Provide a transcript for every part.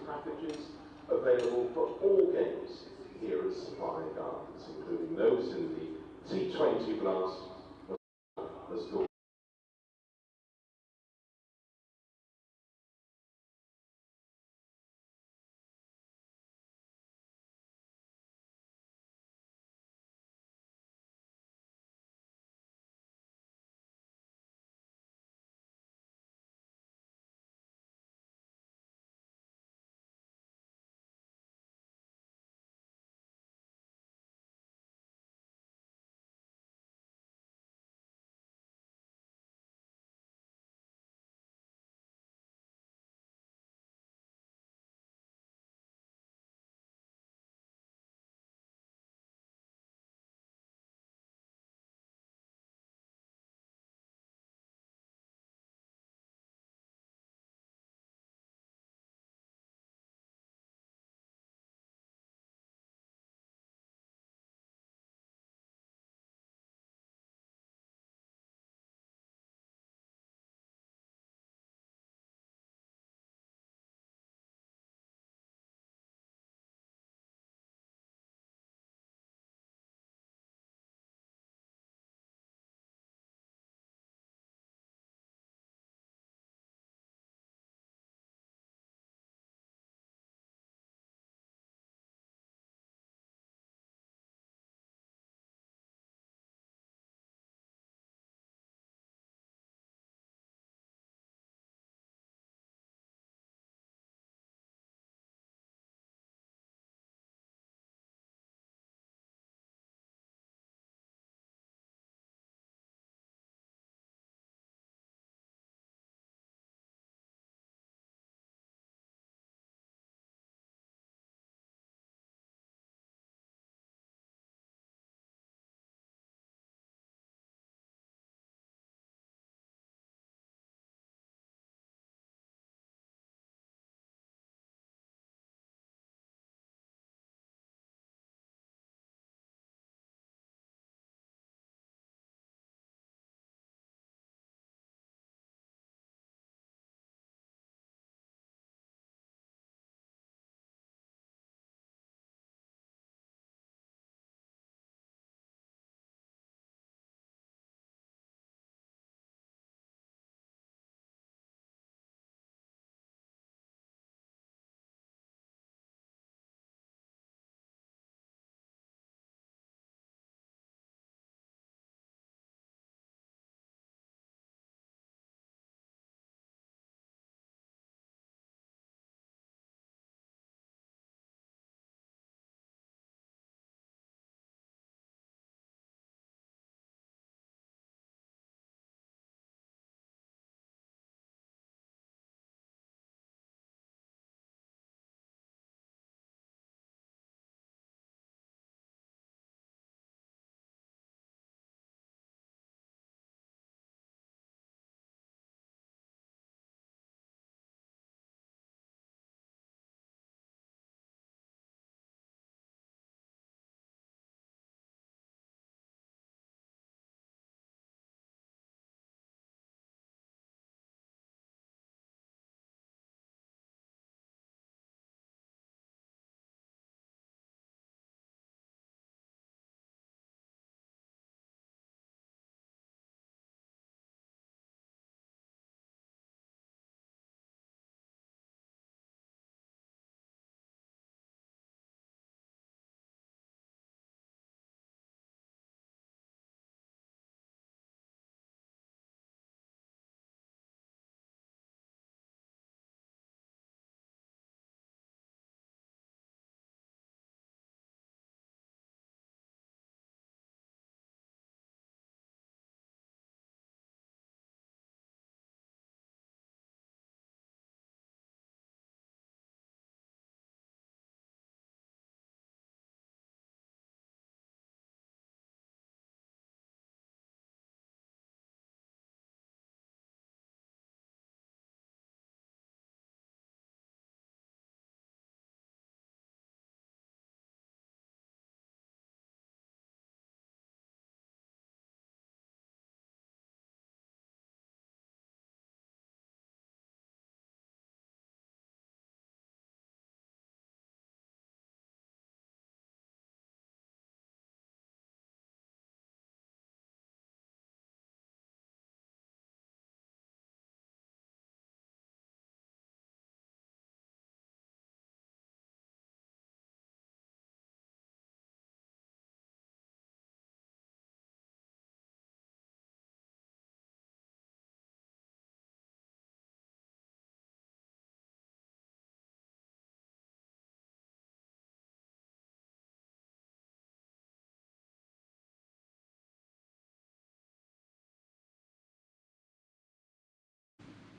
packages available for all games here at Supply Gardens, including those in the T20 class as well.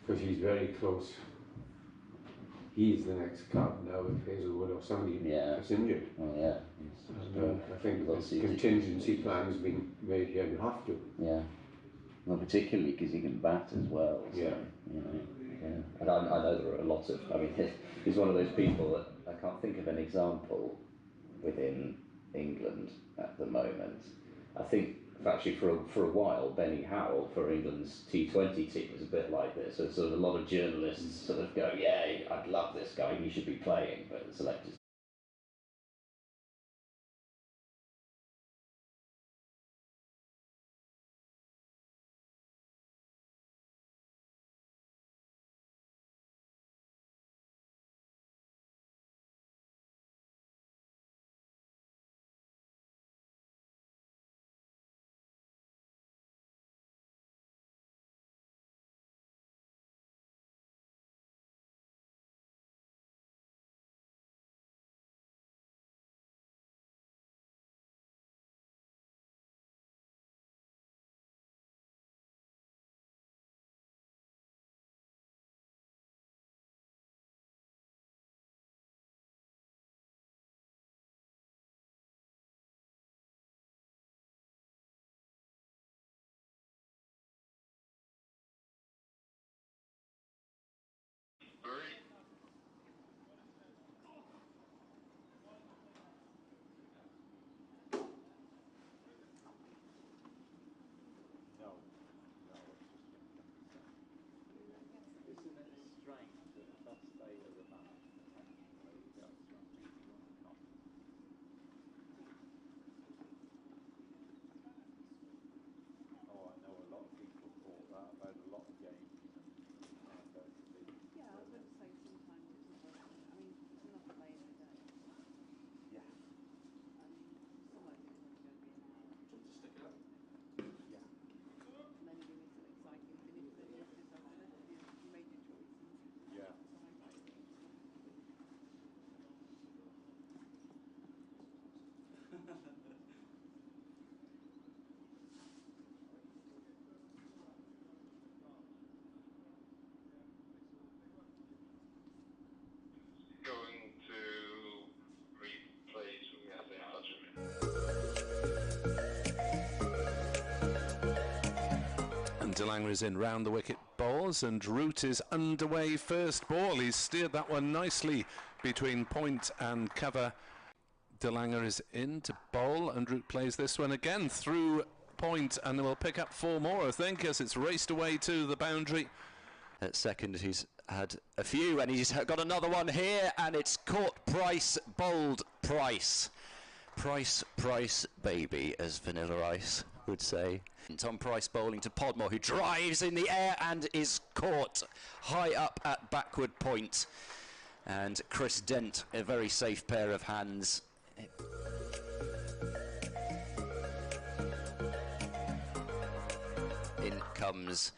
because he's very close. He's the next card now if Hazelwood or somebody gets injured. Oh yeah. And, I think there's contingency plans being made here. You have to. Yeah. Well, particularly because he can bat as well. So, yeah. You know, yeah. And I know there are a lot of. I mean, he's one of those people that I can't think of an example within England at the moment. I think actually for a while, Benny Howell for England's T20 team was a bit like this. So sort of a lot of journalists sort of go, yeah, I'd love this guy, he should be playing, but the selectors. Going to replay something and De Lange is in round the wicket balls, and Root is underway first ball. He's steered that one nicely between point and cover. De Lange is in to bowl, and Root plays this one again through point, and will pick up 4 more, I think, as it's raced away to the boundary. At second, he's had a few, and he's got another one here, and it's caught Price, bowled Price. Price, baby, as Vanilla Ice would say. Tom Price bowling to Podmore, who drives in the air and is caught high up at backward point. And Chris Dent, a very safe pair of hands. In comes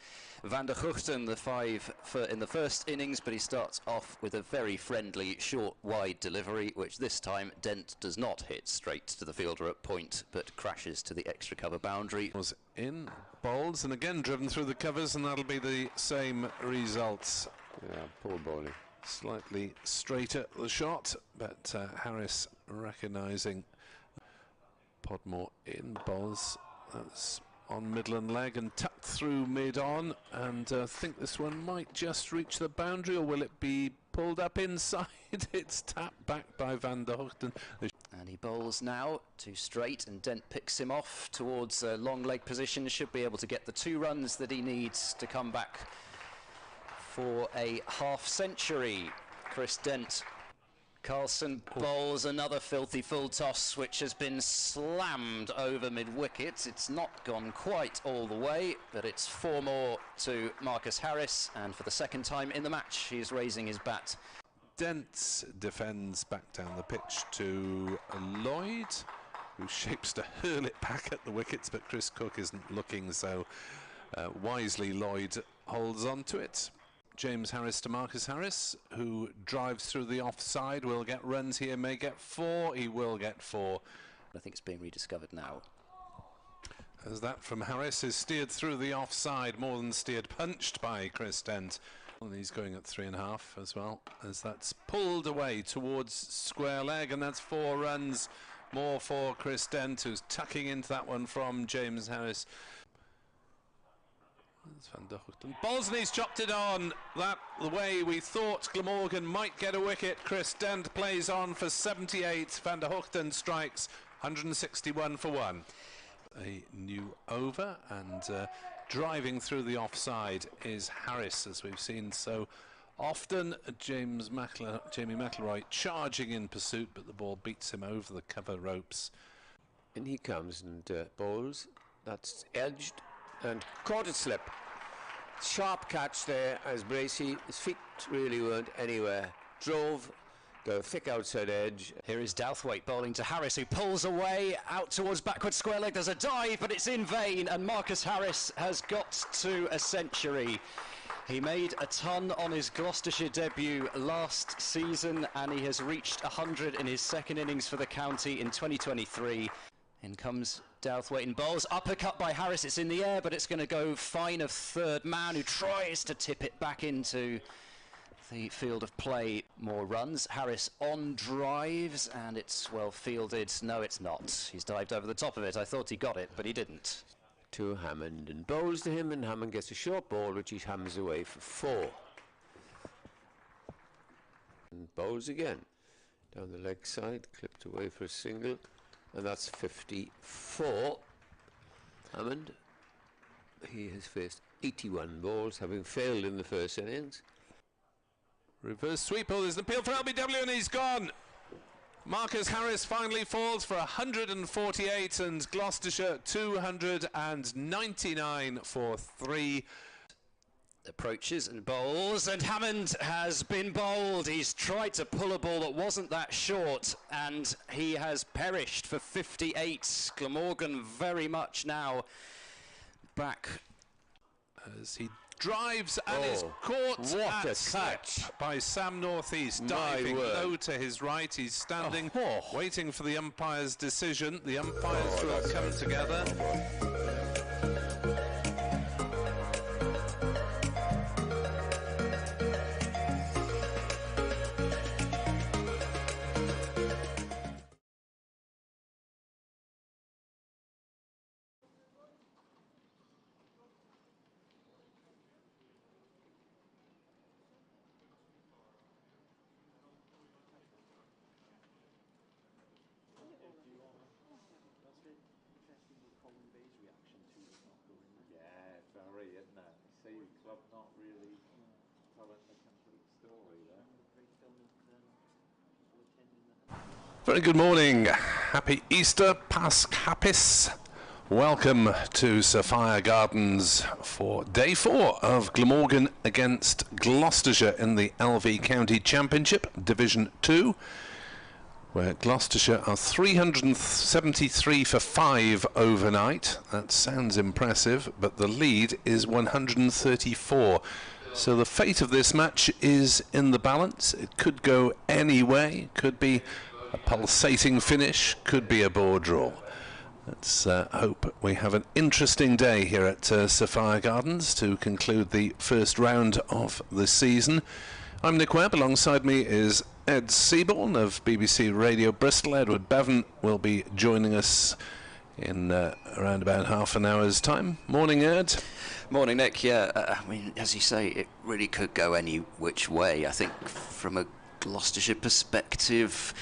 Van der Guchten, the 5 in the first innings, but he starts off with a very friendly short wide delivery, which this time Dent does not hit straight to the fielder at point, but crashes to the extra cover boundary. Was in bowls and again driven through the covers, and that'll be the same results. Yeah, poor bowling. Slightly straighter the shot, but Harris recognising Podmore in bowls. That's on Midland leg and tucked through mid-on, and I think this one might just reach the boundary, or will it be pulled up inside? It's tapped back by Van der Guchten. And he bowls now to straight, and Dent picks him off towards a long leg position. Should be able to get the 2 runs that he needs to come back for a half-century. Chris Dent. Carlson bowls another filthy full toss, which has been slammed over mid-wicket. It's not gone quite all the way, but it's 4 more to Marcus Harris, and for the second time in the match, he's raising his bat. Dent defends back down the pitch to Lloyd, who shapes to hurl it back at the wickets, but Chris Cook isn't looking, so wisely Lloyd holds on to it. James Harris to Marcus Harris, who drives through the offside, will get runs here, may get 4, he will get 4. I think it's being rediscovered now. As that from Harris is steered through the offside, more than steered, punched by Chris Dent. And he's going at 3.5 as well, as that's pulled away towards square leg, and that's 4 runs more for Chris Dent, who's tucking into that one from James Harris. That's Van der Hoogten. Balls, and he's chopped it on. That the way we thought Glamorgan might get a wicket. Chris Dent plays on for 78. Van der Hoogten strikes 161 for 1. A new over, and driving through the offside is Harris, as we've seen so often. Jamie McIlroy charging in pursuit, but the ball beats him over the cover ropes. And he comes and bowls. That's edged and caught it slip. Sharp catch there as Bracey, his feet really weren't anywhere. Drove the thick outside edge. Here is Douthwaite bowling to Harris, who pulls away out towards backward square leg. There's a dive, but it's in vain, and Marcus Harris has got to a century. He made a ton on his Gloucestershire debut last season, and he has reached 100 in his second innings for the county in 2023. In comes Douthwaite and bowls. Uppercut by Harris, it's in the air, but it's going to go fine of third man, who tries to tip it back into the field of play. More runs. Harris on drives, and it's well fielded. No, it's not. He's dived over the top of it. I thought he got it, but he didn't. To Hammond, and bowls to him, and Hammond gets a short ball, which he hams away for 4. And bowls again. Down the leg side, clipped away for a single, and that's 54. Hammond, he has faced 81 balls, having failed in the first innings. Reverse sweep, there's an appeal for LBW, and he's gone. Marcus Harris finally falls for 148, and Gloucestershire 299 for 3. Approaches and bowls, and Hammond has been bowled. He's tried to pull a ball that wasn't that short, and he has perished for 58. Glamorgan very much now back as he drives and is caught by Sam Northeast, diving low to his right. He's standing, waiting for the umpire's decision. The umpires will come together. Very good morning. Happy Easter, Pasc Happis. Welcome to Sapphire Gardens for day 4 of Glamorgan against Gloucestershire in the LV County Championship, Division 2, where Gloucestershire are 373 for 5 overnight. That sounds impressive, but the lead is 134. So the fate of this match is in the balance. It could go any way. Could be a pulsating finish, could be a bore draw. Let's hope we have an interesting day here at Sapphire Gardens to conclude the first round of the season. I'm Nick Webb. Alongside me is Ed Seaborn of BBC Radio Bristol. Edward Bevan will be joining us in around about half an hour's time. Morning, Ed. Morning, Nick. Yeah, I mean, as you say, it really could go any which way. I think from a Gloucestershire perspective,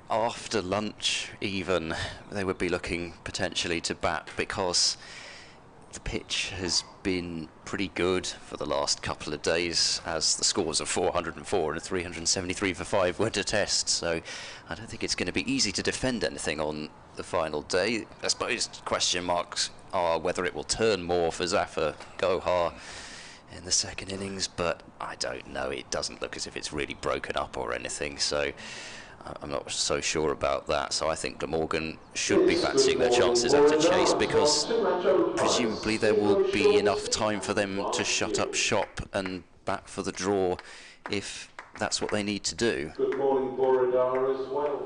after lunch even, they would be looking potentially to bat, because the pitch has been pretty good for the last couple of days, as the scores of 404 and 373 for 5 were to test. So I don't think it's going to be easy to defend anything on the final day. I suppose question marks are whether it will turn more for Zafar Gohar in the second innings, but I don't know. It doesn't look as if it's really broken up or anything, so I'm not so sure about that. So I think Glamorgan should be fancying their chances after chase, because presumably there will be enough time for them to shut up shop and bat for the draw if that's what they need to do. Good morning, Borodar, as well.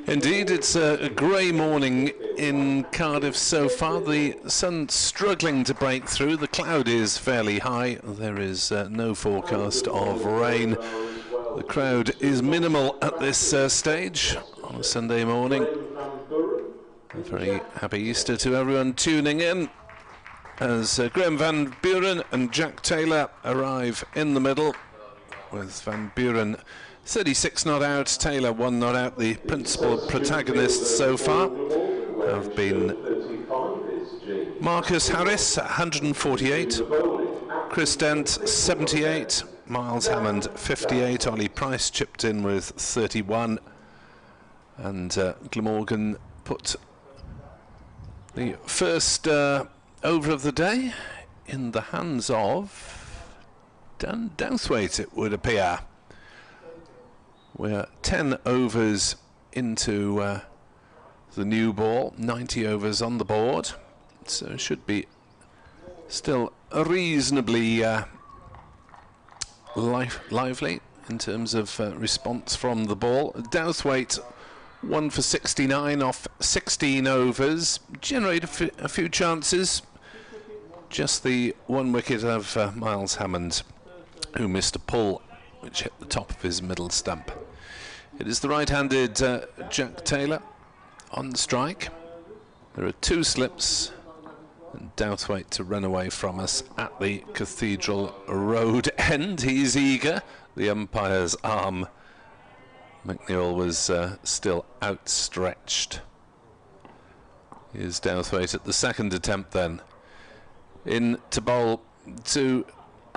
Indeed, it's a grey morning in Cardiff so far. The sun's struggling to break through. The cloud is fairly high. There is no forecast of rain. The crowd is minimal at this stage on a Sunday morning. A very happy Easter to everyone tuning in as Graham Van Buren and Jack Taylor arrive in the middle, with Van Buren 36 not out, Taylor 1 not out. The principal protagonists so far have been Marcus Harris 148, Chris Dent 78, Miles Hammond 58, Ollie Price chipped in with 31, and Glamorgan put the first over of the day in the hands of Dan Douthwaite, it would appear. We're 10 overs into the new ball, 90 overs on the board, so it should be still reasonably lively in terms of response from the ball. Douthwaite 1 for 69 off 16 overs, generated a few chances. Just the one wicket of Miles Hammond, who missed a pull which hit the top of his middle stump. It is the right-handed Jack Taylor on strike. There are 2 slips, and Douthwaite to run away from us at the Cathedral Road end. He's eager. The umpire's arm, McNeil, was still outstretched. Here's Douthwaite at the second attempt then. In to bowl to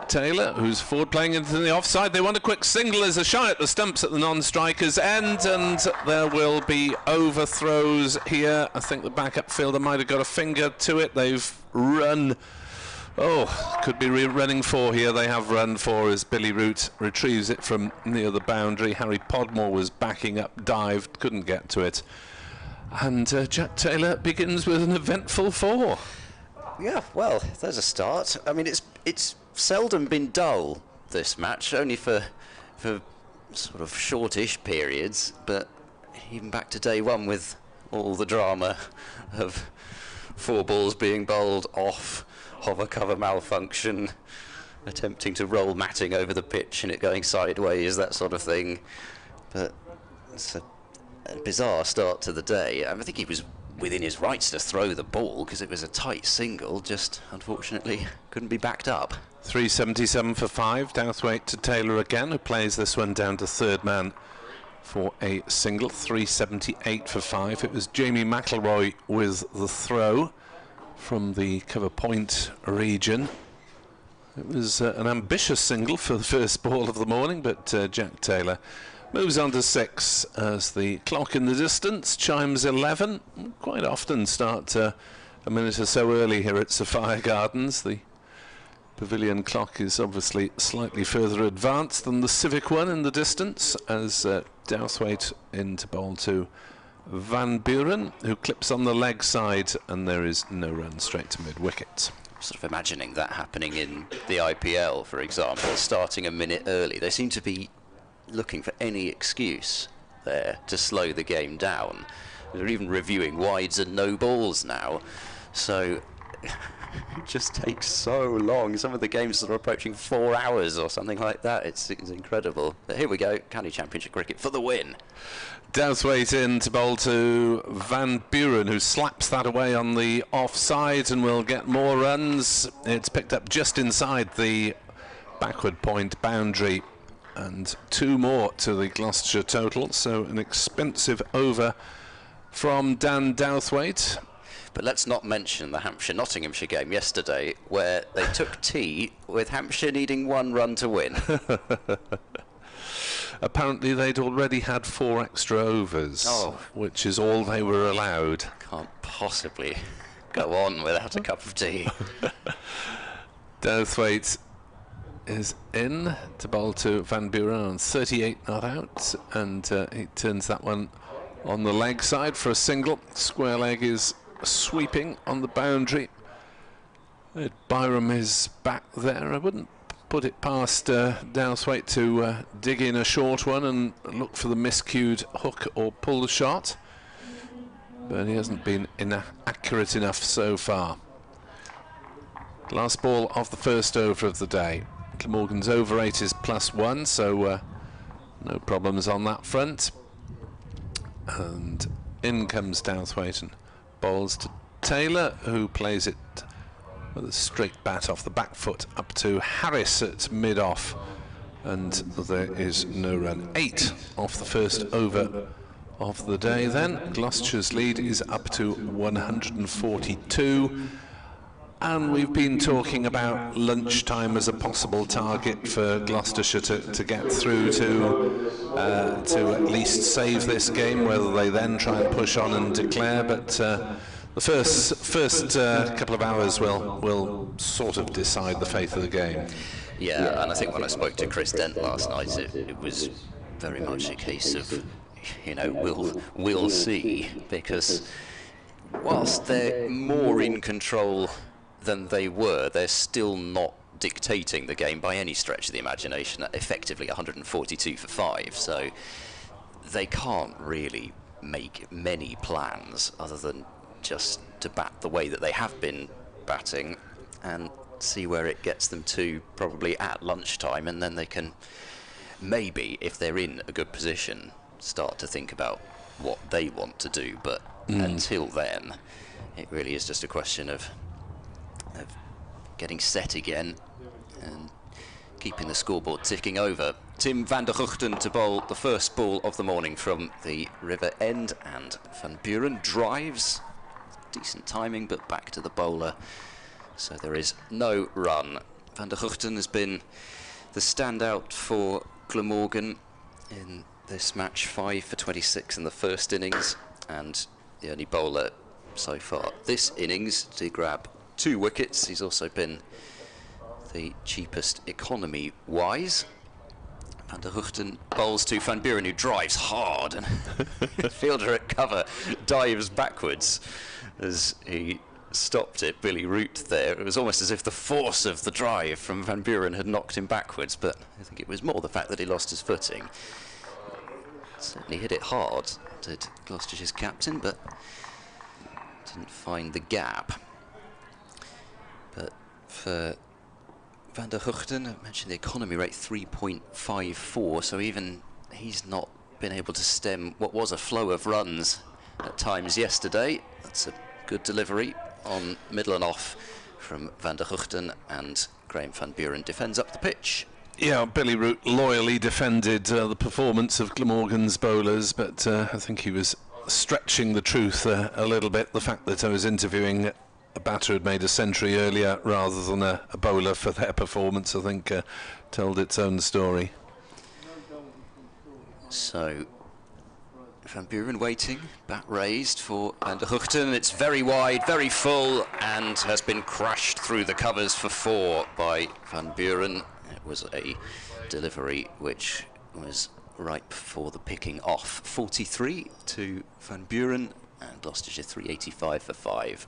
Taylor, who's forward playing into the offside. They want a quick single as a shy at the stumps at the non-striker's end, and there will be overthrows here. I think the backup fielder might have got a finger to it. They've run. Oh, could be running 4 here. They have run 4 as Billy Root retrieves it from near the boundary. Harry Podmore was backing up, dived, couldn't get to it. And Jack Taylor begins with an eventful 4. Yeah, well, there's a start. I mean, it's seldom been dull, this match, only for sort of shortish periods, but even back to day 1 with all the drama of 4 balls being bowled off, hover cover malfunction, attempting to roll matting over the pitch and it going sideways, that sort of thing. But it's a bizarre start to the day. I think he was within his rights to throw the ball because it was a tight single, just unfortunately couldn't be backed up. 377 for 5, Douthwaite to Taylor again, who plays this one down to third man for a single. 378 for 5. It was Jamie McElroy with the throw from the cover point region. It was an ambitious single for the first ball of the morning, but Jack Taylor moves on to 6 as the clock in the distance chimes 11. Quite often start a minute or so early here at Sophia Gardens. The pavilion clock is obviously slightly further advanced than the civic one in the distance, as Douthwaite into bowl to Van Buren, who clips on the leg side, and there is no run straight to mid-wicket. Sort of imagining that happening in the IPL, for example, starting a minute early. They seem to be looking for any excuse there to slow the game down. They're even reviewing wides and no balls now, so it just takes so long. Some of the games are approaching 4 hours or something like that. It's incredible. But here we go, County Championship cricket for the win. Douthwaite in to bowl to Van Buren, who slaps that away on the offside and will get more runs. It's picked up just inside the backward point boundary, and 2 more to the Gloucestershire total, so an expensive over from Dan Douthwaite. But let's not mention the Hampshire-Nottinghamshire game yesterday, where they took tea with Hampshire needing 1 run to win. Apparently they'd already had 4 extra overs, which is all they were allowed. Can't possibly go on without a cup of tea. Douthwaite is in to bowl to Van Buren on 38 not out, and he turns that one on the leg side for a single. Square leg is sweeping on the boundary. Byram is back there. I wouldn't put it past Dowthwaite to dig in a short one and look for the miscued hook or pull shot, but he hasn't been accurate enough so far. Last ball of the first over of the day. Glamorgan's over 8 is +1, so no problems on that front. And in comes Dowthwaite and bowls to Taylor, who plays it with a straight bat off the back foot up to Harris at mid-off, and there is no run. 8 off the first over of the day then. Gloucestershire's lead is up to 142, and we've been talking about lunchtime as a possible target for Gloucestershire to get through to at least save this game, whether they then try and push on and declare, but the first couple of hours will sort of decide the fate of the game. Yeah, and I think when I spoke to Chris Dent last night, it was very much a case of, you know, we'll see, because whilst they're more in control than they were, they're still not dictating the game by any stretch of the imagination, effectively 142 for 5, so they can't really make many plans other than just to bat the way that they have been batting and see where it gets them to, probably at lunchtime, and then they can maybe, if they're in a good position, start to think about what they want to do. But until then, it really is just a question of getting set again and keeping the scoreboard ticking over. Tim van der Guchten to bowl the first ball of the morning from the river end, and Van Buren drives. Decent timing, but back to the bowler, so there is no run. Van der Guchten has been the standout for Glamorgan in this match, 5 for 26 in the first innings, and the only bowler so far this innings to grab 2 wickets. He's also been the cheapest economy-wise. Van der Guchten bowls to Van Buren, who drives hard, and fielder at cover dives backwards as he stopped it. Billy Root there. It was almost as if the force of the drive from Van Buren had knocked him backwards, but I think it was more the fact that he lost his footing. Certainly hit it hard, did Gloucestershire's captain, but didn't find the gap. But for Van der Guchten, I mentioned the economy rate 3.54, so even he's not been able to stem what was a flow of runs at times yesterday. That's a good delivery on middle and off from Van der Guchten, and Graham Van Buren defends up the pitch. Yeah, Billy Root loyally defended the performance of Glamorgan's bowlers, but I think he was stretching the truth a little bit. The fact that I was interviewing a batter who'd made a century earlier rather than a bowler for their performance, I think told its own story. So Van Buren waiting, bat raised for Van der Guchten. It's very wide, very full, and has been crashed through the covers for 4 by Van Buren. It was a delivery which was ripe for the picking off. 43 to Van Buren, and Gloucestershire 385 for 5.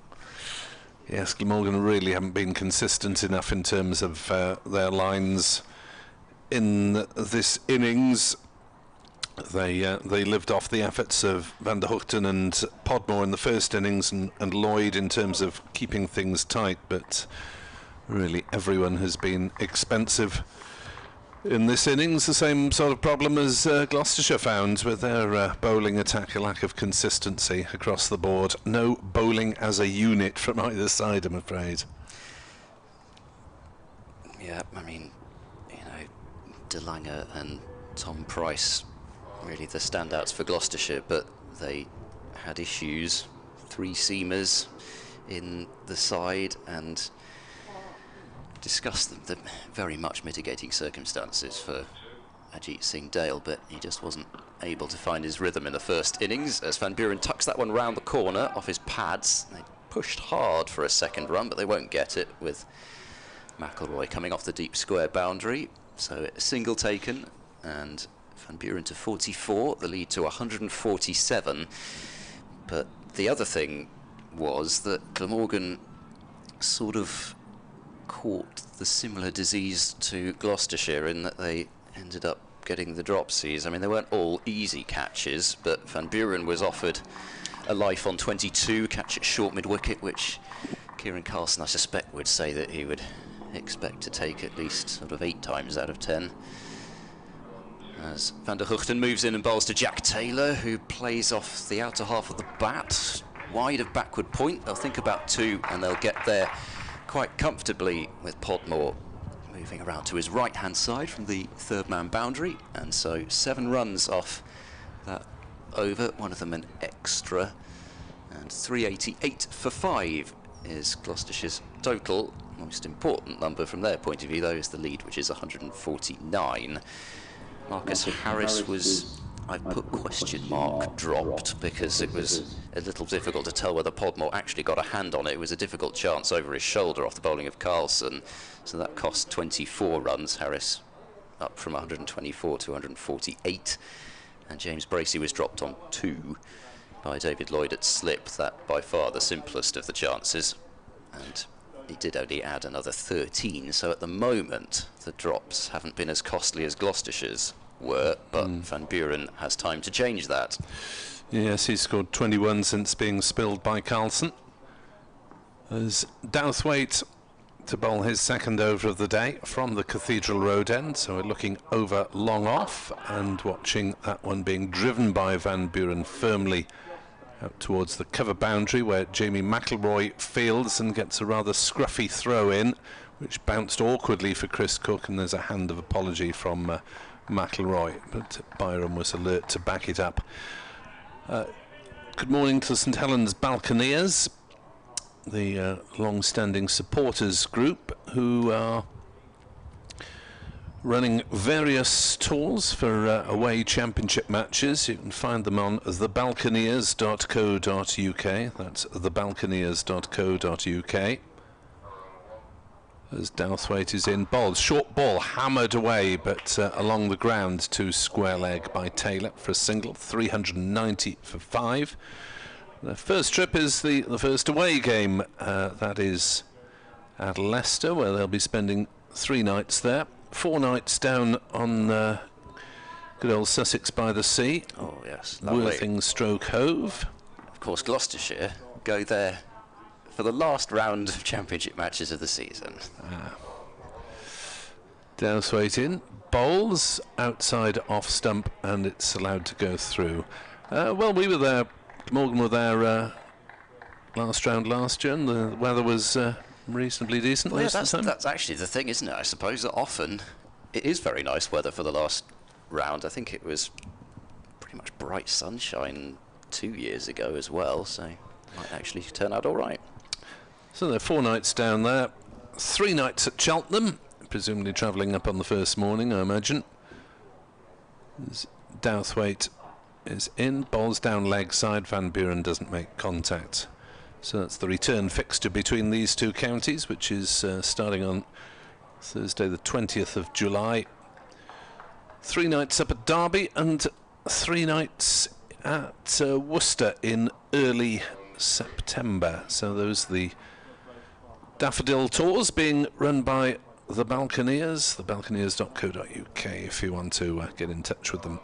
Yes, Glamorgan really haven't been consistent enough in terms of their lines in this innings. They lived off the efforts of Van der Guchten and Podmore in the first innings, and Lloyd in terms of keeping things tight, but really everyone has been expensive in this innings. The same sort of problem as Gloucestershire found with their bowling attack, a lack of consistency across the board. No bowling as a unit from either side, I'm afraid. Yeah, I mean, you know, De Lange and Tom Price really the standouts for Gloucestershire, but they had issues. 3 seamers in the side, and discussed the very much mitigating circumstances for Ajit Singh Dale, but he just wasn't able to find his rhythm in the first innings as Van Buren tucks that one round the corner off his pads. They pushed hard for a second run, but they won't get it with McIlroy coming off the deep square boundary. So a single taken, and Van Buren to 44, the lead to 147. But the other thing was that Glamorgan sort of caught the similar disease to Gloucestershire in that they ended up getting the dropsies. I mean, they weren't all easy catches, but Van Buren was offered a life on 22, catch at short mid-wicket, which Kieran Carlson, I suspect, would say that he would expect to take at least sort of 8 times out of 10. As Van der Hoogten moves in and bowls to Jack Taylor, who plays off the outer half of the bat, wide of backward point. They'll think about 2, and they'll get there quite comfortably with Podmore moving around to his right-hand side from the third-man boundary. And so 7 runs off that over, one of them an extra, and 388 for 5 is Gloucestershire's total. Most important number from their point of view, though, is the lead, which is 149. Marcus Harris was, I put question mark, dropped, because it was a little difficult to tell whether Podmore actually got a hand on it. It was a difficult chance over his shoulder off the bowling of Carlson, so that cost 24 runs. Harris up from 124 to 148, and James Bracey was dropped on 2 by David Lloyd at slip. That by far the simplest of the chances, and he did only add another 13, so at the moment the drops haven't been as costly as Gloucestershire's were, but Van Buren has time to change that. Yes, he's scored 21 since being spilled by Carlson. As Douthwaite to bowl his second over of the day from the Cathedral Road end, so we're looking over long off and watching that one being driven by Van Buren firmly out towards the cover boundary, where Jamie McIlroy fields and gets a rather scruffy throw in, which bounced awkwardly for Chris Cook, and there's a hand of apology from McIlroy, but Byram was alert to back it up. Good morning to St Helens Balconeers, the long-standing supporters group who are running various tours for away championship matches. You can find them on thebalconeers.co.uk. That's thebalconeers.co.uk. As Douthwaite is in, bowled short ball hammered away, but along the ground to square leg by Taylor for a single. 390 for 5. The first trip is the first away game, that is at Leicester, where they'll be spending 3 nights there. 4 nights down on good old Sussex by the Sea. Oh yes, lovely. Worthing Stroke Hove. Of course, Gloucestershire go there for the last round of championship matches of the season. Douthwaite in, bowls outside off stump, and it's allowed to go through. Well, we were there, Glamorgan were there last round last year, and the weather was reasonably decent. Well, yeah, that's actually the thing, isn't it? I suppose that often it is very nice weather for the last round. I think it was pretty much bright sunshine 2 years ago as well, so it might actually turn out all right. So there are 4 nights down there, 3 nights at Cheltenham, presumably travelling up on the first morning, I imagine. As Douthwaite is in, bowls down leg side, Van Buren doesn't make contact. So that's the return fixture between these 2 counties, which is starting on Thursday the 20th of July. 3 nights up at Derby and 3 nights at Worcester in early September. So those are the Daffodil Tours being run by the Balconeers, thebalconeers.co.uk if you want to get in touch with them.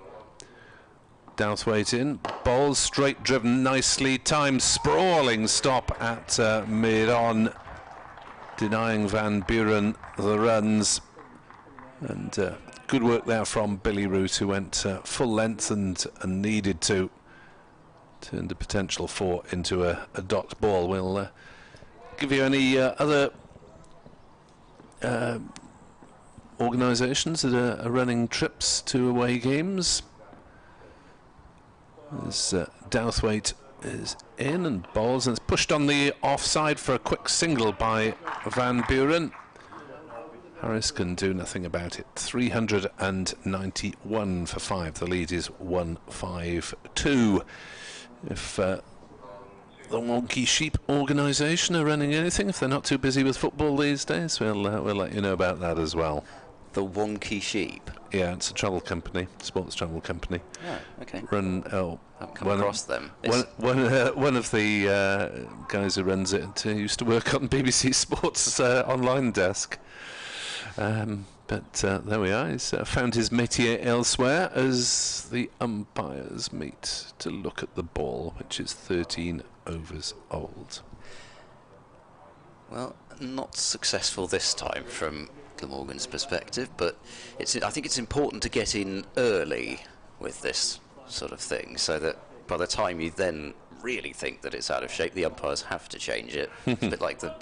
Douthwaite in, ball straight driven nicely, timed sprawling stop at mid-on, denying Van Buren the runs, and good work there from Billy Root, who went full length and needed to, turned a potential 4 into a dot ball. We'll give you any other organisations that are running trips to away games. As Douthwaite is in and bowls, and it's pushed on the offside for a quick single by Van Buren. Harris can do nothing about it. 391 for 5. The lead is 152. If the Wonky Sheep organisation are running anything, if they're not too busy with football these days, we'll let you know about that as well. The Wonky Sheep. Yeah, it's a travel company, sports travel company. Oh, okay. I've come across them. One of the guys who runs it used to work on BBC Sports online desk. But there we are. He's found his métier elsewhere as the umpires meet to look at the ball, which is 13 overs old. Well, not successful this time from Glamorgan's perspective, but I think it's important to get in early with this sort of thing, so that by the time you then really think that it's out of shape, the umpires have to change it. It's a bit like the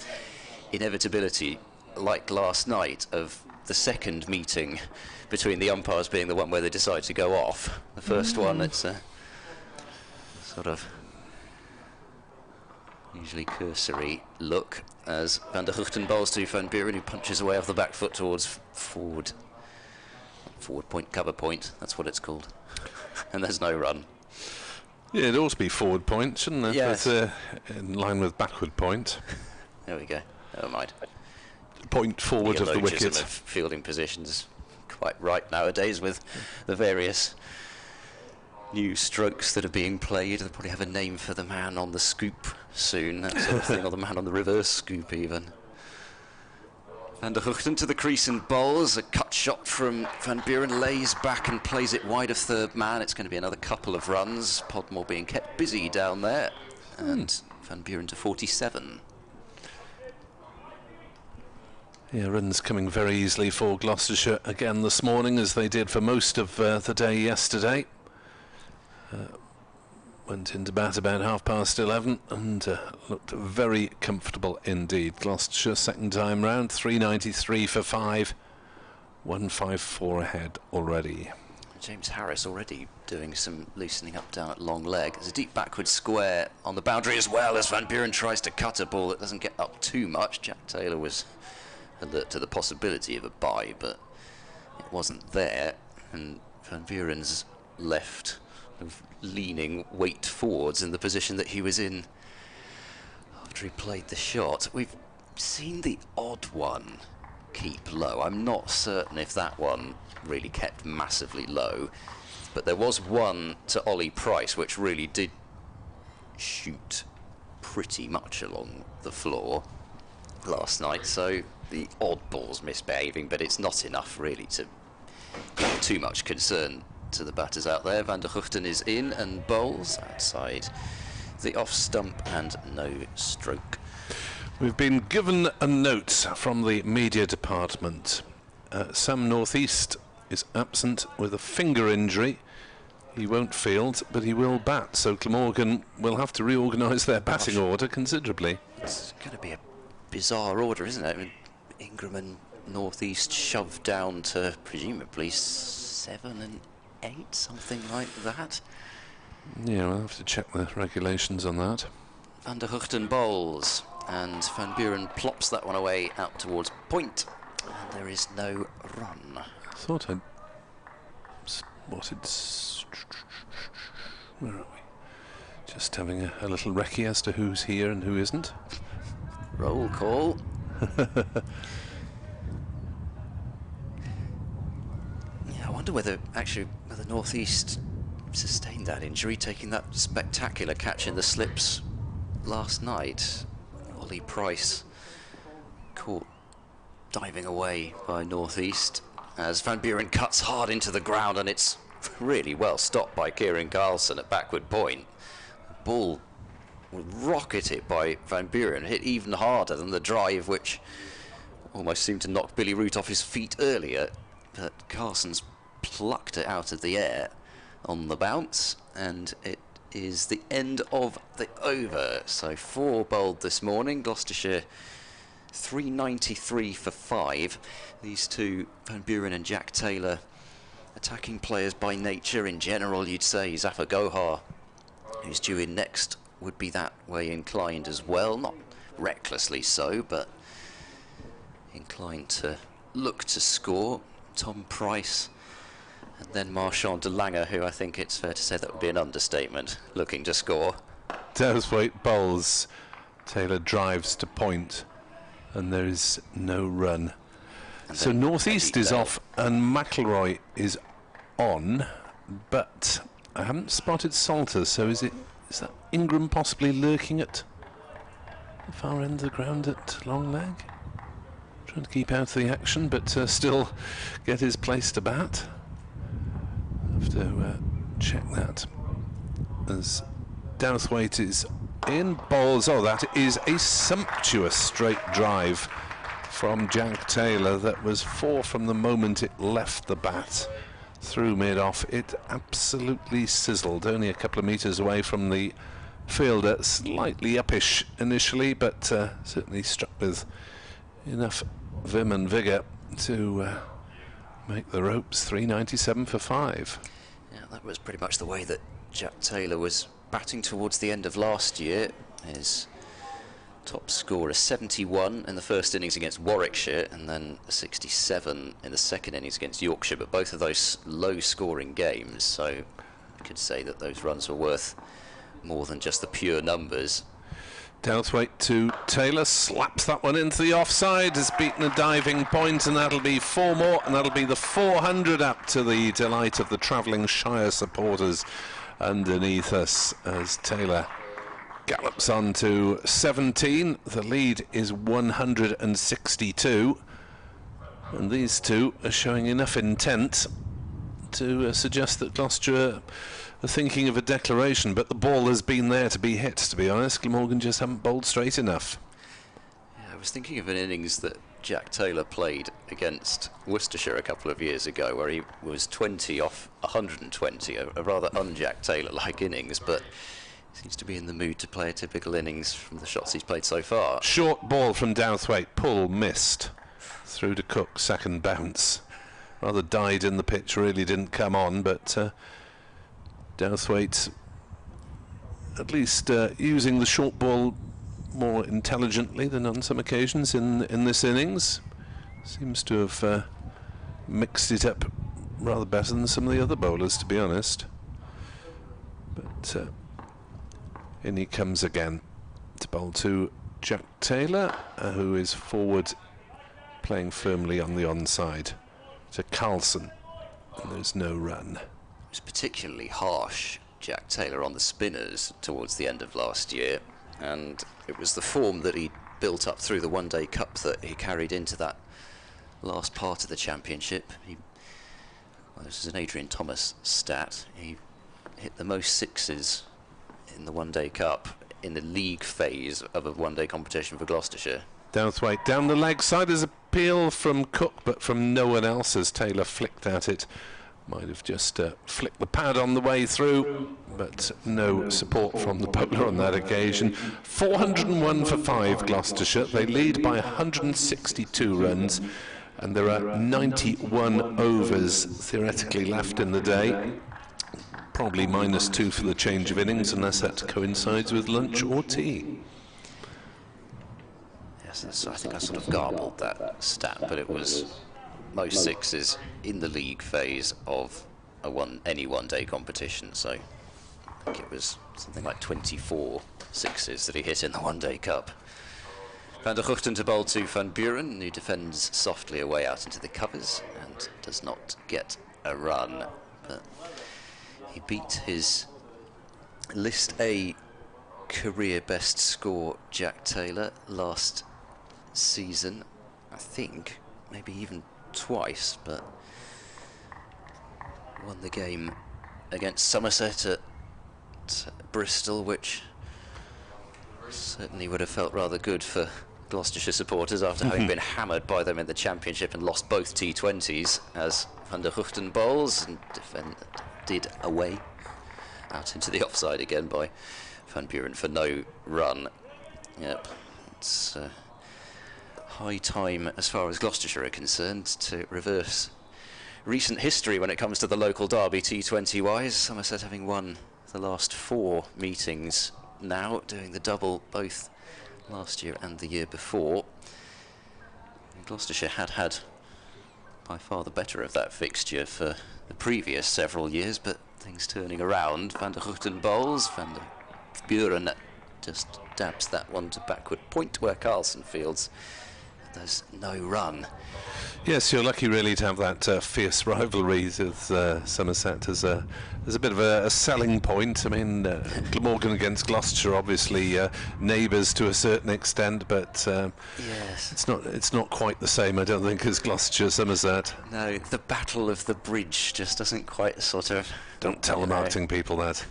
inevitability, like last night, of the second meeting between the umpires being the one where they decide to go off. The first one, it's a sort of usually cursory look as Van der Huchten bowls to Van Buren, who punches away off the back foot towards forward point, cover point, that's what it's called. And there's no run. Yeah, it ought to be forward point, shouldn't it? Yes. But, in line with backward point. There we go. Never mind. Point forward of the wicket. Of fielding positions quite right nowadays with the various new strokes that are being played. They'll probably have a name for the man on the scoop soon, that sort of thing, or the man on the reverse scoop even. Van der Huchten to the crease and bowls. A cut shot from Van Buren, lays back and plays it wide of third man. It's going to be another couple of runs. Podmore being kept busy down there. And Van Buren to 47. Yeah, runs coming very easily for Gloucestershire again this morning, as they did for most of the day yesterday. Went into bat about 11:30 and looked very comfortable indeed. Gloucestershire second time round, 393 for 5, 154 ahead already. James Harris already doing some loosening up down at long leg. There's a deep backward square on the boundary as well as Van Buren tries to cut a ball that doesn't get up too much. Jack Taylor was alert to the possibility of a bye, but it wasn't there, and Van Buren's left leaning weight forwards in the position that he was in after he played the shot. We've seen the odd one keep low. I'm not certain if that one really kept massively low, but there was one to Ollie Price which really did shoot pretty much along the floor last night, so the odd ball's misbehaving, but it's not enough really to give too much concern to the batters out there. Van der Huchten is in and bowls outside the off stump and no stroke. We've been given a note from the media department. Sam Northeast is absent with a finger injury. He won't field, but he will bat, so Glamorgan will have to reorganise their batting order considerably. It's going to be a bizarre order, isn't it? I mean, Ingram and Northeast shoved down to presumably 7 and 8, something like that. Yeah, we'll have to check the regulations on that. Van der Huchten bowls, and Van Buren plops that one away out towards point, and there is no run. I thought I'd spotted... Where are we? Just having a little recce as to who's here and who isn't. Roll call. I wonder whether Northeast sustained that injury, taking that spectacular catch in the slips last night. Ollie Price caught diving away by Northeast as Van Buren cuts hard into the ground, and it's really well stopped by Kieran Carlson at backward point. The ball rocketed by Van Buren, hit even harder than the drive which almost seemed to knock Billy Root off his feet earlier, but Carson's plucked it out of the air on the bounce, and it is the end of the over. So 4 bowled this morning. Gloucestershire 393 for 5. These two, Van Buren and Jack Taylor, attacking players by nature. In general, you'd say Zafar Gohar, who's due in next, would be that way inclined as well. Not recklessly so, but inclined to look to score. Tom Price, and then Marchand de Lange, who I think it's fair to say that would be an understatement, looking to score. Dowswaite bowls. Taylor drives to point, and there is no run. So Northeast is off and McIlroy is on, but I haven't spotted Salters, so is that Ingram possibly lurking at the far end of the ground at long leg? Trying to keep out of the action, but still get his place to bat. Have to check that. As Douthwaite is in, bowls. Oh, that is a sumptuous straight drive from Jack Taylor that was 4 from the moment it left the bat through mid-off. It absolutely sizzled, only a couple of metres away from the fielder, slightly uppish initially, but certainly struck with enough vim and vigour to make the ropes. 397 for 5. Yeah, that was pretty much the way that Jack Taylor was batting towards the end of last year. His top score is 71 in the first innings against Warwickshire, and then 67 in the second innings against Yorkshire, but both of those low-scoring games, so you could say that those runs were worth more than just the pure numbers. Douthwaite to Taylor, slaps that one into the offside, has beaten a diving point, and that'll be 4 more, and that'll be the 400 up, to the delight of the travelling Shire supporters underneath us, as Taylor gallops on to 17. The lead is 162, and these two are showing enough intent to suggest that Gloucestershire are thinking of a declaration, but the ball has been there to be hit, to be honest. Glamorgan just haven't bowled straight enough. Yeah, I was thinking of an innings that Jack Taylor played against Worcestershire a couple of years ago, where he was 20 off 120, a rather un-Jack Taylor-like innings, but seems to be in the mood to play a typical innings from the shots he's played so far. Short ball from Douthwaite, pull, missed. Through to Cook, second bounce. Rather died in the pitch, really didn't come on, but Douthwaite at least using the short ball more intelligently than on some occasions in this innings. Seems to have mixed it up rather better than some of the other bowlers, to be honest. But in he comes again to bowl to Jack Taylor, who is forward, playing firmly on the onside to Carlson, and there's no run. It was particularly harsh, Jack Taylor, on the spinners towards the end of last year, and it was the form that he built up through the One Day Cup that he carried into that last part of the championship. Well, this is an Adrian Thomas stat. He hit the most sixes in the One Day Cup in the league phase of a one-day competition for Gloucestershire. Douthwaite down the leg side, as appeal from Cook, but from no one else, as Taylor flicked at it. Might have just flicked the pad on the way through, but no support from the bowler on that occasion. 401 for 5, Gloucestershire. They lead by 162 runs, and there are 91 overs theoretically left in the day. Probably -2 for the change of innings, unless that coincides with lunch or tea. Yes, so I think I sort of garbled that stat, but it was most sixes in the league phase of any one-day competition, so I think it was something like 24 sixes that he hit in the One-Day Cup. Van der Guchten to bowl to Van Buren, who defends softly away out into the covers and does not get a run, but he beat his List A career best score, Jack Taylor, last season, I think, maybe even twice, but won the game against Somerset at Bristol, which certainly would have felt rather good for Gloucestershire supporters after having been hammered by them in the Championship and lost both T20s, as Van der Guchten bowls and defended away out into the offside again by Van Buren for no run. Yep, it's high time, as far as Gloucestershire are concerned, to reverse recent history when it comes to the local derby T20-wise. Somerset having won the last 4 meetings now, doing the double both last year and the year before. Gloucestershire had by far the better of that fixture for the previous several years, but things turning around. Van der Guchten bowls, Van der Buren just dabs that one to backward point where Carlson fields, there's no run. Yes, you're lucky really to have that fierce rivalry with Somerset as a bit of a selling point. I mean, Glamorgan against Gloucestershire, obviously neighbours to a certain extent, but yes, it's not quite the same, I don't think, as Gloucestershire Somerset. No, the Battle of the Bridge just doesn't quite sort of. Don't tell the marketing people that.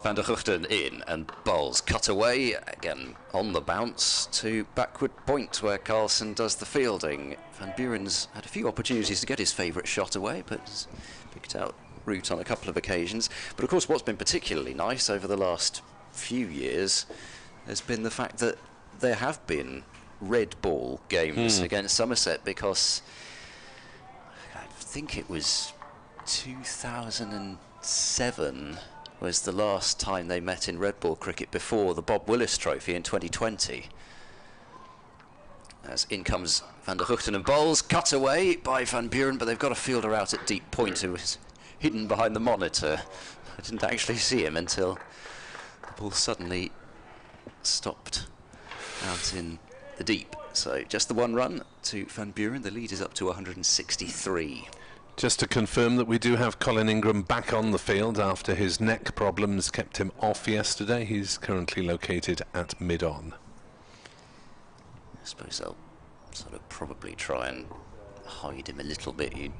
Van der Guchten in, and Bowles cut away, again on the bounce to backward point where Carlson does the fielding. Van Buren's had a few opportunities to get his favourite shot away, but has picked out route on a couple of occasions. But of course what's been particularly nice over the last few years has been the fact that there have been red ball games against Somerset, because I think it was 2007 was the last time they met in red ball cricket before the Bob Willis Trophy in 2020. As in comes Van der Guchten and Bowles, cut away by Van Buren, but they've got a fielder out at deep point who is hidden behind the monitor. I didn't actually see him until the ball suddenly stopped out in the deep. So just the one run to Van Buren. The lead is up to 163. Just to confirm that we do have Colin Ingram back on the field after his neck problems kept him off yesterday. He's currently located at mid-on. I suppose they'll sort of probably try and hide him a little bit, you'd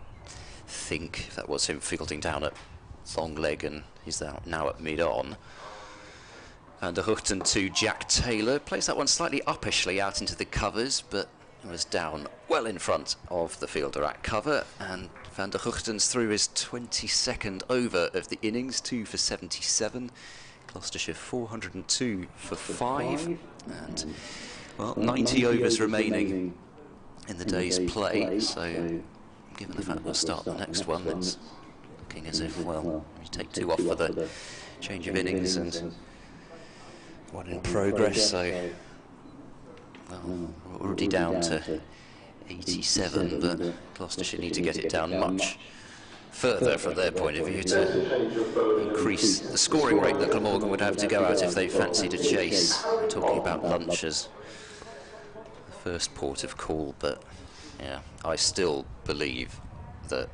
think, if that was him fielding down at long leg and he's now at mid-on. Van der Guchten to Jack Taylor. Plays that one slightly uppishly out into the covers, but it was down well in front of the fielder at cover, and Van der Guchten's through his 22nd over of the innings, 2 for 77. Gloucestershire 402 for 5, and well, 90 overs remaining in the day's play. So, given the fact we'll start the next one, it's looking as if, well, you take 2 off for the change of innings and 1 in progress. So, well, we're already down to 87, but Gloucestershire need to get it down much further from their point of view to increase the scoring rate that Glamorgan would have to go out if they fancied a chase. We're talking about lunch as the first port of call, but yeah, I still believe that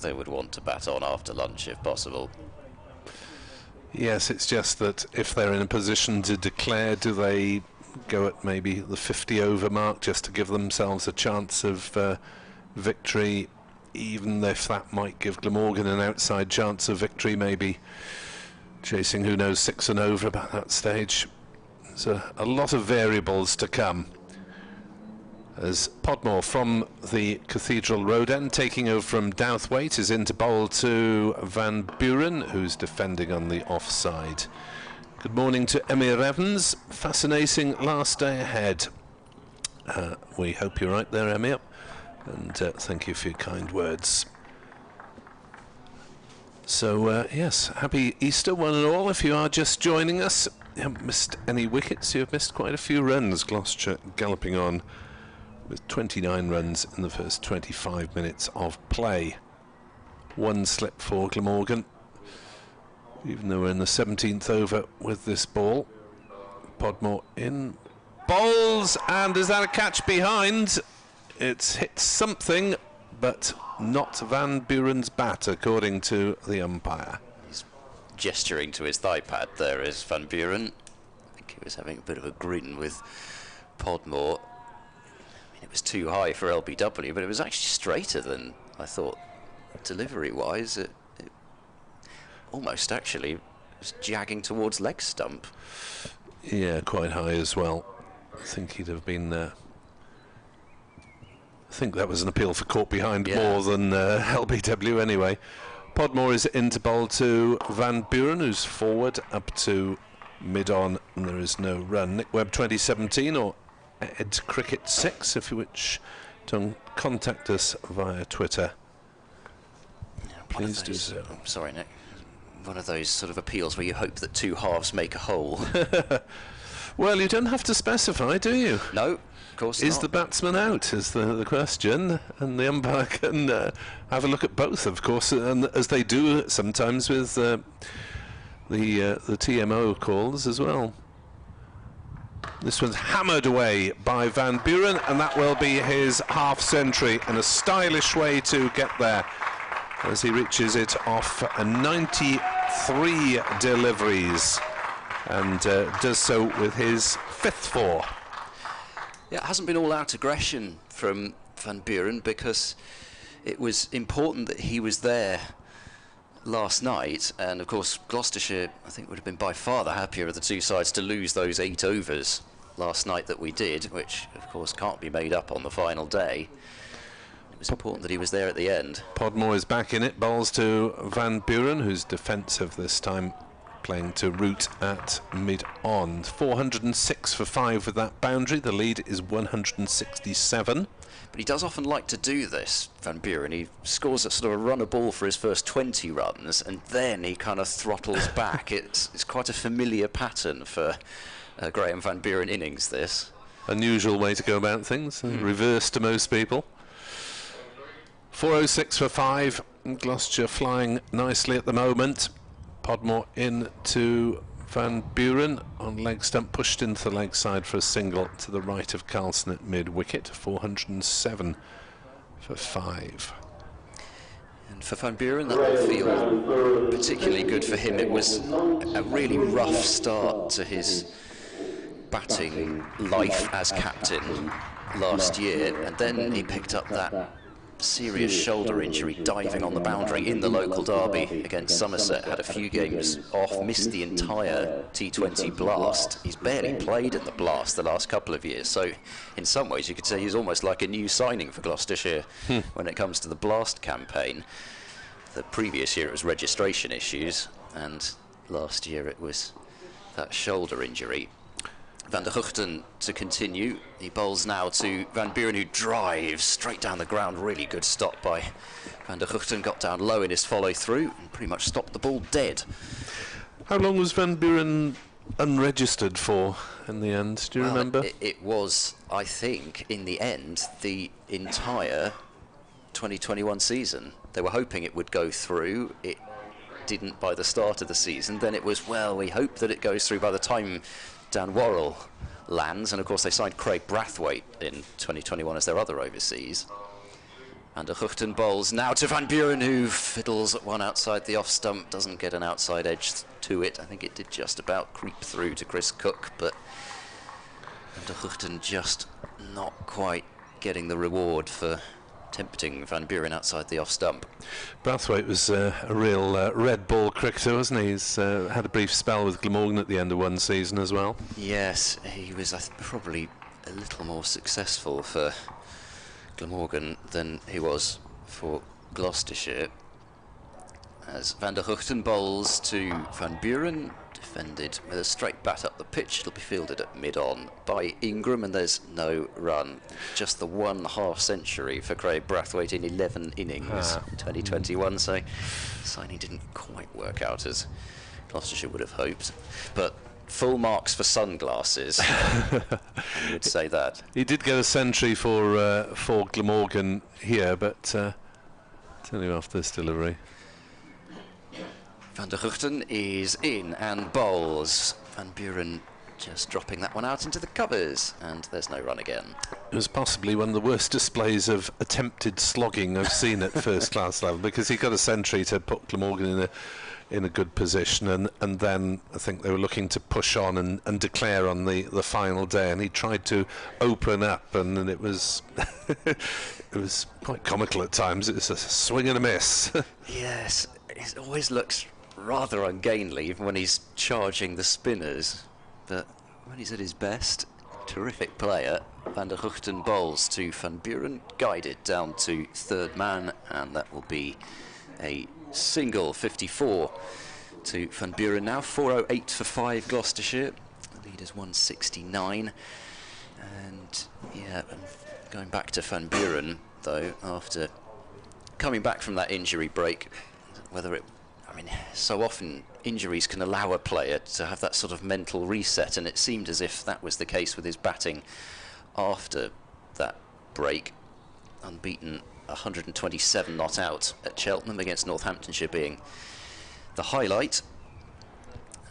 they would want to bat on after lunch if possible. Yes, it's just that if they're in a position to declare, do they go at maybe the 50 over mark just to give themselves a chance of victory, even if that might give Glamorgan an outside chance of victory, maybe chasing, who knows, 6 and over about that stage. There's a lot of variables to come. As Podmore from the Cathedral Road end, taking over from Douthwaite, is into bowl to Van Buren, who's defending on the offside. Good morning to Emir Evans. Fascinating last day ahead. We hope you're right there, Emir, and thank you for your kind words. So yes, happy Easter one and all. If you are just joining us, you haven't missed any wickets, you have missed quite a few runs. Gloucestershire galloping on with 29 runs in the first 25 minutes of play. 1 slip for Glamorgan, even though we're in the 17th over with this ball. Podmore in. Bowles, and is that a catch behind? It's hit something, but not Van Buren's bat, according to the umpire. He's gesturing to his thigh pad there, is Van Buren. I think he was having a bit of a grin with Podmore. I mean, it was too high for LBW, but it was actually straighter than I thought delivery-wise. It almost actually was jagging towards leg stump. Yeah, quite high as well. I think he'd have been... I think that was an appeal for caught behind more than LBW anyway. Podmore is into bowl to Van Buren, who's forward up to mid-on, and there is no run. Nick Webb 2017 or Ed Cricket 6 if you wish to contact us via Twitter. Yeah, please do so. Oh, sorry, Nick. One of those sort of appeals where you hope that 2 halves make a whole. Well, you don't have to specify, do you? No, of course Is not. the batsman out, is the question, and the umpire can have a look at both, of course, and as they do sometimes with the TMO calls as well. This one's hammered away by Van Buren, and that will be his half-century, and a stylish way to get there as he reaches it off 93 deliveries, and does so with his 5th 4. Yeah, it hasn't been all out aggression from Van Buren, because it was important that he was there last night, and of course Gloucestershire, I think, would have been by far the happier of the two sides to lose those 8 overs last night that we did, which of course can't be made up on the final day. It was important that he was there at the end. Podmore is back in it, bowls to Van Buren, who's defensive this time, playing to root at mid-on. 406 for 5 with that boundary. The lead is 167. But he does often like to do this, Van Buren. He scores a sort of a run a ball for his first 20 runs, and then he kind of throttles back. It's quite a familiar pattern for Graham Van Buren innings, this. Unusual way to go about things, reverse to most people. 406 for 5, Gloucestershire flying nicely at the moment. Podmore in to Van Buren on leg stump, pushed into the leg side for a single to the right of Carlson at mid-wicket. 407 for 5. And for Van Buren, that will feel particularly good for him. It was a really rough start to his batting life as captain last year, and then he picked up that serious shoulder injury diving on the boundary in the local derby against Somerset. Had a few games off, missed the entire T20 Blast. He's barely played in the Blast the last couple of years, so in some ways you could say he's almost like a new signing for Gloucestershire when it comes to the Blast campaign. The previous year it was registration issues, and last year it was that shoulder injury. Van der Huchten to continue. He bowls now to Van Buren, who drives straight down the ground. Really good stop by Van der Huchten. Got down low in his follow through and pretty much stopped the ball dead. How long was Van Buren unregistered for in the end? Do you remember? It was, I think, in the end, the entire 2021 season. They were hoping it would go through. It didn't by the start of the season. Then it was, well, we hope that it goes through by the time Dan Worrell lands, and of course they signed Craig Brathwaite in 2021 as their other overseas. And de Huchten bowls now to Van Buren, who fiddles at one outside the off stump, doesn't get an outside edge to it. I think it did just about creep through to Chris Cook, but de Huchten just not quite getting the reward for tempting Van Buren outside the off stump. Brathwaite was a real red ball cricketer, wasn't he? He's had a brief spell with Glamorgan at the end of one season as well. Yes, he was probably a little more successful for Glamorgan than he was for Gloucestershire. As Van der Huchten bowls to Van Buren, defended with a straight bat up the pitch. It'll be fielded at mid-on by Ingram, and there's no run. Just the 1/2 century for Craig Brathwaite in 11 innings in 2021, so signing didn't quite work out as Gloucestershire would have hoped. But full marks for sunglasses, I would say that. He did get a century for Glamorgan here, but tell you after this delivery. Van der Huchten is in and bowls. Van Buren just dropping that one out into the covers, and there's no run again. It was possibly one of the worst displays of attempted slogging I've seen at first class level, because he got a century to put Glamorgan in a good position, and then I think they were looking to push on and declare on the final day, and he tried to open up, and it was it was quite comical at times. It was a swing and a miss. Yes, it always looks rather ungainly even when he's charging the spinners, but when he's at his best, terrific player. Van der Huchten bowls to Van Buren, guided down to third man, and that will be a single. 54 to Van Buren now. 408 for 5 Gloucestershire. The lead is 169, and yeah, going back to Van Buren though, after coming back from that injury break, whether it, I mean, so often injuries can allow a player to have that sort of mental reset, and it seemed as if that was the case with his batting after that break. Unbeaten, 127 not out at Cheltenham, against Northamptonshire being the highlight,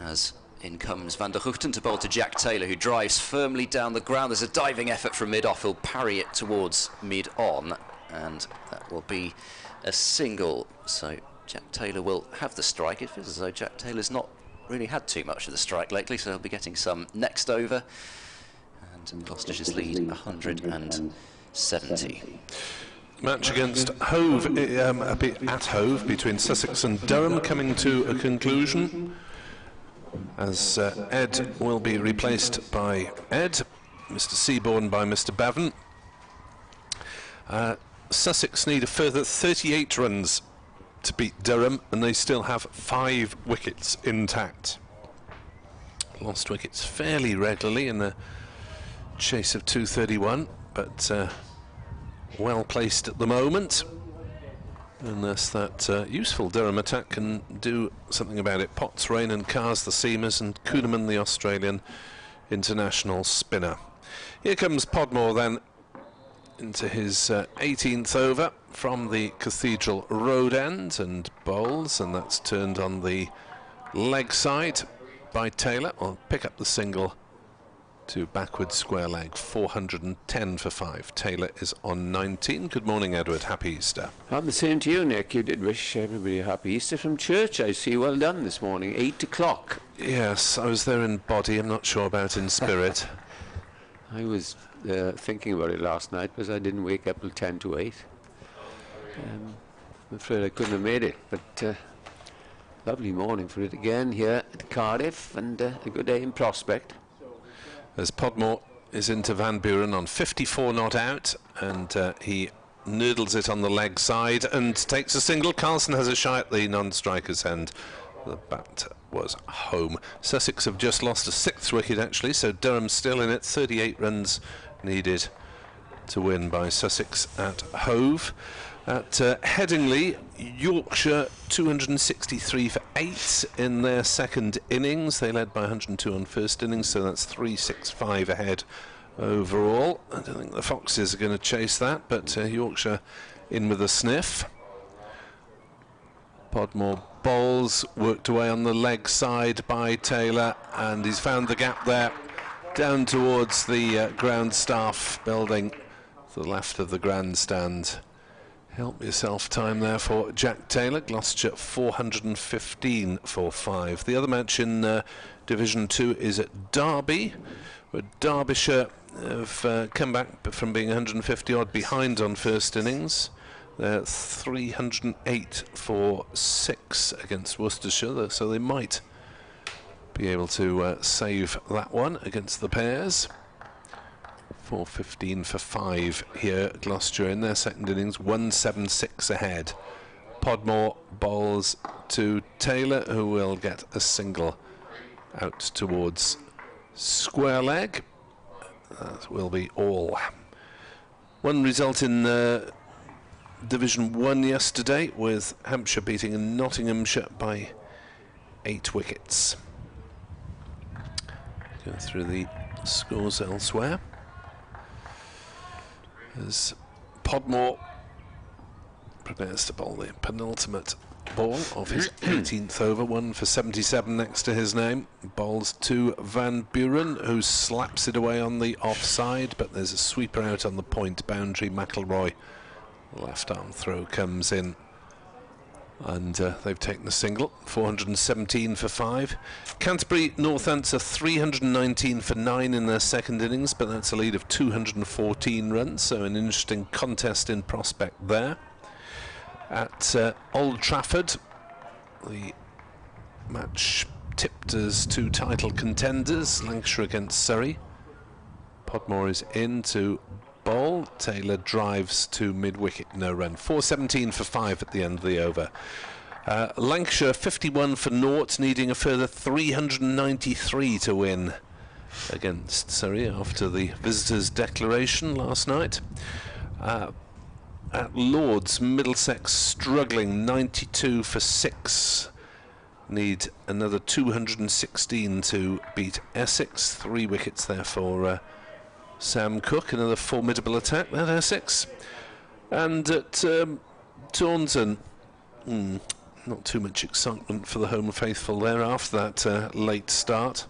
as In comes Van der Hoogten to bowl to Jack Taylor, who drives firmly down the ground. There's a diving effort from mid-off. He'll parry it towards mid-on, and that will be a single. So Jack Taylor will have the strike. It feels as though Jack Taylor's not really had too much of the strike lately, so he'll be getting some next over. And Gloucestershire's lead 170. Match against Hove, a bit at Hove, between Sussex and Durham, coming to a conclusion, as Ed will be replaced by Ed, Mr. Seaborn by Mr. Bevan. Sussex need a further 38 runs to beat Durham, and they still have 5 wickets intact. Lost wickets fairly regularly in the chase of 231, but well placed at the moment, unless that useful Durham attack can do something about it. Potts, Rain and Cars the seamers, and Kuhneman the Australian international spinner. Here comes Podmore then into his 18th over from the Cathedral Road end, and bowls, and that's turned on the leg side by Taylor. Will pick up the single to backward square leg, 410 for 5. Taylor is on 19. Good morning, Edward. Happy Easter. I'm the same to you, Nick. You did wish everybody a happy Easter from church, I see. Well done this morning, 8 o'clock. Yes, I was there in body. I'm not sure about in spirit. I was thinking about it last night because I didn't wake up till 10 to 8. I'm afraid I couldn't have made it, but lovely morning for it again here at Cardiff, and a good day in prospect. As Podmore is into Van Buren on 54 not out, and he noodles it on the leg side and takes a single. Carlson has a shy at the non-striker's end. The bat was home. Sussex have just lost a 6th wicket actually, so Durham's still in it. 38 runs needed to win by Sussex at Hove. At Headingley, Yorkshire 263 for 8 in their second innings. They led by 102 on first innings, so that's 365 ahead overall. I don't think the Foxes are going to chase that, but Yorkshire in with a sniff. Podmore bowls, worked away on the leg side by Taylor, and he's found the gap there down towards the ground staff building to the left of the grandstand. Help yourself time there for Jack Taylor. Gloucestershire 415 for 5. The other match in Division 2 is at Derby, where Derbyshire have come back from being 150 odd behind on first innings. They're 308 for 6 against Worcestershire, so they might be able to save that one against the Pairs. 415 for 5 here, Gloucestershire in their second innings, 176 ahead. Podmore bowls to Taylor, who will get a single out towards square leg. That will be all. One result in Division 1 yesterday, with Hampshire beating Nottinghamshire by 8 wickets. Go through the scores elsewhere. As Podmore prepares to bowl the penultimate ball of his 18th over, 1 for 77 next to his name. Bowls to Van Buren, who slaps it away on the offside, but there's a sweeper out on the point boundary. McIlroy, left arm throw comes in, and they've taken a single. 417 for 5. Canterbury Northants are 319 for 9 in their second innings, but that's a lead of 214 runs, so an interesting contest in prospect there. At Old Trafford, the match tipped as 2 title contenders, Lancashire against Surrey. Podmore is in to bowl. Taylor drives to mid-wicket, no run. 417 for 5 at the end of the over. Lancashire 51 for 0, needing a further 393 to win against Surrey after the visitors' declaration last night. At Lords, Middlesex struggling, 92 for 6. Need another 216 to beat Essex. 3 wickets there for Sam Cook. Another formidable attack, that Essex. And at Taunton, Not too much excitement for the home faithful there after that late start.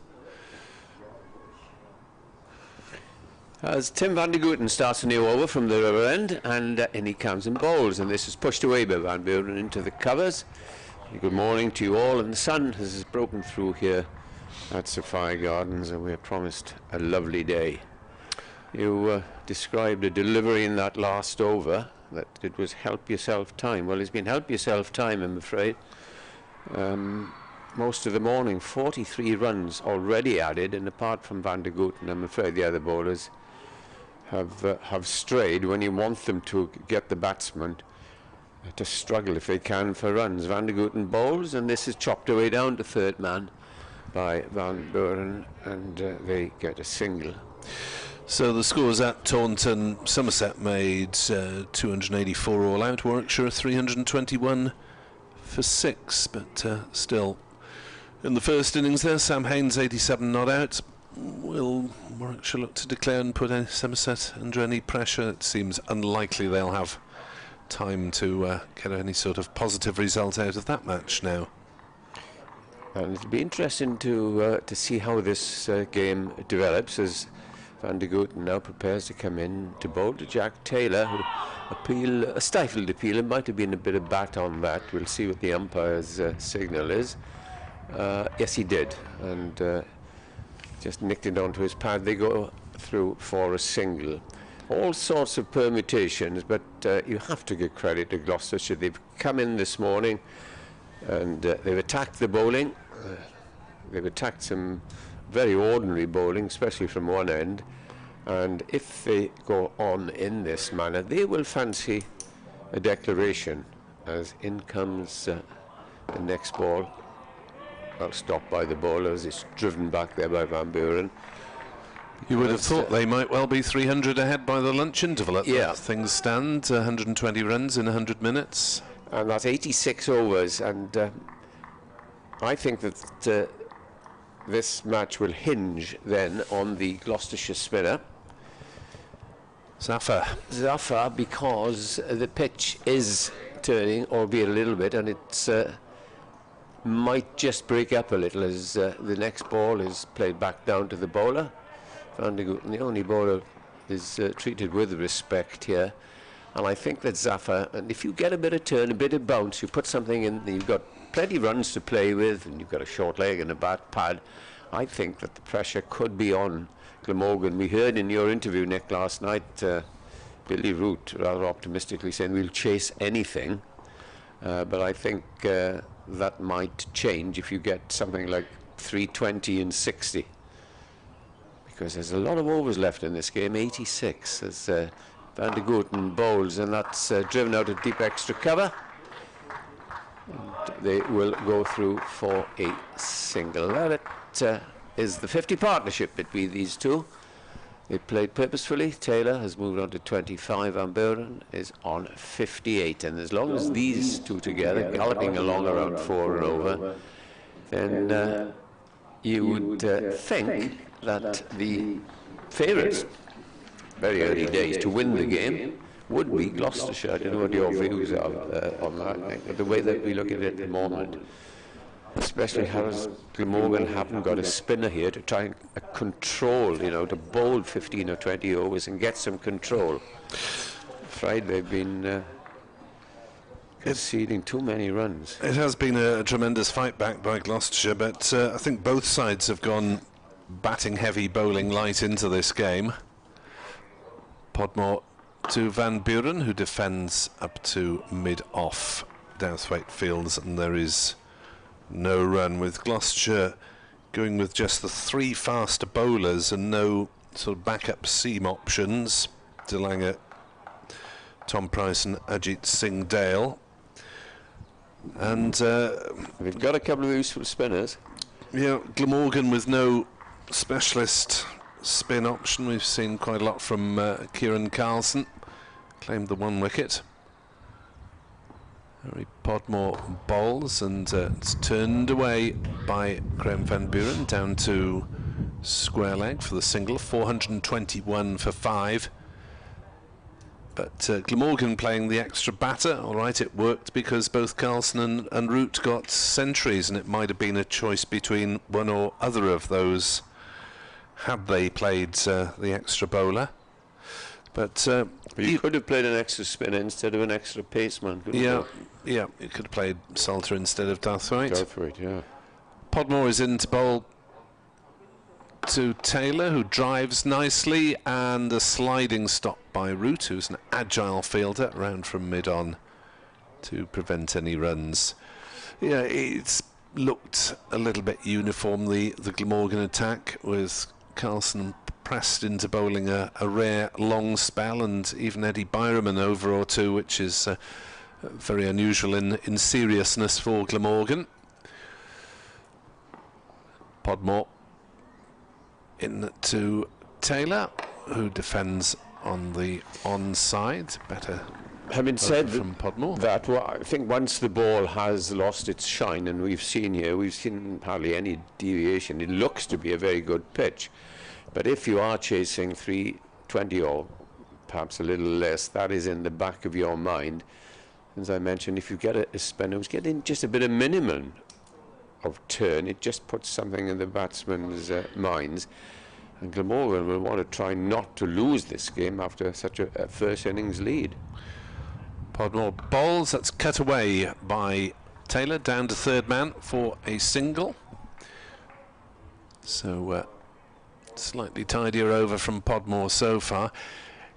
As Tim van der Gooten starts a new over from the river end, and in he comes and bowls, and this is pushed away by Van Buren into the covers. Good morning to you all, and the sun has broken through here at Sapphire Gardens, and we're promised a lovely day. You described a delivery in that last over, that it was help yourself time. Well, it's been help yourself time, I'm afraid. Most of the morning, 43 runs already added, and apart from Van der Gooten, I'm afraid the other bowlers have strayed when you want them to get the batsman to struggle if they can for runs. Van der Gooten bowls, and this is chopped away down to third man by Van Buren, and they get a single. So the scores at Taunton: Somerset made 284 all out, Warwickshire 321 for 6, but still in the first innings there, Sam Haynes 87 not out. Will Warwickshire look to declare and put Somerset under any pressure? It seems unlikely they'll have time to get any sort of positive result out of that match now. And it'll be interesting to see how this game develops, as Van der Gooten now prepares to come in to bowl to Jack Taylor, who a stifled appeal. It might have been a bit of bat on that. We'll see what the umpire's signal is. Yes, he did, and just nicked it onto his pad. They go through for a single. All sorts of permutations, but you have to give credit to Gloucestershire. They've come in this morning and they've attacked the bowling. They've attacked some very ordinary bowling, especially from one end, and if they go on in this manner, they will fancy a declaration, as in comes the next ball. Well, stopped by the bowlers. It's driven back there by Van Buren. You would have thought they might well be 300 ahead by the lunch interval at yeah. Things stand, 120 runs in 100 minutes. And that's 86 overs, and I think that this match will hinge then on the Gloucestershire spinner, Zafar, because the pitch is turning, albeit a little bit, and it's might just break up a little as the next ball is played back down to the bowler. Van der Gooten, the only bowler, is treated with respect here, and I think that Zafar, and if you get a bit of turn, a bit of bounce, you put something in, you've got plenty of runs to play with, and you've got a short leg and a bat pad. I think that the pressure could be on Glamorgan. We heard in your interview, Nick, last night, Billy Root rather optimistically saying we'll chase anything, but I think that might change if you get something like 320 and 60, because there's a lot of overs left in this game. 86 as Van der Gooten bowls, and that's driven out of deep extra cover. And they will go through for a single. That is the 50 partnership between these two. They played purposefully. Taylor has moved on to 25. Van Buren is on 58. And as long as these two together, galloping along around 4 and over, then you would think that the favourites, very early days, to win the game would be Gloucestershire. I don't know what your views are on that, the way that we look at it at the moment. Especially as Glamorgan haven't got a spinner here to try and control, to bowl 15 or 20 overs and get some control. Afraid they've been conceding too many runs. It has been a tremendous fight back by Gloucestershire, but I think both sides have gone batting heavy, bowling light into this game. Podmore to Van Buren, who defends up to mid-off Dowthwaite Fields, and there is no run, with Gloucestershire going with just the 3 faster bowlers and no sort of backup seam options. Delanga, Tom Price and Ajit Singh Dale. And we've got a couple of useful spinners. Yeah, Glamorgan with no specialist spin option. We've seen quite a lot from Kieran Carlson. Claimed the 1 wicket. Harry Podmore bowls, and it's turned away by Graham Van Buren down to square leg for the single. 421 for 5. But Glamorgan playing the extra batter, all right, it worked because both Carlson and Root got centuries, and it might have been a choice between one or other of those had they played the extra bowler. But you could have played an extra spinner instead of an extra paceman, couldn't you? Yeah, you could have played Salter instead of Dothwaite. Dothwaite, yeah. Podmore is in to bowl to Taylor, who drives nicely, and a sliding stop by Root, who's an agile fielder, round from mid-on to prevent any runs. Yeah, it's looked a little bit uniform, the Glamorgan attack, with Carlson pressed into bowling a rare long spell, and even Eddie Byram an over or two, which is very unusual in seriousness for Glamorgan. Podmore in to Taylor, who defends on the onside. Better. Having said from Podmore. that, well, I think once the ball has lost its shine, and we've seen hardly any deviation. It looks to be a very good pitch. But if you are chasing 320 or perhaps a little less, that is in the back of your mind. As I mentioned, if you get a spinner who's getting just a bit of minimum of turn, it just puts something in the batsman's minds. And Glamorgan will want to try not to lose this game after such a first innings lead. Podmore bowls, that's cut away by Taylor, down to third man for a single. So slightly tidier over from Podmore so far.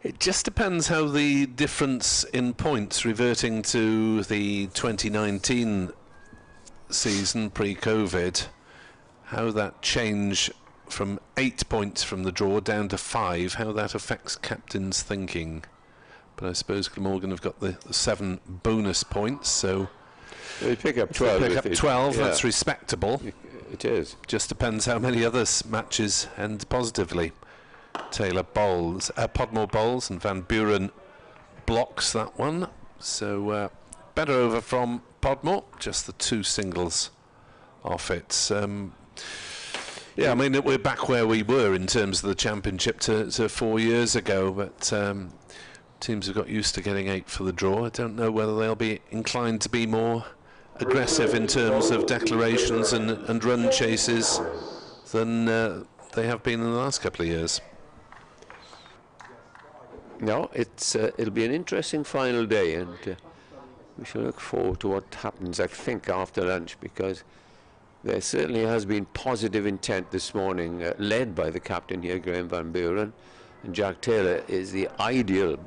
It just depends how the difference in points reverting to the 2019 season pre-COVID, how that change from 8 points from the draw down to 5, how that affects captain's thinking. But I suppose Glamorgan have got the 7 bonus points, so they pick up 12. They pick up 12, yeah. That's respectable. It is. Just depends how many other matches end positively. Taylor bowls, Podmore bowls, and Van Buren blocks that one. So better over from Podmore, just the 2 singles off it. Yeah, I mean, we're back where we were in terms of the championship to 4 years ago, but teams have got used to getting 8 for the draw. I don't know whether they'll be inclined to be more aggressive in terms of declarations and run chases than they have been in the last couple of years. No, it'll be an interesting final day, and we shall look forward to what happens, I think, after lunch, because there certainly has been positive intent this morning, led by the captain here, Graham Van Buren, and Jack Taylor is the ideal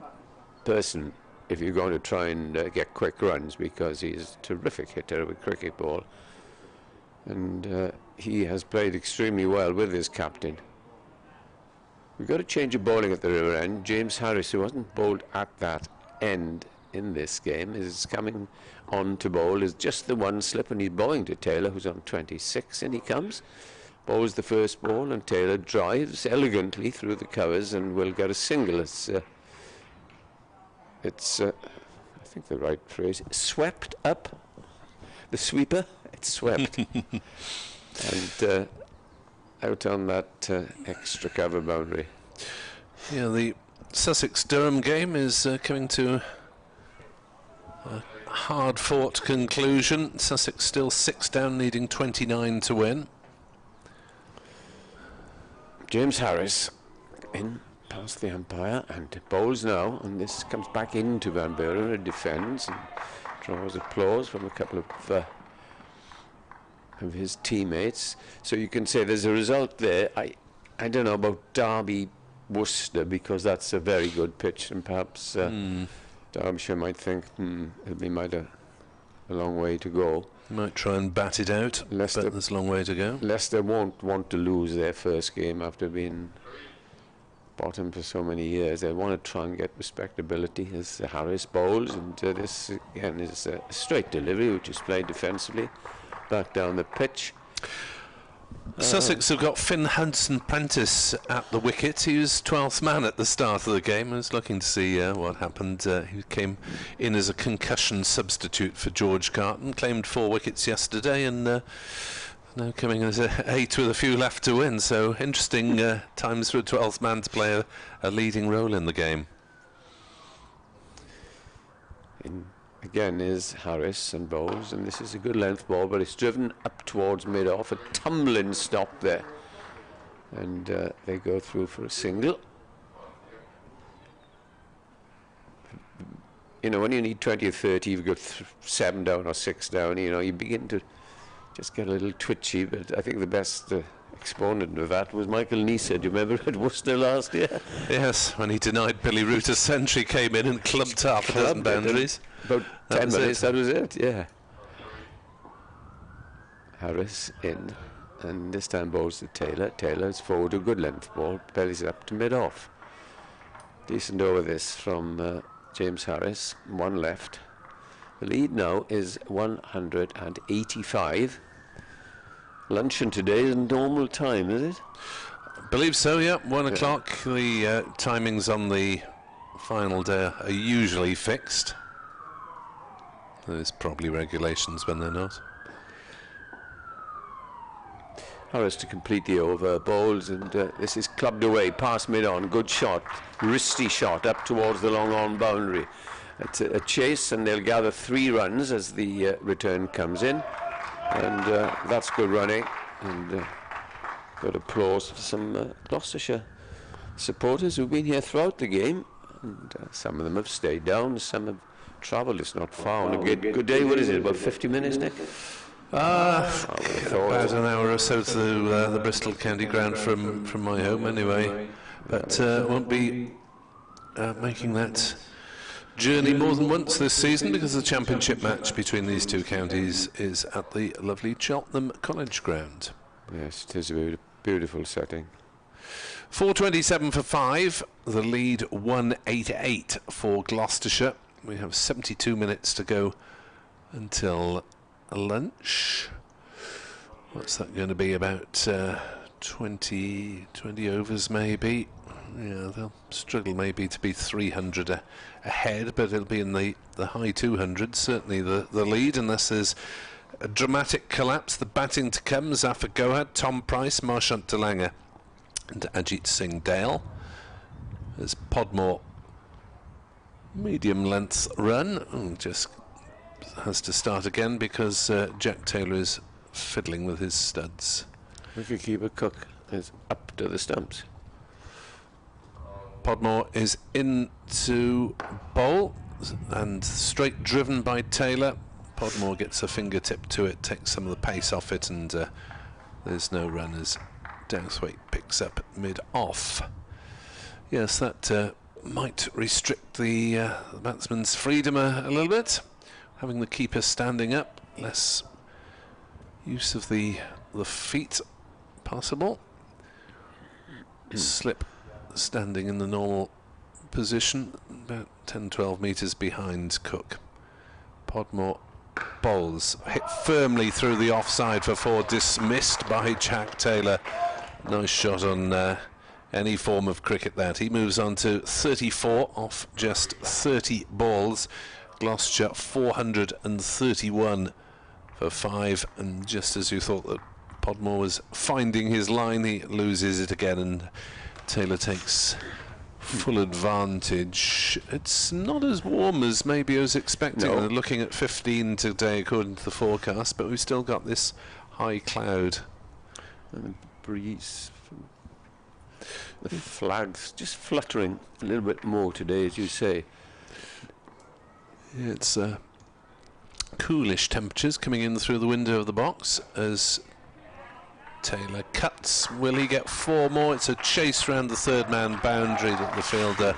person if you're going to try and get quick runs, because he's a terrific hitter of a cricket ball, and he has played extremely well with his captain. We've got a change of bowling at the river end. James Harris, who wasn't bowled at that end in this game, is coming on to bowl. Is just the one slip, and he's bowling to Taylor, who's on 26, and he comes, bowls the first ball, and Taylor drives elegantly through the covers and will get a single. It's I think the right phrase, swept up. The sweeper, it's swept. And out on that extra cover boundary. Yeah, the Sussex-Durham game is coming to a hard-fought conclusion. Sussex still 6 down, needing 29 to win. James Harris in past the umpire and bowls now, and this comes back into Van Buren, who defends and draws applause from a couple of his teammates. So you can say there's a result there. I don't know about Derby Worcester, because that's a very good pitch, and perhaps Derbyshire might think it'll be a long way to go. Might try and bat it out, Leicester, but there's a long way to go. Leicester won't want to lose their first game after being bottom for so many years. They want to try and get respectability as Harris bowls, and this again is a straight delivery, which is played defensively back down the pitch. Sussex have got Finn Hudson-Prentice at the wicket. He was 12th man at the start of the game. I was looking to see what happened. He came in as a concussion substitute for George Carton, claimed 4 wickets yesterday, and now coming as a 8 with a few left to win. So interesting times for a 12th man to play a leading role in the game. Again is Harris and Bowles, and this is a good length ball, but it's driven up towards mid-off, a tumbling stop there, and they go through for a single. You know, when you need 20 or 30, you've got 7 down or 6 down, you know, you begin to just get a little twitchy, but I think the best exponent of that was Michael Neeser. Do you remember at Worcester last year? Yes, when he denied Billy Root a century, came in and clubbed half a dozen boundaries. About 10 minutes, that was it, yeah. Harris in, and this time bowls to Taylor. Taylor's forward a good length ball, bellies up to mid-off. Decent over this from James Harris, 1 left. The lead now is 185. Luncheon today is normal time, is it? I believe so, yeah. 1 o'clock. The timings on the final day are usually fixed. There's probably regulations when they're not. Harris to complete the over, bowls, and this is clubbed away, past mid-on, good shot, wristy shot up towards the long-on boundary. It's a chase, and they'll gather 3 runs as the return comes in, and that's good running, and good applause for some Gloucestershire supporters who've been here throughout the game, and some of them have stayed down, some have travelled. It's not far on a good day. What is it, about 50 minutes, Nick? About an hour or so to the Bristol County Ground from my home anyway, but won't be making that journey more than once this season, because the championship match between these two counties is at the lovely Cheltenham College Ground. Yes, it is a beautiful setting. 4:27 for 5, the lead 188 for Gloucestershire. We have 72 minutes to go until lunch. What's that going to be, about 20 overs maybe? Yeah, they'll struggle maybe to be 300 ahead, but it'll be in the high 200s, certainly the lead, unless there's a dramatic collapse. The batting to come: Zafar Gohad, Tom Price, Marchant de Lange and Ajit Singh Dale. There's Podmore, medium length run, just has to start again because Jack Taylor is fiddling with his studs. Wicketkeeper Cook is up to the stumps. Podmore is into bowl and straight driven by Taylor. Podmore gets a fingertip to it, takes some of the pace off it, and there's no run as Dowthwaite picks up mid-off. Yes, that might restrict the batsman's freedom a little bit. Having the keeper standing up, less use of the feet possible. Slip standing in the normal position, about 10-12 metres behind Cook. Podmore bowls, hit firmly through the offside for 4, dismissed by Jack Taylor. Nice shot on any form of cricket that. He moves on to 34 off just 30 balls. Gloucestershire 431 for 5, and just as you thought that Podmore was finding his line, he loses it again, and Taylor takes full advantage. It's not as warm as maybe I was expecting. No. Looking at 15 today according to the forecast, but we've still got this high cloud. And the breeze, the flags just fluttering a little bit more today, as you say. Yeah, it's coolish temperatures coming in through the window of the box as Taylor cuts. Will he get 4 more? It's a chase round the third man boundary that the fielder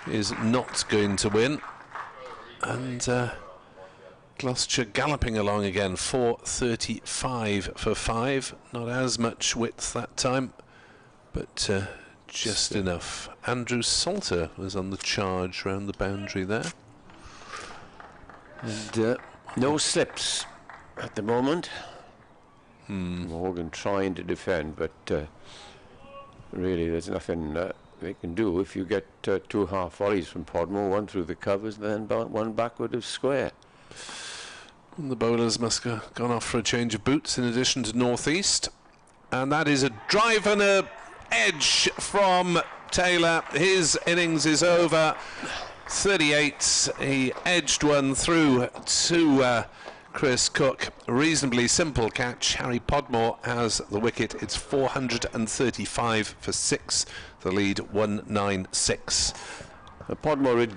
is not going to win. And Gloucestershire galloping along again. 4:35 for 5. Not as much width that time, but just enough. Andrew Salter was on the charge round the boundary there. And no slips at the moment. Morgan trying to defend, but really there's nothing they can do if you get 2 half volleys from Podmore, 1 through the covers and then 1 backward of square. And the bowlers must have gone off for a change of boots in addition to northeast, and that is a drive and a edge from Taylor. His innings is over. 38. He edged one through to Chris Cook. Reasonably simple catch. Harry Podmore has the wicket. It's 435 for 6. The lead 196. Podmore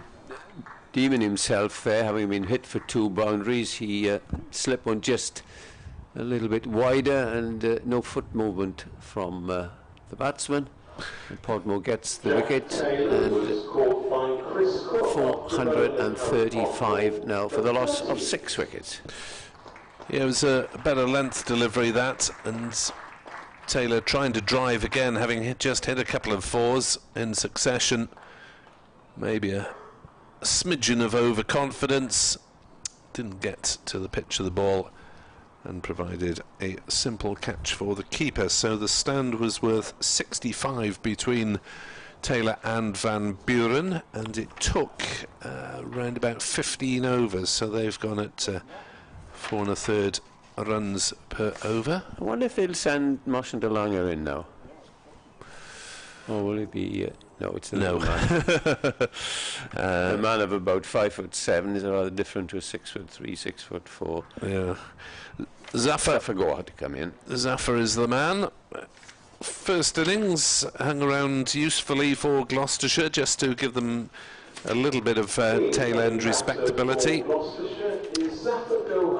redeeming himself there, having been hit for 2 boundaries. He slipped one just a little bit wider, and no foot movement from the batsman. And Podmore gets the wicket, and 435 now for the loss of 6 wickets. Yeah, it was a better length delivery, that, and Taylor trying to drive again, having just hit a couple of 4s in succession. Maybe a smidgen of overconfidence. Didn't get to the pitch of the ball and provided a simple catch for the keeper. So the stand was worth 65 between Taylor and Van Buren, and it took around about 15 overs, so they've gone at 4 1/3 runs per over. I wonder if they'll send Marsh and DeLanger in now. Or will it be... no, it's the little man. A man of about 5'7" is rather different to a 6'3", 6'4". Yeah. Zafar go on to come in. Zafar is the man. First innings hung around usefully for Gloucestershire, just to give them a little bit of tail end respectability.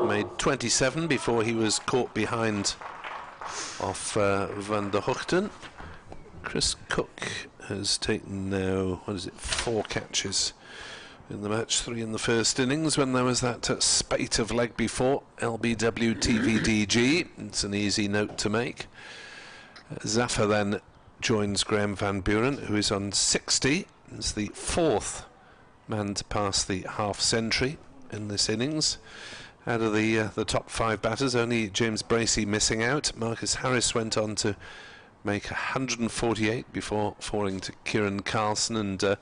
Made 27 before he was caught behind off Van der Hoogten. Chris Cook has taken now, 4 catches in the match, 3 in the first innings, when there was that spate of leg before, LBW TVDG. It's an easy note to make. Zafar then joins Graham Van Buren, who is on 60. He's the 4th man to pass the half-century in this innings. Out of the top 5 batters, only James Bracey missing out. Marcus Harris went on to make 148 before falling to Kieran Carlson, and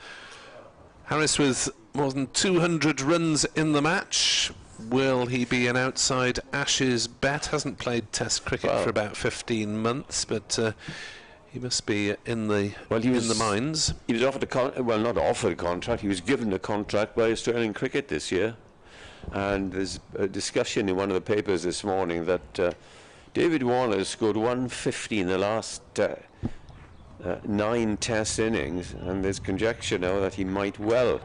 Harris with more than 200 runs in the match. Will he be an outside Ashes bet? Hasn't played Test cricket for about 15 months, but he must be in the in the mines. He was offered not offered a contract. He was given a contract by Australian Cricket this year, and there's a discussion in one of the papers this morning that David Warner scored 150 in the last 9 Test innings, and there's conjecture now that he might well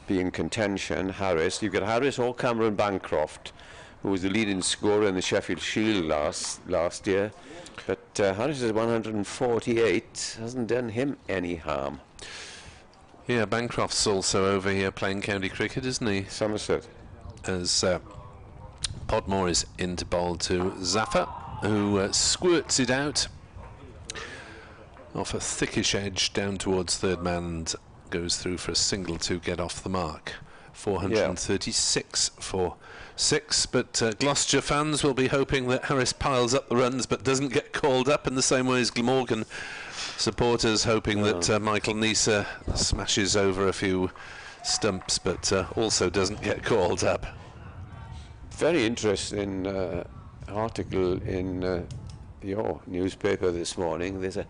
be in contention. Harris, you've got Harris or Cameron Bancroft, who was the leading scorer in the Sheffield Shield last year, but Harris is 148, hasn't done him any harm. Yeah, Bancroft's also over here playing county cricket, isn't he? Somerset. As Podmore is into bowl to Zafar, who squirts it out off a thickish edge down towards third man and goes through for a single to get off the mark. 436 for 6, but Gloucestershire fans will be hoping that Harris piles up the runs but doesn't get called up, in the same way as Glamorgan supporters hoping that Michael Neser smashes over a few stumps but also doesn't get called up. Very interesting article in your newspaper this morning. There's a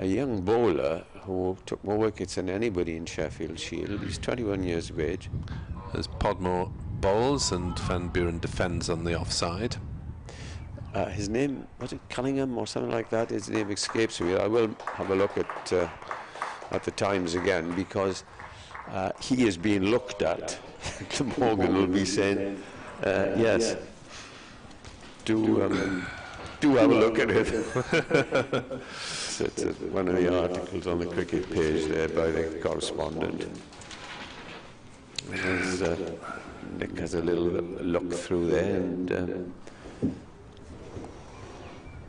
young bowler who took more wickets than anybody in Sheffield Shield. He's 21 years of age. As Podmore bowls and Van Buren defends on the offside. His name, was it Cunningham or something like that? His name escapes me. I will have a look at the Times again, because he is being looked at. Morgan will be saying, yes, do have a look at it. It's one of the articles on the cricket page there by the correspondent. Nick has a little look through there, and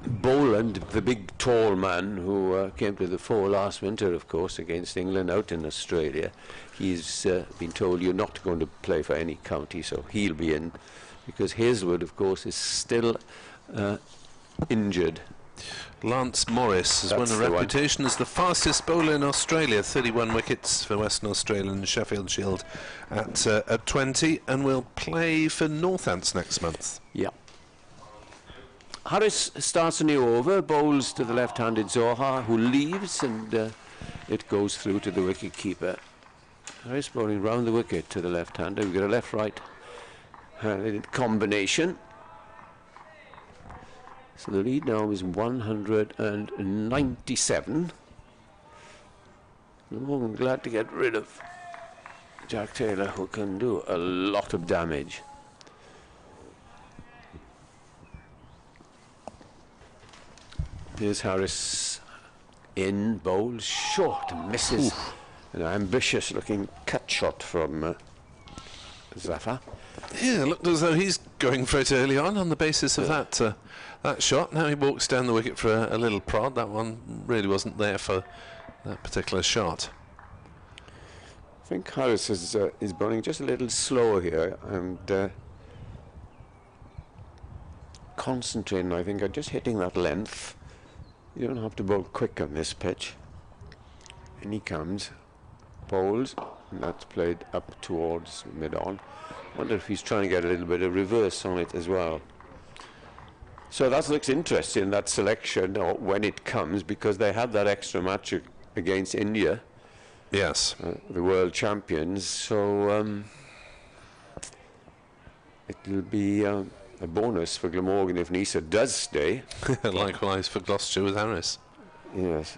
Boland, the big tall man who came to the fore last winter, of course, against England out in Australia, he's been told you're not going to play for any county, so he'll be in, because Hazelwood, of course, is still injured. Lance Morris has won a reputation as the fastest bowler in Australia, 31 wickets for Western Australia and Sheffield Shield at 20, and will play for Northants next month. Yeah. Harris starts a new over, bowls to the left-handed Zohar, who leaves, and it goes through to the wicket-keeper. Harris bowling round the wicket to the left-hander. We've got a left-right combination. So the lead now is 197. I'm glad to get rid of Jack Taylor, who can do a lot of damage. Here's Harris in, bowls short, misses. An ambitious looking cut shot from Zafar. Yeah, looked as though he's going for it early on the basis of that shot. Now he walks down the wicket for a little prod. That one really wasn't there for that particular shot. I think Harris is bowling just a little slower here and concentrating, I think, on just hitting that length. You don't have to bowl quick on this pitch. And he comes, bowls, and that's played up towards mid-on. Wonder if he's trying to get a little bit of reverse on it as well. So that looks interesting, that selection, or when it comes, because they had that extra match against India. Yes. The world champions. So it'll be a bonus for Glamorgan if Nisa does stay. Likewise for Gloucestershire with Harris. Yes.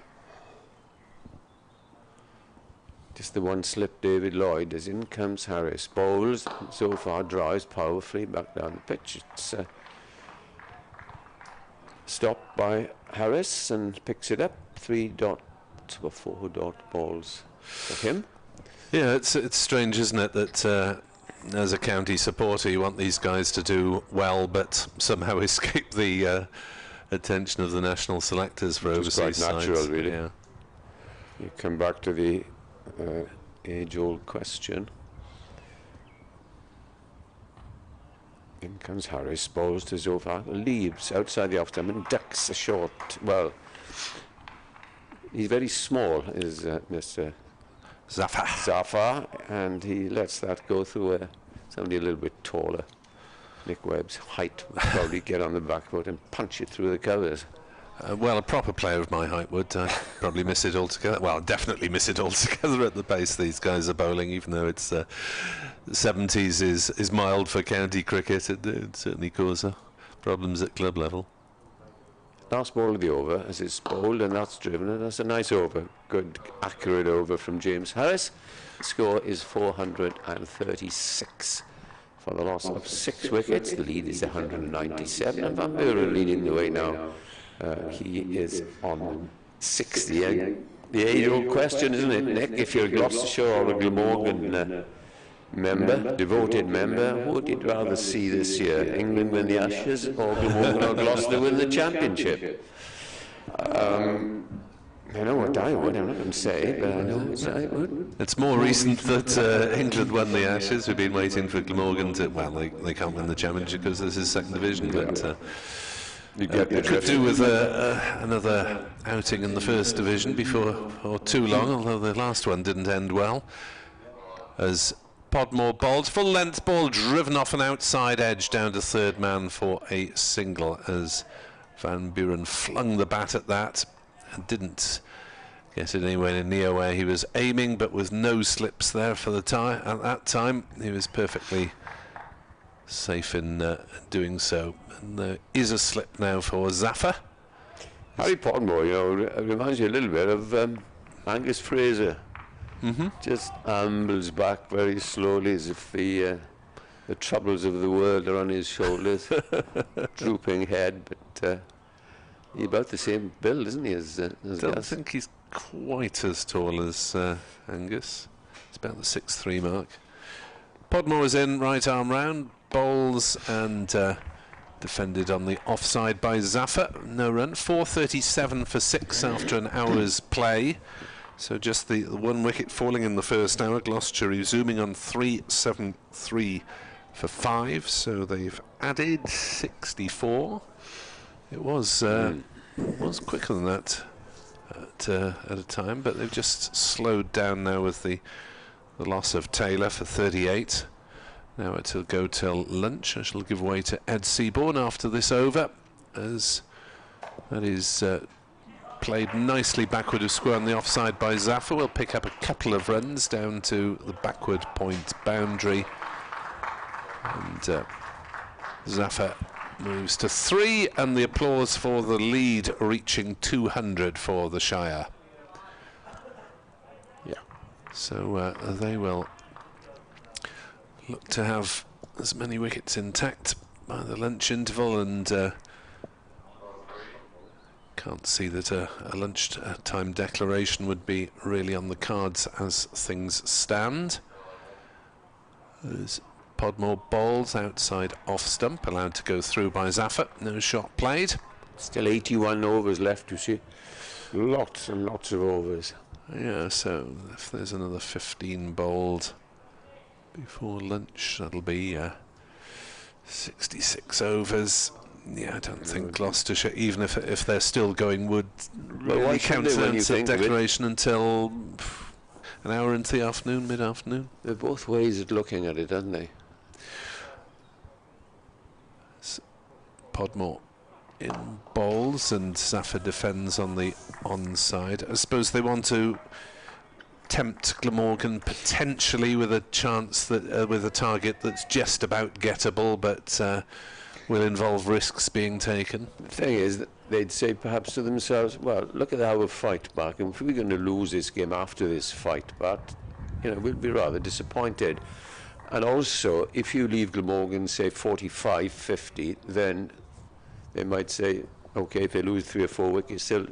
Just the one slip, David Lloyd, as in comes Harris. Bowls, so far drives powerfully back down the pitch. It's stopped by Harris and picks it up. 3 dot or 4 dot balls for him. Yeah, it's strange, isn't it, that as a county supporter you want these guys to do well but somehow escape the attention of the national selectors for overseas sides. Quite natural, really. Yeah. You come back to the age-old question. In comes Harris, bowls to Zofar, leaves outside the off-stump and ducks a short. Well, he's very small, is Mr. Zafar, and he lets that go through somebody a little bit taller. Nick Webb's height would probably get on the back foot and punch it through the covers. Well, a proper player of my height would probably miss it altogether. Well, definitely miss it altogether at the pace these guys are bowling, even though it's 70s is mild for county cricket. It certainly causes problems at club level. Last ball of the over as it's bowled, and that's driven, and that's a nice over. Good, accurate over from James Harris. The score is 436 for the loss of 6 wickets. The lead is 197, and Van Buren leading the way now. He is on 60. The age-old question, isn't it, Nick? If you're a Gloucestershire or a Glamorgan member, devoted member, who would you rather see this year? England win the Ashes or Glamorgan or Gloucester win the championship? I know what I would. I'm not going to say, but I know what I would. It's more recent that England won the Ashes. We've been waiting for Glamorgan to... Well, they can't win the championship because this is second division, but... it could do with another outing in the first division before or too long, although the last one didn't end well. As Podmore bowled, full length ball driven off an outside edge down to third man for a single, as Van Buren flung the bat at that and didn't get it anywhere near where he was aiming, but with no slips there for the time. At that time he was perfectly safe in doing so. And there is a slip now for Zafar. Harry Podmore, you know, reminds you a little bit of Angus Fraser. Just ambles back very slowly as if the troubles of the world are on his shoulders. Drooping head, but he's about the same build, isn't he, as I don't Gus? think he's quite as tall as Angus. It's about the 6'3" mark. Podmore is in, right arm round, bowls and defended on the offside by Zafar. No run. 437 for 6 after an hour's play. So just the one wicket falling in the first hour. Gloucestershire resuming on 373 for 5. So they've added 64. It was quicker than that at a time, but they've just slowed down now with the loss of Taylor for 38. Now it'll go till lunch. I shall give way to Ed Seaborn after this over, as that is played nicely backward of square on the offside by Zaffa. Will pick up a couple of runs down to the backward point boundary. And Zaffa moves to 3, and the applause for the lead reaching 200 for the Shire. Yeah. So they will look to have as many wickets intact by the lunch interval, and can't see that a lunch time declaration would be really on the cards as things stand. There's Podmore bowls outside off stump, allowed to go through by Zaffa. No shot played. Still 81 overs left, you see. Lots and lots of overs. Yeah, so if there's another 15 bowled before lunch, that'll be 66 overs. Yeah, I don't think Gloucestershire, even if they're still going, would really count the declaration until an hour into the afternoon, mid-afternoon. They're both ways of looking at it, aren't they? Podmore in bowls, and Zaffa defends on the onside. I suppose they want to tempt Glamorgan potentially with a chance that with a target that's just about gettable, but will involve risks being taken. The thing is that they'd say perhaps to themselves, well, look at our fight back, and if we're going to lose this game after this fight back, you know, we'll be rather disappointed. And also, if you leave Glamorgan, say 45, 50, then they might say, okay, if they lose 3 or 4 wickets, they'll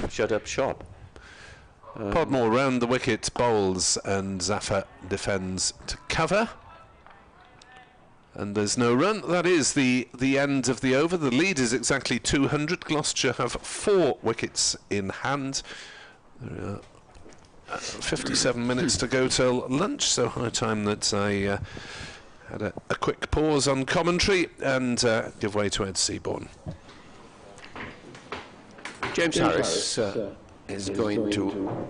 shut up shop. Podmore round the wicket bowls, and Zaffa defends to cover. And there's no run. That is the end of the over. The lead is exactly 200. Gloucestershire have 4 wickets in hand. There are 57 minutes to go till lunch, so high time that I had a quick pause on commentary and give way to Ed Seaborn. James Harris is going to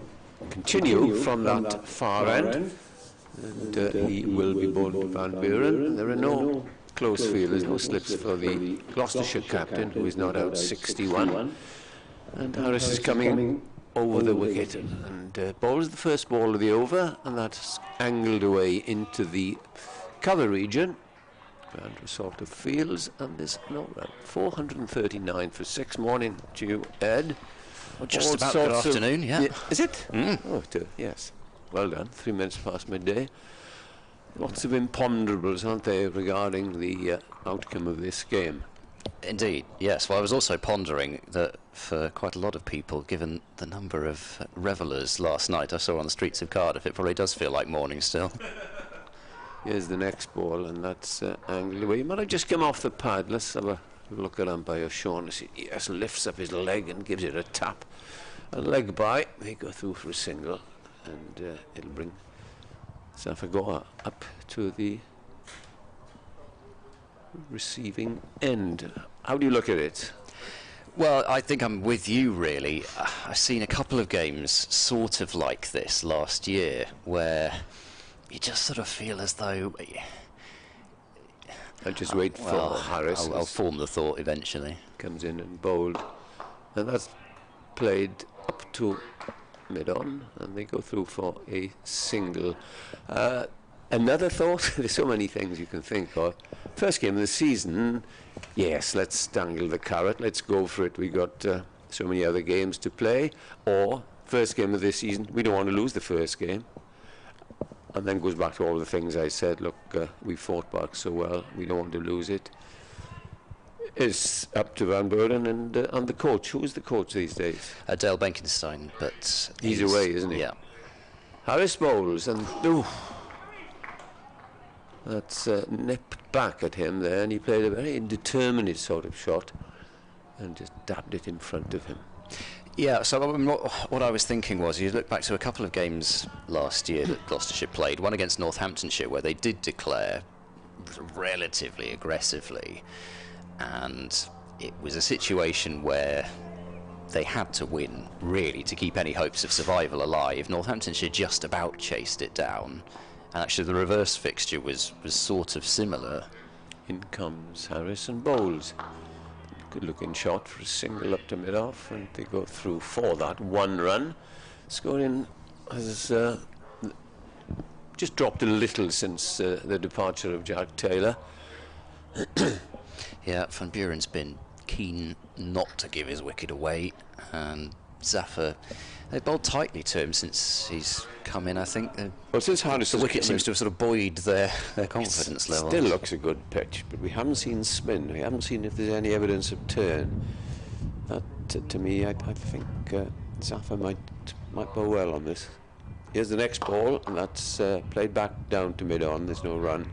continue from that far end, and he will be bowled to Van Buren. There are no close fielders, no slips for the Gloucestershire captain, who is not out 61. And Harris is coming over the wicket and bowls the first ball of the over, and that's angled away into the cover region. Andrew sort of fields, and there's no run. 439 for 6. Morning to you, Ed. Well, just about good afternoon, yeah. Is it? Oh, yes. Well done. 3 minutes past midday. Lots of imponderables, aren't there, regarding the outcome of this game? Indeed, yes. Well, I was also pondering that for quite a lot of people, given the number of revellers last night I saw on the streets of Cardiff, it probably does feel like morning still. Here's the next ball, and that's angled away. He might have just come off the pad. Let's have a look at umpire Sean. Yes, lifts up his leg and gives it a tap. A leg by. They go through for a single, and it'll bring Zaffa up to the receiving end. How do you look at it? Well, I think I'm with you, really. I've seen a couple of games sort of like this last year, where you just sort of feel as though... I'll just wait for Harris. I'll form the thought eventually. Comes in and bowled. And that's played up to mid-on, and they go through for a single. Another thought, there's so many things you can think of. First game of the season, yes, let's dangle the carrot, let's go for it. We got so many other games to play. Or, first game of this season, we don't want to lose the first game. And then goes back to all the things I said. Look, we fought back so well, we don't want to lose it. It's up to Van Buren and the coach. Who's the coach these days? Dale Benkenstein, but he's away, isn't he? Yeah. Harris bowls, and that's nipped back at him there, and he played a very indeterminate sort of shot and just dabbed it in front of him. Yeah, so what I was thinking was, you look back to a couple of games last year that Gloucestershire played, one against Northamptonshire where they did declare relatively aggressively, and it was a situation where they had to win, really, to keep any hopes of survival alive. Northamptonshire just about chased it down, and actually the reverse fixture was sort of similar. In comes Harris and bowls. Good looking shot for a single up to mid-off, and they go through for that 1 run. Scoring has just dropped a little since the departure of Jack Taylor. Yeah, Van Buren's been keen not to give his wicket away, and Zaffer, they bowled tightly to him since he's come in, I think. Well, since Harris the wicket seems to have sort of buoyed their confidence level. Still looks a good pitch, but we haven't seen spin. We haven't seen if there's any evidence of turn. That, to me, I think Zaffer might bowl well on this. Here's the next ball, and that's played back down to mid-on. There's no run.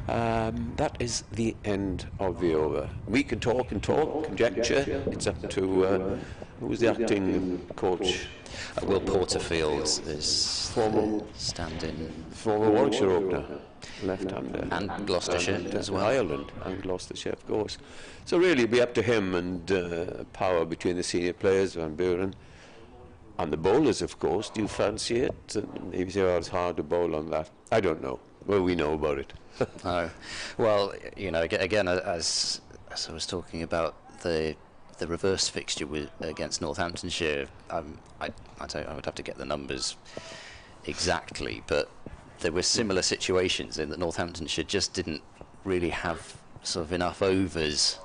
That is the end of the over. We can talk and talk, conjecture. It's up to who's the acting coach? Will Porterfield is Former stand-in. Former Warwickshire opener, left-hander. And Gloucestershire as well. Ireland and Gloucestershire, of course. So really it'll be up to him and power between the senior players, Van Buren, and the bowlers, of course. Do you fancy it? Maybe say, oh, it's hard to bowl on that. I don't know. Well, we know about it. Oh, well, you know, again, as I was talking about the reverse fixture against Northamptonshire, I would have to get the numbers exactly, but there were similar situations in that Northamptonshire just didn't really have sort of enough overs.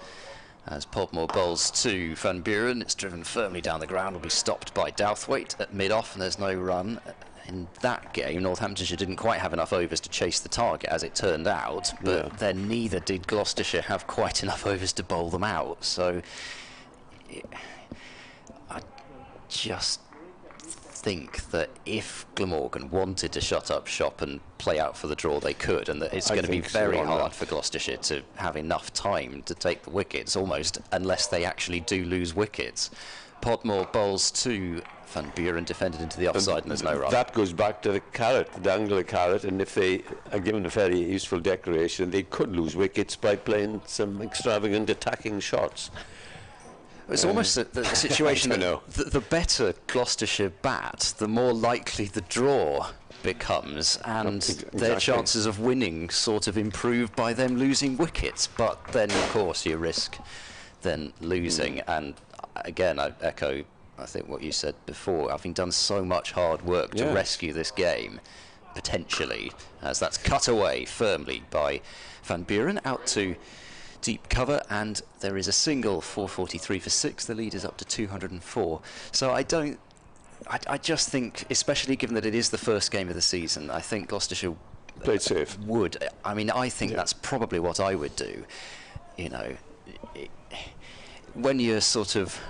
As Podmore bowls to Van Buren, it's driven firmly down the ground, will be stopped by Douthwaite at mid-off, and there's no run. In that game, Northamptonshire didn't quite have enough overs to chase the target, as it turned out, but then neither did Gloucestershire have quite enough overs to bowl them out. So I just think that if Glamorgan wanted to shut up shop and play out for the draw, they could, and that it's going to be very hard for Gloucestershire to have enough time to take the wickets, almost, unless they actually do lose wickets. Podmore bowls to Van Buren, defended into the offside, and there's no run. That goes back to the carrot, the angular carrot, and if they are given a very useful decoration, they could lose wickets by playing some extravagant attacking shots. It's almost the situation that the better Gloucestershire bat, the more likely the draw becomes, and their chances of winning sort of improve by them losing wickets. But then, of course, you risk then losing. And again, I echo, I think, what you said before. Having done so much hard work to rescue this game, potentially, as that's cut away firmly by Van Buren out to deep cover, and there is a single, 443 for 6. The lead is up to 204. So I just think, especially given that it is the first game of the season, I think Gloucestershire played safe. Would. I mean, I think that's probably what I would do. You know, when you're sort of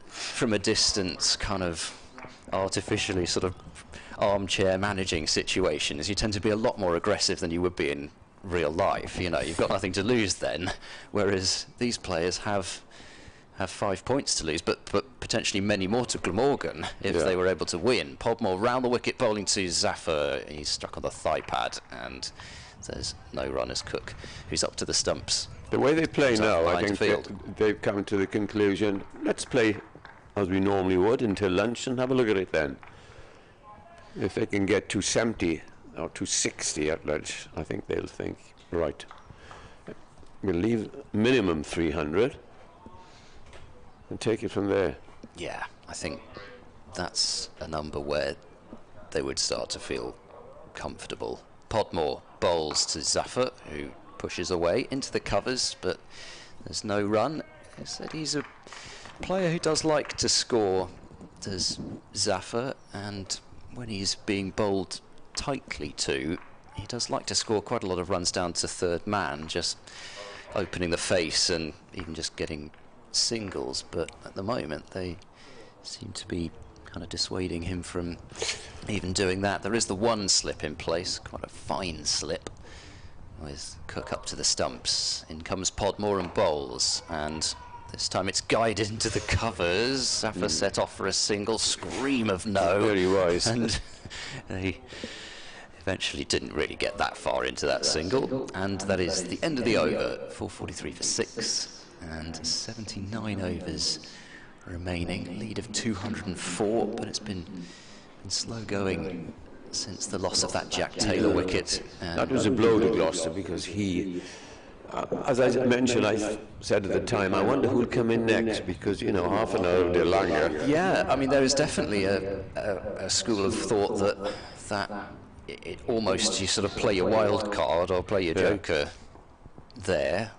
from a distance, kind of artificially sort of armchair managing situations, you tend to be a lot more aggressive than you would be in real life. You know, you've got nothing to lose then, whereas these players have 5 points to lose, but potentially many more to Glamorgan if they were able to win. Podmore round the wicket, bowling to Zaffer. He's struck on the thigh pad, and there's no run as Cook, who's up to the stumps. The way they play now, I think they've come to the conclusion, let's play as we normally would until lunch and have a look at it then. If they can get 270 or 260 at lunch, I think they'll think, right, we'll leave minimum 300 and take it from there. Yeah, I think that's a number where they would start to feel comfortable. Podmore bowls to Zaffer, who pushes away into the covers, but there's no run. He said he's a player who does like to score, does Zaffer, and when he's being bowled tightly to, he does like to score quite a lot of runs down to third man, just opening the face and even just getting singles, but at the moment they seem to be kind of dissuading him from even doing that. There is the one slip in place, quite a fine slip, with Cook up to the stumps. In comes Podmore and bowls, and this time it's guided into the covers. Zaffer set off for a single, scream of no. Very wise. And they eventually didn't really get that far into that single, and that is the end of the over. 443 for 6, and 79 overs remaining. Lead of 204, but it's been slow going since the loss of that Jack Taylor wicket. That was a blow to Gloucester, because he as I mentioned, I said at the time, I wonder who'll come in next, because, you know, half an hour will be longer. Yeah, I mean, there is definitely a school of thought that it almost, you sort of play your wild card or play your joker there,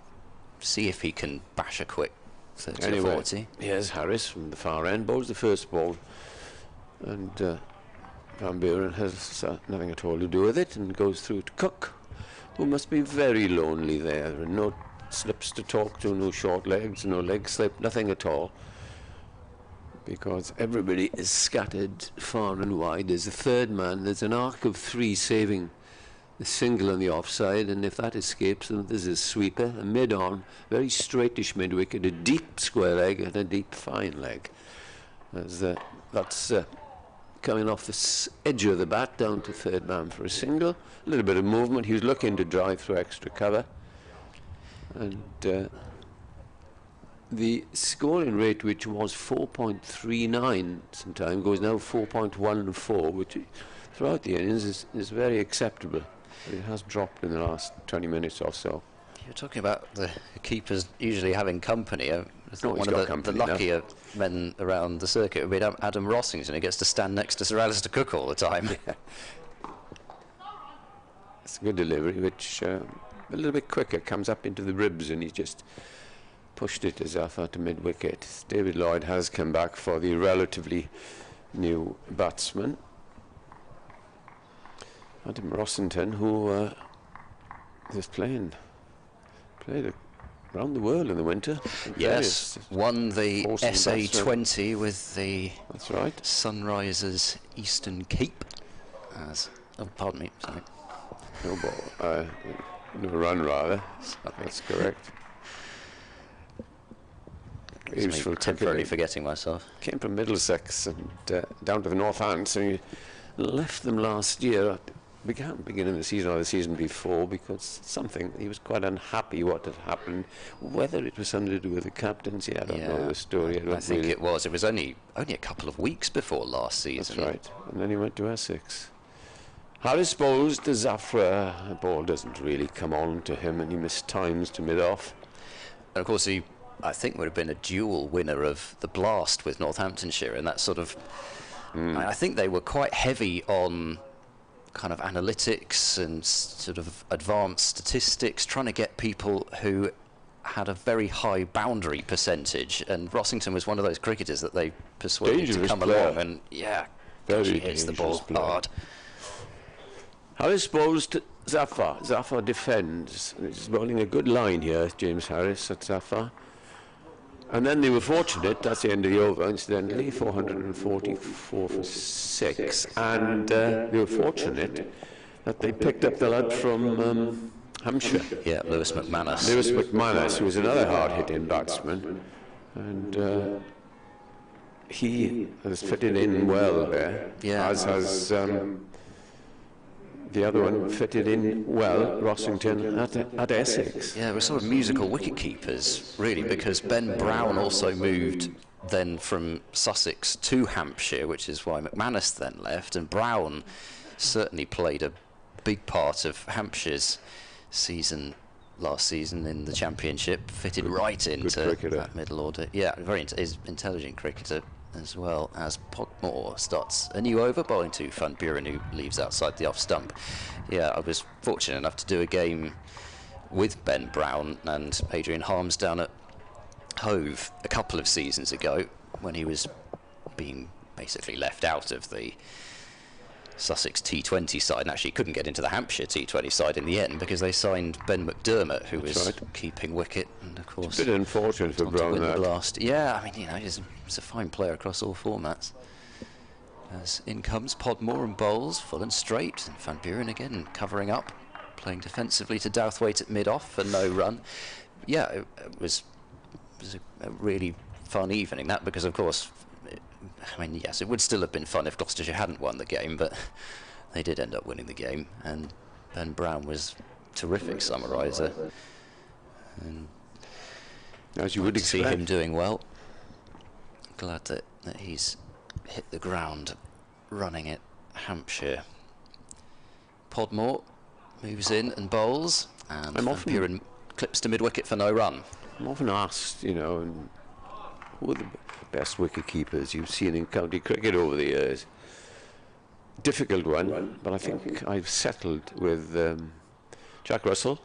see if he can bash a quick 30 Anyway, or 40. here's Harris from the far end, bowls the first ball, and Van Buren has nothing at all to do with it, and goes through to Cook, who must be very lonely there. There are no slips to talk to, no short legs, no leg slip, nothing at all, because everybody is scattered far and wide. There's a third man, there's an arc of 3 saving the single on the offside, and if that escapes, then there's a sweeper, a mid-on, very straightish mid-wicket, a deep square leg and a deep fine leg. That's coming off the edge of the bat down to third man for a single. A little bit of movement. He was looking to drive through extra cover, and the scoring rate, which was 4.39 sometime, goes now 4.14, which throughout the innings is very acceptable. It has dropped in the last 20 minutes or so. You're talking about the keepers usually having company. I thought one of the luckier men around the circuit would be Adam Rossington, who gets to stand next to Sir Alistair Cook all the time. Yeah. It's a good delivery, which a little bit quicker, comes up into the ribs, and he just pushed it as Zafar to mid-wicket. David Lloyd has come back for the relatively new batsman, Adam Rossington, who is played around the world in the winter. Yes, won the SA20 with the That's right. Sunrisers Eastern Cape. Oh, pardon me, sorry. No ball, no run rather. That's correct. He was temporarily forgetting myself. Came from Middlesex and down to the North End, so he left them last year. Beginning the season or the season before, because he was quite unhappy what had happened. Whether it was something to do with the captaincy, I don't know the story. I think it was. It was only a couple of weeks before last season. That's right. And then he went to Essex. Harris bowls to Zafra. The ball doesn't really come on to him, and he missed times to mid-off. And of course, I think would have been a dual winner of the Blast with Northamptonshire, and that sort of. I think they were quite heavy on kind of analytics and sort of advanced statistics, trying to get people who had a very high boundary percentage, and Rossington was one of those cricketers that they persuaded to come along, and he hits the ball hard. Harris bowls to Zafar. Zafar defends. He's bowling a good line here, James Harris at Zafar. And then they were fortunate, that's the end of the over, incidentally, 444 for 6. And they were fortunate that they picked up the lad from Hampshire. Yeah, Lewis McManus. Lewis McManus, who was another hard-hitting batsman. And he has fitted in well there, as has the other one fitted in well, Rossington at Essex. Yeah, we're sort of musical wicket keepers, really, because Ben Brown also moved then from Sussex to Hampshire, which is why McManus then left, and Brown certainly played a big part of Hampshire's season last season in the Championship, fitted right into that middle order. Yeah, very intelligent cricketer, as well as Podmore starts a new over, bowling to Van Buren, who leaves outside the off stump. Yeah, I was fortunate enough to do a game with Ben Brown and Adrian Harms down at Hove a couple of seasons ago, when he was being basically left out of the Sussex T20 side, and actually couldn't get into the Hampshire T20 side in the end because they signed Ben McDermott, who was keeping wicket, and of course it's a bit unfortunate for Brown that. Last. Yeah, I mean, he's a fine player across all formats. As in comes Podmore and bowls full and straight, and Van Buren again covering up, playing defensively to Douthwaite at mid-off for no run. Yeah, it was a really fun evening, that, because of course, I mean, yes, it would still have been fun if Gloucestershire hadn't won the game, but they did end up winning the game, and Ben Brown was a terrific summariser, and as you would see him doing well. Glad that he's hit the ground running at Hampshire. Podmore moves in and bowls, and Van Buren clips to mid-wicket for no run. I'm often asked, you know, who are the best wicket keepers you've seen in county cricket over the years? Difficult one, but I think I've settled with Jack Russell,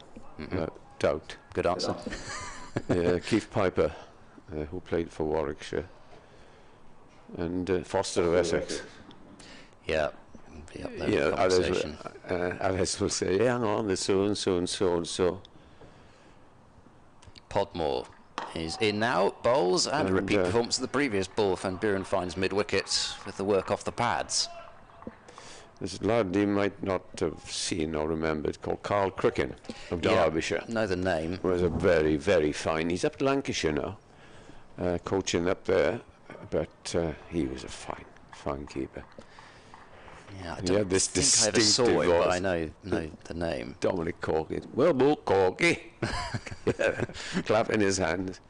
doubt. Good answer. Keith Piper, who played for Warwickshire, and Foster of Essex. Yeah. Others will say, hang on, there's so and so and so and so. Podmore is in now, bowls, and a repeat performance of the previous ball. Van Buren finds mid-wicket with the work off the pads. There's a lad you might not have seen or remembered called Carl Cricken of Derbyshire. Know the name. Was a very, very fine. He's up to Lancashire now, coaching up there, but he was a fine keeper. Yeah, I don't think I ever saw him, but I know the name. Dominic Corky. Well, more Corky. Clapping his hands.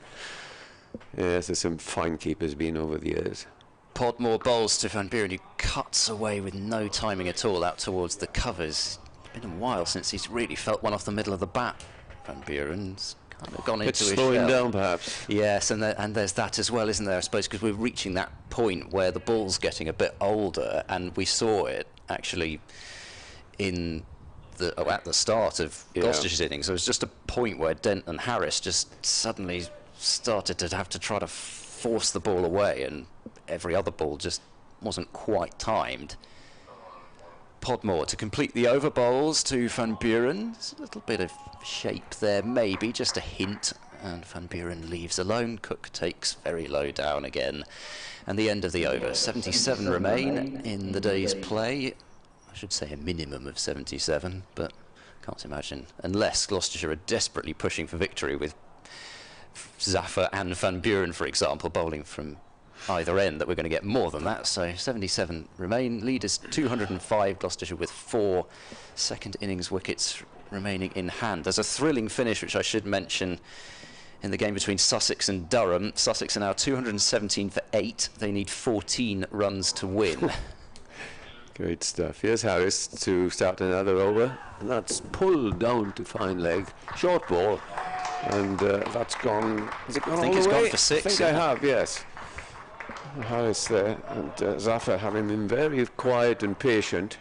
Yes, there's some fine keepers been over the years. Podmore bowls to Van Buren, who cuts away with no timing at all out towards the covers. It's been a while since he's really felt one off the middle of the bat. Van Buren's kind of gone into his shell. Slowing down, perhaps. Yes, and there's that as well, isn't there, I suppose, because we're reaching that point where the ball's getting a bit older, and we saw it actually at the start of Gloucestershire's innings. There was just a point where Dent and Harris just suddenly started to have to try to force the ball away, and every other ball just wasn't quite timed. Podmore to complete the over bowls to Van Buren. There's a little bit of shape there, maybe, just a hint, and Van Buren leaves alone. Cook takes very low down again. And the end of the over. 77 remain in the day's play. I should say a minimum of 77, but can't imagine, unless Gloucestershire are desperately pushing for victory with Zaffer and Van Buren, for example, bowling from either end, that we're going to get more than that. So 77 remain. Leaders 205, Gloucestershire with 4 second innings wickets remaining in hand. There's a thrilling finish, which I should mention, in the game between Sussex and Durham. Sussex are now 217 for 8. They need 14 runs to win. Great stuff. Here's Harris to start another over, and that's pulled down to fine leg. Short ball, and that's gone. Has it gone all the way? I think it's gone for 6. I think I have, yes. Harris there, and Zaffer, having been very quiet and patient,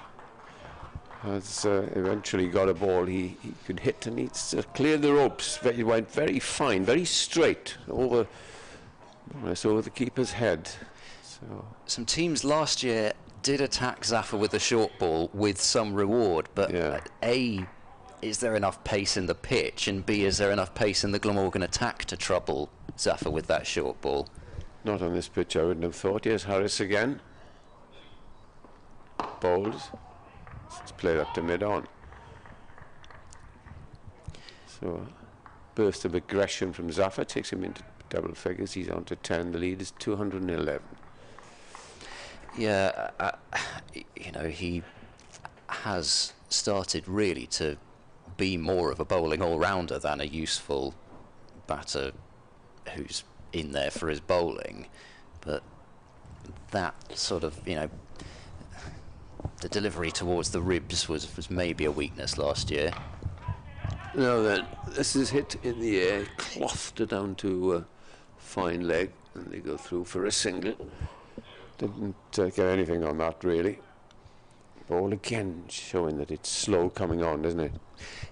has eventually got a ball he could hit, and he's cleared the ropes. He went very fine, very straight over the keeper's head. So some teams last year did attack Zaffer with the short ball with some reward, but A, is there enough pace in the pitch, and B, is there enough pace in the Glamorgan attack to trouble Zaffer with that short ball? Not on this pitch, I wouldn't have thought. Here's Harris again. Bowls. It's played up to mid-on. So, burst of aggression from Zaffer takes him into double figures. He's on to 10. The lead is 211. Yeah, he has started really to be more of a bowling all-rounder than a useful batter who's in there for his bowling, but that sort of, the delivery towards the ribs was maybe a weakness last year. Now then, this is hit in the air, clothed down to fine leg, and they go through for a single. Didn't get anything on that, really. Ball again showing that it's slow coming on, isn't it?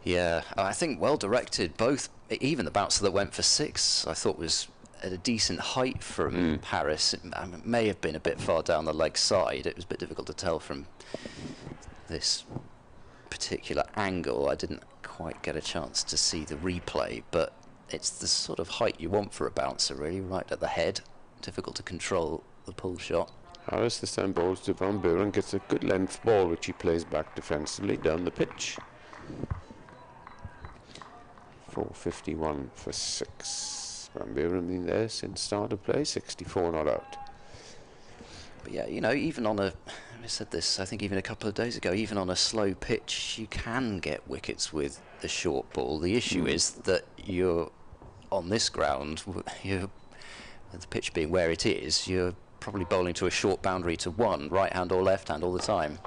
Yeah, I think well directed. Both, even the bouncer that went for 6, I thought was at a decent height from Harris. It may have been a bit far down the leg side. It was a bit difficult to tell from this particular angle. I didn't quite get a chance to see the replay, but it's the sort of height you want for a bouncer, really, right at the head. Difficult to control the pull shot. Harris this time bowls to Van Buren, gets a good length ball which he plays back defensively down the pitch. 451 for 6. Van Buren been there since start of play, 64 not out. But yeah, even on I said this, I think even a couple of days ago, even on a slow pitch, you can get wickets with a short ball. The issue is that you're on this ground, the pitch being where it is, you're probably bowling to a short boundary to 1, right hand or left hand all the time.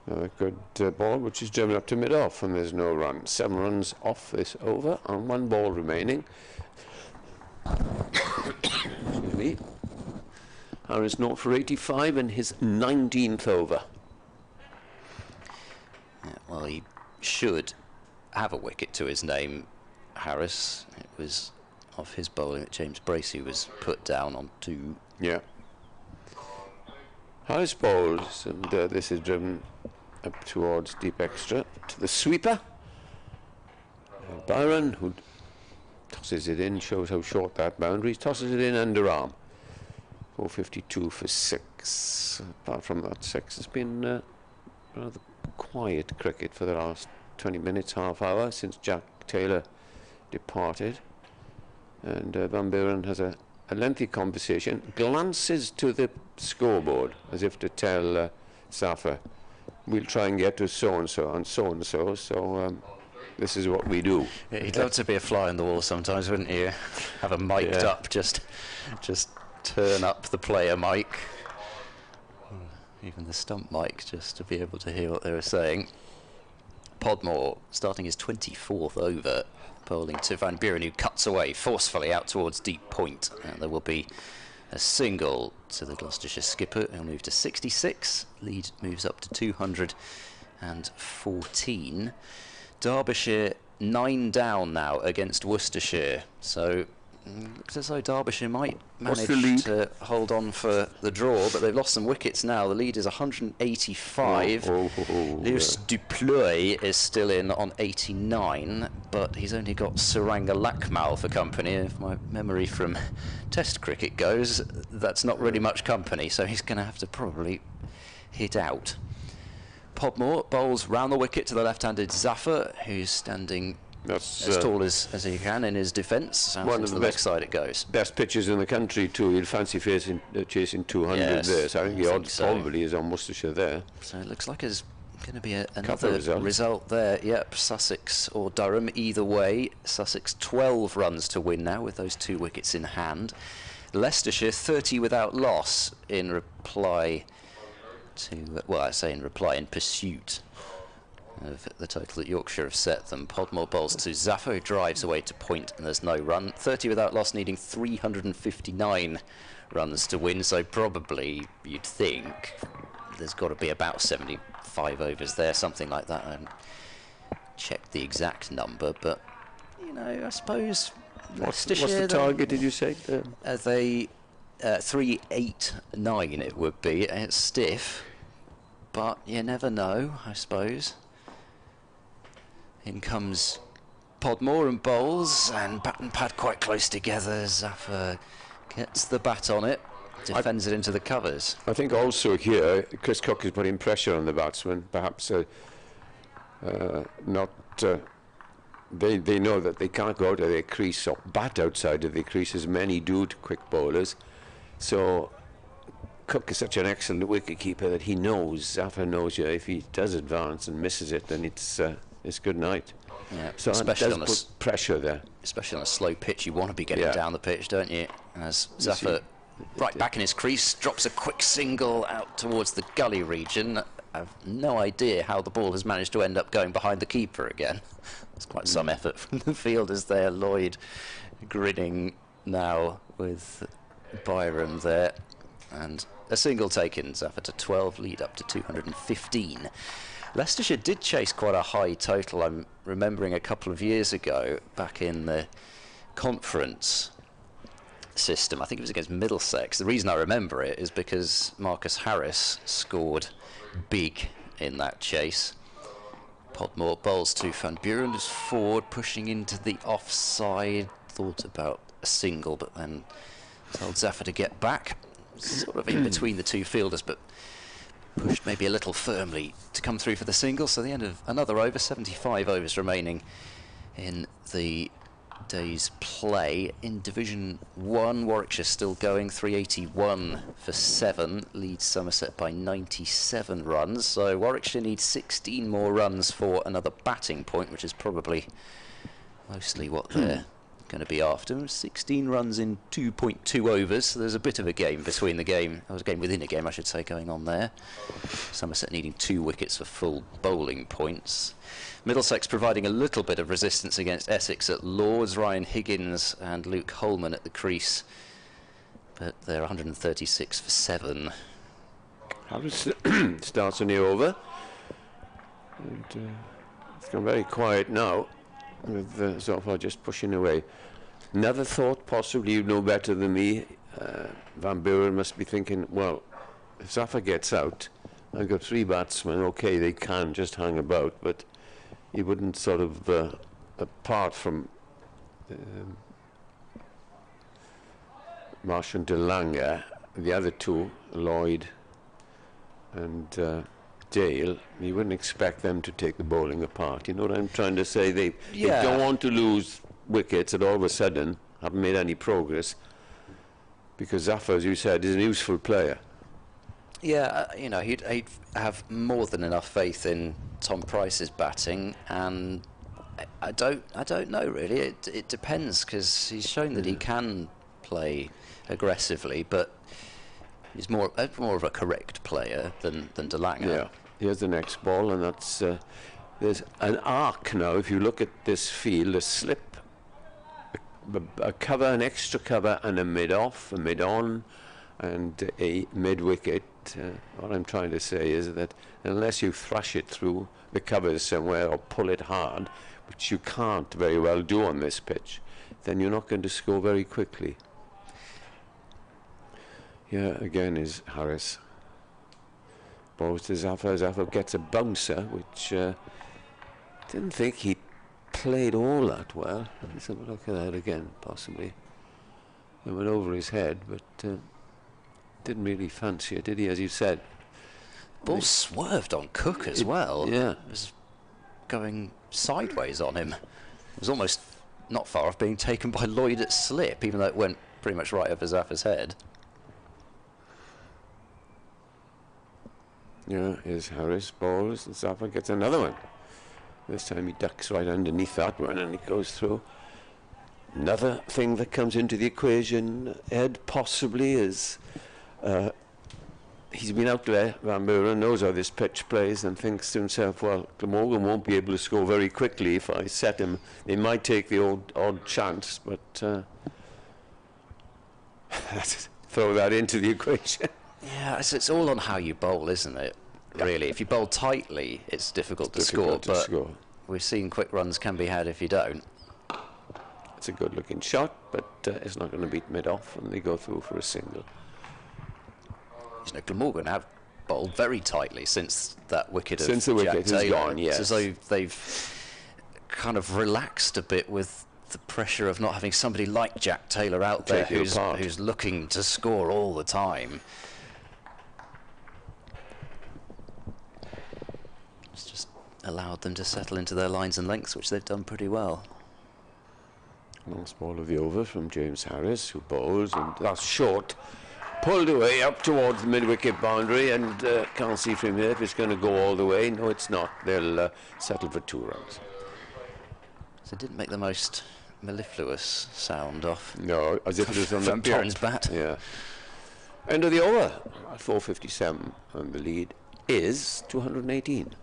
A good ball which is driven up to mid-off, and there's no run. 7 runs off this over and 1 ball remaining. Excuse me. Harris 0 for 85 in his 19th over. Yeah, well, he should have a wicket to his name, Harris. It was off his bowling that James Bracey was put down on 2. Yeah. Harris bowls, and this is driven up towards deep extra to the sweeper. Buren, who tosses it in, shows how short that boundary is, tosses it in underarm. 452 for 6. Apart from that, 6 has been rather quiet cricket for the last 20 minutes, half hour since Jack Taylor departed. And Van Buren has a lengthy conversation, glances to the scoreboard as if to tell Safa, we'll try and get to so-and-so and so-and-so, so this is what we do. Yeah, he'd love to be a fly on the wall sometimes, wouldn't you? Have a mic'd up, just turn up the player mic, even the stump mic, just to be able to hear what they were saying. Podmore starting his 24th over, bowling to Van Buren, who cuts away forcefully out towards deep point. And there will be a single to the Gloucestershire skipper. He'll move to 66. Lead moves up to 214. Derbyshire 9 down now against Worcestershire. So looks as though Derbyshire might manage to hold on for the draw, but they've lost some wickets now. The lead is 185. Lewis Duploy is still in on 89, but he's only got Suranga Lakmal for company. If my memory from Test cricket goes, that's not really much company, so he's going to have to probably hit out. Podmore bowls round the wicket to the left-handed Zafar, who's standing as tall as he can in his defence. One of the left side it goes. Best pitchers in the country too. He'd fancy chasing 200 yes, there. So I think the odds so. Probably is on Worcestershire there. So it looks like there's going to be another result there. Yep, Sussex or Durham, either way. Sussex 12 runs to win now with those 2 wickets in hand. Leicestershire 30 without loss in reply to, well, I say in reply, in pursuit of the total that Yorkshire have set them. Podmore bowls to Zafar, who drives away to point, and there's no run. 30 without loss, needing 359 runs to win, so probably you'd think there's got to be about 75 overs there, something like that. I haven't checked the exact number, but, you know, I suppose What's the target, did you say? They 389 it would be. It's stiff, but you never know, I suppose. In comes Podmore and bowls, and bat and pad quite close together. Zafar gets the bat on it, defends it into the covers. I think also here, Chris Cook is putting pressure on the batsman. Perhaps not. They know that they can't go to their crease or bat outside of the crease as many do to quick bowlers. So Cook is such an excellent wicketkeeper that he knows, Zafar knows, if he does advance and misses it, then it's good night. Yeah, so especially on put pressure there. Especially on a slow pitch, you want to be getting down the pitch, don't you? As Zafar, right back in his crease, drops a quick single out towards the gully region. I have no idea how the ball has managed to end up going behind the keeper again. It's quite some effort from the fielders there. Lloyd grinning now with Byram there. And a single taken, Zafar to 12, lead up to 215. Leicestershire did chase quite a high total. I'm remembering a couple of years ago, back in the conference system, I think it was against Middlesex. The reason I remember it is because Marcus Harris scored big in that chase. Podmore bowls to Van Buren, is forward, pushing into the offside. Thought about a single, but then told Zafar to get back. Sort of in between the 2 fielders, but pushed maybe a little firmly to come through for the single. So the end of another over, 75 overs remaining in the day's play. In Division 1, Warwickshire still going, 381 for 7, leads Somerset by 97 runs. So Warwickshire needs 16 more runs for another batting point, which is probably mostly what they're going to be after. 16 runs in 2.2 overs, so there's a bit of a game between the game. There was a game within a game, I should say, going on there. Somerset needing 2 wickets for full bowling points. Middlesex providing a little bit of resistance against Essex at Lords. Ryan Higgins and Luke Holman at the crease, but they're 136 for 7. Harris starts a new over. And, it's gone very quiet now, with Zoffa just pushing away. Never thought possibly you know better than me. Van Buren must be thinking, well, if Zoffa gets out, I've got 3 batsmen, okay, they can just hang about, but he wouldn't sort of, apart from Marsh and De Lange, the other 2, Lloyd and Dale, you wouldn't expect them to take the bowling apart. You know what I'm trying to say? They don't want to lose wickets and all of a sudden haven't made any progress, because Zafar, as you said, is a useful player. Yeah, you know, he'd have more than enough faith in Tom Price's batting, and I don't know really. It depends, because he's shown that he can play aggressively, but he's more of a correct player than De Lange. Yeah. Here's the next ball, and that's there's an arc now. If you look at this field, a slip, a cover, an extra cover, and a mid-off, a mid-on, and a mid-wicket. What I'm trying to say is that unless you thrash it through the covers somewhere or pull it hard, which you can't very well do on this pitch, then you're not going to score very quickly. Here again is Harris. Balls to Zafar. Zafar gets a bouncer, which didn't think he played all that well. Let's have a look at that again, possibly. It went over his head, but didn't really fancy it, did he, as you said? Ball swerved on Cook as well. Yeah. It was going sideways on him. It was almost not far off being taken by Lloyd at slip, even though it went pretty much right over Zafar's head. Yeah, here's Harris, balls, and Zafar gets another one. This time he ducks right underneath that one and it goes through. Another thing that comes into the equation, Ed, possibly, is he's been out there, Van Buren knows how this pitch plays, and thinks to himself, well, Glamorgan won't be able to score very quickly if I set him. They might take the odd chance, but throw that into the equation. Yeah, it's all on how you bowl, isn't it? Really, if you bowl tightly, it's difficult to score, but we've seen quick runs can be had if you don't. It's a good-looking shot, but it's not going to beat mid-off, and they go through for a single. You know, Glamorgan have bowled very tightly since that wicket of since the wicket Jack has Taylor. gone, yes. It's as though they've kind of relaxed a bit with the pressure of not having somebody like Jack Taylor out there who's looking to score all the time. It's just allowed them to settle into their lines and lengths, which they've done pretty well. Last ball of the over from James Harris, who bowls, and that's short. Pulled away up towards the mid-wicket boundary, and can't see from here if it's going to go all the way. No, it's not. They'll settle for 2 runs. So it didn't make the most mellifluous sound off. No, as if it was on the top. Buren's bat. Yeah. End of the over. 4:57, and the lead is 218.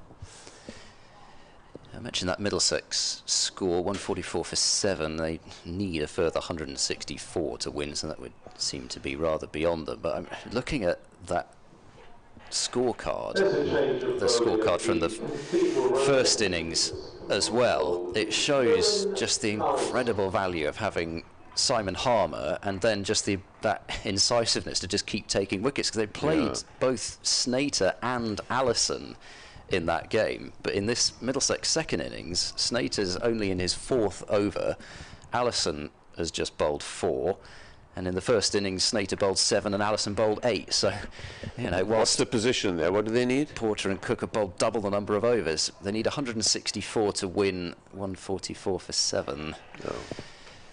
I mentioned that Middlesex score, 144 for 7. They need a further 164 to win, so that would seem to be rather beyond them. But I'm looking at that scorecard, the scorecard from the first innings as well. It shows just the incredible value of having Simon Harmer, and then just that incisiveness to just keep taking wickets, because they played both Snater and Allison in that game. But in this Middlesex second innings, Snater's only in his 4th over. Allison has just bowled 4, and in the first innings Snater bowled 7 and Allison bowled 8. So, you know, what's the position there? What do they need? Porter and Cook have bowled double the number of overs. They need 164 to win, 144 for 7. No.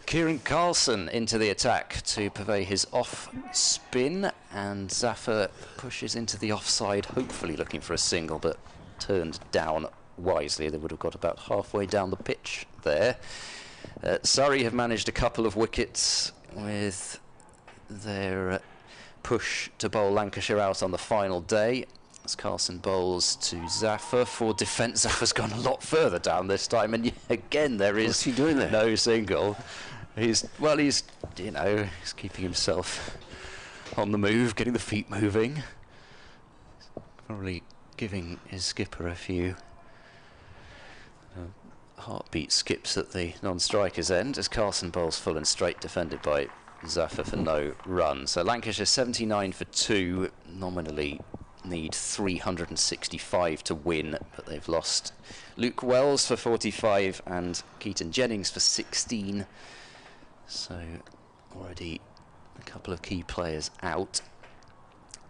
Kieran Carlson into the attack to purvey his off spin, and Zafar pushes into the offside, hopefully looking for a single, but turned down wisely. They would have got about halfway down the pitch there. Surrey have managed a couple of wickets with their push to bowl Lancashire out on the final day. As Carlson bowls to Zafar for defence. Zafar's gone a lot further down this time, and again there is What's he doing there? no single. He's you know, he's keeping himself on the move, getting the feet moving. Probably giving his skipper a few heartbeat skips at the non-striker's end as Carlson bowls full and straight, defended by Zafar for no run. So Lancashire 79 for 2, nominally need 365 to win, but they've lost Luke Wells for 45 and Keaton Jennings for 16. So already a couple of key players out.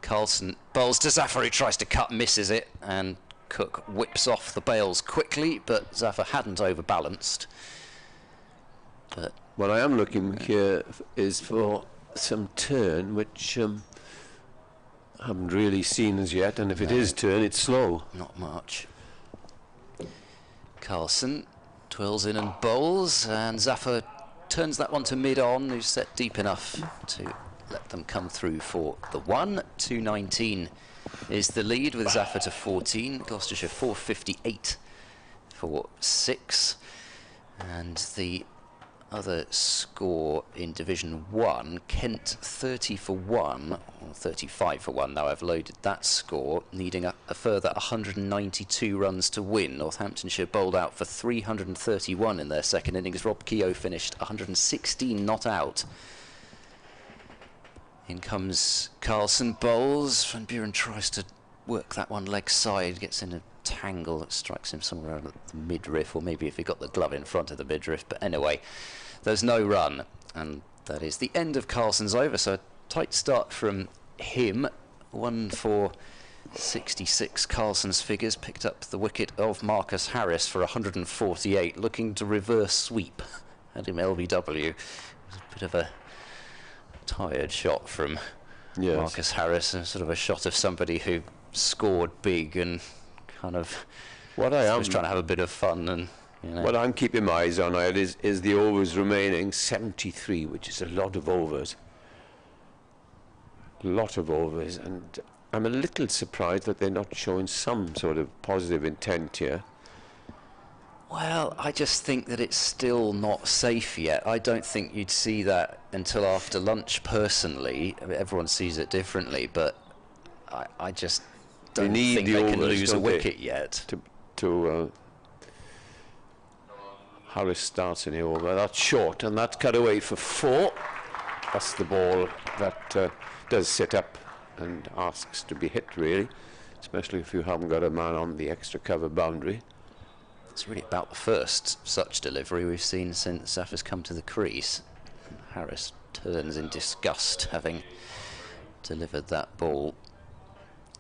Carlson bowls to Zafar, who tries to cut, misses it, and Cook whips off the bails quickly, but Zafar hadn't overbalanced. But what I am looking here is for some turn, which I haven't really seen as yet, and if it is turn, it's slow. Not much. Carlson twirls in and bowls, and Zafar turns that one to mid-on, who's set deep enough to let them come through for the one. 219 is the lead with Zafar to 14. Gloucestershire 458 for 6. And the other score in Division 1, Kent 30 for 1, or 35 for 1 now I've loaded that score, needing a further 192 runs to win. Northamptonshire bowled out for 331 in their second innings. Rob Keogh finished 116 not out. In comes Carlson, bowls. Van Buren tries to work that one leg side, gets in a tangle that strikes him somewhere around the midriff, or maybe if he got the glove in front of the midriff. But anyway, there's no run, and that is the end of Carlson's over. So a tight start from him. 1 for 66. Carlson's figures picked up the wicket of Marcus Harris for 148, looking to reverse sweep. Had him LBW. It was a bit of a tired shot from Marcus Harris, and sort of a shot of somebody who scored big and kind of was trying to have a bit of fun. And you know, what I'm keeping my eyes on is the overs remaining, 73, which is a lot of overs. Lot of overs, and I'm a little surprised that they're not showing some sort of positive intent here. Well, I just think that it's still not safe yet. I don't think you'd see that until after lunch, personally. I mean, everyone sees it differently, but I just don't think they can lose a wicket yet. Harris starts in the over. That's short, and that's cut away for 4. That's the ball that does sit up and asks to be hit, really, especially if you haven't got a man on the extra cover boundary. It's really about the first such delivery we've seen since Zafar's come to the crease. Harris turns in disgust, having delivered that ball.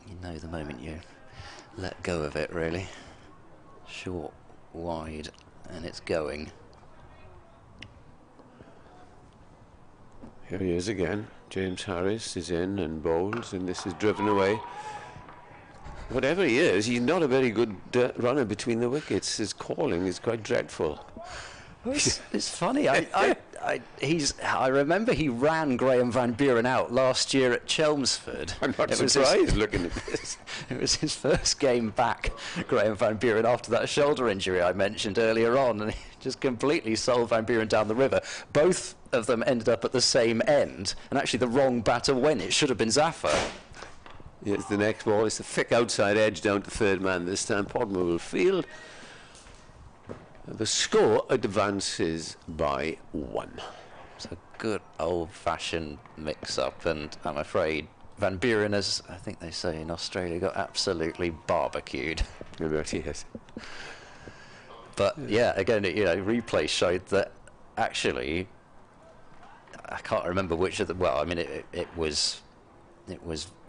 You know the moment you let go of it, really. Short, wide, and it's going. Here he is again. James Harris is in and bowls, and this is driven away. Whatever he is, he's not a very good runner between the wickets. His calling is quite dreadful. Well, it's funny. I remember he ran Graham Van Buren out last year at Chelmsford. I'm not surprised looking at this. It was his first game back, Graham Van Buren, after that shoulder injury I mentioned earlier on, and he just completely sold Van Buren down the river. Both of them ended up at the same end, and actually the wrong batter went. It should have been Zafar. Here's the next ball. It's a thick outside edge down to third man this time. Podmore will field. The score advances by 1. It's a good old-fashioned mix-up, and I'm afraid Van Buren, as I think they say in Australia, got absolutely barbecued. Yes. But yeah, again, replay showed that actually, I can't remember which of the. Well, I mean, it was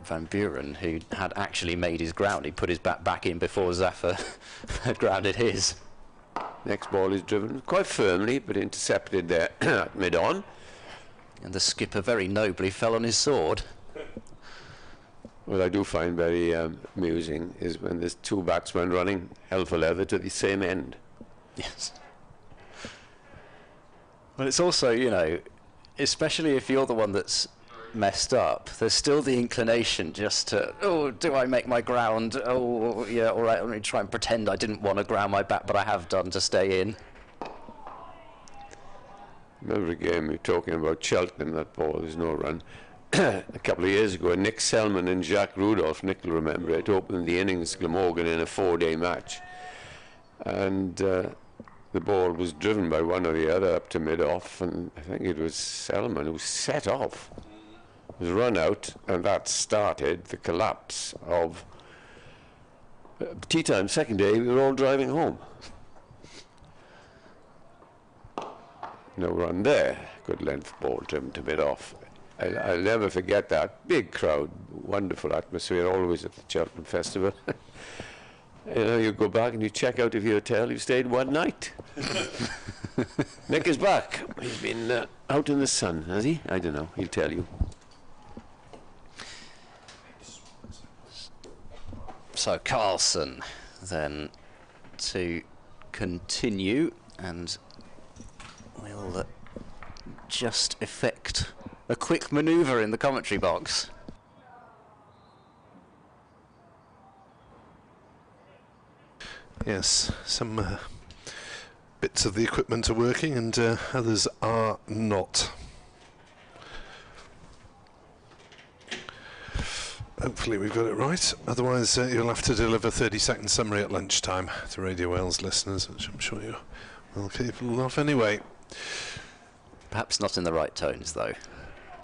Van Buren who had actually made his ground. He put his bat back in before Zafar had grounded his. Next ball is driven quite firmly, but intercepted there at mid-on. And the skipper very nobly fell on his sword. What I do find very amusing is when there's 2 batsmen running hell for leather to the same end. Yes. But it's also, you know, especially if you're the one that's messed up, there's still the inclination just to, oh, do I make my ground? Oh, yeah, all right, let me try and pretend I didn't want to ground my bat, but I have done to stay in. Remember a game you're talking about Cheltenham, that ball, there's no run. A couple of years ago, Nick Selman and Jacques Rudolph, Nick will remember it, opened the innings Glamorgan in a 4-day match. And the ball was driven by one or the other up to mid-off, and I think it was Selman who set off. It was run out, and that started the collapse of tea time. Second day, we were all driving home. No run there. Good length ball driven to mid-off. I'll never forget that. Big crowd, wonderful atmosphere, always at the Cheltenham Festival. You know, you go back and you check out of your hotel, you stayed one night. Nick is back. He's been out in the sun, has he? I don't know, he'll tell you. So Carlson then to continue, and we'll just effect a quick manoeuvre in the commentary box. Yes, some bits of the equipment are working and others are not. Hopefully we've got it right, otherwise you'll have to deliver 30-second summary at lunchtime to Radio Wales listeners, which I'm sure you're well capable of anyway. Perhaps not in the right tones, though.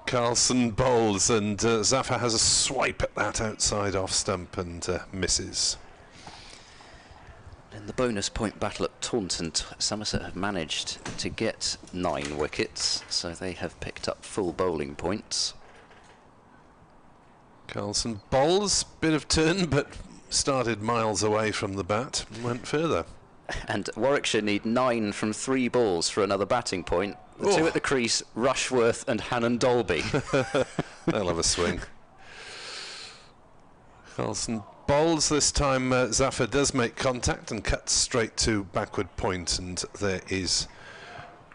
Carlson bowls, and Zafar has a swipe at that outside off stump and misses. In the bonus point battle at Taunton, Somerset have managed to get 9 wickets, so they have picked up full bowling points. Carlson bowls, bit of turn, but started miles away from the bat and went further. And Warwickshire need 9 from 3 balls for another batting point. The 2 at the crease, Rushworth and Hannon Dolby. They'll have a swing. Carlson bowls this time. Zafar does make contact and cuts straight to backward point, and there is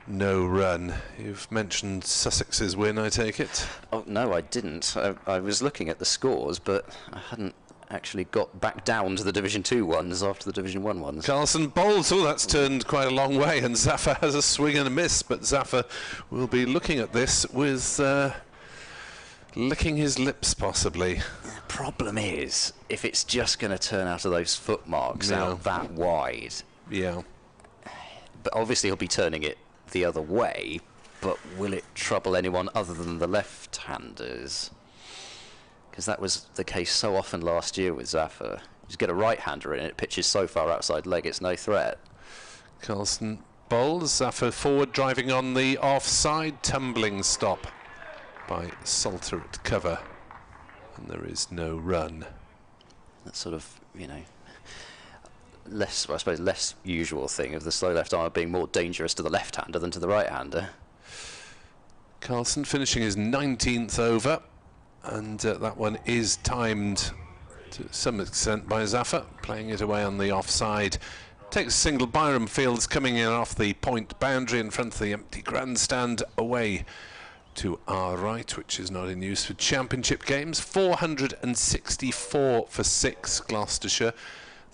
no run. You've mentioned Sussex's win, I take it? Oh, no, I didn't. I was looking at the scores, but I hadn't actually got back down to the Division 2 ones after the Division 1 ones. Carlson bowls. Oh, that's turned quite a long way, and Zafar has a swing and a miss, but Zafar will be looking at this with licking his lips, possibly. The problem is, if it's just going to turn out of those foot marks out that wide. Yeah. But obviously he'll be turning it the other way, but will it trouble anyone other than the left-handers? Because that was the case so often last year with Zafar. You get a right-hander in, it pitches so far outside leg, it's no threat. Carlson bowls. Zafar forward, driving on the offside, tumbling stop by Salter at cover, and there is no run. That's sort of, you know, less, I suppose, less usual thing of the slow left arm being more dangerous to the left-hander than to the right-hander. Carlson finishing his 19th over, and that one is timed to some extent by Zafar, playing it away on the offside. Takes a single. Byram Fields coming in off the point boundary in front of the empty grandstand, away to our right, which is not in use for championship games. 464 for 6, Gloucestershire.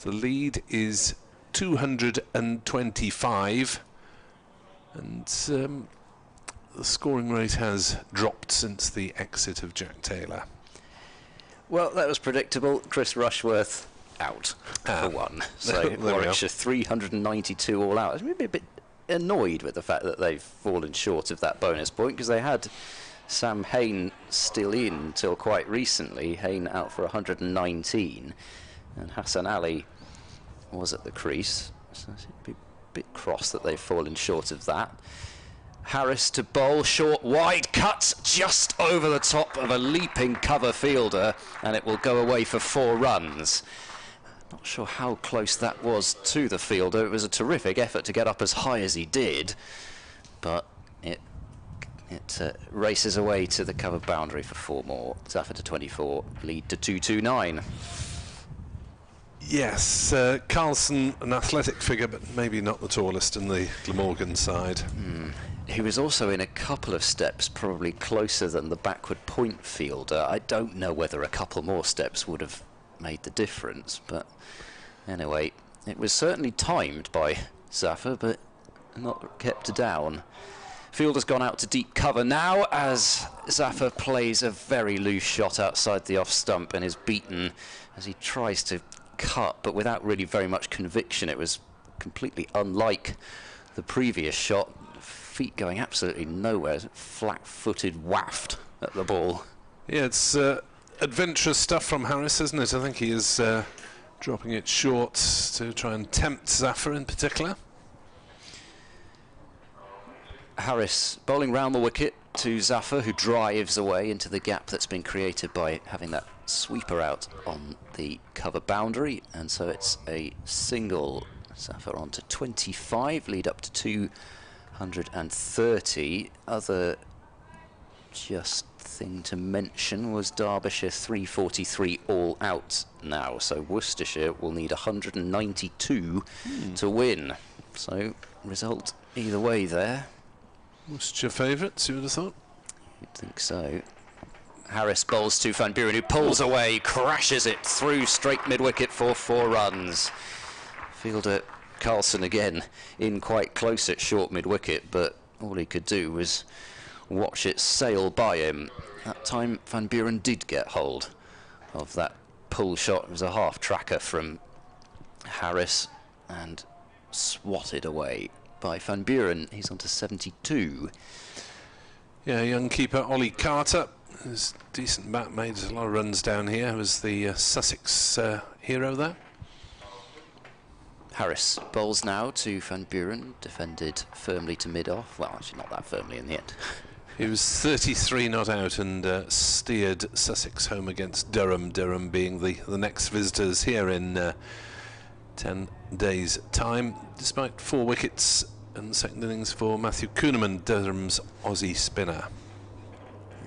The lead is 225, and the scoring rate has dropped since the exit of Jack Taylor. Well, that was predictable. Chris Rushworth out for 1. So Warwickshire 392 all out. I'm a bit annoyed with the fact that they've fallen short of that bonus point, because they had Sam Hain still in till quite recently. Hain out for 119, and Hassan Ali was at the crease. So it's a bit cross that they've fallen short of that. Harris to bowl, short, wide, cuts just over the top of a leaping cover fielder, and it will go away for 4 runs. Not sure how close that was to the fielder. It was a terrific effort to get up as high as he did, but it races away to the cover boundary for 4 more. Zafar to 24, lead to 229. Yes, Carlson, an athletic figure, but maybe not the tallest in the Glamorgan side. He was also in a couple of steps probably closer than the backward point fielder. I don't know whether a couple more steps would have made the difference, but anyway, it was certainly timed by Zaffer, but not kept down. Fielder's gone out to deep cover now as Zaffer plays a very loose shot outside the off stump and is beaten as he tries to cut, but without really very much conviction. It was completely unlike the previous shot. Feet going absolutely nowhere, flat-footed waft at the ball. Yeah, it's adventurous stuff from Harris, isn't it? I think he is dropping it short to try and tempt Zaffer in particular. Harris bowling round the wicket to Zaffer, who drives away into the gap that's been created by having that sweeper out on the cover boundary, and so it's a single. Zaffer on to 25, lead up to 230. Other just thing to mention was Derbyshire 343 all out now, so Worcestershire will need 192 to win. So result either way there. Worcestershire favourites, you would have thought? You'd think so. Harris bowls to Van Buren, who pulls away, crashes it through straight mid-wicket for 4 runs. Fielder Carlson again in quite close at short mid-wicket, but all he could do was watch it sail by him. That time Van Buren did get hold of that pull shot. It was a half tracker from Harris and swatted away by Van Buren. He's on to 72. Yeah, young keeper Ollie Carter, his decent bat, made a lot of runs down here, was the Sussex hero there. Harris bowls now to Van Buren, defended firmly to mid-off. Well, actually not that firmly in the end. He was 33 not out and steered Sussex home against Durham, Durham being the next visitors here in 10 days' time, despite 4 wickets in the second innings for Matthew Kuhneman, Durham's Aussie spinner.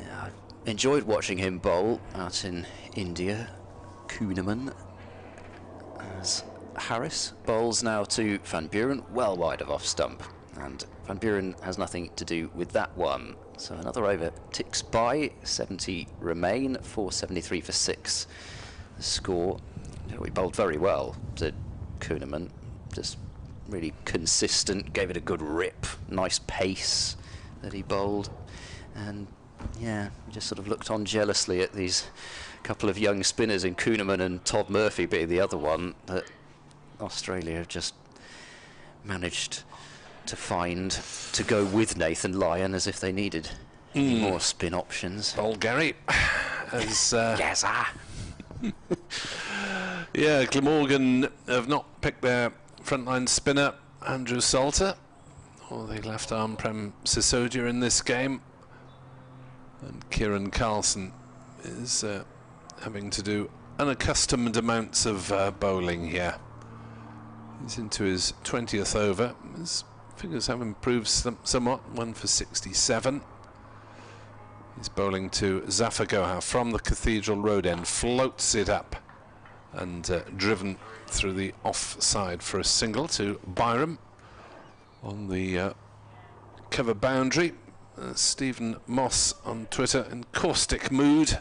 Yeah, I enjoyed watching him bowl out in India. Kuhneman, as Harris bowls now to Van Buren, well wide of off stump, and Van Buren has nothing to do with that one. So another over ticks by, 70 remain, 473 for 6. The score, we bowled very well to Kuhneman, just really consistent, gave it a good rip, nice pace that he bowled, and yeah, just sort of looked on jealously at these couple of young spinners in Kuhneman and Todd Murphy being the other one that Australia have just managed to find to go with Nathan Lyon as if they needed any more spin options. Old Gary, as Yes, yeah, Glamorgan have not picked their frontline spinner Andrew Salter or the left arm Prem Sisodia in this game, and Kieran Carlson is having to do unaccustomed amounts of bowling here. He's into his 20th over. His figures have improved somewhat, 1 for 67. He's bowling to Zafar Gohar from the Cathedral Road end, floats it up and driven through the offside for a single to Byram on the cover boundary. Stephen Moss on Twitter in caustic mood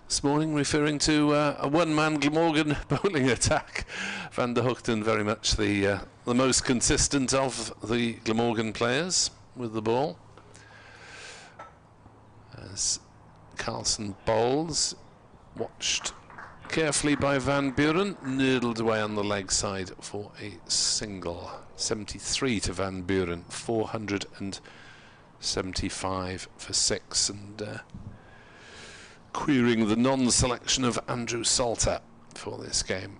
this morning, referring to a one-man Glamorgan bowling attack. Van der Hoogten very much the most consistent of the Glamorgan players with the ball. As Carlson bowls, watched carefully by Van Buren, noodled away on the leg side for a single. 73 to Van Buren, 475 for 6, and querying the non-selection of Andrew Salter for this game,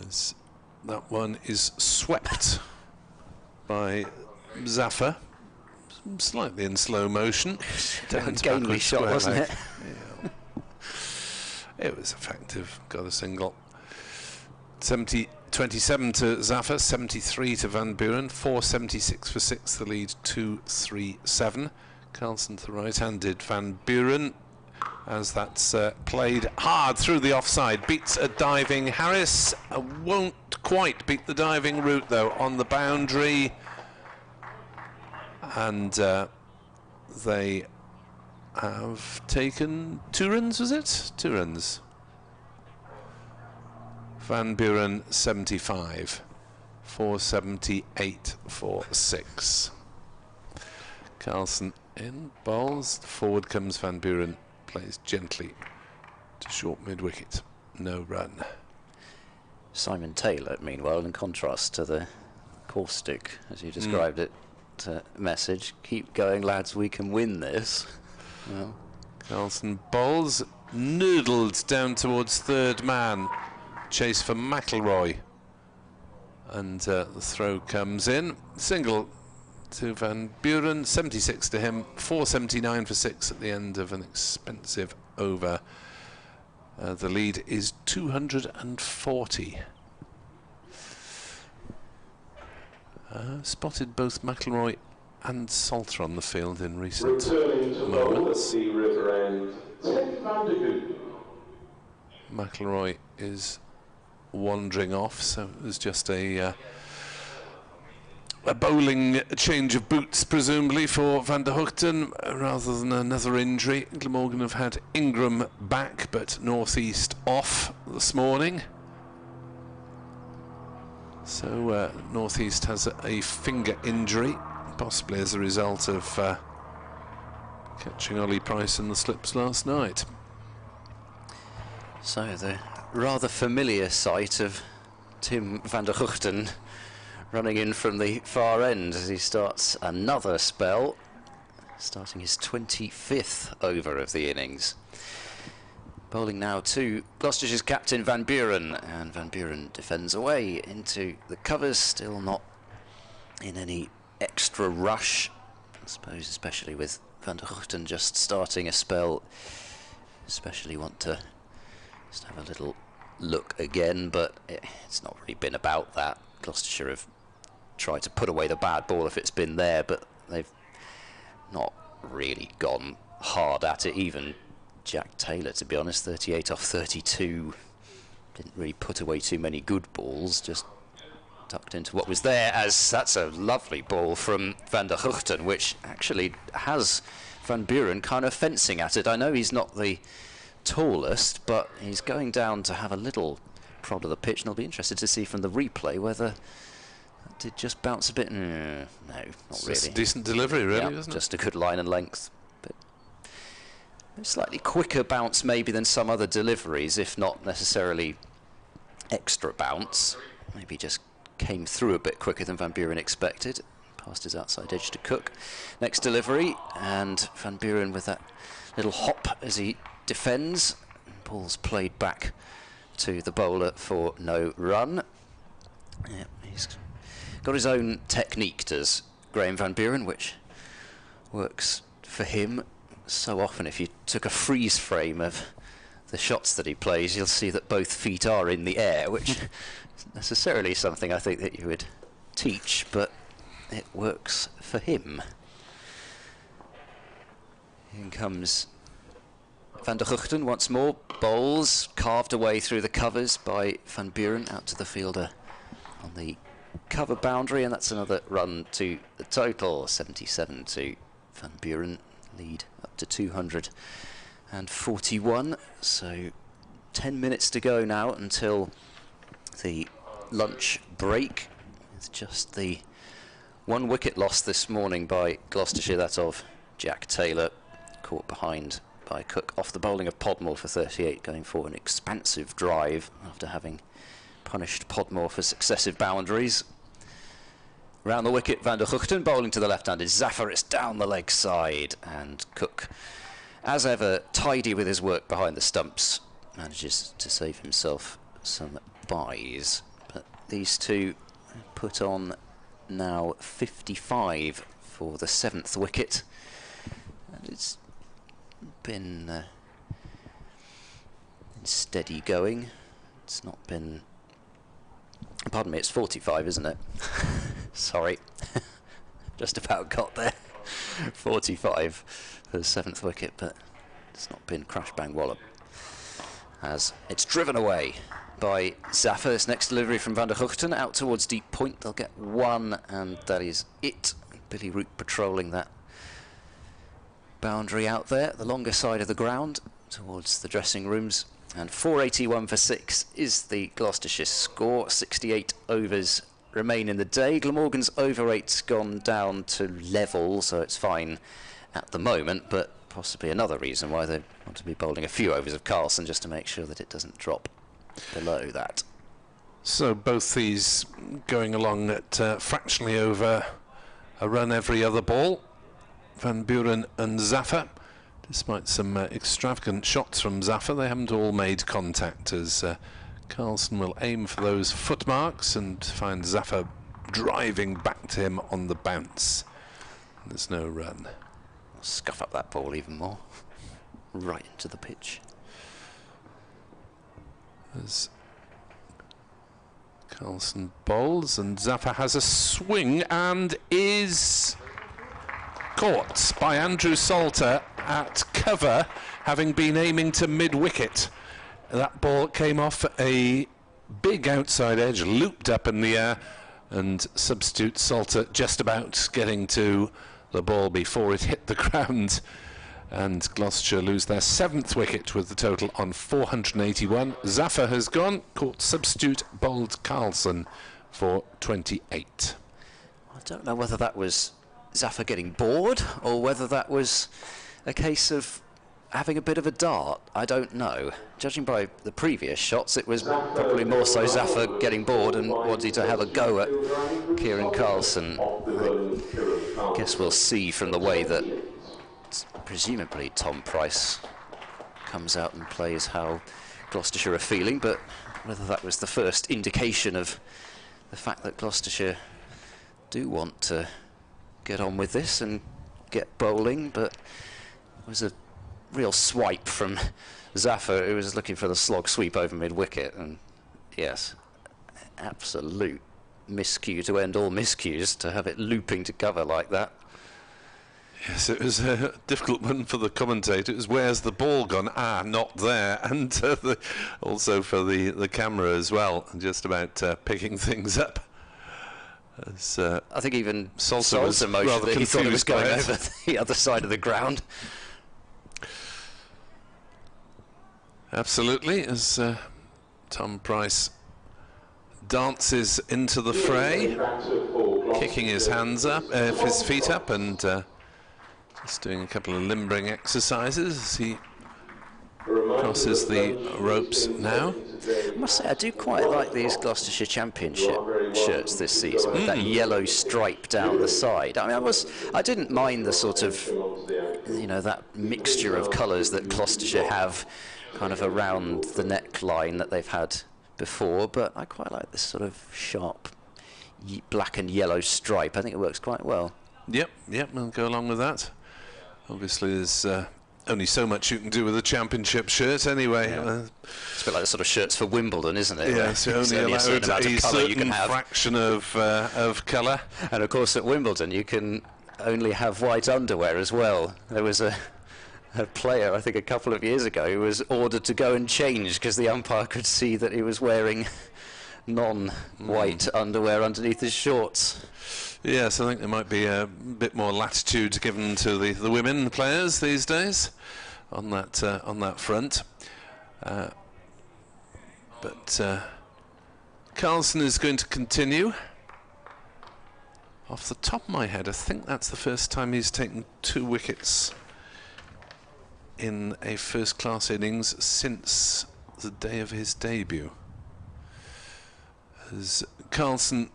as that one is swept by Zafar, slightly in slow motion. Gamely shot, wasn't it? Yeah. It was effective, got a single. 27 to Zafar, 73 to Van Buren, 476 for 6, the lead 237. Carlson to the right-handed Van Buren, as that's played hard through the offside, beats a diving Harris, won't quite beat the diving route though on the boundary. And they have taken 2 runs, was it? 2 runs. Van Buren 75, 478 for 6. Carlson in, bowls, forward comes Van Buren, plays gently to short mid-wicket, no run. Simon Taylor, meanwhile, in contrast to the caustic, as you described it, message, keep going lads, we can win this. Well, Carlson bowls, noodled down towards third man, chase for McIlroy, and the throw comes in, single to Van Buren, 76 to him, 479 for 6 at the end of an expensive over. The lead is 240. Spotted both McIlroy and Salter on the field in recent moments. McIlroy is wandering off, so it was just a bowling change of boots, presumably, for Van der Hoogten, rather than another injury. Glamorgan have had Ingram back, but Northeast off this morning. So Northeast has a finger injury, possibly as a result of catching Ollie Price in the slips last night. so the rather familiar sight of Tim van der Hoogten running in from the far end as he starts another spell, starting his 25th over of the innings. Bowling now to Gloucestershire's captain Van Buren, and Van Buren defends away into the covers, still not in any extra rush, I suppose, especially with Van der Hoogten just starting a spell, especially want to just have a little look again, but it's not really been about that. Gloucestershire have tried to put away the bad ball if it's been there, but they've not really gone hard at it. Even Jack Taylor, to be honest, 38 off 32, didn't really put away too many good balls, just tucked into what was there, as that's a lovely ball from Van der Hoogten, which actually has Van Buren kind of fencing at it. I know he's not the tallest, but he's going down to have a little prod of the pitch, and I'll be interested to see from the replay whether that did just bounce a bit. No, not It's really. just a decent delivery, really, Yeah, isn't it? just a good line and length. But a slightly quicker bounce maybe than some other deliveries, if not necessarily extra bounce. Maybe just came through a bit quicker than Van Buren expected. Past his outside edge to Cook. Next delivery, and Van Buren with that little hop as he defends. Ball's played back to the bowler for no run. Yeah, he's got his own technique, does Graham Van Buren, which works for him so often. If you took a freeze frame of the shots that he plays, you'll see that both feet are in the air, which isn't necessarily something I think that you would teach, but it works for him. In comes Van der Hoogten once more, bowls, carved away through the covers by Van Buren, out to the fielder on the cover boundary, and that's another run to the total. 77 to Van Buren, lead up to 241. So 10 minutes to go now until the lunch break. It's just the one wicket lost this morning by Gloucestershire, that of Jack Taylor, caught behind by Cook off the bowling of Podmore for 38, going for an expansive drive after having punished Podmore for successive boundaries. Round the wicket, Van der Hoogten bowling to the left-handed Zafar. It's down the leg side, and Cook, as ever, tidy with his work behind the stumps, manages to save himself some byes. But these two put on now 55 for the 7th wicket, and it's been steady going. It's not been, pardon me, it's 45, isn't it? Sorry, just about got there. 45 for the 7th wicket, but it's not been crash bang wallop, as it's driven away by Zafar. This next delivery from Van der Hoogten out towards deep point. They'll get one, and that is it. Billy Root patrolling that boundary out there, the longer side of the ground, towards the dressing rooms. And 481 for 6 is the Gloucestershire score. 68 overs remain in the day. Glamorgan's over 8's gone down to level, so it's fine at the moment, but possibly another reason why they want to be bowling a few overs of Carlson, just to make sure that it doesn't drop below that. So both these going along at fractionally over a run every other ball. Van Buren and Zaffer, despite some extravagant shots from Zaffer, they haven't all made contact, as Carlson will aim for those footmarks and find Zaffer driving back to him on the bounce. There's no run. Scuff up that ball even more, right into the pitch. As Carlson bowls and Zaffer has a swing and is caught by Andrew Salter at cover, having been aiming to mid-wicket. That ball came off a big outside edge, looped up in the air, and substitute Salter just about getting to the ball before it hit the ground. And Gloucestershire lose their 7th wicket with the total on 481. Zaffer has gone, caught substitute bowled Carlson for 28. I don't know whether that was Zaffer getting bored or whether that was a case of having a bit of a dart. I don't know. Judging by the previous shots, it was probably more so Zaffer getting bored and wanting to have a go at Kieran Carlson. I guess we'll see from the way that presumably Tom Price comes out and plays how Gloucestershire are feeling, but whether that was the first indication of the fact that Gloucestershire do want to get on with this and get bowling, but it was a real swipe from Zaffer, who was looking for the slog sweep over mid-wicket, and yes, absolute miscue to end all miscues, to have it looping to cover like that. Yes, it was a difficult one for the commentator. It was, where's the ball gone? Ah, not there. And also for the camera as well, just about picking things up. As, I think even Salter was emotion rather that he thought it was going it. over the other side of the ground. Absolutely, as Tom Price dances into the fray, kicking his hands up, his feet up, and just doing a couple of limbering exercises as he crosses the ropes now. I must say, I do quite like these Gloucestershire Championship shirts this season, with that yellow stripe down the side. I mean, I didn't mind the sort of, you know, that mixture of colours that Gloucestershire have kind of around the neckline that they've had before, but I quite like this sort of sharp black and yellow stripe. I think it works quite well. Yep, we'll go along with that. Obviously, there's only so much you can do with a championship shirt anyway. Yeah. It's a bit like the sort of shirts for Wimbledon, isn't it? Yeah, so only allowed a certain fraction of colour. And of course at Wimbledon you can only have white underwear as well. There was a player, I think a couple of years ago, who was ordered to go and change because the umpire could see that he was wearing non-white underwear underneath his shorts. Yes, I think there might be a bit more latitude given to the women players these days on that front. But Carlson is going to continue. Off the top of my head, I think that's the first time he's taken 2 wickets in a first-class innings since the day of his debut. As Carlson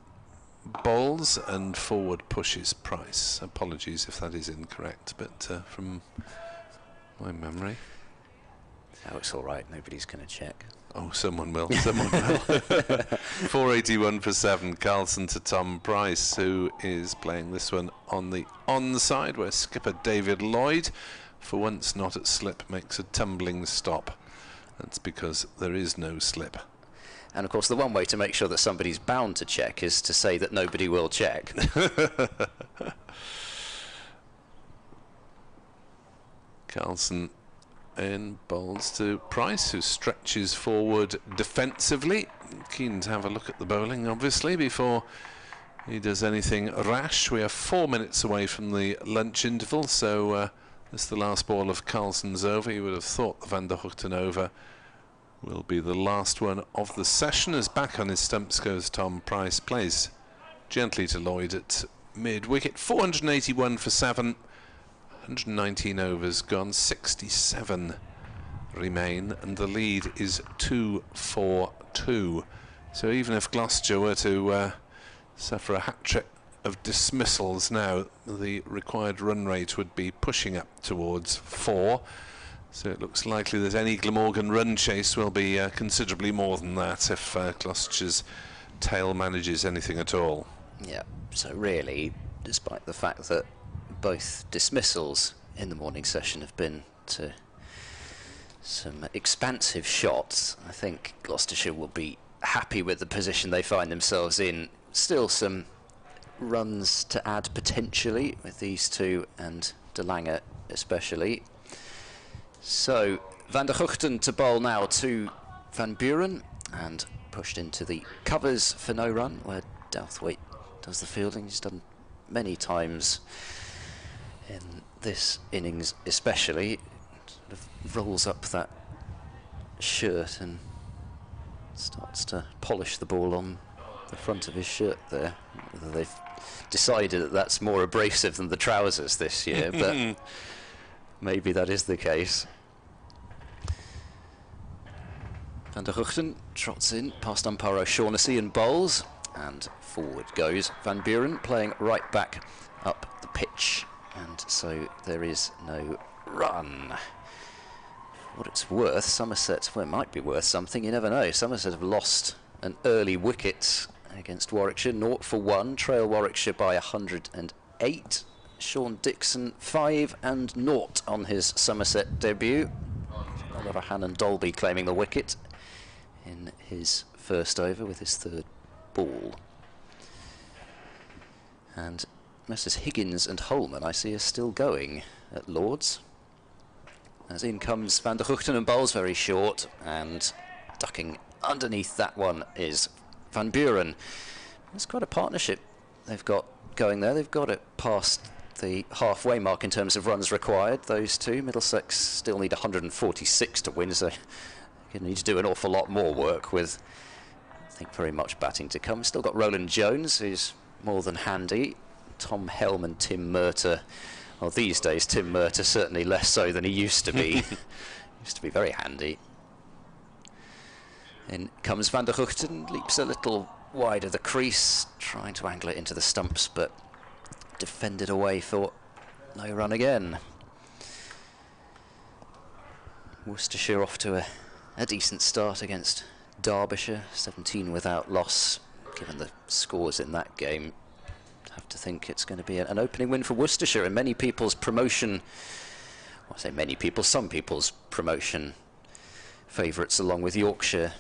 bowls and forward pushes Price. Apologies if that is incorrect, but from my memory. Oh, it's all right. Nobody's going to check. Oh, someone will. Someone will. 481 for 7. Carlson to Tom Price, who is playing this one on the onside, where skipper David Lloyd, for once not at slip, makes a tumbling stop. That's because there is no slip. And of course the one way to make sure that somebody's bound to check is to say that nobody will check. Carlson in bowls to Price, who stretches forward defensively, keen to have a look at the bowling obviously before he does anything rash. We are 4 minutes away from the lunch interval, so this is the last ball of Carlson's over. You would have thought the Van der Hoogten over will be the last one of the session, as back on his stumps goes Tom Price. Plays gently to Lloyd at mid-wicket. 481 for 7, 119 overs gone, 67 remain, and the lead is 2-4-2. So even if Gloucestershire were to suffer a hat-trick of dismissals now, the required run rate would be pushing up towards 4. So it looks likely that any Glamorgan run chase will be considerably more than that if Gloucestershire's tail manages anything at all. Yeah, so really, despite the fact that both dismissals in the morning session have been to some expansive shots, I think Gloucestershire will be happy with the position they find themselves in. Still some runs to add potentially with these two, and De Lange especially. So Van der Hoogten to bowl now to Van Buren, and pushed into the covers for no run, where Douthwaite does the fielding. He's done many times in this innings especially. Sort of rolls up that shirt and starts to polish the ball on the front of his shirt there. Whether they've decided that that's more abrasive than the trousers this year, but maybe that is the case. Van der Hoogten trots in past umpire O'Shaughnessy and bowls, and forward goes Van Buren, playing right back up the pitch, and so there is no run. For what it's worth, Somerset, well, it might be worth something, you never know. Somerset have lost an early wicket against Warwickshire, 0 for 1, trail Warwickshire by 108. Sean Dixon 5 and 0 on his Somerset debut. Oliver Hannon Dolby claiming the wicket in his first over with his third ball. And Messrs Higgins and Holman, I see, are still going at Lord's. As in comes Van der Hoogten and bowls very short, and ducking underneath that one is Van Buren. It's quite a partnership they've got going there. They've got it past the halfway mark in terms of runs required, those two. Middlesex still need 146 to win, so you need to do an awful lot more work with, I think, very much batting to come. Still got Roland Jones, who's more than handy. Tom Helm and Tim Murtagh. Well, these days Tim Murtagh certainly less so than he used to be. Used to be very handy. In comes Van der Hoogten, leaps a little wide of the crease, trying to angle it into the stumps, but defended away for no run again. Worcestershire off to a decent start against Derbyshire, 17 without loss. Given the scores in that game, I have to think it's going to be an opening win for Worcestershire, and many people's promotion, well, I say many people, some people's promotion favourites, along with Yorkshire.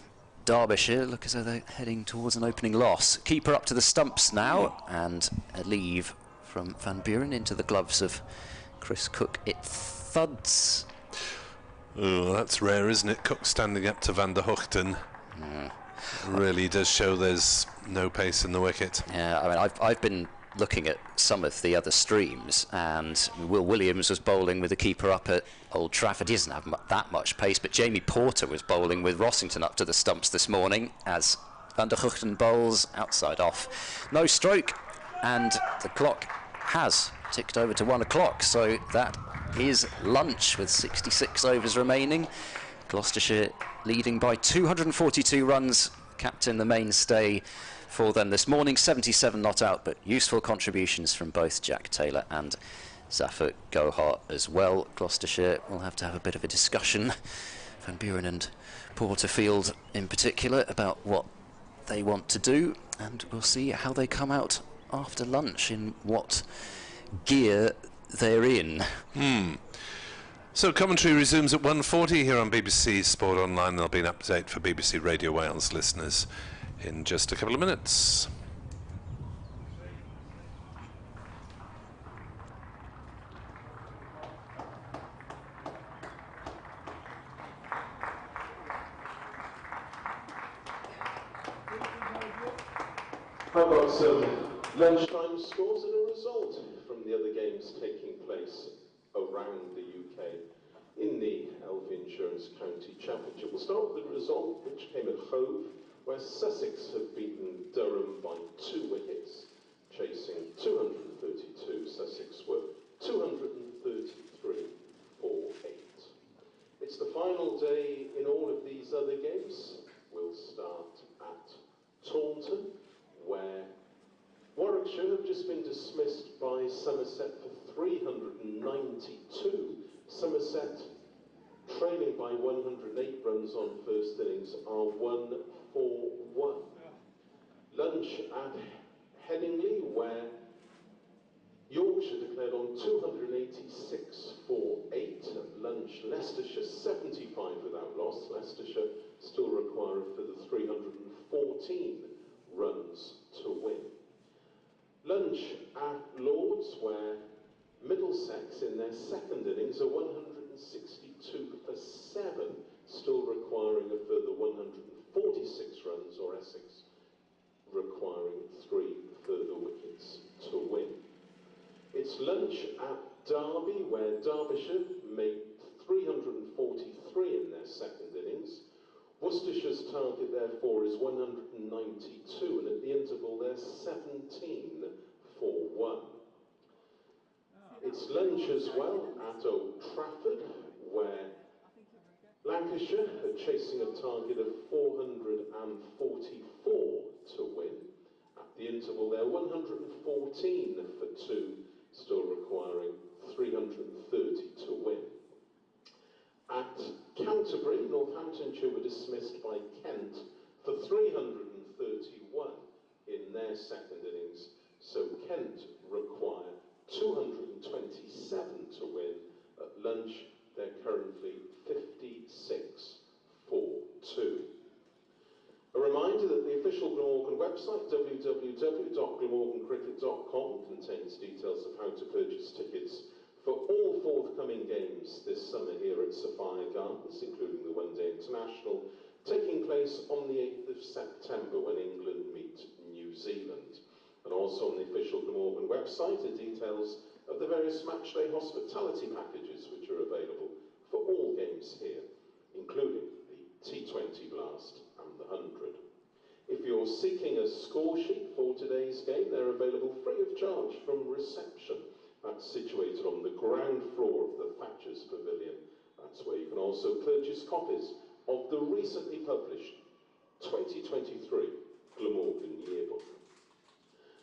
Derbyshire look as though they're heading towards an opening loss. Keeper up to the stumps now, and a leave from Van Buren into the gloves of Chris Cook. It thuds. Oh, that's rare, isn't it? Cook standing up to Van der Hoogten. Really does show there's no pace in the wicket. Yeah, I mean, I've been looking at some of the other streams, and Will Williams was bowling with the keeper up at Old Trafford. He doesn't have that much pace, but Jamie Porter was bowling with Rossington up to the stumps this morning as Van der Hoogten bowls outside off. No stroke, and the clock has ticked over to 1 o'clock, so that is lunch with 66 overs remaining. Gloucestershire leading by 242 runs. Captain, the mainstay for them this morning. 77 not out, but useful contributions from both Jack Taylor and Zafar Gohar as well. Gloucestershire will have to have a bit of a discussion, Van Buren and Porterfield in particular, about what they want to do, and we'll see how they come out after lunch, in what gear they're in. So commentary resumes at 1:40 here on BBC Sport Online. There'll be an update for BBC Radio Wales listeners in just a couple of minutes. I've got some Lunchtime scores and a result from the other games taking place around the UK in the Elf Insurance County Championship. We'll start with the result which came at Hove, where Sussex have beaten Durham by 2 wickets, chasing 232. Sussex were 233 for 8. It's the final day in all of these other games. We'll start at Taunton, where Warwickshire have just been dismissed by Somerset for 392. Somerset, trailing by 108 runs on first innings, are 1 for 1. Lunch at Headingley, where Yorkshire declared on 286 for 8. At lunch, Leicestershire 75 without loss. Leicestershire still require a further 314 runs to win. Lunch at Lords, where Middlesex in their second innings are 162 for 7, still requiring a further 146 runs, or Essex requiring 3 further wickets to win. It's lunch at Derby, where Derbyshire made 343 in their second innings. Worcestershire's target, therefore, is 192, and at the interval, they're 17 for 1. It's lunch as well at Old Trafford, where Lancashire are chasing a target of 444 to win. At the interval, they're 114 for 2, still requiring 330 to win. At Canterbury, Northamptonshire were dismissed by Kent for 331 in their second innings, so Kent require 227 to win. At lunch, they're currently 56 for 2. A reminder that the official Glamorgan website, www.glamorgancricket.com, contains details of how to purchase tickets for all forthcoming games this summer here at Sophia Gardens, including the One Day International, taking place on the 8th of September when England meet New Zealand. And also on the official Glamorgan website are details of the various matchday hospitality packages which are available for all games here, including the T20 Blast and the 100. If you're seeking a score sheet for today's game, they're available free of charge from reception. That's situated on the ground floor of the Thatcher's Pavilion. That's where you can also purchase copies of the recently published 2023 Glamorgan Yearbook.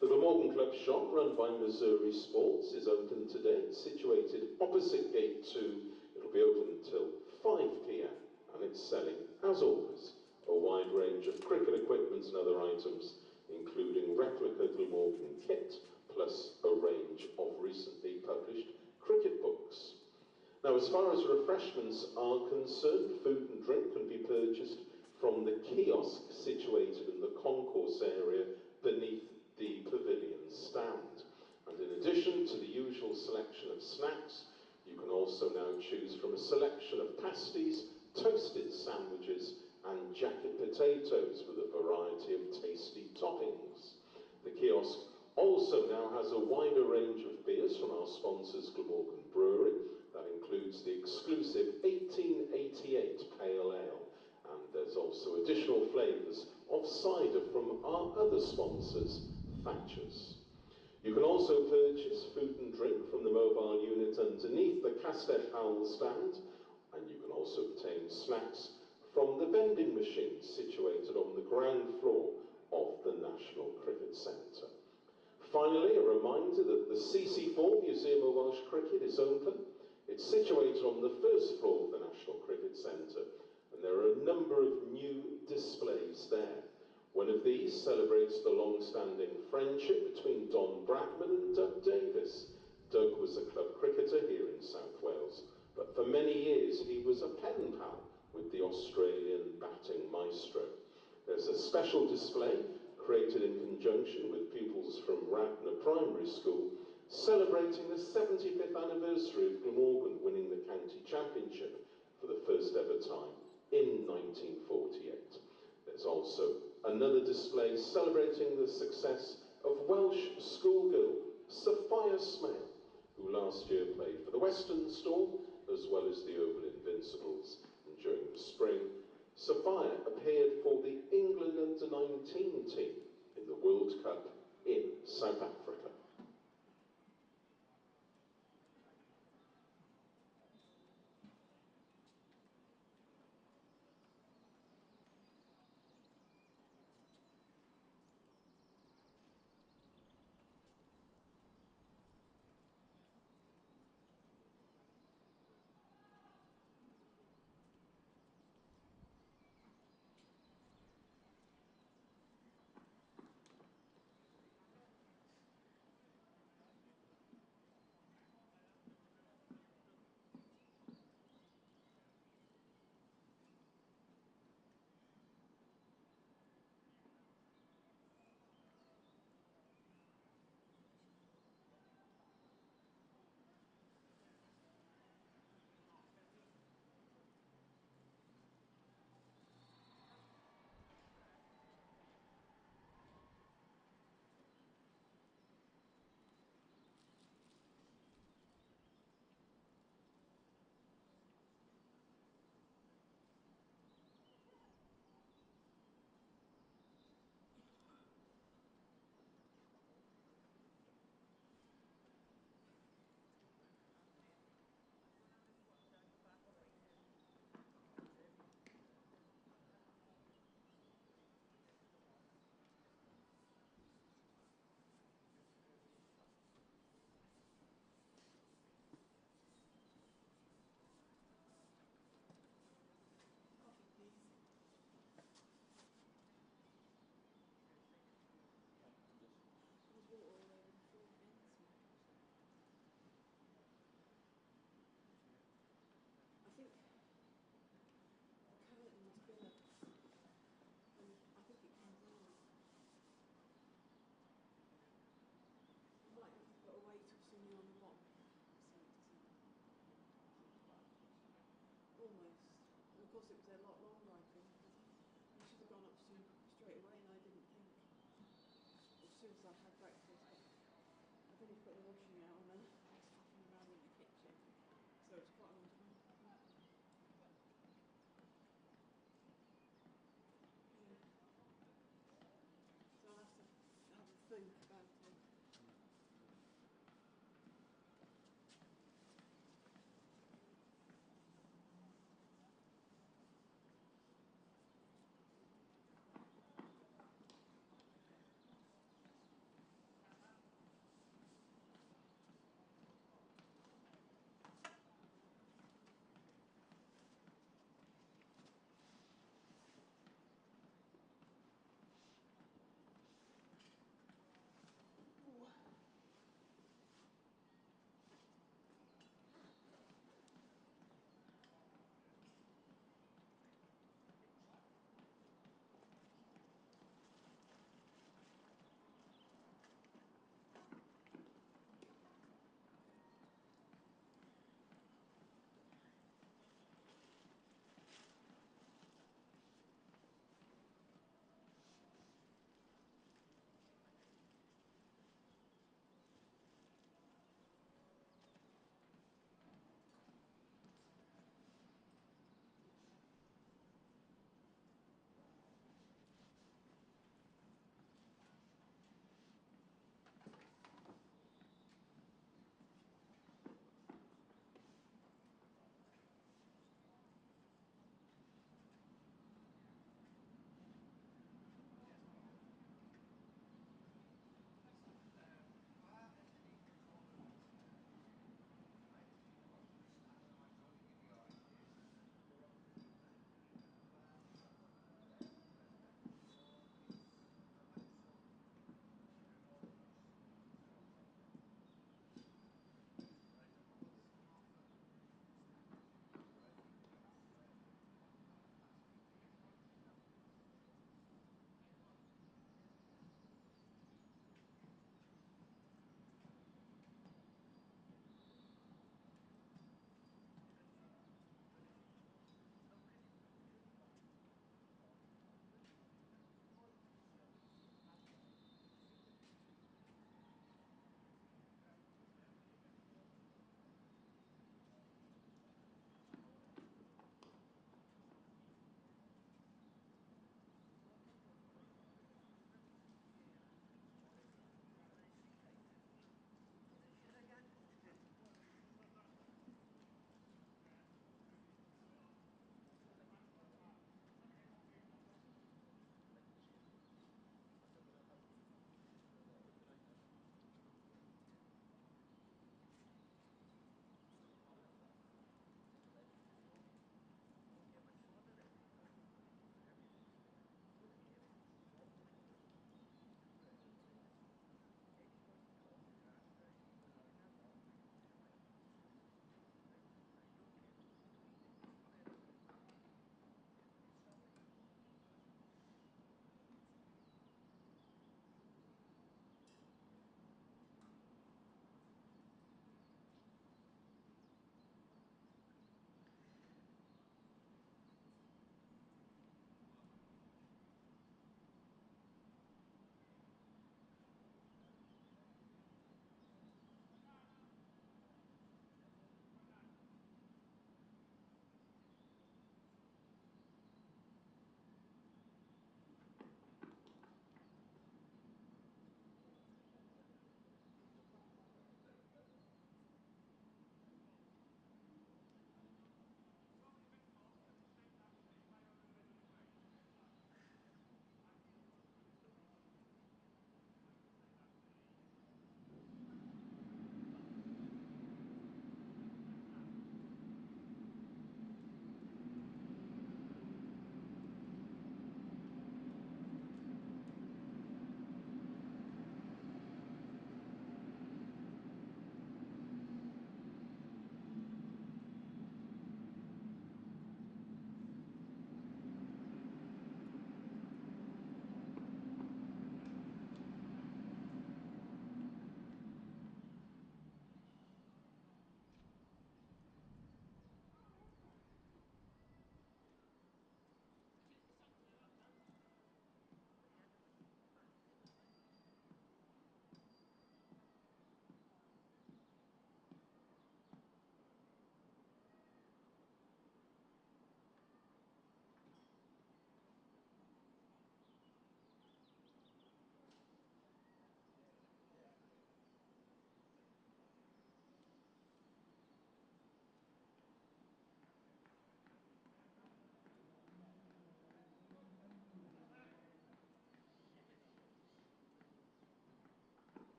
The Glamorgan Club shop, run by Missouri Sports, is open today. It's situated opposite Gate 2. It'll be open until 5 p.m. and it's selling, as always, a wide range of cricket equipment and other items, including replica Glamorgan kit, plus a range of recently published cricket books. Now, as far as refreshments are concerned, food and drink can be purchased from the kiosk situated in the concourse area beneath the pavilion stand. And in addition to the usual selection of snacks, you can also now choose from a selection of pasties, toasted sandwiches and jacket potatoes with a variety of tasty toppings. The kiosk also now has a wider range of beers from our sponsors Glamorgan Brewery. That includes the exclusive 1888 Pale Ale, and there's also additional flavours of cider from our other sponsors, Thatcher's. You can also purchase food and drink from the mobile unit underneath the Castell Howell stand, and you can also obtain snacks from the vending machines situated on the ground floor of the National Cricket Centre. Finally, a reminder that the CC4 Museum of Welsh Cricket is open. It's situated on the first floor of the National Cricket Centre, and there are a number of new displays there. One of these celebrates the long-standing friendship between Don Bradman and Doug Davis. Doug was a club cricketer here in South Wales, but for many years he was a pen pal with the Australian batting maestro. There's a special display created in conjunction with pupils from Radnor Primary School, celebrating the 75th anniversary of Glamorgan winning the county championship for the first ever time in 1948. There's also another display celebrating the success of Welsh schoolgirl Sophia Smale, who last year played for the Western Storm as well as the Oval Invincibles. And during the spring, Sophia appeared for the England under-19 team in the World Cup in South Africa.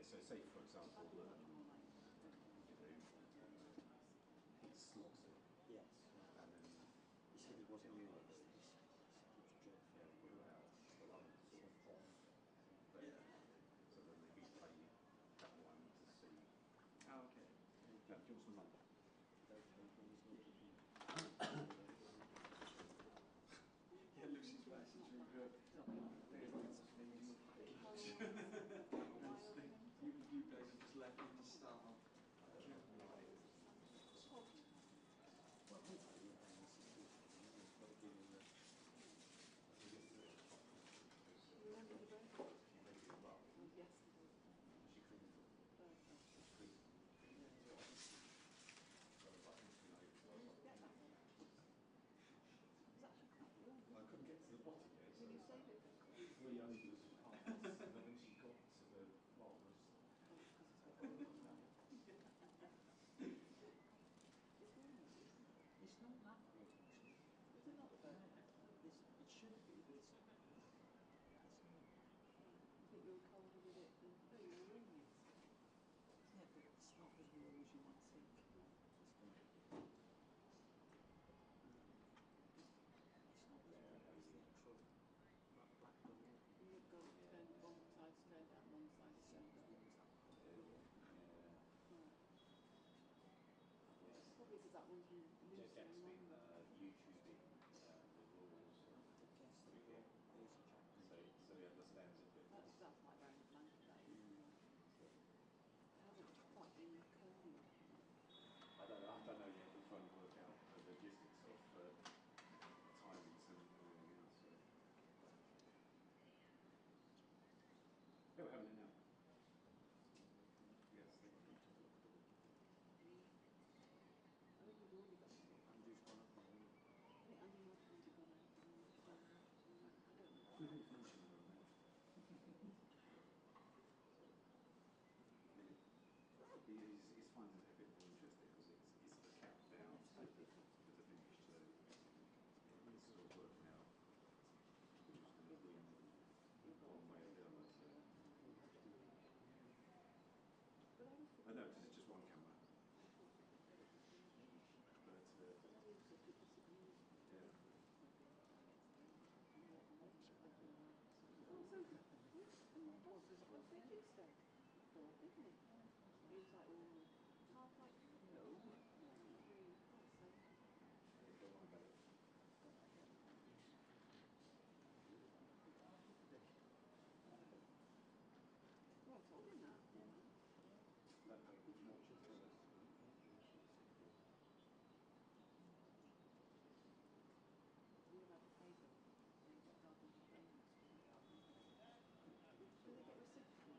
Yeah, so say for example, he slots it. Yes. And then he said it wasn't really. Yeah, put it out. Sort of off. There. So then they replay that one to see. Oh, okay. That gives them money. Yeah, Lucy's face is really good. You guys have just left me to start off. I couldn't get to the bottom yet. So 3 overs past, and then she got to the bottom. It's not that big, actually. It's a lot better. It should be, but it's not. I think you're colder with it than you were. Yeah, but it's not as warm as you might think. It's not there as the actual black ball. You've got to turn one side straight down, one side straight down. Probably because that one's loose and longer. YouTubing the rules. So he understands it. That's like around Atlanta days. It hasn't quite been curly. I don't know yet. We're trying to work out the logistics of timings and everything else. So. Yeah, we're having it now. Yes. I think we've already got it. Andrew's gone up there. I think Andrew Rodman's gone up. I don't know. He's finding it a bit more interesting because it's the countdown to the finish. So he's sort of working out who's going to win one way or the other. So. I know, because it's just one camera. But yeah. He was like, half like, no. Well, I told him that. What about the paper? Do they get reciprocal?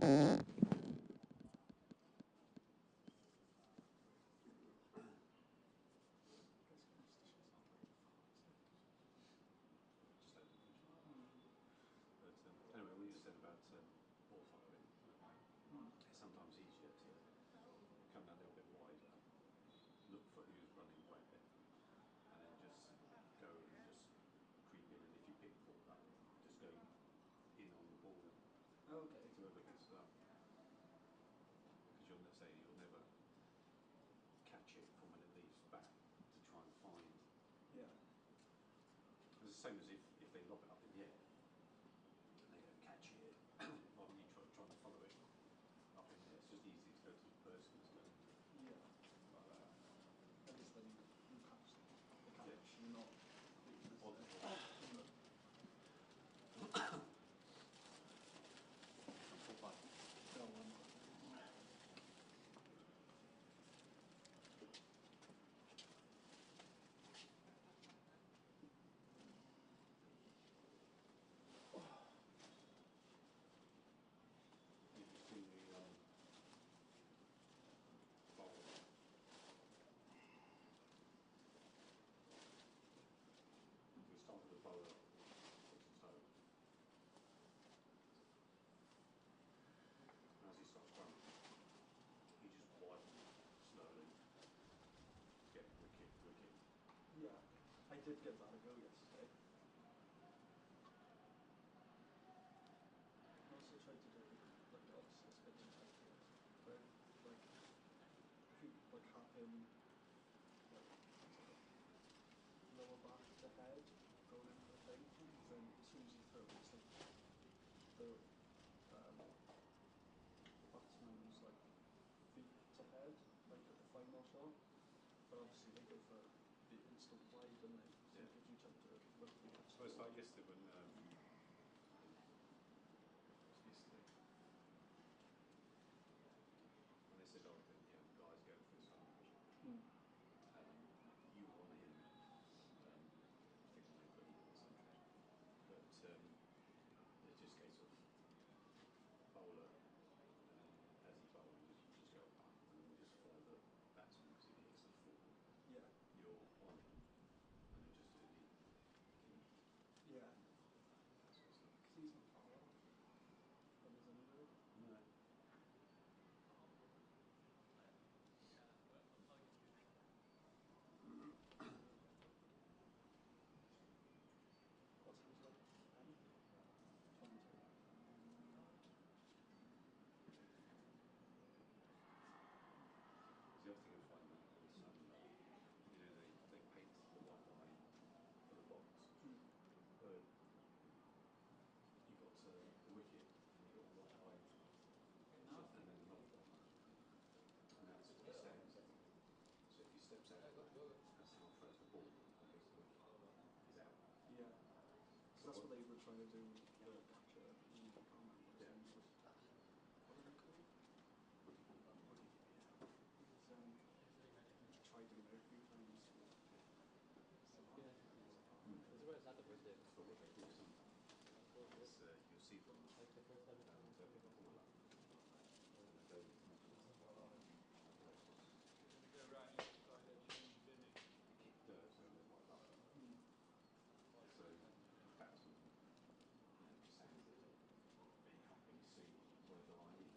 Anyway, what you said about ball following, it's sometimes easier to come down a little bit wider, look for who's running where, and then just go and just creep in, and if you pick ball up, just go in on the ball. Okay. To whoever picks it up. Because you'll never catch it from when it leaves back to try and find. Yeah. It's the same as if they lob it up in the air and they don't catch it, rather than you trying to follow it up in there. It's just easy to go to the person who's going. Yeah. At least then you catch the catch, Yeah. you're not. We start with the bowler. As he starts running, he just widens slowly, get wicket. Yeah. I did get that a go yesterday. I also tried to do like obviously spinning type here, but like if you like have him like lower back to head going into the thing, then as soon as you throw it, it's like the batsman's like feet to head, like at the final shot. But obviously they go for the instant wide, and they so it gives you time to look at the catch. So it's like yesterday when they said, oh, the guy's going for his phone. You were on him, I think on a green or something. But it's just a case of bowler, as he bowls, you just go up and you just follow the batsman as he hits the full. Yeah. You're on him, and you're just doing the. Yeah. Because he's not far off. But there's another. No. What's his like? 20. The other thing I find that on some, they paint the one line for the box, but you got the wicket and you got a one line, and then another one, and that's what he stands in. So if he steps out of that, that's how he throws the ball because the wicket is out. Yeah. Because that's what they were trying to do with the catcher. I can't remember what his name was. What are they called? Wicket keeper. Wicket keeper, yeah. He's tried doing it a few times. So, So what they do sometimes is you'll see them they'll pick the ball up and they go kick dirt over quite low. So the batsman stands there and you can't really see where the line is.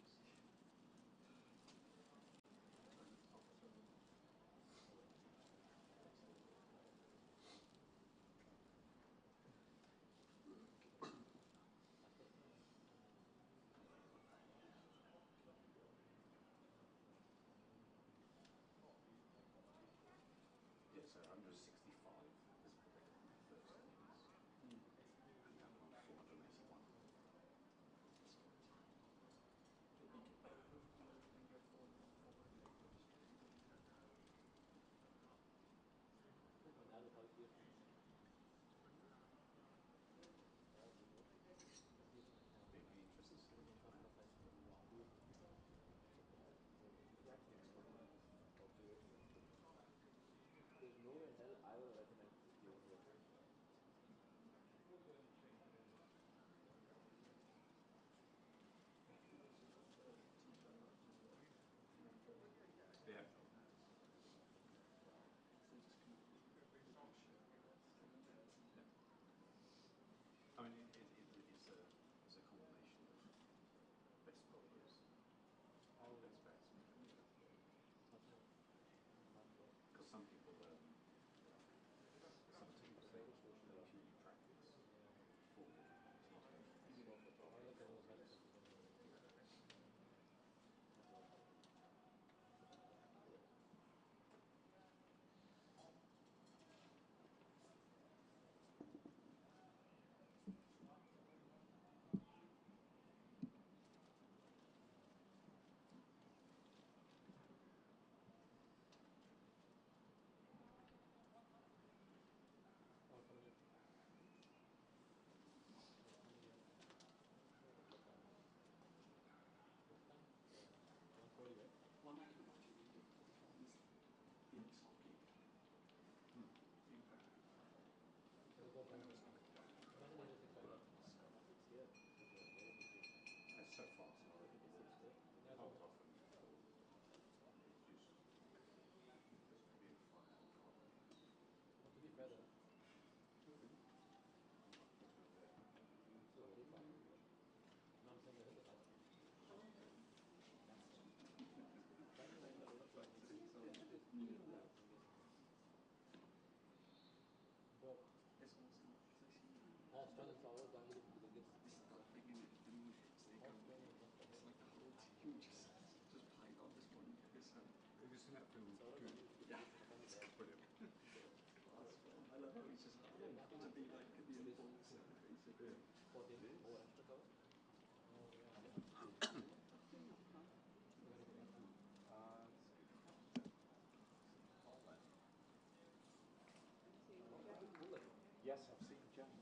Yes, I've seen Jack. Yes,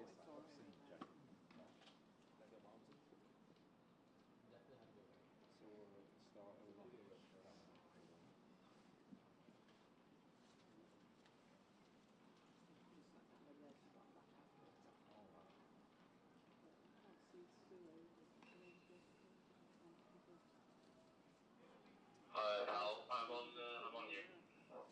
yes, I have seen Jack. So start over. Hi, Al. I'm on you. On.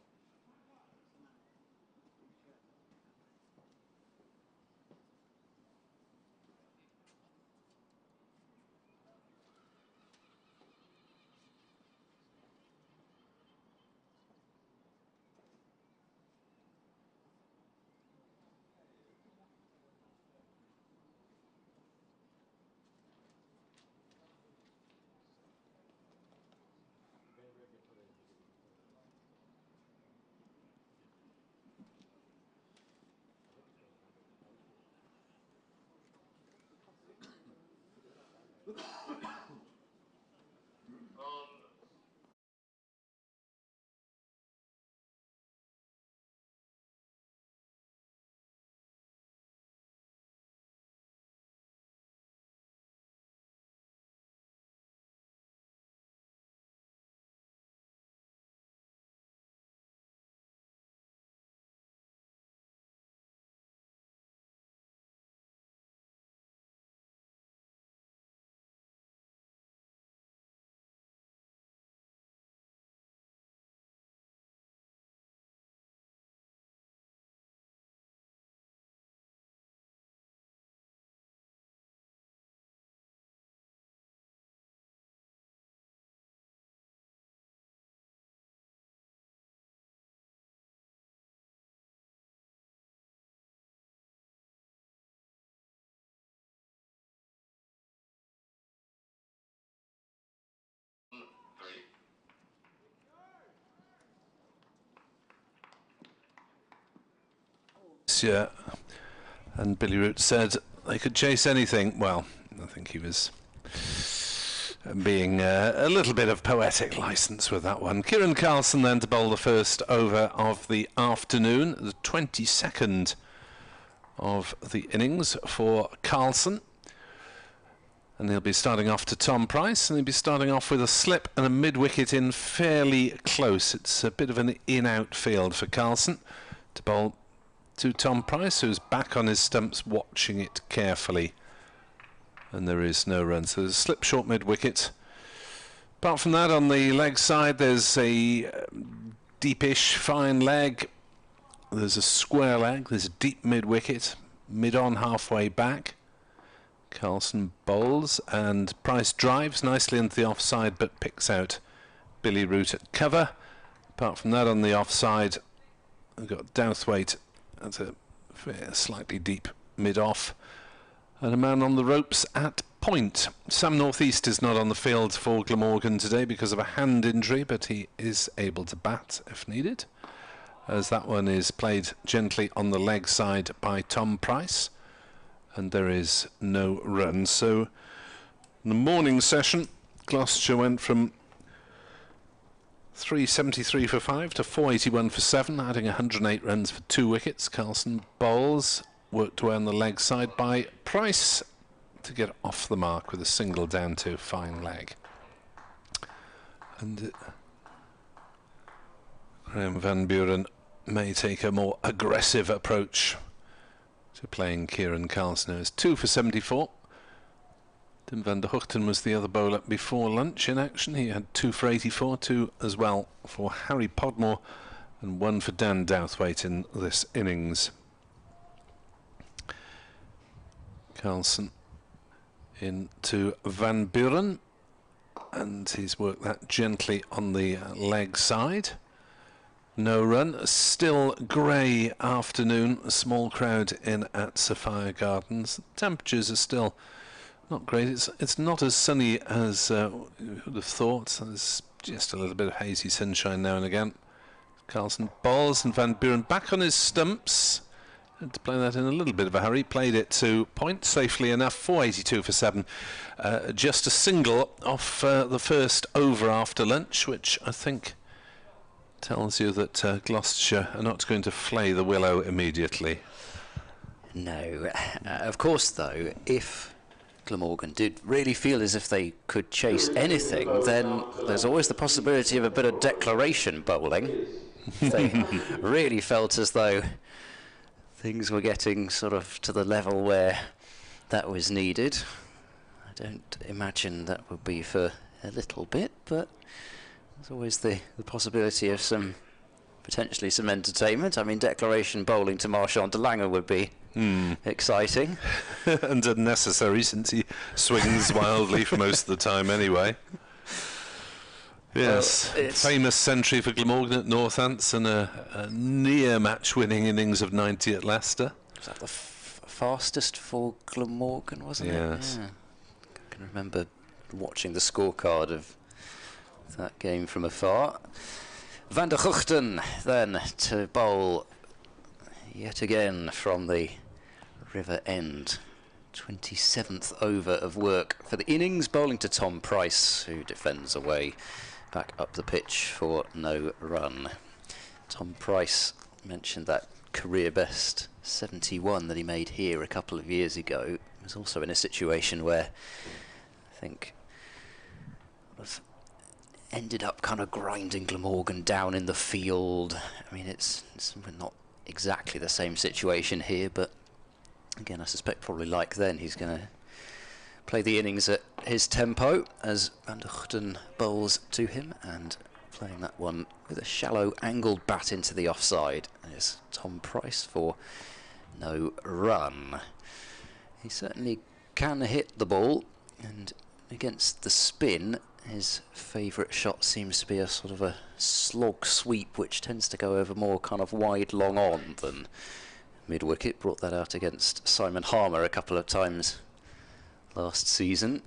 Three. Yeah, and Billy Root said they could chase anything. Well, I think he was being a little bit of poetic license with that one. Kieran Carlson then to bowl the first over of the afternoon, the 22nd of the innings for Carlson. And he'll be starting off to Tom Price, and he'll be starting off with a slip and a mid-wicket in fairly close. It's a bit of an in-out field for Carlson to bowl to Tom Price, who's back on his stumps watching it carefully. And there is no run, so there's a slip short mid-wicket. Apart from that, on the leg side, there's a deepish fine leg. There's a square leg. There's a deep mid-wicket, mid-on halfway back. Carlson bowls, and Price drives nicely into the offside, but picks out Billy Root at cover. Apart from that, on the offside, we've got Douthwaite at a slightly deep mid-off, and a man on the ropes at point. Sam Northeast is not on the field for Glamorgan today because of a hand injury, but he is able to bat if needed, as that one is played gently on the leg side by Tom Price, and there is no run. So in the morning session, Gloucestershire went from 373 for 5 to 481 for 7, adding 108 runs for 2 wickets. Carlson bowls, worked away on the leg side by Price to get off the mark with a single down to fine leg. And Graham Van Buren may take a more aggressive approach to playing Kieran Carlson, who is 2 for 74. Tim van der Hoogten was the other bowler before lunch in action. He had 2 for 84, 2 as well for Harry Podmore, and 1 for Dan Douthwaite in this innings. Carlson into Van Buren, and he's worked that gently on the leg side. No run. Still grey afternoon. A small crowd in at Sophia Gardens. Temperatures are still not great. It's not as sunny as you would have thought. There's just a little bit of hazy sunshine now and again. Carlson bowls, and Van Buren back on his stumps. Had to play that in a little bit of a hurry. Played it to point safely enough. 482 for 7. Just a single off the first over after lunch, which I think tells you that Gloucestershire are not going to flay the willow immediately. No. Of course, though, if Glamorgan did really feel as if they could chase anything, then there's always the possibility of a bit of declaration bowling. They really felt as though things were getting sort of to the level where that was needed. I don't imagine that would be for a little bit, but there's always the possibility of potentially some entertainment. I mean, declaration bowling to Marchand de Lange would be exciting. And unnecessary, since he swings wildly for most of the time anyway. Yes, famous century for Glamorgan at Northants, and a near match-winning innings of 90 at Leicester. Was that the fastest for Glamorgan, wasn't it? Yes. Yeah. I can remember watching the scorecard of that game from afar. Van der Hoogten then to bowl yet again from the River End. 27th over of work for the innings, bowling to Tom Price, who defends away back up the pitch for no run. Tom Price mentioned that career best 71 that he made here a couple of years ago. He was also in a situation where I think ended up kind of grinding Glamorgan down in the field. I mean, it's not exactly the same situation here, but again, I suspect probably like then he's going to play the innings at his tempo as Van der Hoogten bowls to him, and playing that one with a shallow angled bat into the offside is Tom Price for no run. He certainly can hit the ball, and against the spin his favourite shot seems to be a sort of a slog sweep, which tends to go over more kind of wide long on than mid-wicket. Brought that out against Simon Harmer a couple of times last season.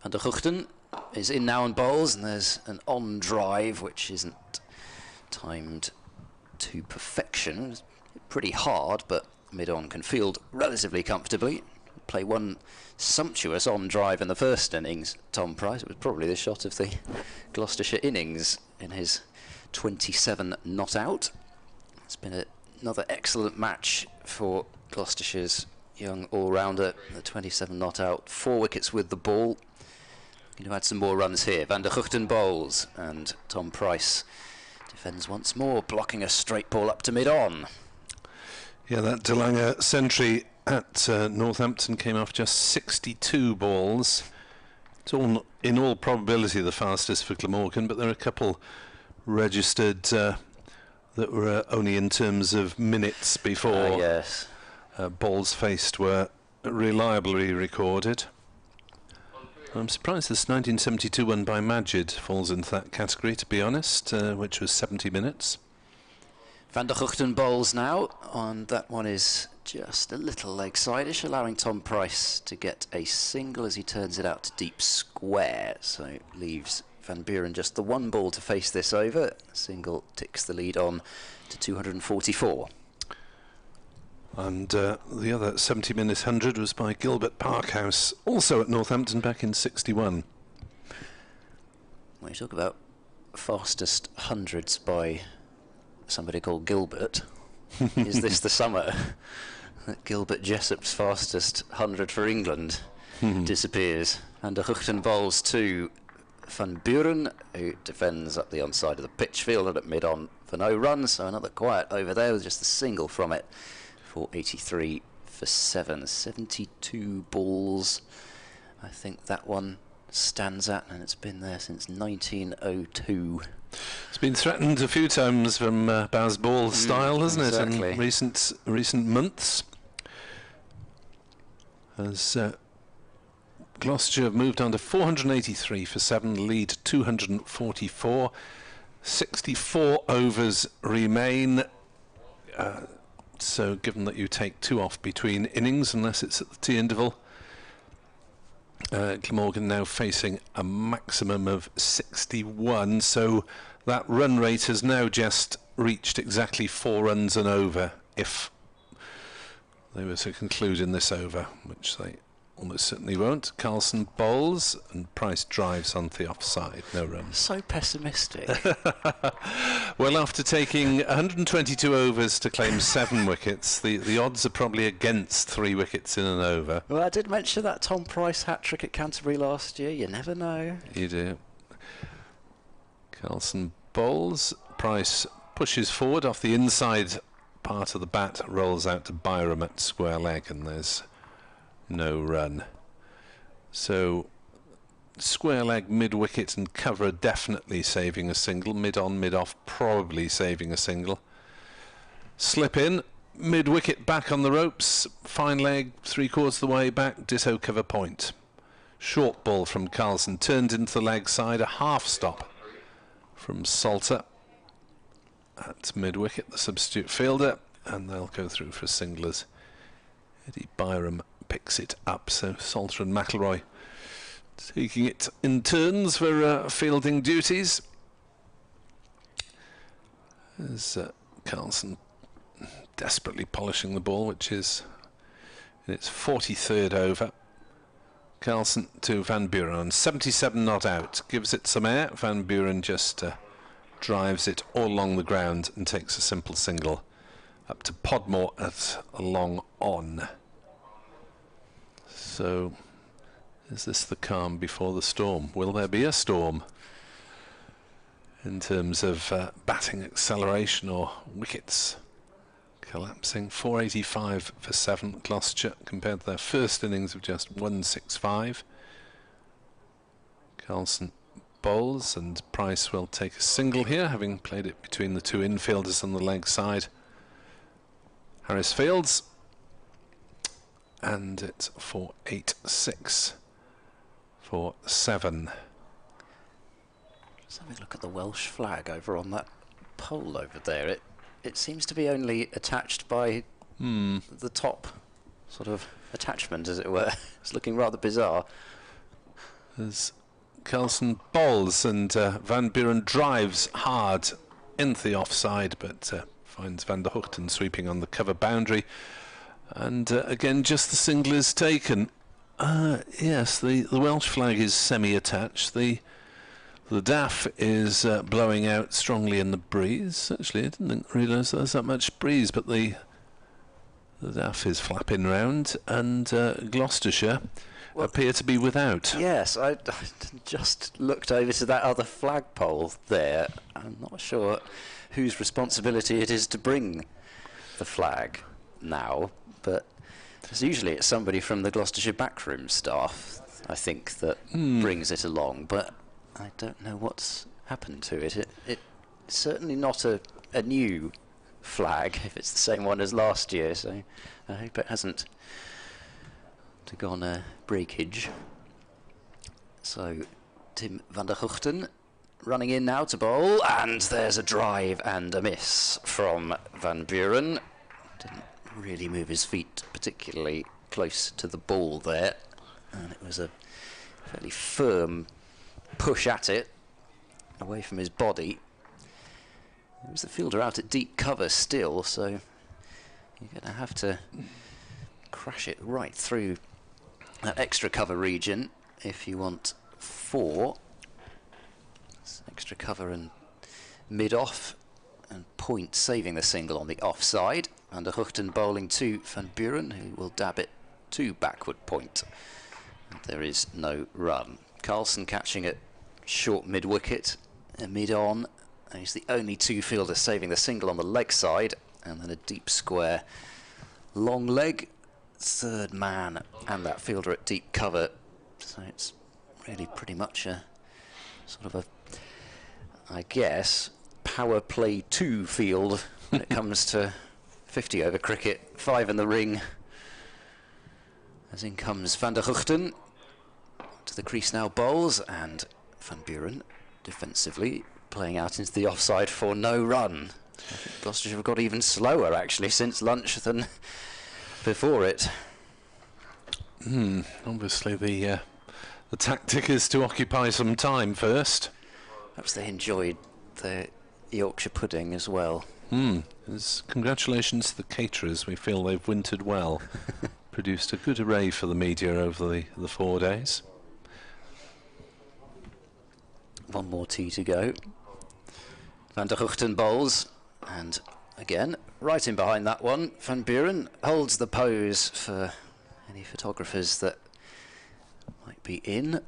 Van der Hoogten is in now and bowls, and there's an on drive which isn't timed to perfection. It's pretty hard, but mid-on can field relatively comfortably. Play one sumptuous on drive in the first innings. Tom Price, it was probably the shot of the Gloucestershire innings in his 27 not out. It's been another excellent match for Gloucestershire's young all-rounder, the 27 not out, 4 wickets with the ball. Going to add some more runs here. Van der Hoogten bowls, and Tom Price defends once more, blocking a straight ball up to mid-on. Yeah, that De Lange century at Northampton came off just 62 balls. It's all, in all probability, the fastest for Glamorgan, but there are a couple registered that were only in terms of minutes before Yes. balls faced were reliably recorded. I'm surprised this 1972 one by Majid falls into that category, to be honest, which was 70 minutes. Van der Hoogten bowls now, and that one is just a little leg side-ish, allowing Tom Price to get a single as he turns it out to deep square, so it leaves Van Buren just the one ball to face this over. Single ticks the lead on to 244. And the other 70-minute 100 was by Gilbert Parkhouse, also at Northampton back in 61. When you talk about fastest hundreds by somebody called Gilbert, is this the summer that Gilbert Jessop's fastest 100 for England disappears? Van der Hoogten bowls to Van Buren, who defends up the onside of the pitch, fielded at mid-on for no runs, so another quiet over there with just a single from it. 483 for 7. 72 balls. I think that one stands at, and it's been there since 1902. It's been threatened a few times from Baz Ball's style, hasn't exactly. it, in recent months. As Gloucestershire have moved on to 483 for 7, lead 244. 64 overs remain. So given that you take 2 off between innings, unless it's at the tea interval, Glamorgan now facing a maximum of 61, so that run rate has now just reached exactly 4 runs and over if they were to conclude in this over, which they almost certainly won't. Carlson bowls and Price drives on the offside. No runs. So pessimistic. Well, after taking 122 overs to claim 7 wickets, the odds are probably against 3 wickets in an over. Well, I did mention that Tom Price hat-trick at Canterbury last year. You never know. You do. Carlson bowls. Price pushes forward off the inside part of the bat, rolls out to Byram at square leg, and there's no run. So square leg, mid-wicket and cover definitely saving a single. Mid-on, mid-off probably saving a single. Slip in, mid-wicket back on the ropes. Fine leg, 3/4 of the way back, ditto cover point. Short ball from Carlson, turned into the leg side, a half stop from Salter at mid-wicket, the substitute fielder, and they'll go through for singlers. Eddie Byram picks it up, so Salter and McIlroy taking it in turns for fielding duties. As Carlson desperately polishing the ball, which is in its 43rd over. Carlson to Van Buren, 77 not out, gives it some air. Van Buren just drives it all along the ground and takes a simple single up to Podmore at a long on. So, is this the calm before the storm? Will there be a storm in terms of batting acceleration or wickets collapsing? 485 for 7, Gloucestershire, compared to their first innings of just 165. Carlson bowls and Price will take a single here, having played it between the 2 infielders on the leg side. Harris fields, and it's 486 for 7. Let's have a look at the Welsh flag over on that pole over there. It seems to be only attached by the top sort of attachment, as it were. It's looking rather bizarre. As Carlson bowls and Van Buren drives hard into the offside, but finds Van der Hoogten sweeping on the cover boundary. And again, just the single is taken. Yes, the Welsh flag is semi-attached. The daff is blowing out strongly in the breeze. Actually, I didn't realise there was that much breeze, but the daff is flapping round, and Gloucestershire appear to be without. Yes, I just looked over to that other flagpole there. I'm not sure whose responsibility it is to bring the flag now, but usually it's somebody from the Gloucestershire backroom staff, I think, that brings it along, but I don't know what's happened to it. It's certainly not a new flag, if it's the same one as last year, so I hope it hasn't gone a breakage. So Tim van der Hoogten running in now to bowl, and there's a drive and a miss from Van Buren. Didn't really move his feet particularly close to the ball there, and it was a fairly firm push at it away from his body. There was the fielder out at deep cover still, so you're going to have to crash it right through that extra cover region if you want 4. It's extra cover and mid-off, and point saving the single on the offside. Van der Hoogten bowling to Van Buren, who will dab it to backward point. And there is no run. Carlson catching it short mid-wicket, mid-on. He's the only 2 fielder saving the single on the leg side, and then a deep square long leg third man and that fielder at deep cover. So it's really pretty much a sort of a, I guess, power play 2 field when it comes to 50 over cricket. 5 in the ring. As in comes Van der Huchten to the crease now, bowls, and Van Buren defensively playing out into the offside for no run. I think Gloucestershire have got even slower actually since lunch than before it. Obviously the tactic is to occupy some time first. Perhaps they enjoyed the Yorkshire pudding as well. Congratulations to the caterers. We feel they've wintered well. Produced a good array for the media over the 4 days. One more tee to go. Van der Huchten bowls, and again, right in behind that one, Van Buren holds the pose for any photographers that might be in.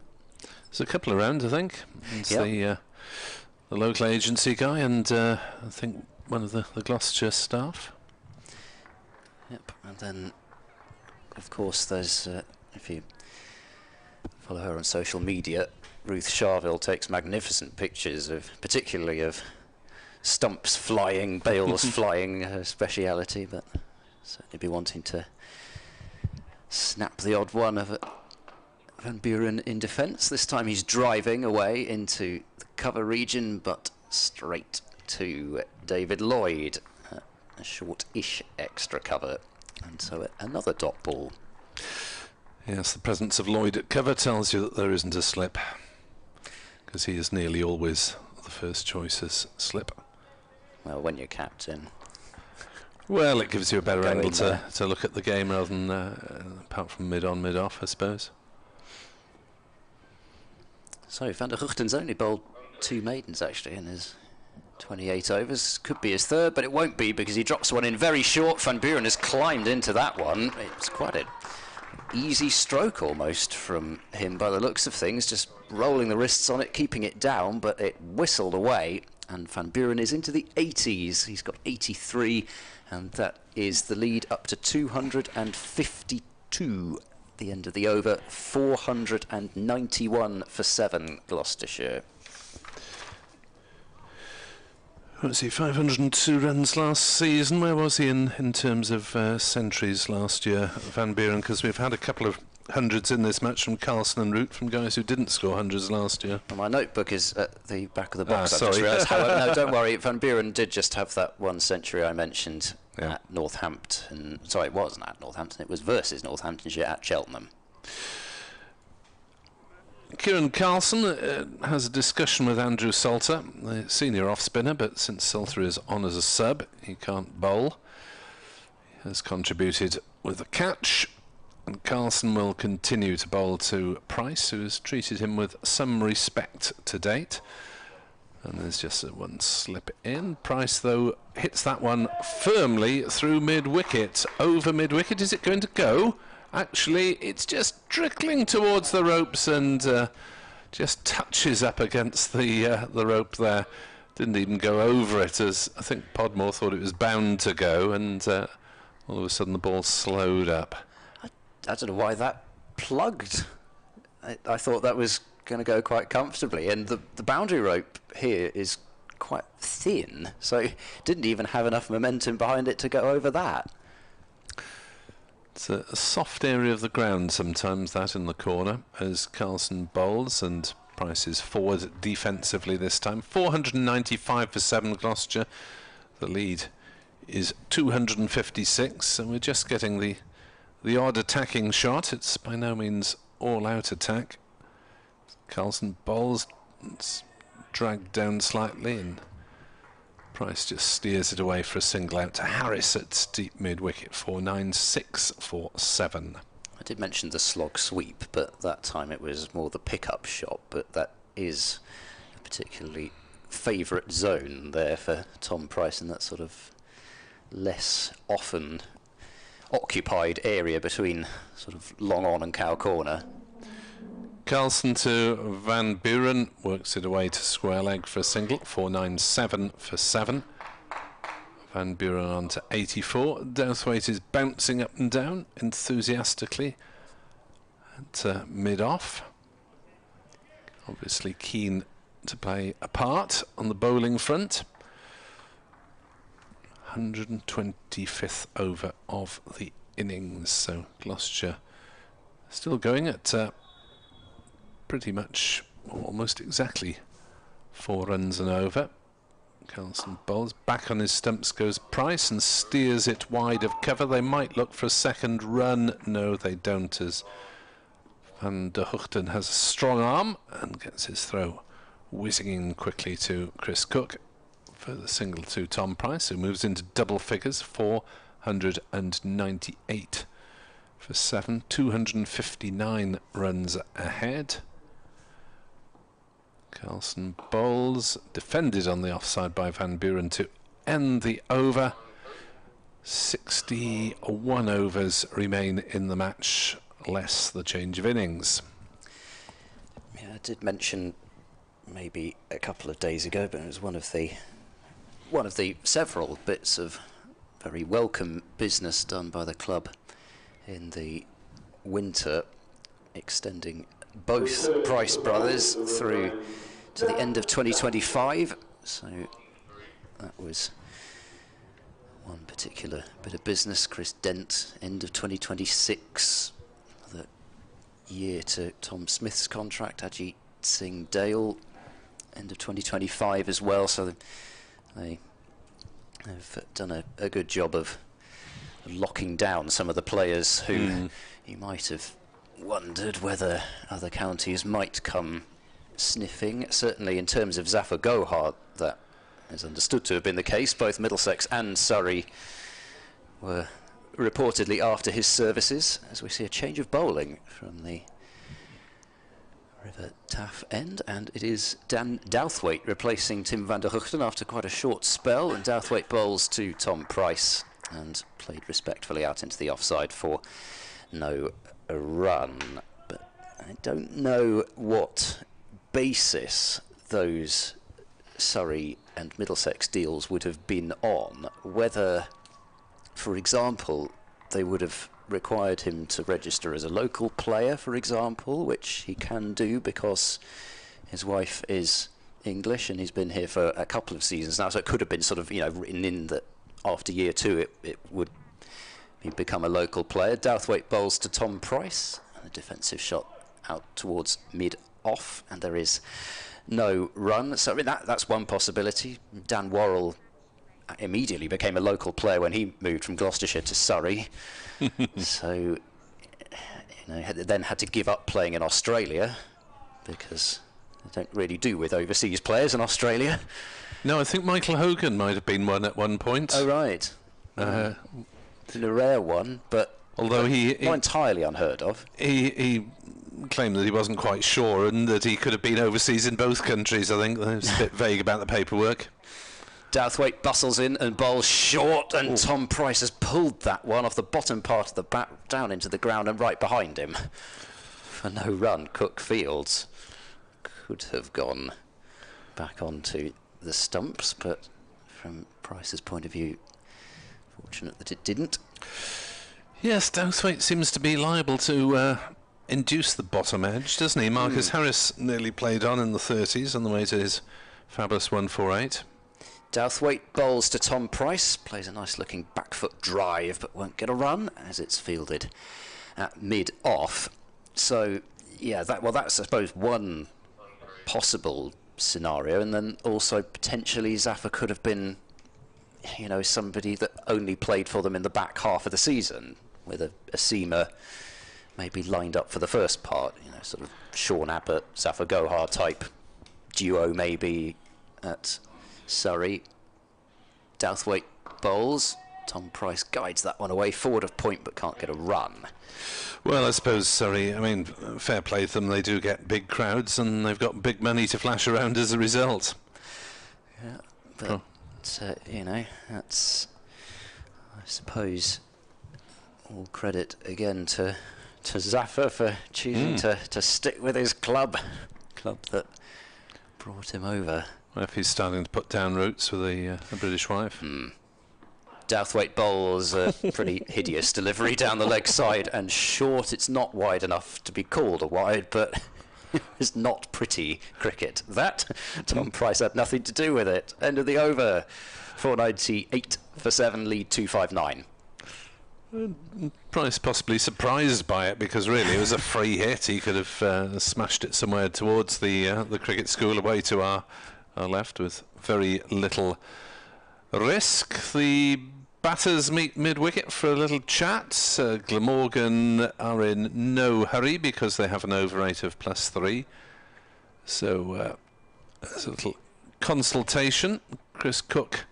There's a couple around, I think. It's the local agency guy and I think one of the Gloucestershire staff. Yep, and then of course there's, if you follow her on social media, Ruth Charville takes magnificent pictures of, particularly of stumps flying, bales flying, her speciality, but certainly be wanting to snap the odd one of Van Buren in defence. This time he's driving away into the cover region, but straight to David Lloyd, a short-ish extra cover, and so another dot ball. Yes, the presence of Lloyd at cover tells you that there isn't a slip, because he is nearly always the first choice as slip. Well, when you're captain. Well, it gives you a better angle to look at the game rather than apart from mid-on, mid-off, I suppose. So Van der Huchten's only bowled 2 maidens actually in his 28 overs. Could be his third, but it won't be because he drops one in very short. Van Buren has climbed into that one. It's quite an easy stroke almost from him by the looks of things, just rolling the wrists on it, keeping it down, but it whistled away, and Van Buren is into the 80s. He's got 83, and that is the lead up to 252 at the end of the over. 491 for 7, Gloucestershire. Let's see, 502 runs last season. Where was he in terms of centuries last year, Van Buren? Because we've had a couple of hundreds in this match from Carlson and Root, from guys who didn't score hundreds last year. Well, my notebook is at the back of the box. Sorry. Just realised. However, no, don't worry. Van Buren did just have that 1 century I mentioned at Northampton. Sorry, it wasn't at Northampton. It was versus Northamptonshire at Cheltenham. Kieran Carlson has a discussion with Andrew Salter, the senior off-spinner, but since Salter is on as a sub, he can't bowl. He has contributed with a catch, and Carlson will continue to bowl to Price, who has treated him with some respect to date. And there's just one slip in. Price, though, hits that one firmly through mid-wicket. Over mid-wicket, is it going to go? Actually, it's just trickling towards the ropes and just touches up against the rope there. Didn't even go over it, as I think Podmore thought it was bound to go, and all of a sudden the ball slowed up. I don't know why that plugged. I thought that was going to go quite comfortably, and the boundary rope here is quite thin, so it didn't even have enough momentum behind it to go over that. It's a soft area of the ground sometimes, that in the corner, as Carlson bowls, and Price is forward defensively this time. 495 for 7, Gloucestershire. The lead is 256, and we're just getting the odd attacking shot. It's by no means all-out attack. Carlson bowls, it's dragged down slightly, and Price just steers it away for a single out to Harris at deep mid-wicket. 496 for 7. I did mention the slog sweep, but that time it was more the pickup shot, but that is a particularly favourite zone there for Tom Price in that sort of less often occupied area between sort of long on and cow corner. Carlson to Van Buren, works it away to square leg for a single. 497 for 7. Van Buren on to 84. Douthwaite is bouncing up and down enthusiastically at mid-off. Obviously keen to play a part on the bowling front. 125th over of the innings, so Gloucestershire still going at pretty much almost exactly 4 runs and over. Carlson bowls, back on his stumps goes Price and steers it wide of cover. They might look for a second run. No, they don't, as Van der Hoogten has a strong arm and gets his throw whizzing in quickly to Chris Cook for the single to Tom Price, who moves into double figures, 498 for 7, 259 runs ahead. Carlson bowls, defended on the offside by Van Buren to end the over. 61 overs remain in the match, less the change of innings. Yeah, I did mention maybe a couple of days ago, but it was one of the several bits of very welcome business done by the club in the winter, extending both Price brothers through to the end of 2025. So that was one particular bit of business. Chris Dent, end of 2026, the year to Tom Smith's contract. Ajit Singh Dale, end of 2025 as well. So they have done a good job of locking down some of the players who you might have wondered whether other counties might come sniffing. Certainly in terms of Zafar Gohar, that is understood to have been the case. Both Middlesex and Surrey were reportedly after his services, as we see a change of bowling from the River Taff end, and it is Dan Douthwaite replacing Tim van der Hoogten after quite a short spell, and Douthwaite bowls to Tom Price and played respectfully out into the offside for no run. But I don't know what basis those Surrey and Middlesex deals would have been on, whether, for example, they would have required him to register as a local player, for example, which he can do because his wife is English and he's been here for a couple of seasons now, so it could have been sort of, written in that after year 2 it would become a local player. Douthwaite bowls to Tom Price, and a defensive shot out towards mid-off, and there is no run. So I mean, that's one possibility. Dan Worrell immediately became a local player when he moved from Gloucestershire to Surrey. So then had to give up playing in Australia because they don't really do with overseas players in Australia. No, I think Michael Hogan might have been one at one point. Oh, right. A rare one, but although he not entirely unheard of. He claimed that he wasn't quite sure and that he could have been overseas in both countries. I think that was a bit vague about the paperwork. Douthwaite bustles in and bowls short, and Tom Price has pulled that one off the bottom part of the bat down into the ground and right behind him for no run. Cook Fields could have gone back onto the stumps, but from Price's point of view, fortunate that it didn't. Yes, Douthwaite seems to be liable to induce the bottom edge, doesn't he? Marcus Harris nearly played on in the 30s on the way to his fabulous 148. Douthwaite bowls to Tom Price, plays a nice looking back foot drive but won't get a run as it's fielded at mid-off. So yeah, that's I suppose one possible scenario, and then also potentially Zafar could have been somebody that only played for them in the back half of the season, with a seamer maybe lined up for the first part, sort of Sean Abbott, Zafar Gohar type duo maybe at Surrey. Douthwaite bowls. Tom Price guides that one away forward of point but can't get a run. Well, I suppose Surrey, fair play to them, they do get big crowds and they've got big money to flash around as a result. Yeah, but that's, I suppose, all credit again to Zafar for choosing to stick with his club that brought him over. Well, if he's starting to put down roots with a British wife. Douthwaite bowls a pretty hideous delivery down the leg side and short. It's not wide enough to be called a wide, but it's not pretty cricket. That, Tom Price had nothing to do with it. End of the over. 498 for 7, lead 259. Price possibly surprised by it, because really it was a free hit. He could have smashed it somewhere towards the cricket school away to our left with very little risk. The batters meet mid-wicket for a little chat. Glamorgan are in no hurry because they have an over rate of +3. So there's a little consultation. Chris Cook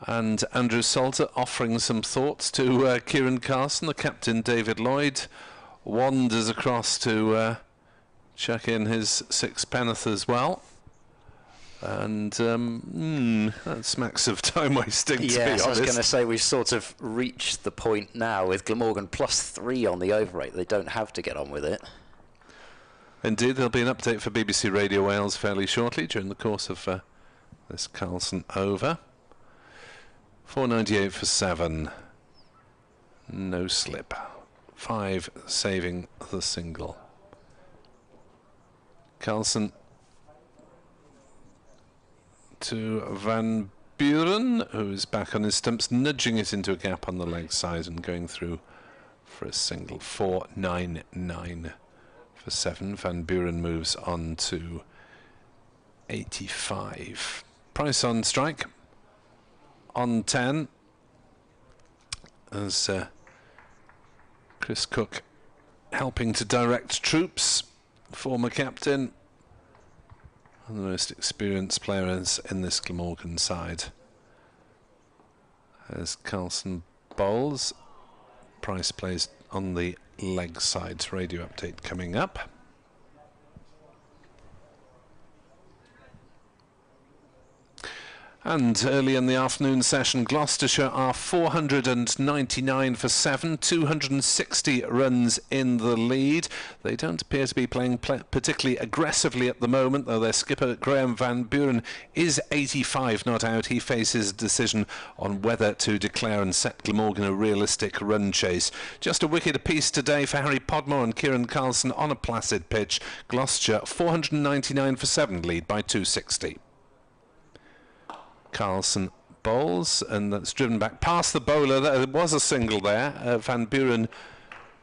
and Andrew Salter offering some thoughts to Kieran Carson. The captain, David Lloyd, wanders across to chuck in his sixpenneth as well. And that smacks of time wasting, to be honest. I was going to say, we've sort of reached the point now with Glamorgan +3 on the over rate. They don't have to get on with it. Indeed, there'll be an update for BBC Radio Wales fairly shortly during the course of this Carlson over. 498 for 7. No slip. 5 saving the single. Carlson to Van Buren, who is back on his stumps, nudging it into a gap on the leg side and going through for a single. 499 for 7. Van Buren moves on to 85. Price on strike. On 10 as Chris Cook helping to direct troops, former captain and the most experienced players in this Glamorgan side. As Carlson bowls, Price plays on the leg side. Radio update coming up. And early in the afternoon session, Gloucestershire are 499 for 7, 260 runs in the lead. They don't appear to be playing particularly aggressively at the moment, though their skipper Graham Van Buren is 85 not out. He faces a decision on whether to declare and set Glamorgan a realistic run chase. Just a wicket apiece today for Harry Podmore and Kieran Carlson on a placid pitch. Gloucestershire 499 for 7, lead by 260. Carlson bowls, and that's driven back past the bowler. There was a single there. Van Buren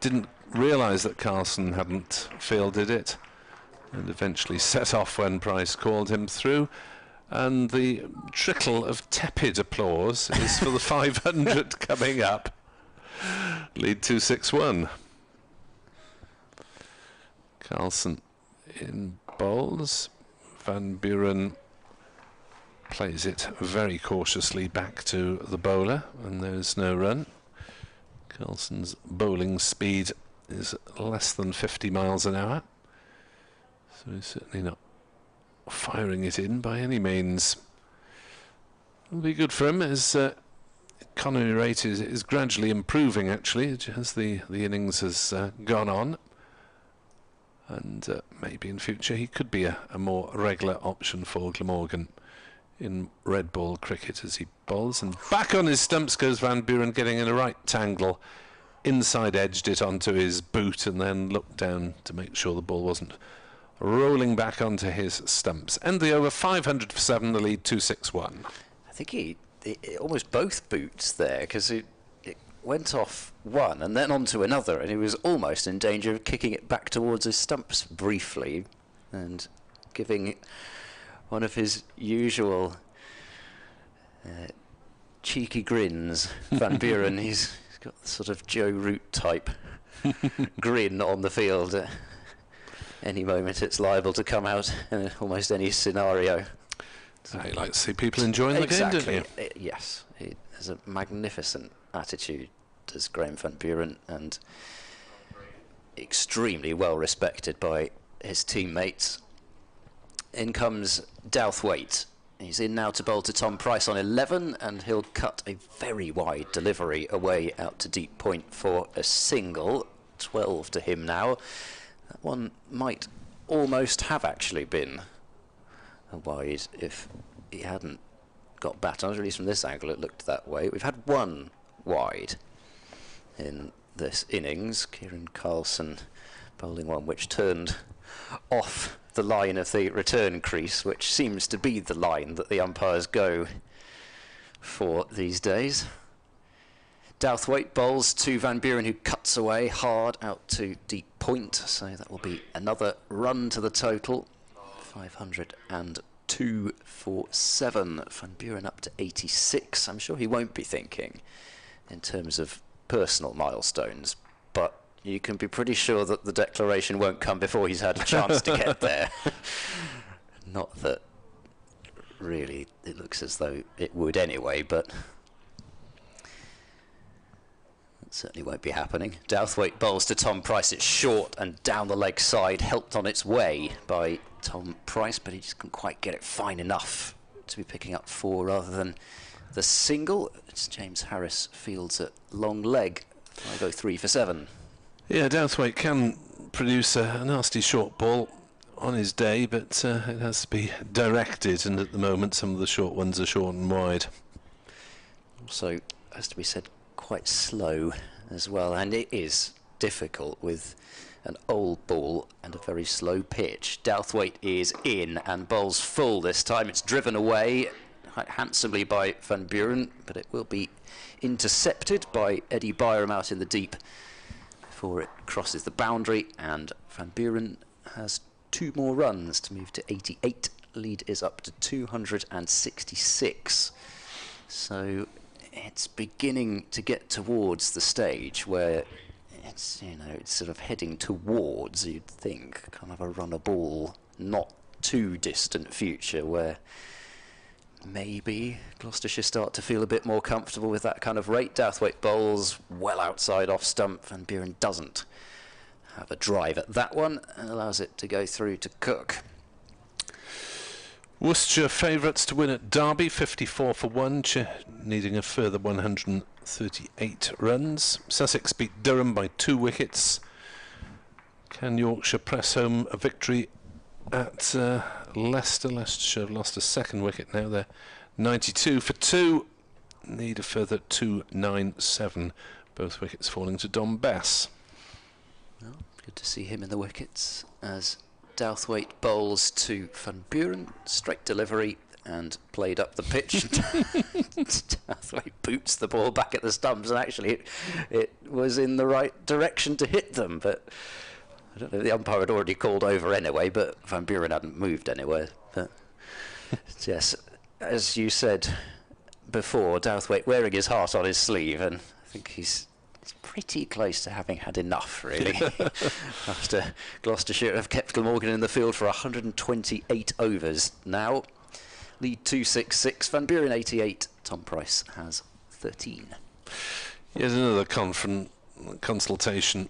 didn't realise that Carlson hadn't fielded it and eventually set off when Price called him through. And the trickle of tepid applause is for the 500 coming up. Lead 261. Carlson in bowls. Van Buren plays it very cautiously back to the bowler, and there's no run. Carlson's bowling speed is less than 50 miles an hour, so he's certainly not firing it in by any means. It'll be good for him as economy rate is gradually improving, actually, as the innings has gone on, and maybe in future he could be a more regular option for Glamorgan in red ball cricket as he bowls. And back on his stumps goes Van Buren, getting in a right tangle. Inside edged it onto his boot and then looked down to make sure the ball wasn't rolling back onto his stumps. And the over 500 for 7, the lead 261. I think he almost both boots there, because it went off one and then onto another, and he was almost in danger of kicking it back towards his stumps briefly and giving it one of his usual cheeky grins. Van Buren, he's got the sort of Joe Root type grin on the field. At any moment it's liable to come out in almost any scenario. You like to see people enjoying the game, don't you? Yes, he has a magnificent attitude, does Graham Van Buren, and extremely well respected by his teammates. In comes Douthwaite. He's in now to bowl to Tom Price on 11, and he'll cut a very wide delivery away out to deep point for a single. 12 to him now. That one might almost have actually been a wide if he hadn't got batted, at least from this angle it looked that way. We've had one wide in this innings. Kieran Carlson bowling one which turned off the line of the return crease, which seems to be the line that the umpires go for these days. Douthwaite bowls to Van Buren, who cuts away hard out to deep point, so that will be another run to the total. 502 for 7. Van Buren up to 86. I'm sure he won't be thinking in terms of personal milestones, but you can be pretty sure that the declaration won't come before he's had a chance to get there. Not that really it looks as though it would anyway, but it certainly won't be happening. Douthwaite bowls to Tom Price. It's short and down the leg side, helped on its way by Tom Price, but he just couldn't quite get it fine enough to be picking up 4 rather than the single. It's James Harris fields at long leg. 503 for 7. Yeah, Douthwaite can produce a nasty short ball on his day, but it has to be directed, and at the moment some of the short ones are short and wide. Also, has to be said, quite slow as well, and it is difficult with an old ball and a very slow pitch. Douthwaite is in and bowls full this time. It's driven away quite handsomely by Van Buren, but it will be intercepted by Eddie Byram out in the deep before it crosses the boundary, and Van Buren has 2 more runs to move to 88. Lead is up to 266. So it's beginning to get towards the stage where it's, you know, it's sort of heading towards, you'd think, kind of a run a ball not too distant future where maybe Gloucestershire start to feel a bit more comfortable with that kind of rate. Douthwaite bowls well outside off stump. Van Buren doesn't have a drive at that one and allows it to go through to Cook. Worcestershire favourites to win at Derby, 54 for 1, needing a further 138 runs. Sussex beat Durham by 2 wickets. Can Yorkshire press home a victory at Leicester? Leicestershire have lost a 2nd wicket now. They're 92 for 2. Need a further 297. Both wickets falling to Dom Bess. Well, good to see him in the wickets as Douthwaite bowls to Van Buren. Straight delivery and played up the pitch. Douthwaite boots the ball back at the stumps, and actually it was in the right direction to hit them, but I don't know if the umpire had already called over anyway, but Van Buren hadn't moved anywhere. But yes, as you said before, Douthwaite wearing his heart on his sleeve, and I think he's pretty close to having had enough, really. After Gloucestershire have kept Glamorgan in the field for 128 overs now. Lead 266, Van Buren 88, Tom Price has 13. Here's another consultation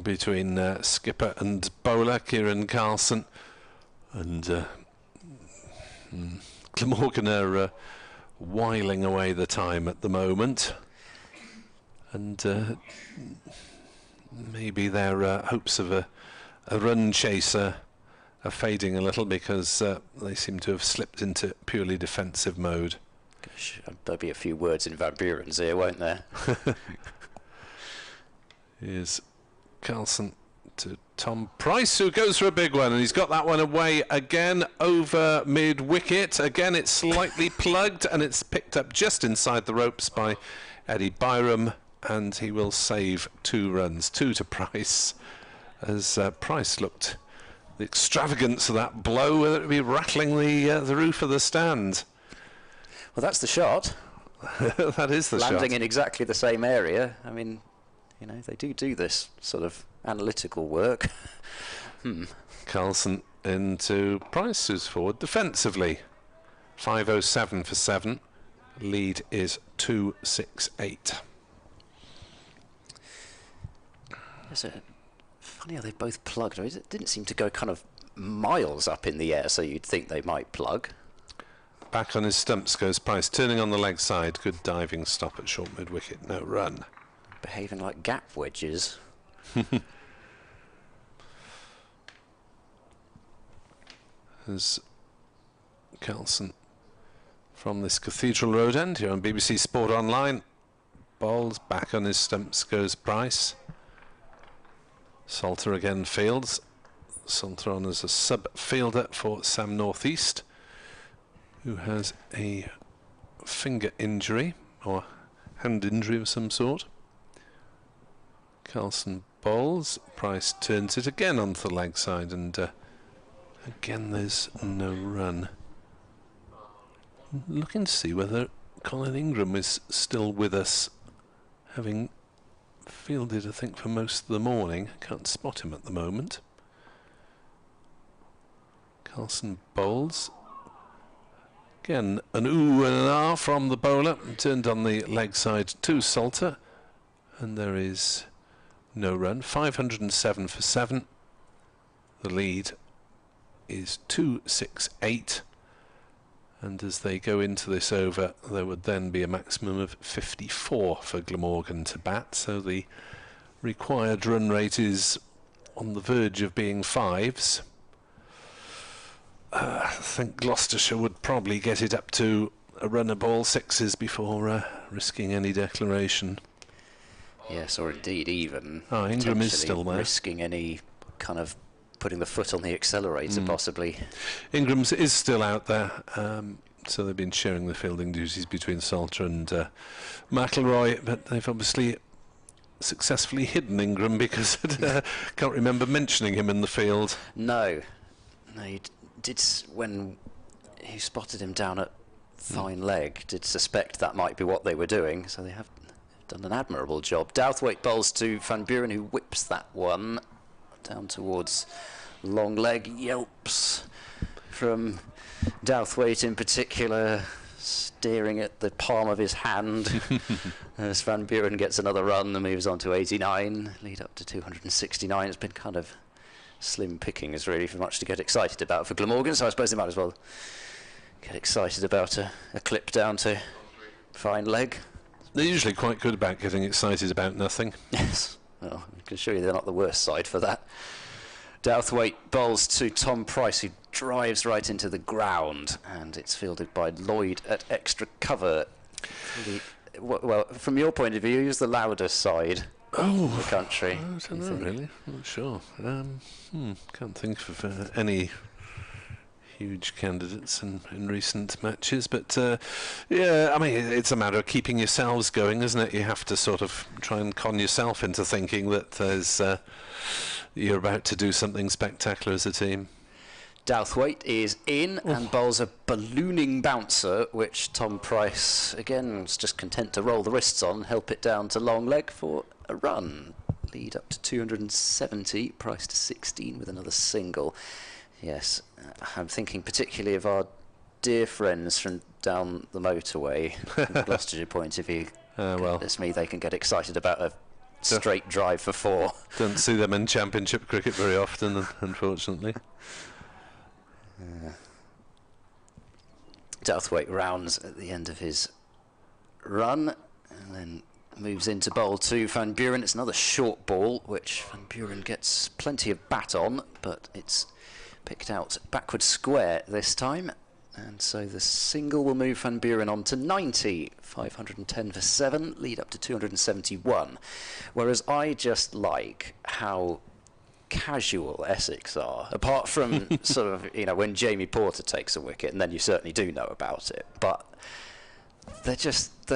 between skipper and bowler, Kieran Carlson, and Glamorgan are whiling away the time at the moment, and maybe their hopes of a run chaser are fading a little because they seem to have slipped into purely defensive mode. Gosh, there'll be a few words in Van Buren's here, won't there? Here's Carlson to Tom Price, who goes for a big one, and he's got that one away again over mid-wicket. Again, it's slightly plugged, and it's picked up just inside the ropes by Eddie Byram, and he will save 2 runs. 2 to Price, as Price looked the extravagance of that blow, whether it would be rattling the roof of the stand. Well, that's the shot. That is the shot. Landing in exactly the same area. I mean, you know, they do this sort of analytical work. Carlson into Price, who's forward defensively. 507 for 7. Lead is 268. It's funny how they both plugged. It didn't seem to go kind of miles up in the air, so you'd think they might plug. Back on his stumps goes Price, turning on the leg side. Good diving stop at short mid-wicket, no run. Behaving like gap wedges. As Carlson from this Cathedral Road end here on BBC Sport Online. Bowls back on his stumps goes Price. Salter again fields. Salter on as a sub fielder for Sam Northeast, who has a finger injury or hand injury of some sort. Carlson bowls. Price turns it again onto the leg side, and again there's no run. Looking to see whether Colin Ingram is still with us, having fielded, I think, for most of the morning. Can't spot him at the moment. Carlson bowls. Again, an ooh and an ah from the bowler, turned on the leg side to Salter, and there is no run. 507 for 7. The lead is 268, and as they go into this over, there would then be a maximum of 54 for Glamorgan to bat, so the required run rate is on the verge of being 5s. I think Gloucestershire would probably get it up to a run of ball 6s before risking any declaration. Yes, or indeed even Ingram is still there. Risking any kind of putting the foot on the accelerator, possibly. Ingram is still out there, so they've been sharing the fielding duties between Salter and McIlroy, but they've obviously successfully hidden Ingram because I can't remember mentioning him in the field. No, you did, when you spotted him down at fine leg, did suspect that might be what they were doing, so they have done an admirable job. Douthwaite bowls to Van Buren, who whips that one down towards long leg. Yelps from Douthwaite in particular, staring at the palm of his hand as Van Buren gets another run and moves on to 89, lead up to 269. It's been kind of slim pickings really for much to get excited about for Glamorgan, so I suppose they might as well get excited about a clip down to fine leg. They're usually quite good about getting excited about nothing. Yes, well, I can assure you they're not the worst side for that. Douthwaite bowls to Tom Price, who drives right into the ground, and it's fielded by Lloyd at extra cover. Well, from your point of view, who's the louder side of the country? I don't know, really. I'm not sure. Can't think of any huge candidates in recent matches, but yeah, I mean, it's a matter of keeping yourselves going, isn't it? You have to sort of try and con yourself into thinking that there's you're about to do something spectacular as a team. Douthwaite is in and bowls a ballooning bouncer, which Tom Price, again, is just content to roll the wrists on, help it down to long leg for a run. Lead up to 270, Price to 16 with another single. Yes, I'm thinking particularly of our dear friends from down the motorway, from Gloucestershire point of view. Well, Goodness me, they can get excited about a straight drive for 4. Don't see them in championship cricket very often, unfortunately. Douthwaite rounds at the end of his run and then moves into bowl to Van Buren. It's another short ball, which Van Buren gets plenty of bat on, but it's picked out backward square this time, and so the single will move Van Buren on to 90. 510 for 7, lead up to 271. Whereas I just like how casual Essex are, apart from sort of, you know, when Jamie Porter takes a wicket, and then you certainly do know about it, but they're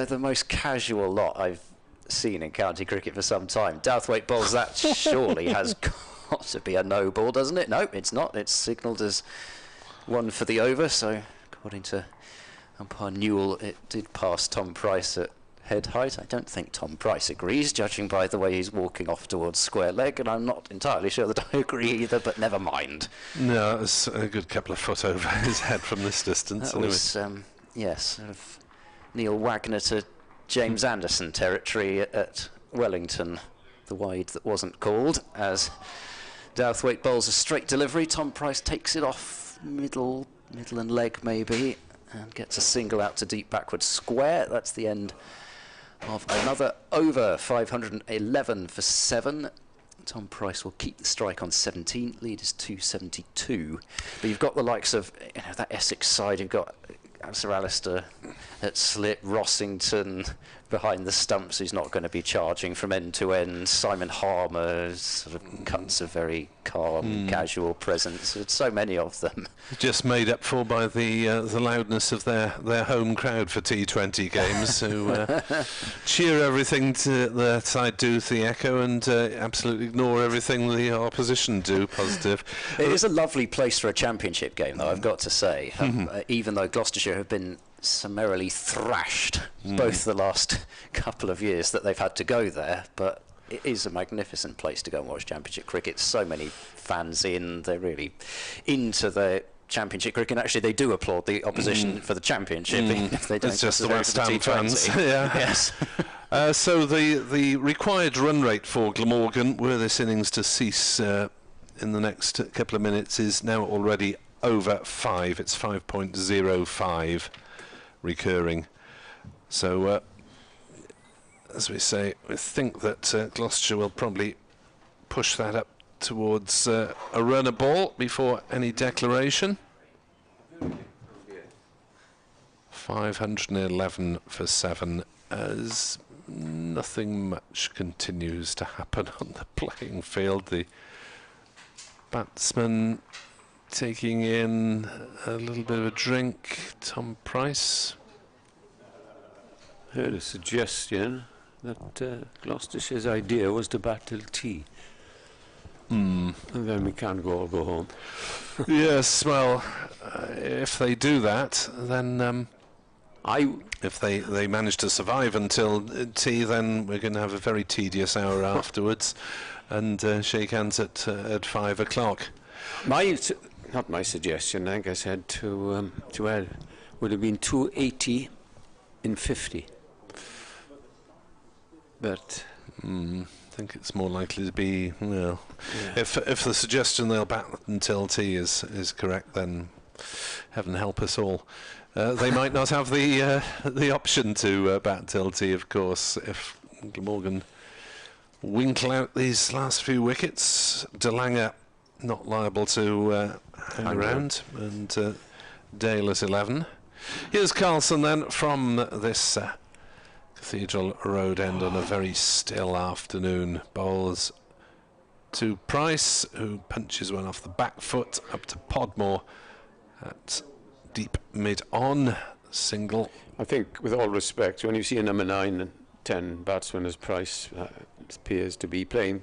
the most casual lot I've seen in county cricket for some time. Douthwaite bowls that surely has got to be a no ball, doesn't it? No, it's not. It's signalled as one for the over, so according to umpire Newell, it did pass Tom Price at head height. I don't think Tom Price agrees, judging by the way he's walking off towards square leg, and I'm not entirely sure that I agree either, but never mind. No, it was a good couple of foot over his head from this distance. That was, yes, sort of Neil Wagner to James Anderson territory at Wellington, the wide that wasn't called, as Douthwaite bowls a straight delivery. Tom Price takes it off middle and leg maybe, and gets a single out to deep backward square. That's the end of another over. 511 for 7. Tom Price will keep the strike on 17. Lead is 272. But you've got the likes of, you know, that Essex side. You've got Sir Alistair at slip, Rossington behind the stumps, who's not going to be charging from end to end. Simon Harmer sort of cuts a very calm, casual presence. There's so many of them. Just made up for by the loudness of their home crowd for T20 games, who cheer everything to their side do to the echo and absolutely ignore everything the opposition do positive. It is a lovely place for a championship game, though, I've got to say. Even though Gloucestershire have been summarily thrashed both the last couple of years that they've had to go there, but it is a magnificent place to go and watch championship cricket. So many fans in, they're really into the championship cricket. Actually, they do applaud the opposition for the championship, even if they don't. It's just the West Ham T20. fans. Yeah. Yes. So the required run rate for Glamorgan, were this innings to cease in the next couple of minutes, is now already over 5. It's 5.05 recurring. So as we say, we think that Gloucestershire will probably push that up towards a runner ball before any declaration. 511 for 7, as nothing much continues to happen on the playing field. The batsman taking in a little bit of a drink. Tom Price. Heard a suggestion that Gloucestershire's idea was to bat till tea. And then we can't all go home. Yes, well, if they do that, then if they manage to survive until tea, then we're going to have a very tedious hour afterwards, and shake hands at 5 o'clock. Not my suggestion, like I said to Ed, would have been 280 in 50. But I think it's more likely to be, well, if the suggestion they'll bat until tea is correct, then heaven help us all. They might not have the option to bat till tea, of course, if Glamorgan winkle out these last few wickets. De Lange not liable to hang around, and Dale at 11. Here's Carlson then from this Cathedral Road end on a very still afternoon. Bowls to Price, who punches one off the back foot up to Podmore at deep mid-on, single. I think, with all respect, when you see a number 9 and 10 batsman as Price appears to be playing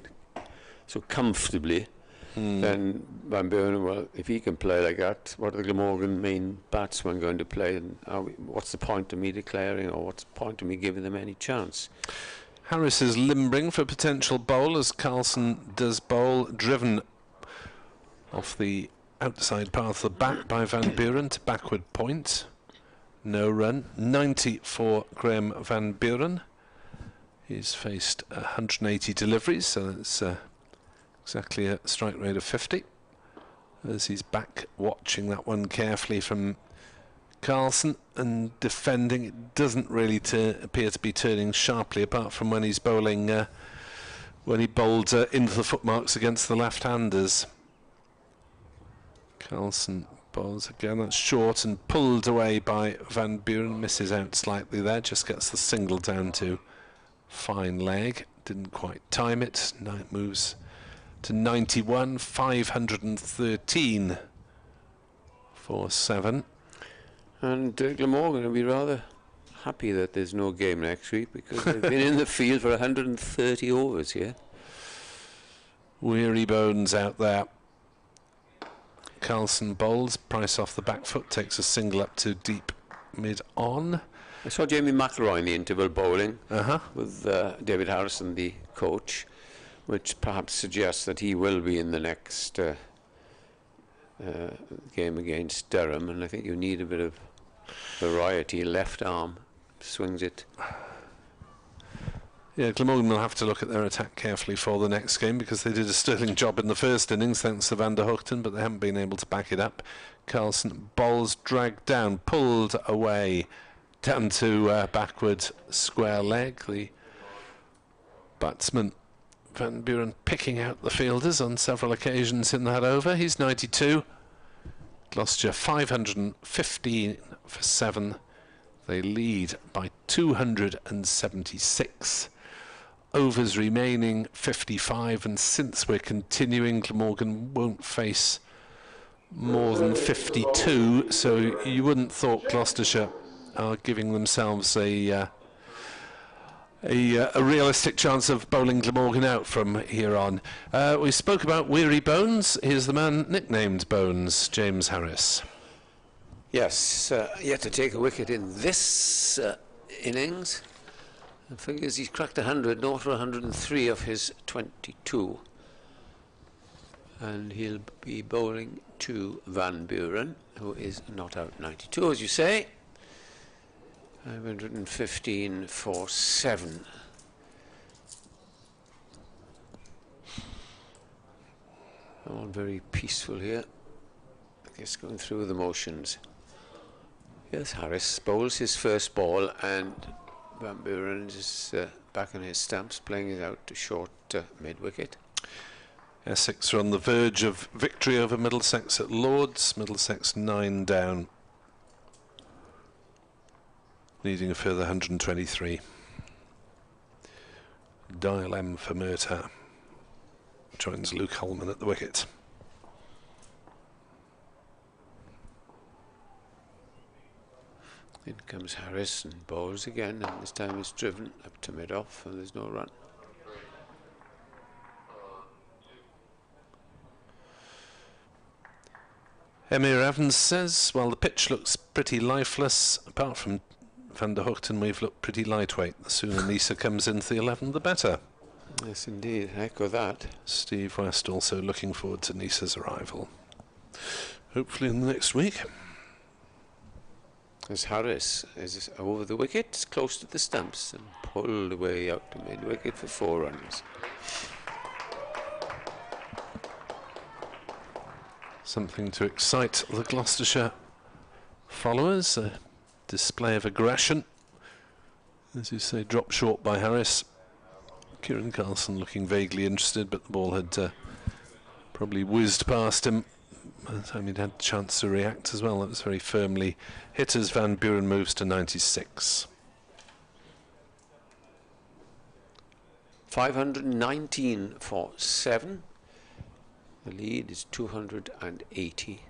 so comfortably, then Van Buren, well, if he can play like that, what are the Glamorgan main batsmen going to play? And what's the point of me declaring, or what's the point of me giving them any chance? Harris is limbering for potential bowl as Carlson does bowl, driven off the outside path of the bat by Van Buren to backward point. No run. 90 for Graham Van Buren. He's faced 180 deliveries, so it's exactly a strike rate of 50. As he's back watching that one carefully from Carlson and defending, it doesn't really appear to be turning sharply, apart from when he's bowling, when he bowled into the footmarks against the left-handers. Carlson bowls again, that's short and pulled away by Van Buren, misses out slightly there, just gets the single down to fine leg, didn't quite time it. Now it moves to 91, 513 for 7. And Glamorgan will be rather happy that there's no game next week, because they've been in the field for 130 overs here. Weary bones out there. Carlson bowls, Price off the back foot, takes a single up to deep mid-on. I saw Jamie McElroy in the interval bowling with David Harrison, the coach, which perhaps suggests that he will be in the next game against Durham, and I think you need a bit of variety. Left arm swings it. Yeah, Glamorgan will have to look at their attack carefully for the next game, because they did a sterling job in the first innings thanks to Van der Hoogten, but they haven't been able to back it up. Carlson bowls, dragged down, pulled away down to backward square leg. The batsman Van Buren picking out the fielders on several occasions in that over. He's 92. Gloucestershire 515 for 7. They lead by 276. Overs remaining 55, and since we're continuing, Glamorgan won't face more than 52, so you wouldn't thought Gloucestershire are giving themselves a realistic chance of bowling Glamorgan out from here on. We spoke about Weary Bones. Here's the man nicknamed Bones, James Harris. Yes, yet to take a wicket in this innings. The figures he's cracked 100, not for 103 of his 22. And he'll be bowling to Van Buren, who is not out 92, as you say. 515 for 7. All very peaceful here. I guess going through the motions. Yes, Harris bowls his first ball, and Van Buren is back on his stumps, playing it out to short mid-wicket. Essex are on the verge of victory over Middlesex at Lords. Middlesex 9 down, needing a further 123. Dial M for Murtagh joins Luke Holman at the wicket. In comes Harris and bowls again, and this time it's driven up to mid-off, and there's no run. Emir Evans says, well, the pitch looks pretty lifeless. Apart from Van der Hoogten, we've looked pretty lightweight. The sooner Nisa comes into the 11, the better. Yes, indeed. Echo that. Steve West also looking forward to Nisa's arrival, hopefully in the next week. As Harris is over the wicket, close to the stumps, and pulled away out to mid-wicket for 4 runs. Something to excite the Gloucestershire followers. A display of aggression. As you say, dropped short by Harris. Kieran Carlson looking vaguely interested, but the ball had probably whizzed past him by the time he'd had a chance to react as well. That was very firmly hit as Van Buren moves to 96. 519 for 7. The lead is 280.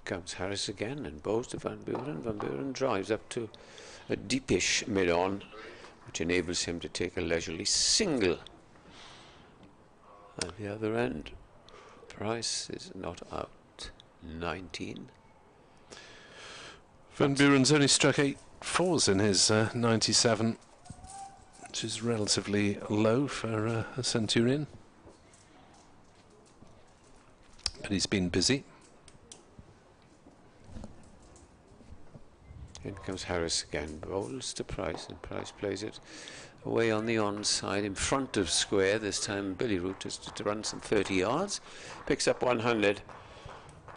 Comes Harris again and bows to Van Buren. Van Buren drives up to a deepish mid-on, which enables him to take a leisurely single. At the other end, Price is not out. 19. Van Buren's only struck 8 fours in his 97, which is relatively low for a Centurion. But he's been busy. In comes Harris again, bowls to Price, and Price plays it away on the onside in front of square. This time Billy Root has to run some 30 yards, picks up 100.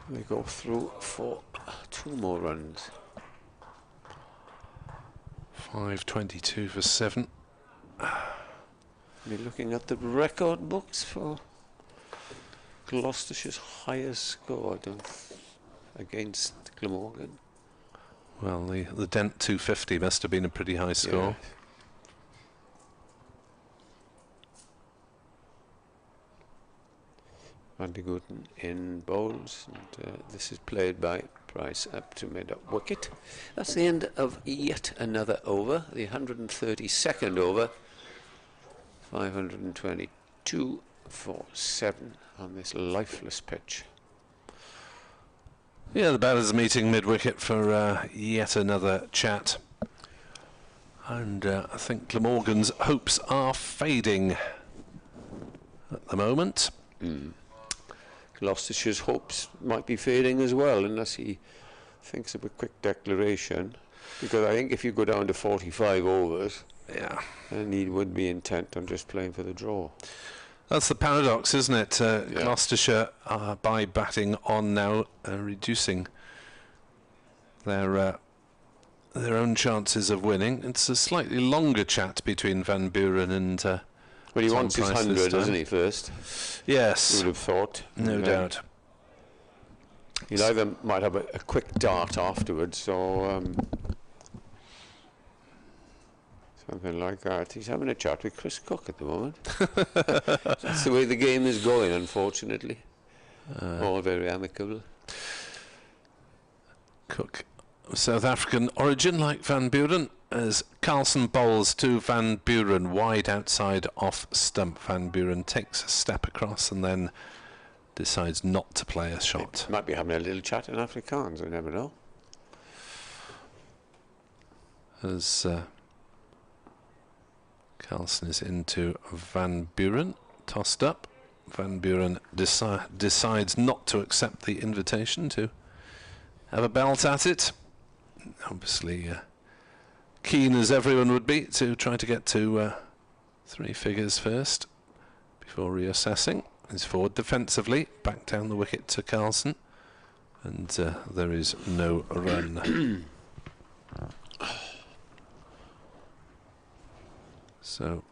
We go through for 2 more runs. 522 for 7. We're looking at the record books for Gloucestershire's highest score against Glamorgan. Well, the Dent 250 must have been a pretty high score. Van der Hoogten in bowls, and this is played by Price up to mid-wicket. That's the end of yet another over, the 132nd over. 522 for 7 on this lifeless pitch. Yeah, the batters meeting mid-wicket for yet another chat. And I think Glamorgan's hopes are fading at the moment. Gloucestershire's hopes might be fading as well, unless he thinks of a quick declaration. Because I think if you go down to 45 overs, then he would be intent on just playing for the draw. That's the paradox, isn't it? Gloucestershire are, by batting on now, reducing their own chances of winning. It's a slightly longer chat between Van Buren and well, he Tom wants his Price 100, doesn't he, first? Yes. You would have thought. No doubt. He'll either might have a quick dart afterwards or something like that. He's having a chat with Chris Cook at the moment. That's the way the game is going, unfortunately. All very amicable. Cook, South African origin, like Van Buren, as Carlson bowls to Van Buren, wide outside off stump. Van Buren takes a step across and then decides not to play a shot. Might be having a little chat in Afrikaans, I never know. As Carlson is into Van Buren, tossed up. Van Buren decides not to accept the invitation to have a belt at it. Obviously keen as everyone would be to try to get to 3 figures first before reassessing. He's forward defensively, back down the wicket to Carlson, and there is no run. So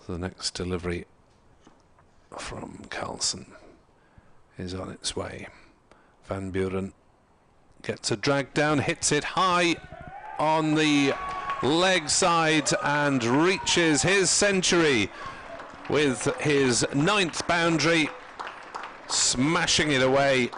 the next delivery from Carlson is on its way. Van Buren gets a drag down, hits it high on the leg side and reaches his century with his 9th boundary, smashing it away.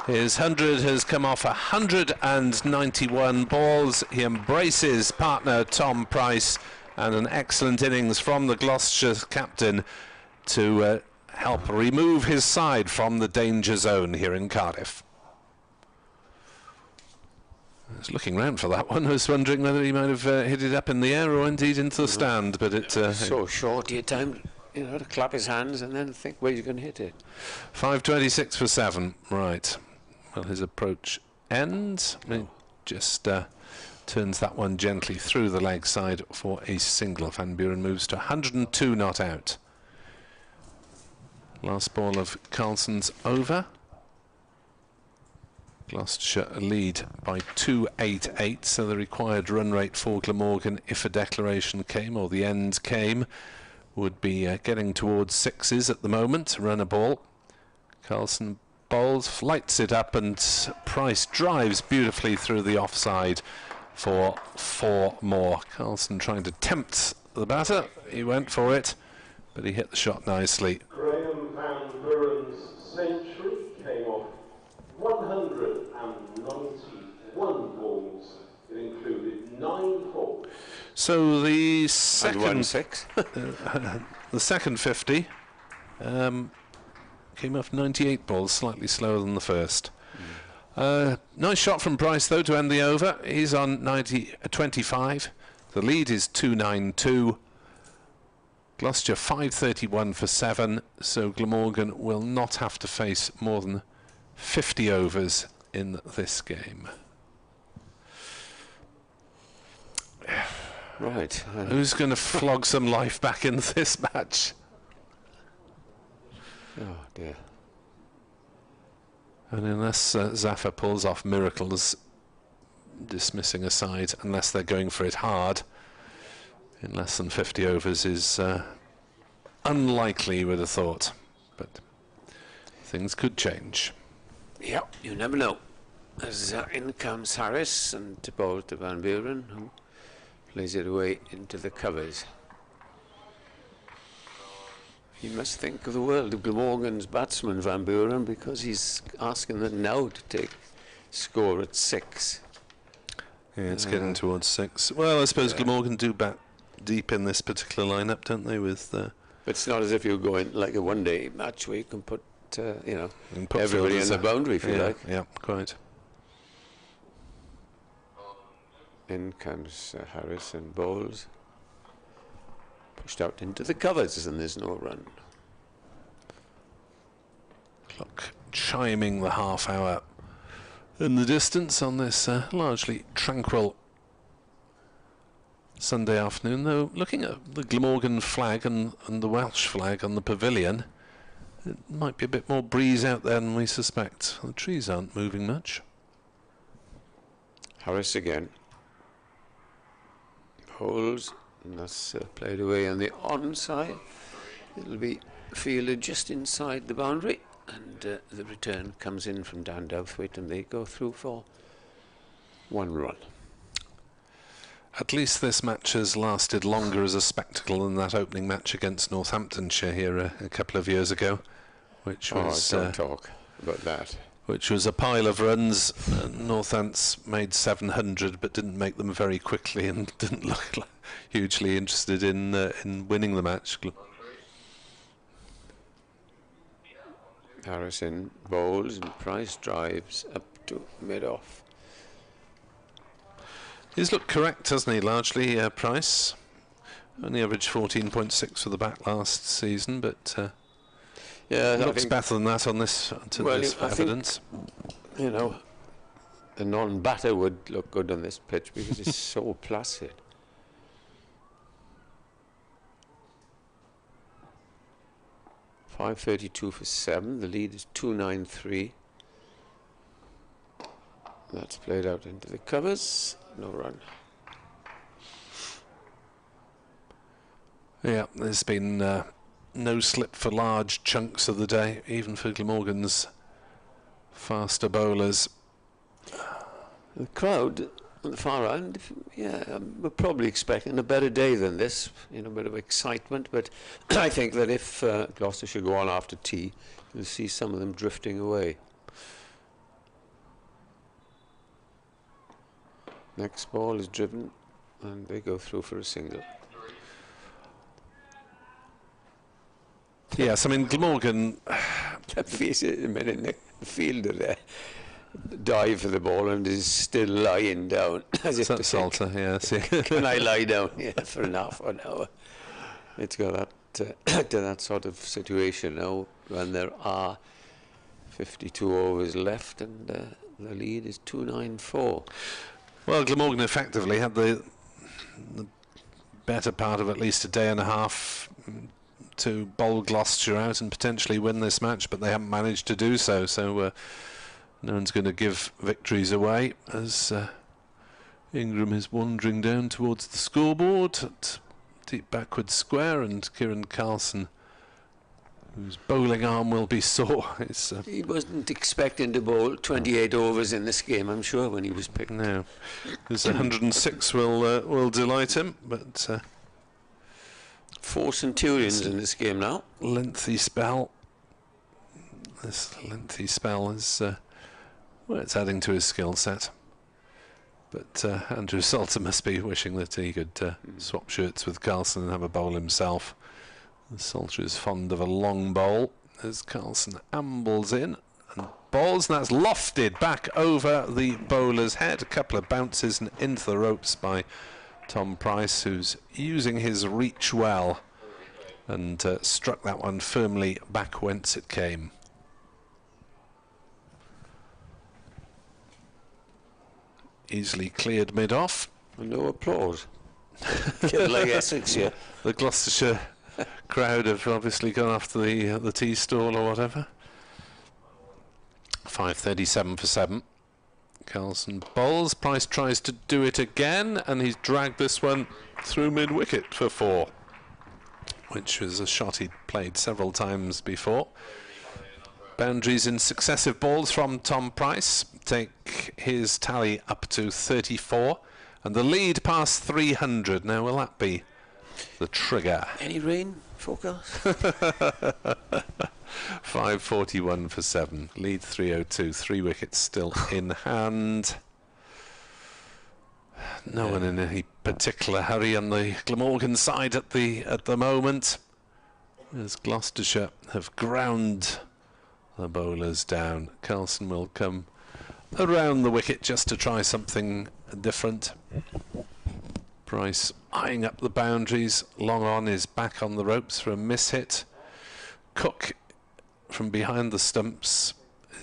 His 100 has come off 191 balls. He embraces partner Tom Price, and an excellent innings from the Gloucestershire captain to help remove his side from the danger zone here in Cardiff. I was looking round for that one. I was wondering whether he might have hit it up in the air or indeed into the stand, but it so short, he had time, to clap his hands and then think where you're going to hit it. 5:26 for 7. Right. Well, his approach ends. He just turns that one gently through the leg side for a single. Van Buren moves to 102 not out. Last ball of Carlson's over. Gloucestershire lead by 288, so the required run rate for Glamorgan, if a declaration came or the end came, would be getting towards 6s at the moment. Run a ball. Carlson bowls, flights it up, and Price drives beautifully through the offside for 4 more. Carlson trying to tempt the batter. He went for it, but he hit the shot nicely. Graham Van Buren's century came off 191 balls. It included 9 fours. So the second 6. the second 50 came off 98 balls, slightly slower than the first. Nice shot from Price though to end the over. He's on 25. The lead is 292. Gloucestershire 531 for 7, so Glamorgan will not have to face more than 50 overs in this game. Right. Who's going to flog some life back into this match? Oh dear. And unless Zafar pulls off miracles, dismissing aside, unless they're going for it hard, in less than 50 overs is unlikely, you would have thought. But things could change. Yep, you never know. As in comes Harris and to bowl to Van Buren, who plays it away into the covers. You must think of the world of Glamorgan's batsman, Van Buren, because he's asking them now to take score at 6. Yeah, it's getting towards 6. Well, I suppose Glamorgan do bat deep in this particular lineup, don't they? With but it's not as if you're going like a one-day match where you can put, you can put everybody in the boundary, if you like. Yeah, quite. In comes Harris and bowls. Pushed out into the covers and there's no run. Clock chiming the half hour in the distance on this largely tranquil Sunday afternoon, though looking at the Glamorgan flag and the Welsh flag on the pavilion, it might be a bit more breeze out there than we suspect. The trees aren't moving much. Harris again. Bowls. And that's played away on the onside. It'll be fielded just inside the boundary. and the return comes in from Dan Douthwaite, and they go through for 1 run. At least this match has lasted longer as a spectacle than that opening match against Northamptonshire here a couple of years ago, which was don't talk about that. Which was a pile of runs. Northants made 700, but didn't make them very quickly, and didn't look hugely interested in winning the match. Harrison bowls and Price drives up to mid-off. He's looked correct, hasn't he, largely, Price? Only averaged 14.6 for the bat last season, but yeah, looks better than that on this, this evidence. Think, you know, a non-batter would look good on this pitch because it's so placid. .532 for 7. The lead is 293. That's played out into the covers. No run. Yeah, there's been no slip for large chunks of the day, even for Glamorgan's faster bowlers. The crowd on the far end, yeah, we're probably expecting a better day than this, you know, a bit of excitement, but I think that if Gloucestershire go on after tea, you'll see some of them drifting away. Next ball is driven, and they go through for a single. Yes, I mean, Glamorgan... Face it a minute, Nick. The fielder there dive for the ball and is still lying down. As if to Salter, yes. Can I lie down here for an hour? It's got that to that sort of situation now when there are 52 overs left and the lead is 294. Well, Glamorgan effectively had the better part of at least a day and a half to bowl Gloucestershire out and potentially win this match, but they haven't managed to do so. So no one's going to give victories away as Ingram is wandering down towards the scoreboard at deep backward square, and Kieran Carlson, whose bowling arm will be sore. He wasn't expecting to bowl 28 overs in this game, I'm sure, when he was picked. No, his 106 will delight him, but 4 centurions in this game now. Lengthy spell. This lengthy spell is well, it's adding to his skill set. But Andrew Salter must be wishing that he could swap shirts with Carlson and have a bowl himself. Salter is fond of a long bowl as Carlson ambles in and bowls, and that's lofted back over the bowler's head. A couple of bounces and into the ropes by Tom Price, who's using his reach well, and struck that one firmly back whence it came. Easily cleared mid-off. No applause. Kid like Essex, yeah. The Gloucestershire crowd have obviously gone after the tea stall or whatever. 5:37 for 7. Carlson bowls. Price tries to do it again, and he's dragged this one through mid-wicket for 4, which was a shot he'd played several times before. Boundaries in successive balls from Tom Price take his tally up to 34, and the lead past 300. Now, will that be the trigger? Any rain forecast? 5:41 for 7. Lead 302. 3 wickets still in hand. No one in any particular hurry on the Glamorgan side at the moment, as Gloucestershire have ground the bowlers down. Carlson will come around the wicket just to try something different. Price eyeing up the boundaries. Long on is back on the ropes for a miss-hit. Cook from behind the stumps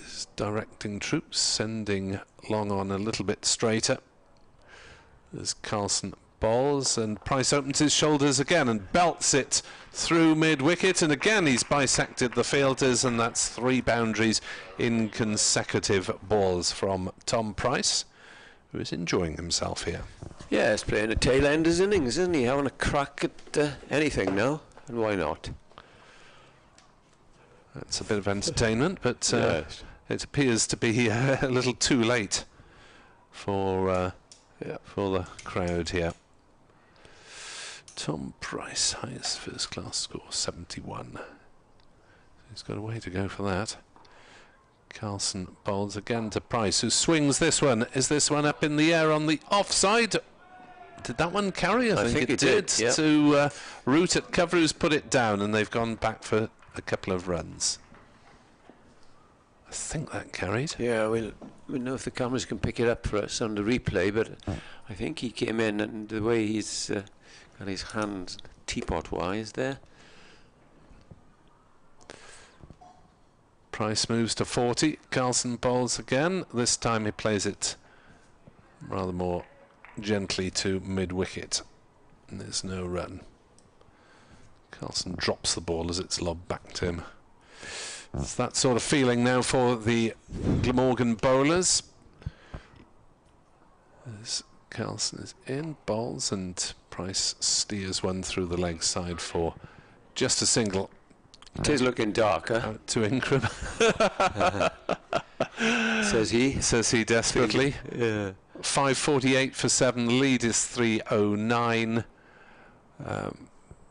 is directing troops, sending Long on a little bit straighter as Carlson bowls, and Price opens his shoulders again and belts it through mid-wicket, and again he's bisected the fielders, and that's 3 boundaries in consecutive balls from Tom Price, who is enjoying himself here. Yeah, he's playing a tail-enders innings, isn't he? Having a crack at anything now, and why not? That's a bit of entertainment, but Yes. it appears to be a little too late for the crowd here. Tom Price, highest first class score, 71. He's got a way to go for that. Carlson bowls again to Price, who swings this one. Is this one up in the air on the offside? Did that one carry? I think it did. Yeah. To Root at cover, who's put it down, and they've gone back for a couple of runs. I think that carried. Yeah, we'll know if the cameras can pick it up for us on the replay, but I think he came in, and the way he's got his hands teapot-wise there. Price moves to 40. Carlson bowls again. This time he plays it rather more gently to mid-wicket. And there's no run. Carlson drops the ball as it's lobbed back to him. It's that sort of feeling now for the Glamorgan bowlers. As Carlson is in, bowls, and Price steers one through the leg side for just a single. It is looking darker. Out to Ingram. Says he. Says he desperately. Yeah. 5:48 for 7. The lead is 3:09.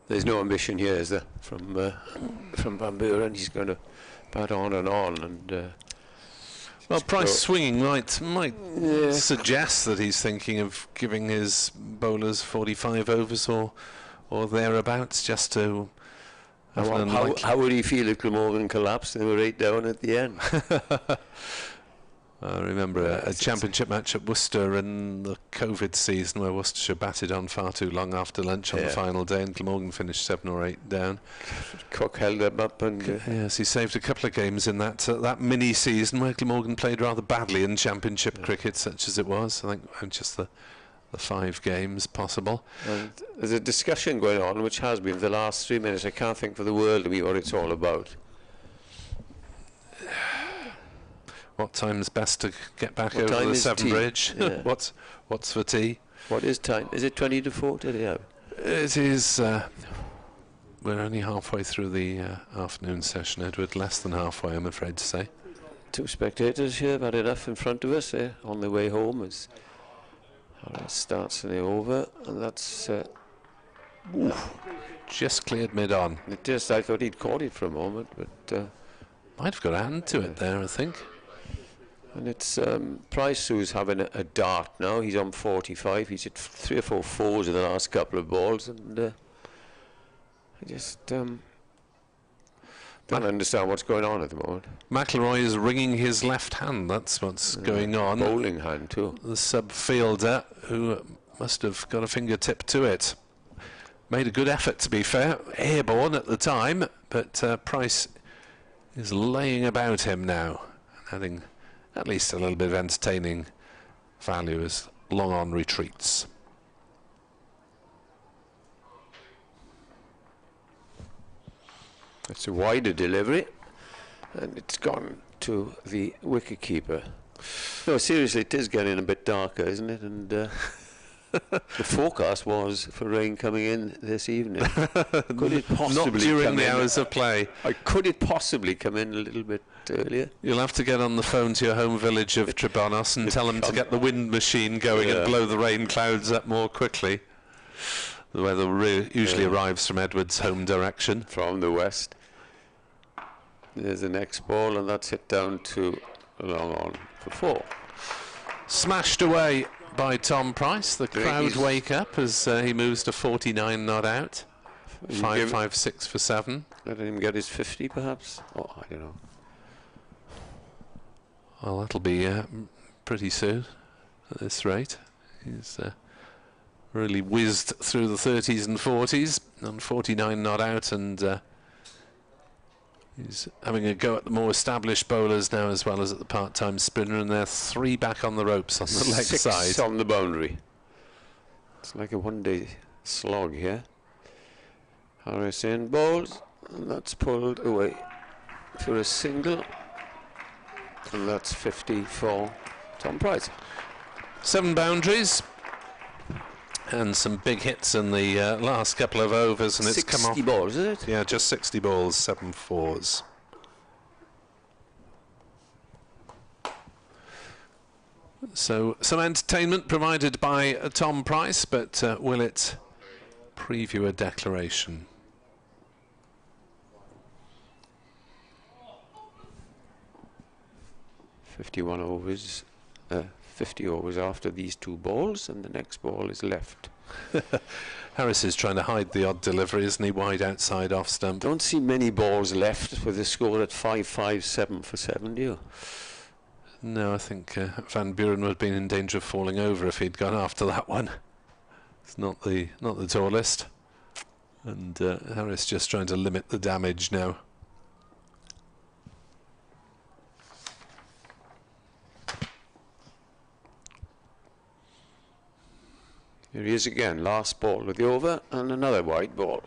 There's no ambition here, is there? From Van Buren, he's going to bat on, and well, Price swinging might suggest that he's thinking of giving his bowlers 45 overs or thereabouts, just to. How would he feel if Glamorgan collapsed and they were 8 down at the end? I remember a championship match at Worcester in the COVID season where Worcestershire batted on far too long after lunch on the final day, and Glamorgan finished 7 or 8 down. Cook held them up, and yes, he saved a couple of games in that mini season where Glamorgan played rather badly in championship cricket, such as it was. I think just the 5 games possible. And there's a discussion going on, which has been for the last 3 minutes. I can't think for the world of me what it's all about. What time's best to get back over the Severn Bridge? Yeah. What's for tea? What is time? Is it 20 to 4 today? It is. We're only halfway through the afternoon session, Edward. Less than halfway, I'm afraid to say. 2 spectators here have had enough in front of us on their way home as starts in the over, and that's just cleared mid-on. I thought he'd caught it for a moment, but might have got a hand to it there, I think. And it's Price who's having a dart now. He's on 45. He's hit 3 or 4 fours in the last couple of balls, and I just don't understand what's going on at the moment. McIlroy is wringing his left hand. That's what's going on. Bowling hand too. The sub-fielder, who must have got a fingertip to it, made a good effort, to be fair. Airborne at the time, but Price is laying about him now, adding at least a little bit of entertaining value as long on retreats. It's a wider delivery, and it's gone to the wicketkeeper. No, seriously, it is getting a bit darker, isn't it? And the forecast was for rain coming in this evening. Could it possibly not during come the in? hours of play? Could it possibly come in a little bit earlier? You'll have to get on the phone to your home village of Trebanos and tell them to get the wind machine going and blow the rain clouds up more quickly. The weather usually arrives from Edward's home direction. From the west. There's the next ball, and that's hit down to long on for 4. Smashed away by Tom Price. The crowd wake up as he moves to 49 not out. 5.56 for 7. Let him get his 50 perhaps? Oh, I don't know. Well, that'll be pretty soon at this rate. He's really whizzed through the 30s and 40s on 49 not out, and he's having a go at the more established bowlers now as well as at the part-time spinner, and they're 3 back on the ropes on the leg 6 side. on the boundary. It's like a one-day slog here. Harris in bowls, and that's pulled away for a single, and that's 50 for Tom Price. 7 boundaries and some big hits in the last couple of overs, and it's come off 60 balls, is it? Yeah, just 60 balls, 7 fours. So some entertainment provided by Tom Price, but will it preview a declaration? "51 overs, 50 overs after these two balls, and the next ball is left." Harris is trying to hide the odd delivery, isn't he? Wide outside off stump. Don't see many balls left with the score at 5-5-7 for 7, do you? No, I think Van Buren would have been in danger of falling over if he'd gone after that one. It's not the tallest, and Harris just trying to limit the damage now. Here he is again, last ball with the over, and another wide ball.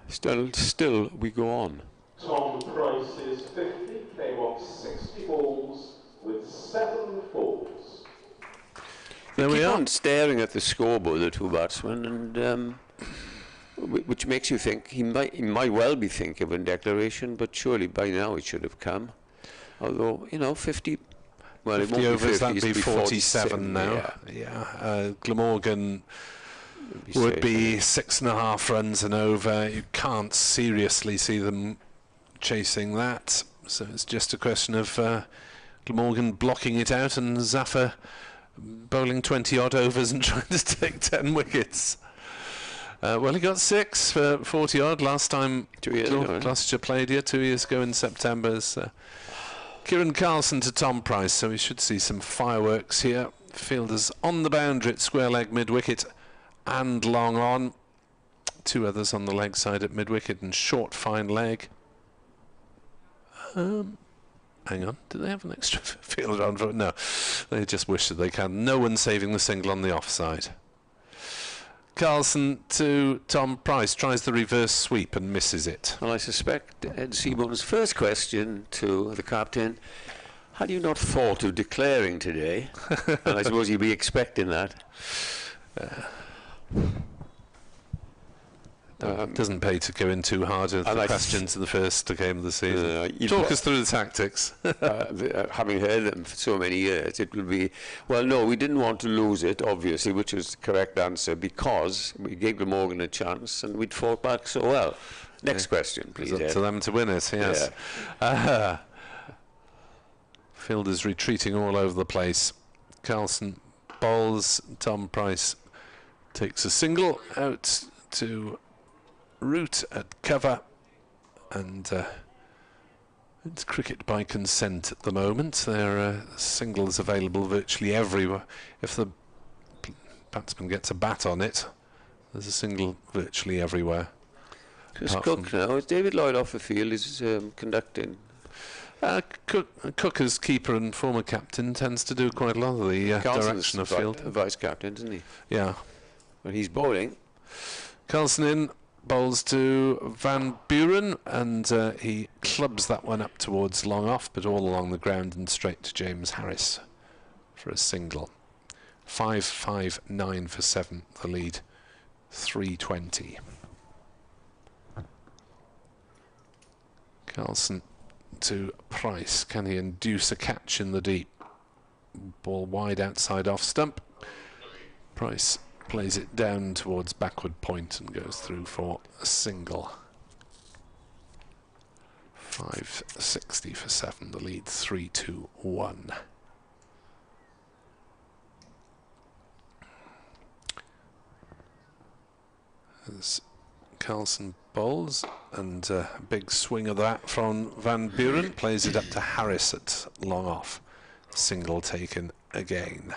Still we go on. Tom Price's 50 came off 60 balls with 7 fours. There we Keep are. on staring at the scoreboard, the two batsmen, and which makes you think he might well be thinking of a declaration, but surely by now it should have come. Although, you know, 50. Well, 50 it won't overs, be 50, that'd be it'll 47 now. Yeah. Glamorgan would be 6.5 runs and over. You can't seriously see them chasing that. So it's just a question of Glamorgan blocking it out and Zafar bowling 20 odd overs and trying to take 10 wickets. Well, he got 6 for 40 odd last time 2 years ago, Gloucestershire played here 2 years ago in September. Kieran Carlson to Tom Price, so we should see some fireworks here. Fielders on the boundary at square leg mid-wicket and long on. 2 others on the leg side at mid-wicket and short fine leg. Hang on, do they have an extra fielder on for it? No, they just wish that they can. No one saving the single on the offside. Carlson to Tom Price, tries the reverse sweep and misses it. Well, I suspect Ed Seabourne's first question to the captain, had you not thought of declaring today? And I suppose you'd be expecting that. It doesn't pay to go in too hard with the questions in the first game of the season. Talk us through the tactics. Having heard them for so many years, it will be, well, no, we didn't want to lose it, obviously, which was the correct answer, because we gave Glamorgan a chance and we'd fought back so well. Next question, please, It's up Ed. to them to win it, yes. Yeah. Fielders retreating all over the place. Carlson bowls, Tom Price takes a single out to root at cover, and it's cricket by consent at the moment. There are singles available virtually everywhere. If the batsman gets a bat on it, there's a single virtually everywhere. Chris Cook now, is David Lloyd off the field, is conducting. Cook as keeper and former captain tends to do quite a lot of the direction of field. Vice captain, isn't he? Yeah. Well, he's bowling. Carlson in, bowls to Van Buren, and he clubs that one up towards long off, but all along the ground and straight to James Harris for a single. 5-5-9 for 7, the lead, 320. Carlson to Price, can he induce a catch in the deep? Ball wide outside off stump. Price plays it down towards backward point and goes through for a single. 560 for 7, the lead 3-2-1. As Carlson bowls, and a big swing of that from Van Buren, plays it up to Harris at long off. Single taken again.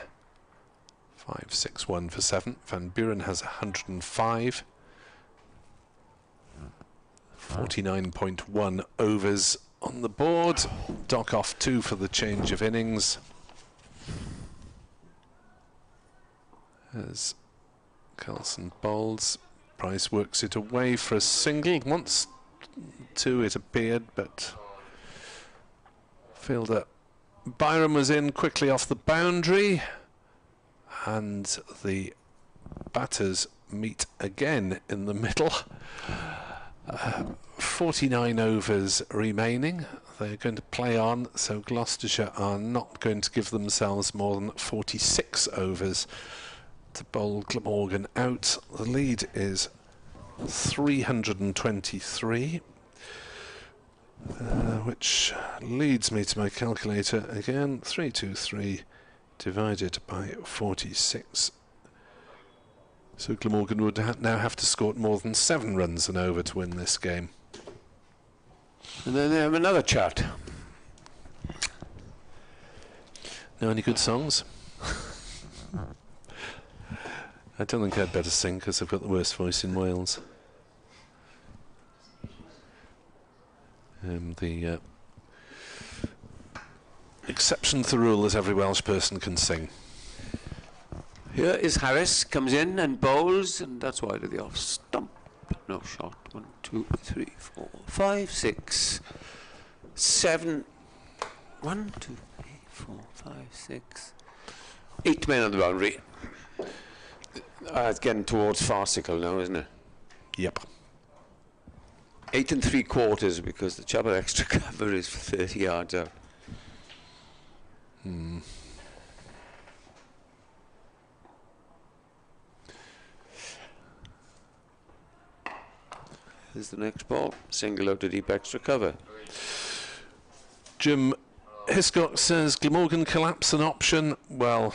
5-6-1 for 7. Van Buren has 105. 49.1 overs on the board. Dock off 2 for the change of innings. As Carlson bowls, Price works it away for a single. Once 2 it appeared, but fielder Byron was in quickly off the boundary, and the batters meet again in the middle. 49 overs remaining. they're going to play on, so Gloucestershire are not going to give themselves more than 46 overs to bowl Glamorgan out. The lead is 323, which leads me to my calculator again. 323 divided by 46. So Glamorgan would now have to score more than 7 runs and over to win this game. And then they have another chat. Know any good songs? I don't think I'd better sing because I've got the worst voice in Wales. The exception to the rule is every Welsh person can sing. Here is Harris, comes in and bowls, and that's wide of the off stump. No shot. 1, 2, 3, 4, 5, 6, 7. 1, 2, 3, 4, 5, 6. 8 men on the boundary. It's getting towards farcical now, isn't it? Yep. 8 3/4 because the chap with extra cover is 30 yards out. Here's the next ball. Single out to deep extra cover. Jim Hiscock says Glamorgan collapse an option. Well,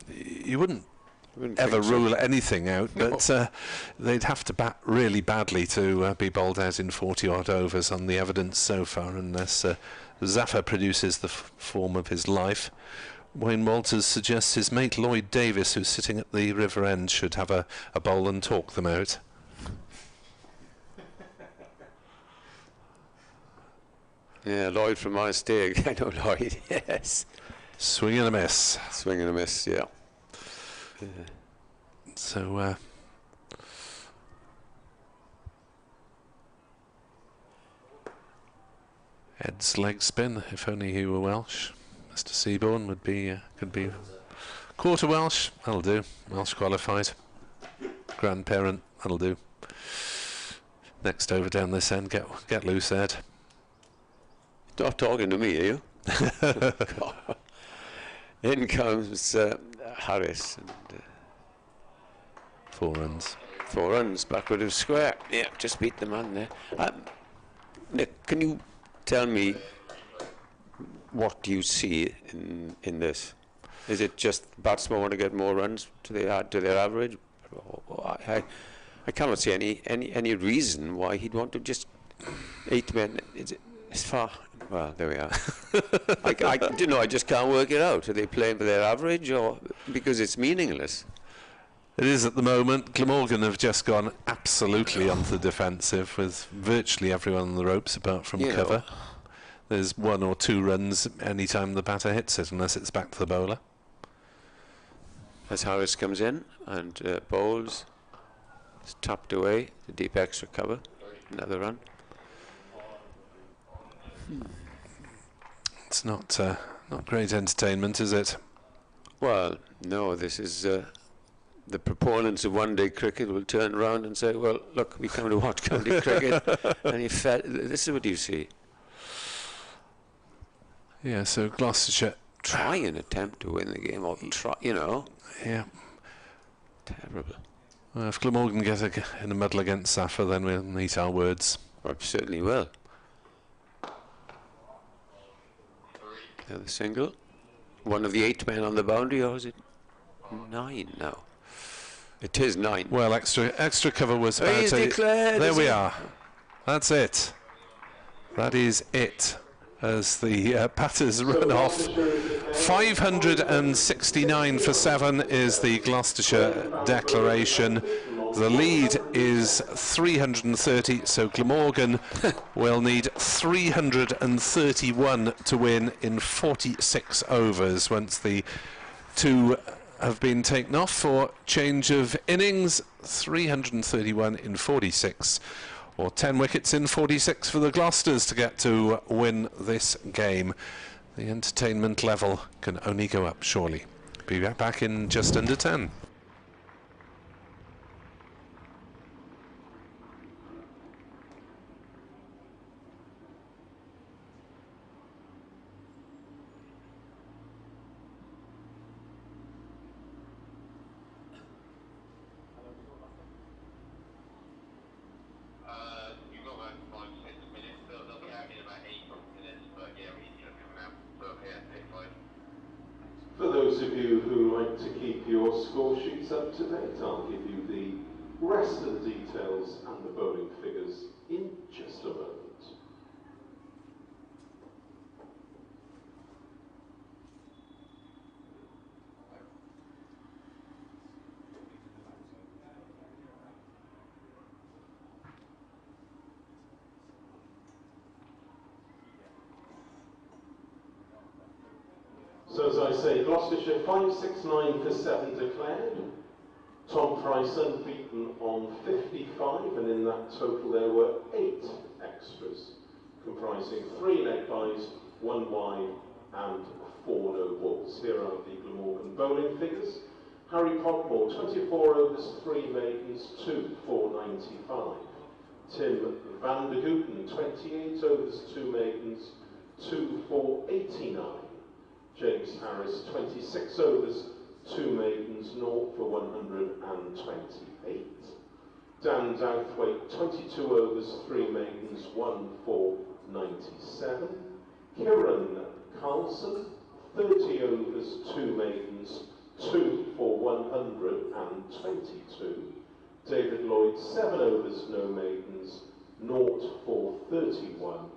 you wouldn't ever rule anything out, but they'd have to bat really badly to be bowled out in 40-odd overs on the evidence so far, unless Zafar produces the form of his life. Wayne Walters suggests his mate Lloyd Davis, who's sitting at the river end, should have a bowl and talk them out. Yeah, Lloyd from my stag. I know Lloyd, yes. Swing and a miss. Swing and a miss, yeah. So, Ed's leg spin, if only he were Welsh. Mr. Seaborn would be, could be quarter Welsh, that'll do. Welsh qualified. Grandparent, that'll do. Next over down this end, get loose, Ed. Stop talking to me, are you? In comes Harris. And, 4 runs. 4 runs, backward of square. Yeah, just beat the man there. Nick, can you tell me what do you see in this? Is it just batsmen want to get more runs to their average? I cannot see any reason why he'd want to just 8 men. It's far. Well, there we are. I don't know. I just can't work it out. Are they playing for their average, or because it's meaningless? It is at the moment. Glamorgan have just gone absolutely onto the defensive with virtually everyone on the ropes apart from cover. There's 1 or 2 runs any time the batter hits it, unless it's back to the bowler. As Harris comes in and bowls, it's tapped away, the deep extra cover, another run. It's not great entertainment, is it? Well, no, this is the proponents of one-day cricket will turn around and say, well, look, we come to watch county cricket, and this is what you see. Yeah, so Gloucestershire try and attempt to win the game, or try, Yeah. Terrible. Well, if Glamorgan get in a muddle against Zafar, then we'll eat our words. Well, certainly will. The single. One of the 8 men on the boundary, or is it 9 now? It is 9. Well, extra cover was about he's declared. There we are. That's it. That is it. As the batters run off. 569 for 7 is the Gloucestershire declaration. The lead is 330, so Glamorgan will need 331 to win in 46 overs once the 2 have been taken off for change of innings. 331 in 46, or 10 wickets in 46 for the Gloucesters to get to win this game. The entertainment level can only go up, surely. Be back in just under 10. those of you who like to keep your score sheets up to date, I'll give you the rest of the details and the bowling figures in just a moment. So as I say, Gloucestershire 569 for 7 declared. Tom Price unbeaten on 55, and in that total there were 8 extras, comprising 3 leg byes, 1 wide and 4 no balls. Here are the Glamorgan bowling figures. Harry Podmore, 24 overs, 3 maidens, 2 495. Tim van der Gooten, 28 overs, 2 maidens, 2 489. James Harris, 26 overs, 2 maidens, 0 for 128. Dan Douthwaite, 22 overs, 3 maidens, 1 for 97. Kieran Carlson, 30 overs, 2 maidens, 2 for 122. David Lloyd, 7 overs, no maidens, 0 for 31.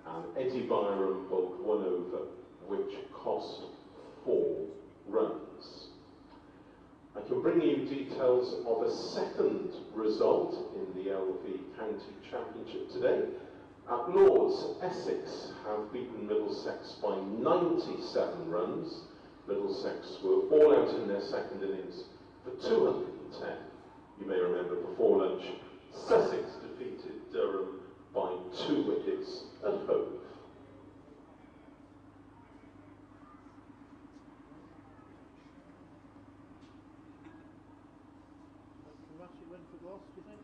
And Eddie Byram bowled 1 over, which cost 4 runs. I can bring you details of a second result in the LV County Championship today. At Lords, Essex have beaten Middlesex by 97 runs. Middlesex were all out in their second innings for 210. You may remember before lunch, Sussex defeated Durham by 2 wickets at home. Ratchet win for Gloucester, do you think?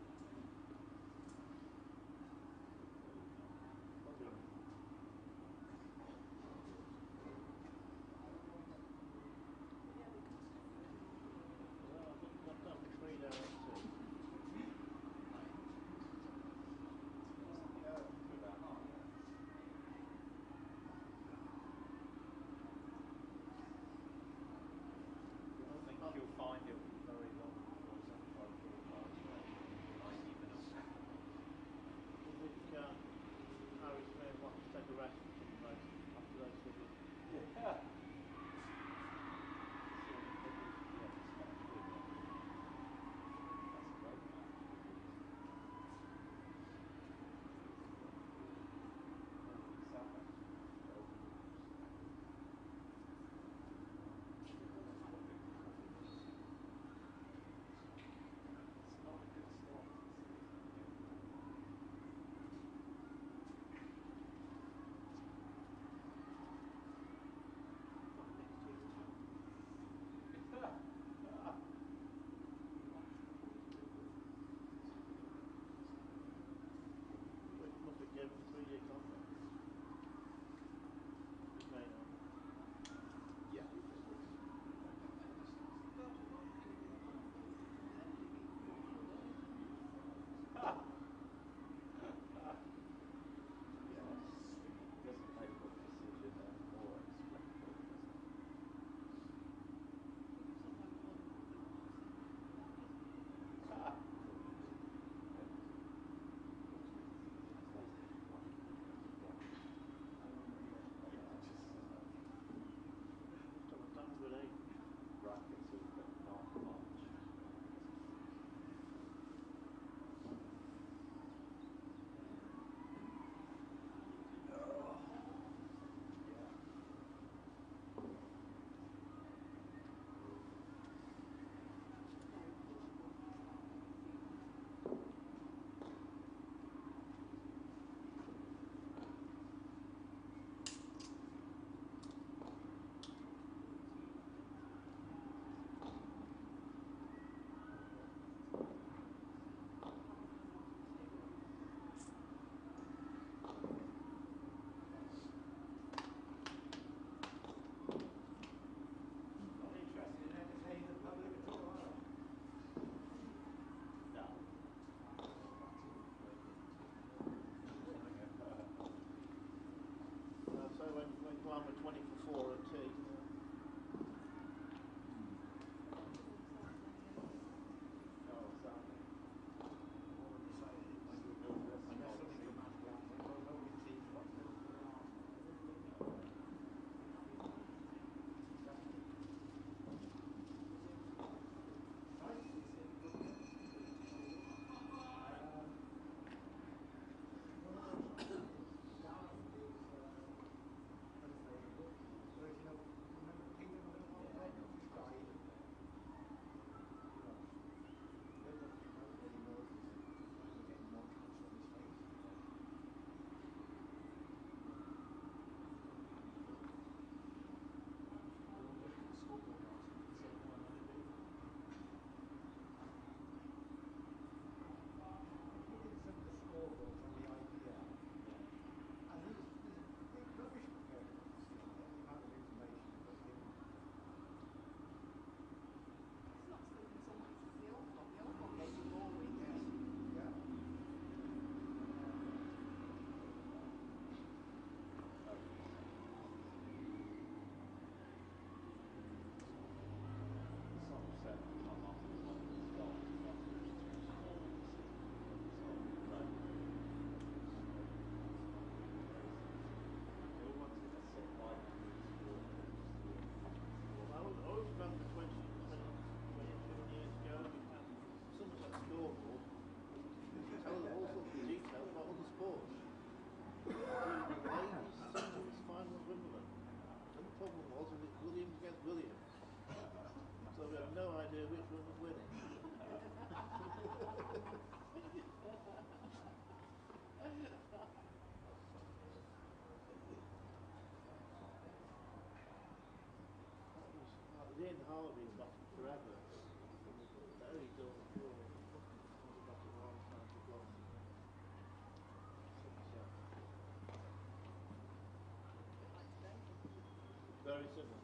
very similar.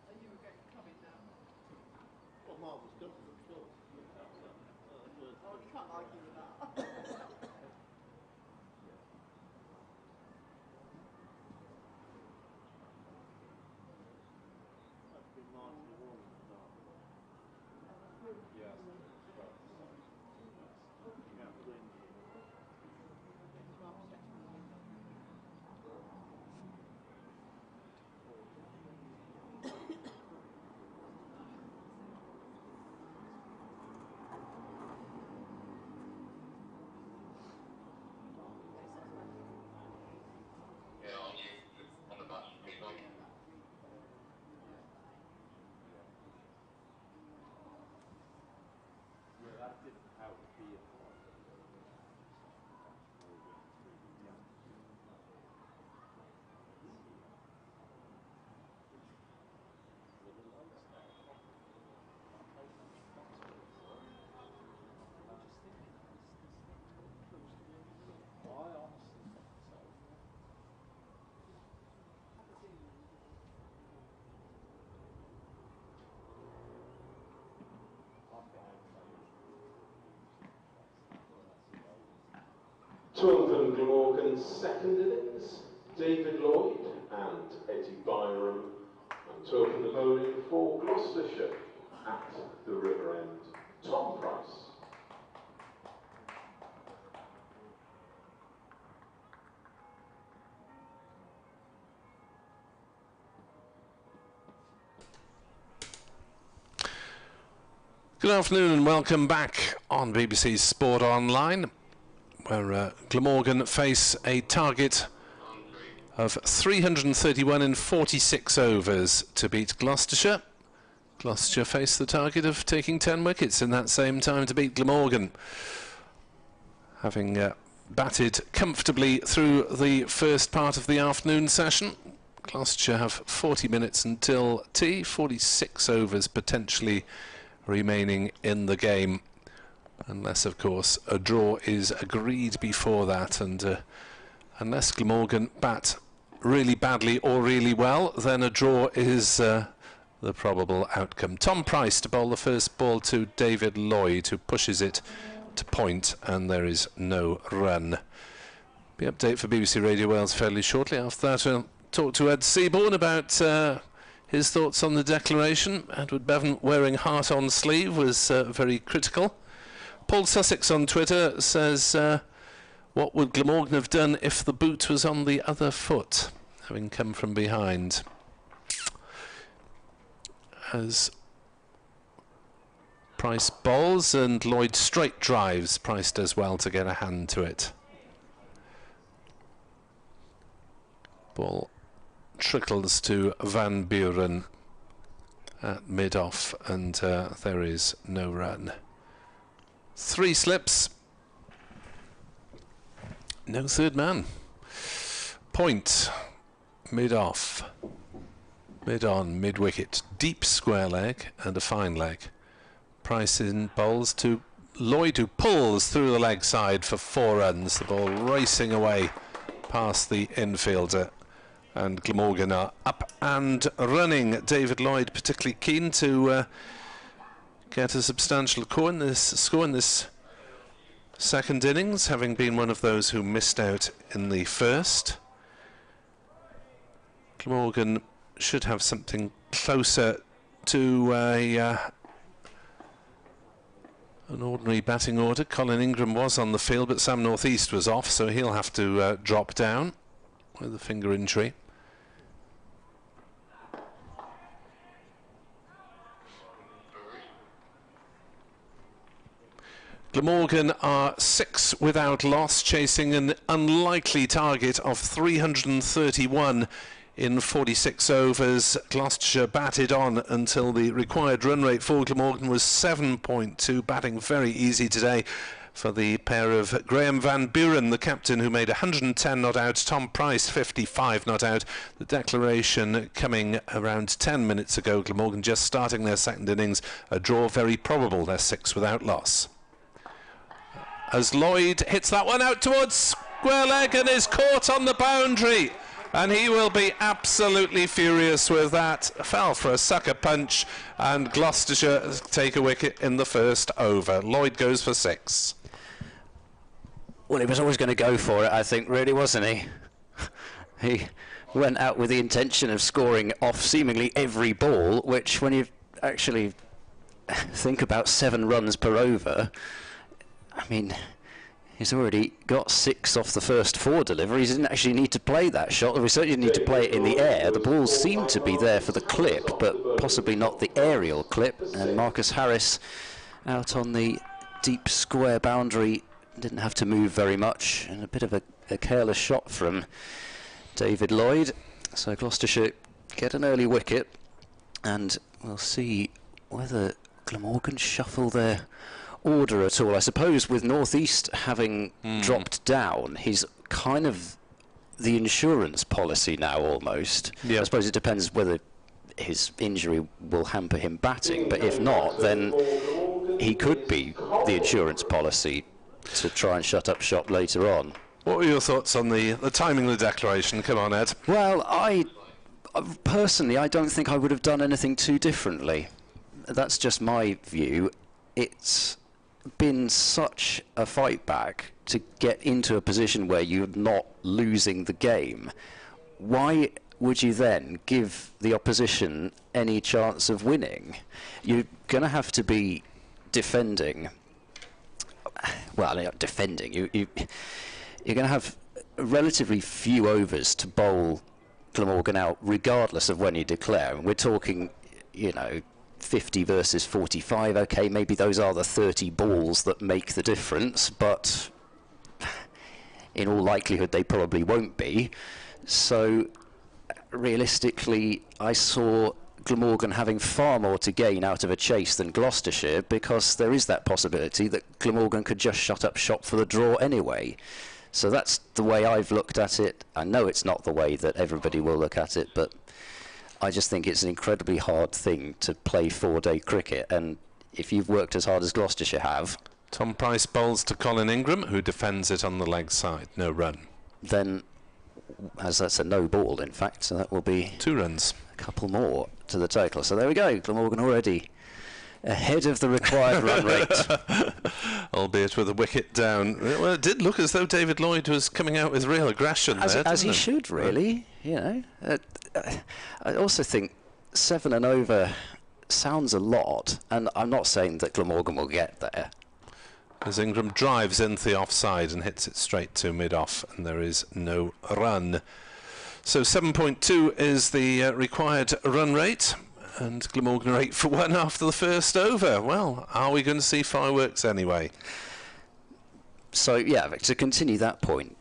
Are you coming now? Well, Marvel's done for them, still. Oh, you can't argue with that. That's been marginally warm in the dark. Yes. You have to win. Yeah, on you, on the match, please, like. Yeah, that didn't help here. To open Glamorgan's second innings, David Lloyd and Eddie Byram. And to open the bowling for Gloucestershire at the River End, Tom Price. Good afternoon and welcome back on BBC Sport Online, where Glamorgan face a target of 331 in 46 overs to beat Gloucestershire. Gloucestershire face the target of taking 10 wickets in that same time to beat Glamorgan. Having batted comfortably through the first part of the afternoon session, Gloucestershire have 40 minutes until tea, 46 overs potentially remaining in the game, unless of course a draw is agreed before that, and unless Glamorgan bat really badly or really well, then a draw is the probable outcome. Tom Price to bowl the first ball to David Lloyd, who pushes it to point, and there is no run. The update for BBC Radio Wales fairly shortly. After that we'll talk to Ed Seaborn about his thoughts on the declaration. Edward Bevan, wearing heart on sleeve, was very critical. Paul Sussex on Twitter says, what would Glamorgan have done if the boot was on the other foot, having come from behind? As Price bowls and Lloyd straight drives, Price does well to get a hand to it. Ball trickles to Van Buren at mid-off, and there is no run. 3 slips, no third man. Point, mid-off, mid-on, mid-wicket, deep square leg and a fine leg. Price in bowls to Lloyd, who pulls through the leg side for 4 runs. The ball racing away past the infielder, and Glamorgan are up and running. David Lloyd particularly keen to get a substantial score in this second innings, having been one of those who missed out in the first. Glamorgan should have something closer to an ordinary batting order. Colin Ingram was on the field, but Sam Northeast was off, so he'll have to drop down with a finger injury. Glamorgan are 6 without loss, chasing an unlikely target of 331 in 46 overs. Gloucestershire batted on until the required run rate for Glamorgan was 7.2, batting very easy today for the pair of Graham Van Buren, the captain, who made 110 not out, Tom Price 55 not out. The declaration coming around 10 minutes ago. Glamorgan just starting their second innings, a draw very probable. They're 6 without loss. As Lloyd hits that one out towards square leg and is caught on the boundary. And he will be absolutely furious with that. Fell for a sucker punch, and Gloucestershire take a wicket in the first over. Lloyd goes for 6. Well, he was always going to go for it, I think, really, wasn't he? He went out with the intention of scoring off seemingly every ball, which, when you actually think about 7 runs per over, I mean, he's already got 6 off the first 4 deliveries. He didn't actually need to play that shot. We certainly didn't need to play it in the air. The balls seemed to be there for the clip, but possibly not the aerial clip. And Marcus Harris out on the deep square boundary, didn't have to move very much, and a bit of a careless shot from David Lloyd. So Gloucestershire get an early wicket, and we'll see whether Glamorgan shuffle their order at all. I suppose with North East having dropped down, he's kind of the insurance policy now almost. I suppose it depends whether his injury will hamper him batting, but if not, then he could be the insurance policy to try and shut up shop later on. What were your thoughts on the timing of the declaration? Come on, Ed. Well, personally, I don't think I would have done anything too differently. That's just my view. It's been such a fight back to get into a position where you're not losing the game. Why would you then give the opposition any chance of winning? You're going to have to be defending. Well, not defending. You're going to have relatively few overs to bowl Glamorgan out, regardless of when you declare. And we're talking, 50 versus 45. Okay, maybe those are the 30 balls that make the difference, but in all likelihood they probably won't be. So realistically, I saw Glamorgan having far more to gain out of a chase than Gloucestershire, because there is that possibility that Glamorgan could just shut up shop for the draw anyway. So that's the way I've looked at it. I know it's not the way that everybody will look at it, but I just think it's an incredibly hard thing to play 4-day cricket, and if you've worked as hard as Gloucestershire have... Tom Price bowls to Colin Ingram, who defends it on the leg side. No run. Then, as that's a no ball, in fact, so that will be... 2 runs. A couple more to the total. So there we go, Glamorgan already ahead of the required run rate. Albeit with a wicket down. Well, it did look as though David Lloyd was coming out with real aggression as he should, really. I also think 7 and over sounds a lot, and I'm not saying that Glamorgan will get there. As Ingram drives into the offside and hits it straight to mid-off, and there is no run. So 7.2 is the required run rate, and Glamorgan are 8 for 1 after the first over. Well, are we going to see fireworks anyway? So yeah, to continue that point,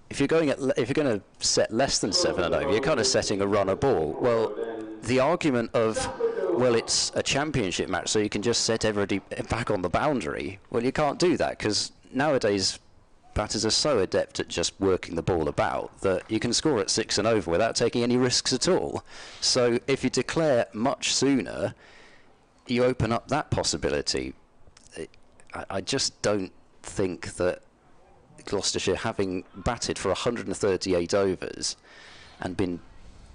if you're going to set less than 7 and over, you're kind of setting a run a ball. Well, the argument of, well, it's a championship match, so you can just set everybody back on the boundary. Well, you can't do that, because nowadays batters are so adept at just working the ball about that you can score at 6 and over without taking any risks at all. So if you declare much sooner, you open up that possibility. I just don't think that Gloucestershire, having batted for 138 overs and been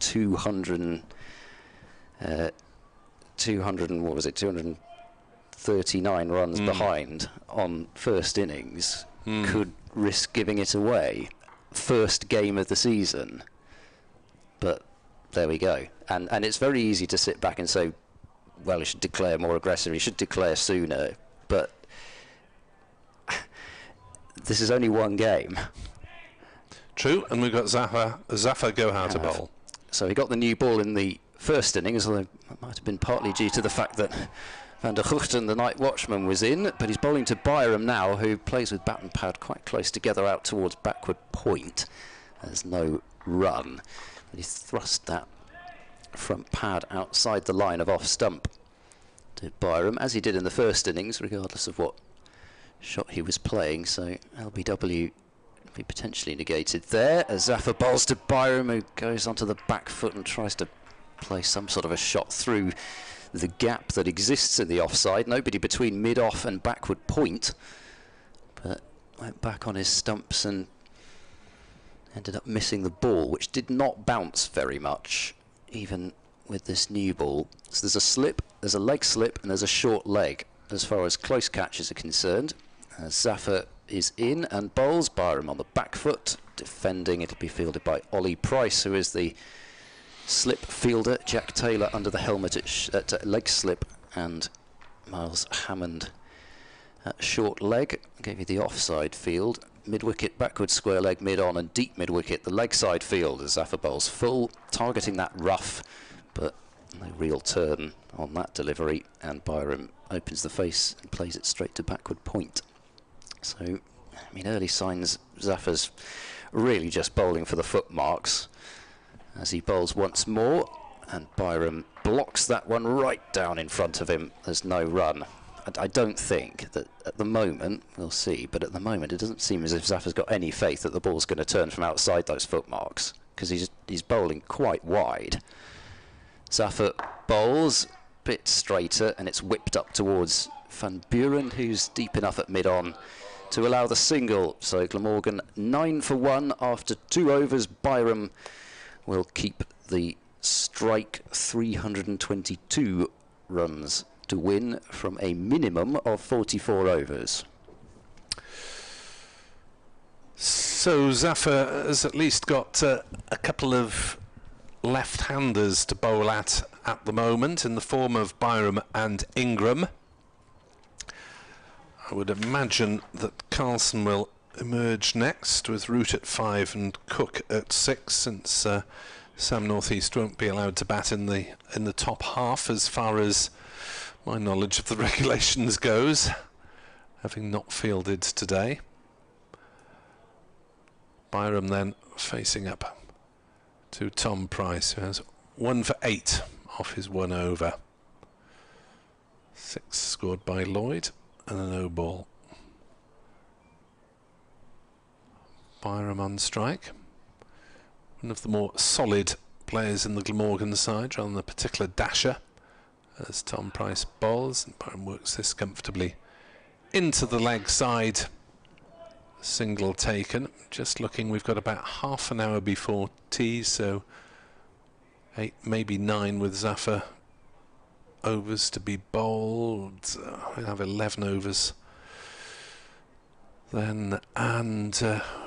239 runs behind on first innings, could risk giving it away first game of the season. But there we go. And it's very easy to sit back and say, well, you should declare more aggressively, you should declare sooner, but this is only one game. True, and we've got Zafar go how to bowl. So he got the new ball in the first innings, although it might have been partly due to the fact that Van der Guchten, the night watchman, was in, but he's bowling to Byram now, who plays with bat and pad quite close together out towards backward point. There's no run, but he thrust that front pad outside the line of off stump to Byram, as he did in the first innings, regardless of what shot he was playing. So LBW will be potentially negated there, as Zafar bowls to Byram, who goes onto the back foot and tries to play some sort of a shot through the gap that exists in the offside. Nobody between mid-off and backward point, but went back on his stumps and Ended up missing the ball, which did not bounce very much, even with this new ball. So there's a slip, there's a leg slip, and there's a short leg as far as close catches are concerned. Zafar is in and bowls. Byram on the back foot, defending. It'll be fielded by Ollie Price, who is the slip fielder. Jack Taylor under the helmet at leg slip, and Miles Hammond at short leg. Gave you the offside field. Mid-wicket, backward square leg, mid-on and deep mid-wicket, the leg side field as Zafar bowls full, targeting that rough, but no real turn on that delivery, and Byram opens the face and plays it straight to backward point. So, I mean, early signs, Zafar's really just bowling for the footmarks as he bowls once more, and Byram blocks that one right down in front of him. There's no run. I don't think that at the moment, we'll see, but at the moment it doesn't seem as if Zafar's got any faith that the ball's going to turn from outside those footmarks, because he's bowling quite wide. Zafar bowls a bit straighter, and it's whipped up towards Van Buren, who's deep enough at mid-on to allow the single. So Glamorgan 9 for 1 after 2 overs. Byram will keep the strike, 322 runs to win from a minimum of 44 overs. So Zafar has at least got a couple of left-handers to bowl at the moment in the form of Byram and Ingram. I would imagine that Carlson will emerge next with Root at 5 and Cook at 6, since Sam Northeast won't be allowed to bat in the top half as far as my knowledge of the regulations goes, having not fielded today. Byram then facing up to Tom Price, who has 1 for 8 off his 1 over. 6 scored by Lloyd and a no ball. Byram on strike. One of the more solid players in the Glamorgan side, rather than a particular dasher, as Tom Price bowls, and Byram works this comfortably into the leg side. Single taken. Just looking, we've got about half an hour before tea, so 8, maybe 9 with Zafar overs to be bowled. We'll have 11 overs then, and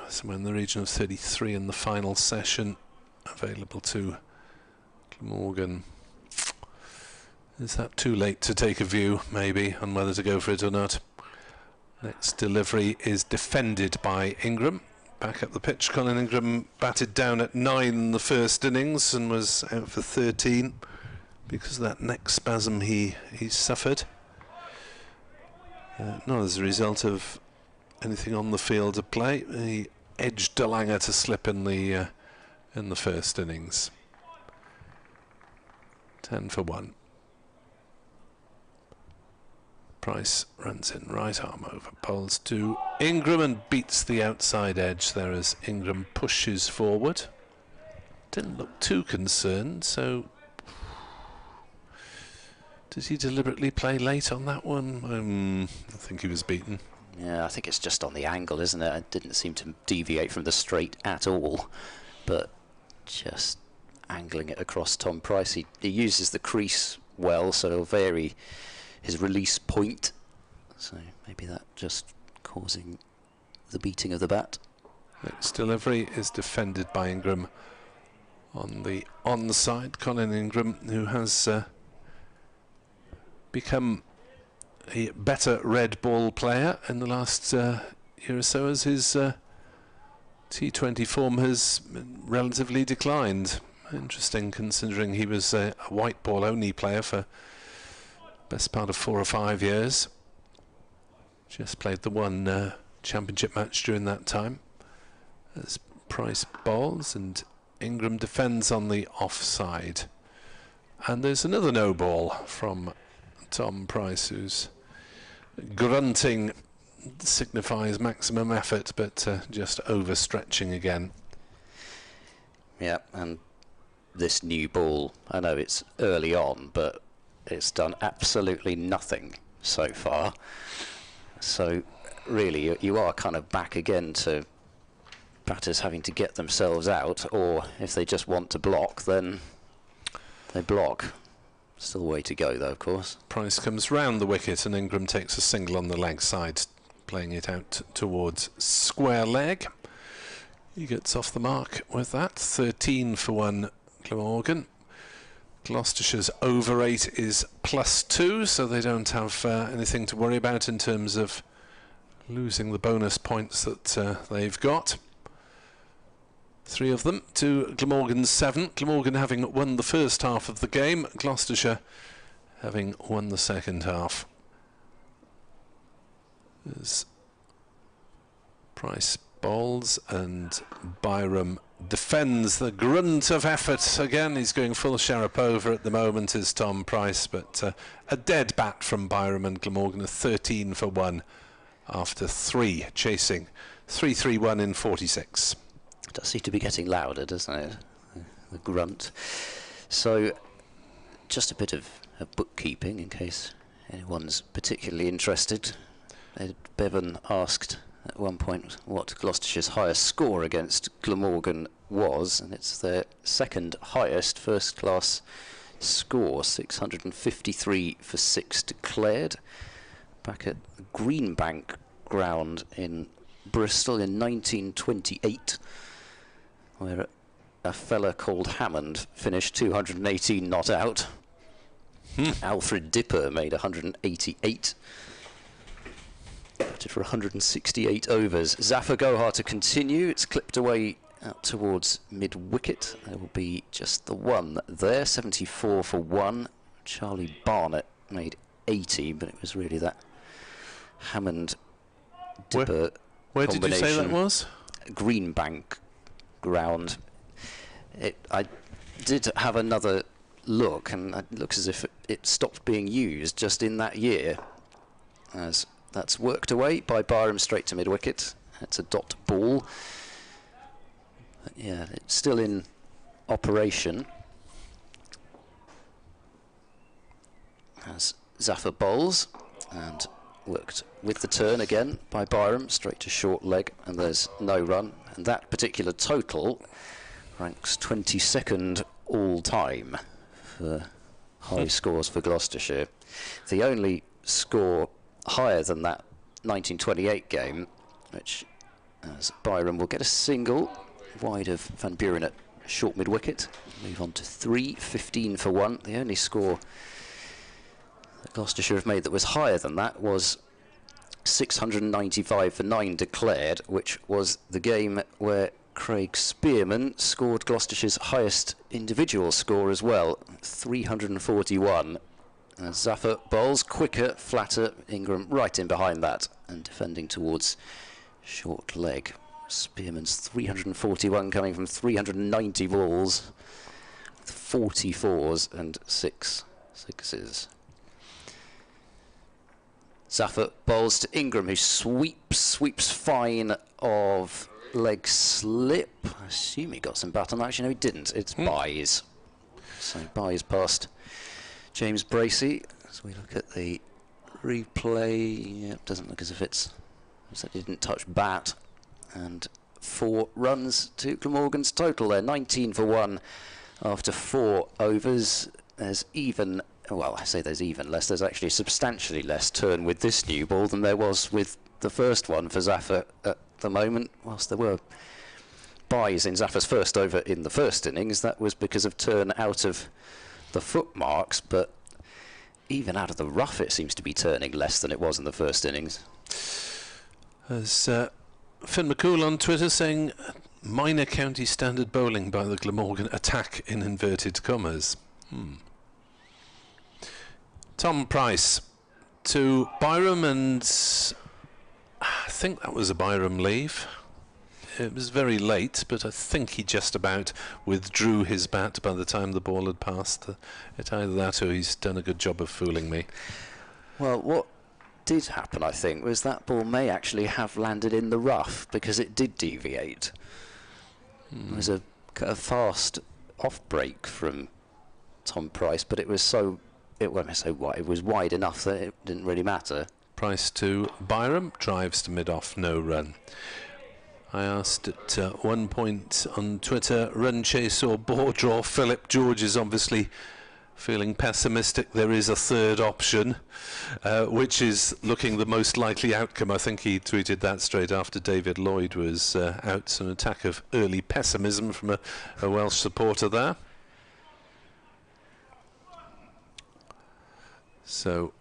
somewhere in the region of 33 in the final session available to Glamorgan. Is that too late to take a view, maybe, on whether to go for it or not? Next delivery is defended by Ingram. Back up the pitch, Colin Ingram batted down at 9 in the first innings and was out for 13 because of that neck spasm he suffered. Not as a result of anything on the field of play. He edged Delanger to slip in the first innings. 10 for 1. Price runs in, right arm over, bowls to Ingram and beats the outside edge there as Ingram pushes forward. Didn't look too concerned, so does he deliberately play late on that one? I think he was beaten. Yeah, I think it's just on the angle, isn't it? It didn't seem to deviate from the straight at all, but just angling it across Tom Price. He uses the crease well, so he'll vary his release point, so maybe that just causing the beating of the bat. Next delivery is defended by Ingram on the onside. Colin Ingram, who has become a better red ball player in the last year or so, as his T20 form has relatively declined. Interesting, considering he was a white ball only player for best part of 4 or 5 years. Just played the one championship match during that time. As Price bowls and Ingram defends on the offside. And there's another no ball from Tom Price, who's grunting signifies maximum effort, but just overstretching again. Yeah, and this new ball, I know it's early on, but it's done absolutely nothing so far. So really you are kind of back again to batters having to get themselves out, or if they just want to block, then they block. Still a way to go, though, of course. Price comes round the wicket and Ingram takes a single on the leg side, playing it out towards square leg. He gets off the mark with that. 13 for 1, Glamorgan. Gloucestershire's over 8 is +2, so they don't have anything to worry about in terms of losing the bonus points that they've got. 3 of them to Glamorgan's 7. Glamorgan having won the first half of the game, Gloucestershire having won the second half. As Price bowls and Byram defends. The grunt of effort again. He's going full Sharapova at the moment, is Tom Price, but a dead bat from Byram, and Glamorgan are 13 for 1 after 3, chasing 3-3-1 in 46. It does seem to be getting louder, doesn't it? The grunt. So, just a bit of bookkeeping in case anyone's particularly interested. Bevan asked at one point what Gloucestershire's highest score against Glamorgan was, and it's their second highest first-class score, 653 for 6 declared, back at Greenbank ground in Bristol in 1928, where a fella called Hammond finished 218 not out. Alfred Dipper made 188. Batted for 168 overs. Zafar Gohar to continue. It's clipped away out towards mid-wicket. There will be just the one there, 74 for 1. Charlie Barnett made 80, but it was really that Hammond-Dipper Where did you say that was? Greenbank ground. I did have another look, and it looks as if it stopped being used just in that year, as that's worked away by Byram straight to mid-wicket. It's a dot ball. But yeah, it's still in operation. As Zafar bowls, and worked with the turn again by Byram, straight to short leg, and there's no run. And that particular total ranks 22nd all time for high scores for Gloucestershire. The only score higher than that 1928 game, which, as Byram will get a single wide of Van Buren at short mid-wicket, move on to 3, 15 for 1. The only score that Gloucestershire have made that was higher than that was 695 for 9 declared, which was the game where Craig Spearman scored Gloucestershire's highest individual score as well, 341. Zafar bowls quicker, flatter, Ingram right in behind that, and defending towards short leg. Spearman's 341 coming from 390 balls, 44s and 6 sixes. Zafar bowls to Ingram, who sweeps fine of leg slip. I assume he got some bat on that. Actually, no, he didn't. It's buys. So buys past James Bracey. As we look at the replay, it doesn't look as if it's, he didn't touch bat. And 4 runs to Glamorgan's total there, 19 for 1 after 4 overs. There's even, well, I say there's even less, there's actually substantially less turn with this new ball than there was with the first one for Zafar at the moment. Whilst there were buys in Zafar's first over in the first innings, that was because of turn out of the footmarks, but even out of the rough it seems to be turning less than it was in the first innings. As Finn McCool on Twitter saying minor county standard bowling by the Glamorgan attack in inverted commas. Tom Price to Byram, and I think that was a Byram leave. It was very late, but I think he just about withdrew his bat by the time the ball had passed. It's either that or he's done a good job of fooling me. Well, what did happen, I think, was that ball may actually have landed in the rough because it did deviate. It was a fast off break from Tom Price, but it was it was wide enough that it didn't really matter. Price to Byram, drives to mid-off, no run. I asked at one point on Twitter, run, chase or ball draw. Philip George is obviously feeling pessimistic. There is a third option, which is looking the most likely outcome. I think he tweeted that straight after David Lloyd was out. So an attack of early pessimism from a Welsh supporter there. So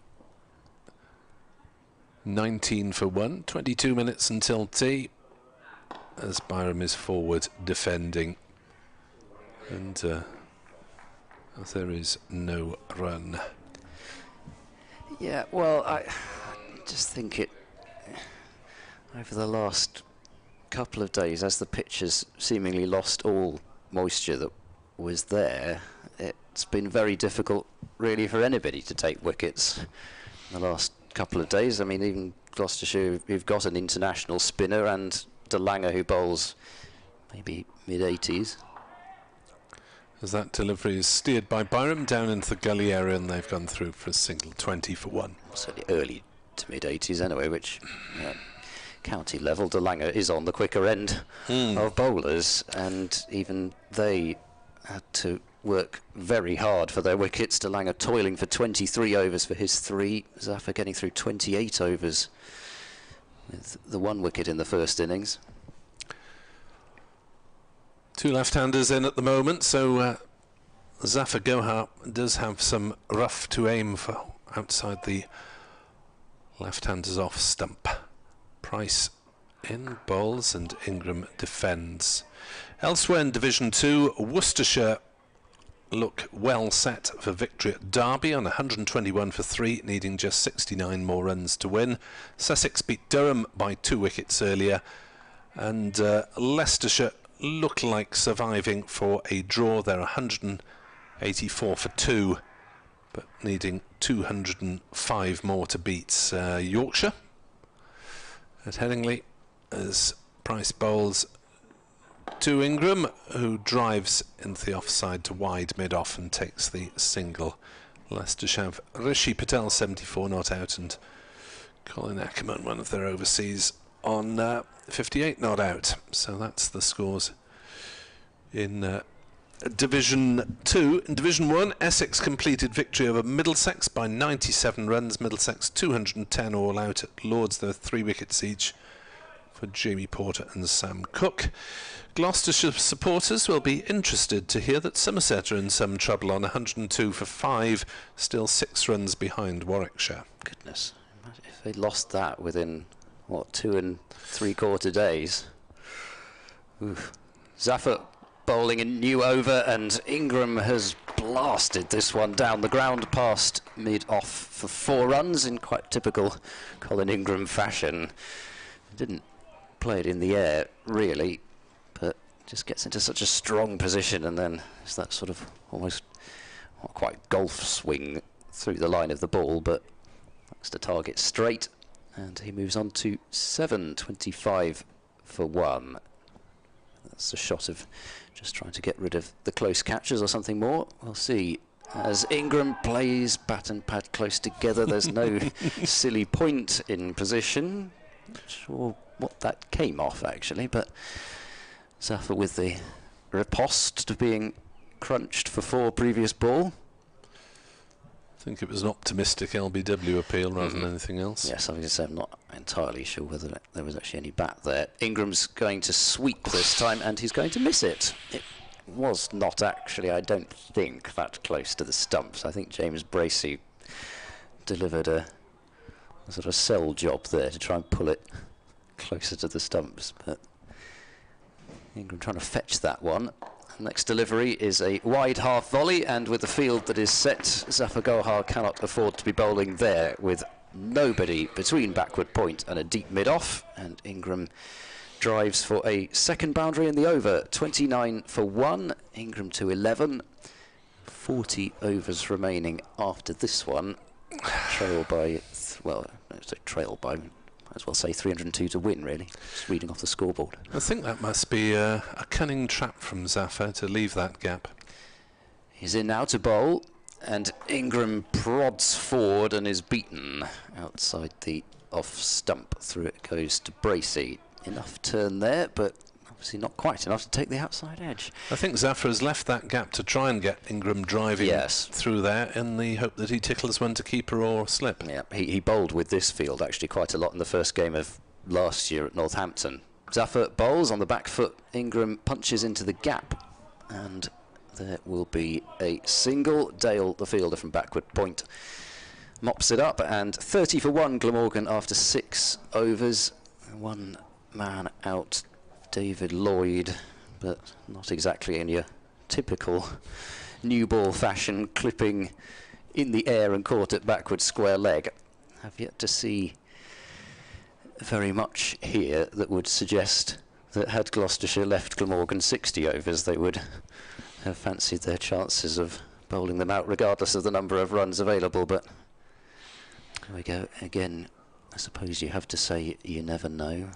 19 for 1, 22 minutes until tea, as Byram is forward defending, and there is no run. Yeah, well, I just think it, over the last couple of days, as the pitch has seemingly lost all moisture that was there, it's been very difficult really for anybody to take wickets in the last couple of days. I mean, even Gloucestershire, who've got an international spinner, and De Lange, who bowls maybe mid-80s. As that delivery is steered by Byram down into the gully area, and they've gone through for a single, 20 for 1. Certainly early to mid-80s anyway, which county level, De Lange is on the quicker end of bowlers, and even they had to work very hard for their wickets. De Lange toiling for 23 overs for his 3. Zafar getting through 28 overs with the 1 wicket in the first innings. 2 left-handers in at the moment, so Zafar Gohar does have some rough to aim for outside the left-handers off stump. Price in bowls and Ingram defends. Elsewhere in Division 2, Worcestershire look well set for victory at Derby on 121 for 3, needing just 69 more runs to win. Sussex beat Durham by 2 wickets earlier, and Leicestershire look like surviving for a draw. They're 184 for 2, but needing 205 more to beat Yorkshire. At Headingley, as Price bowls to Ingram, who drives into the offside to wide mid-off and takes the single. Leicestershire have Rishi Patel 74 not out, and Colin Ackerman, one of their overseas, on 58 not out. So that's the scores in Division 2. In Division 1, Essex completed victory over Middlesex by 97 runs. Middlesex 210 all out at Lords. There were 3 wickets each for Jamie Porter and Sam Cook. Gloucestershire supporters will be interested to hear that Somerset are in some trouble on 102 for 5, still 6 runs behind Warwickshire. Goodness, if they lost that within, what, 2 3/4 days. Oof. Zafar bowling a new over, and Ingram has blasted this one down the ground past mid-off for 4 runs in quite typical Colin Ingram fashion. Didn't play it in the air, really, but just gets into such a strong position, and then it's that sort of almost not quite golf swing through the line of the ball, but that's the target straight, and he moves on to 7, 25 for 1. That's a shot of just trying to get rid of the close catches or something more. We'll see. As Ingram plays bat and pad close together, there's no silly point in position. Not sure what that came off, actually, but Zafar with the riposte of being crunched for 4 previous ball. I think it was an optimistic LBW appeal rather than anything else. Yes, I was going to say, I'm not entirely sure whether there was actually any bat there. Ingram's going to sweep this time, and he's going to miss it. It was not actually, I don't think, that close to the stumps. I think James Bracey delivered a sort of sell job there to try and pull it closer to the stumps, but Ingram trying to fetch that one. Next delivery is a wide half volley, and with the field that is set, Zafar Gohar cannot afford to be bowling there with nobody between backward point and a deep mid-off, and Ingram drives for a second boundary in the over. 29 for 1, Ingram to 11. 40 overs remaining after this one. Trail by, well, trail by, might as well say 302 to win, really. Just reading off the scoreboard. I think that must be a cunning trap from Zafar to leave that gap. He's in now to bowl, and Ingram prods forward and is beaten outside the off stump. Through it goes to Bracey. enough turn there, but obviously not quite enough to take the outside edge. I think Zafar has left that gap to try and get Ingram driving through there in the hope that he tickles one to keeper or slip. Yeah, he bowled with this field actually quite a lot in the first game of last year at Northampton. Zafar bowls on the back foot, Ingram punches into the gap, and there will be a single. Dale, the fielder from backward point, mops it up, and 30 for 1 Glamorgan after 6 overs. One man out, David Lloyd, but not exactly in your typical new ball fashion, clipping in the air and caught at backward square leg. Have yet to see very much here that would suggest that had Gloucestershire left Glamorgan 60 overs, they would have fancied their chances of bowling them out regardless of the number of runs available. But there we go again. I suppose you have to say you never know.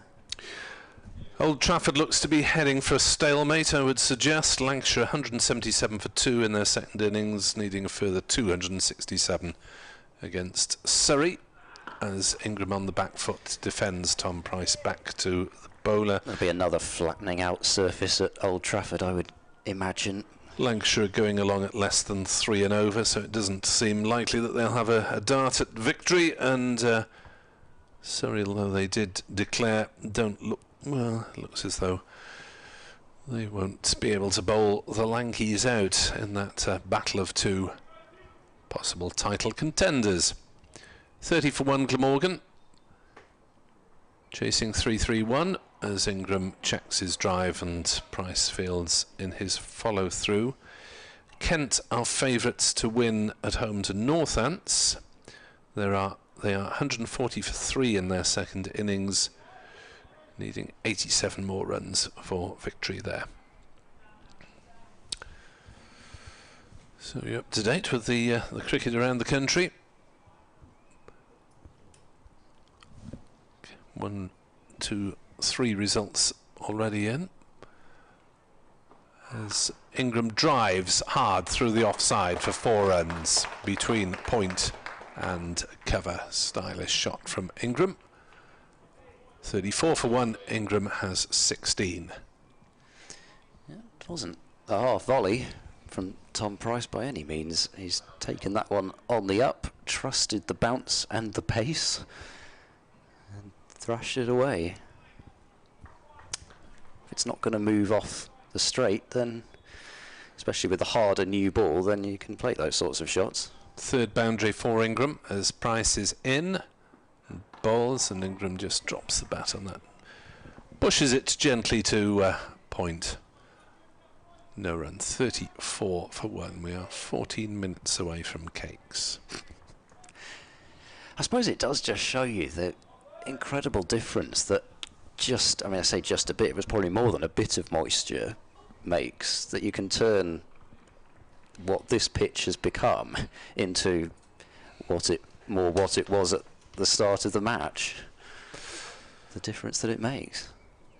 Old Trafford looks to be heading for a stalemate, I would suggest. Lancashire 177 for 2 in their second innings, needing a further 267 against Surrey, as Ingram on the back foot defends Tom Price back to the bowler. There'll be another flattening out surface at Old Trafford, I would imagine. Lancashire going along at less than 3 and over, so it doesn't seem likely that they'll have a dart at victory. And Surrey, although they did declare, don't look, well, it looks as though they won't be able to bowl the Lankies out in that battle of 2 possible title contenders. 30 for 1 Glamorgan, chasing 3-3-1 as Ingram checks his drive and Price fields in his follow-through. Kent are favourites to win at home to Northants. They are 140 for 3 in their second innings, needing 87 more runs for victory there. So you're up to date with the cricket around the country. 1, 2, 3 results already in, as Ingram drives hard through the offside for 4 runs between point and cover. Stylish shot from Ingram. 34 for 1, Ingram has 16. Yeah, it wasn't a half volley from Tom Price by any means. He's taken that one on the up, trusted the bounce and the pace, and thrashed it away. If it's not going to move off the straight, then, especially with the harder new ball, then you can play those sorts of shots. Third boundary for Ingram as Price is in and bowls, and Ingram just drops the bat on that. Pushes it gently to point. No run. 34 for 1. We are 14 minutes away from cakes. I suppose it does just show you the incredible difference that just, I mean, I say just a bit, it was probably more than a bit of moisture makes, that you can turn what this pitch has become into what it was at the start of the match. The difference that it makes.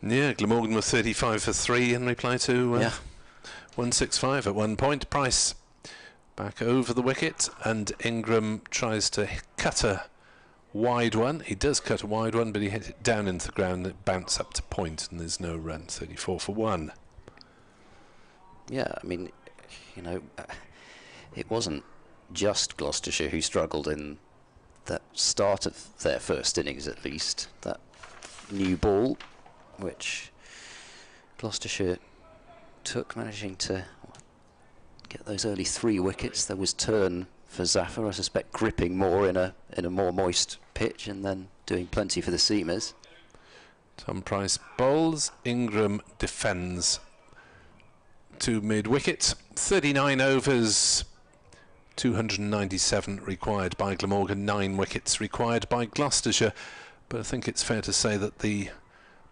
Yeah, Glamorgan was 35 for 3 in reply to 165 at one point. Price back over the wicket, and Ingram tries to cut a wide one. He does cut a wide one, but he hit it down into the ground. It bounced up to point, and there's no run. 34 for 1. Yeah, I mean, you know, it wasn't just Gloucestershire who struggled in that start of their first innings, at least. That new ball, which Gloucestershire took, managing to get those early 3 wickets. There was turn for Zafar, I suspect, gripping more in a more moist pitch, and then doing plenty for the seamers. Tom Price bowls, Ingram defends to mid-wicket. 39 overs, 297 required by Glamorgan, 9 wickets required by Gloucestershire. But I think it's fair to say that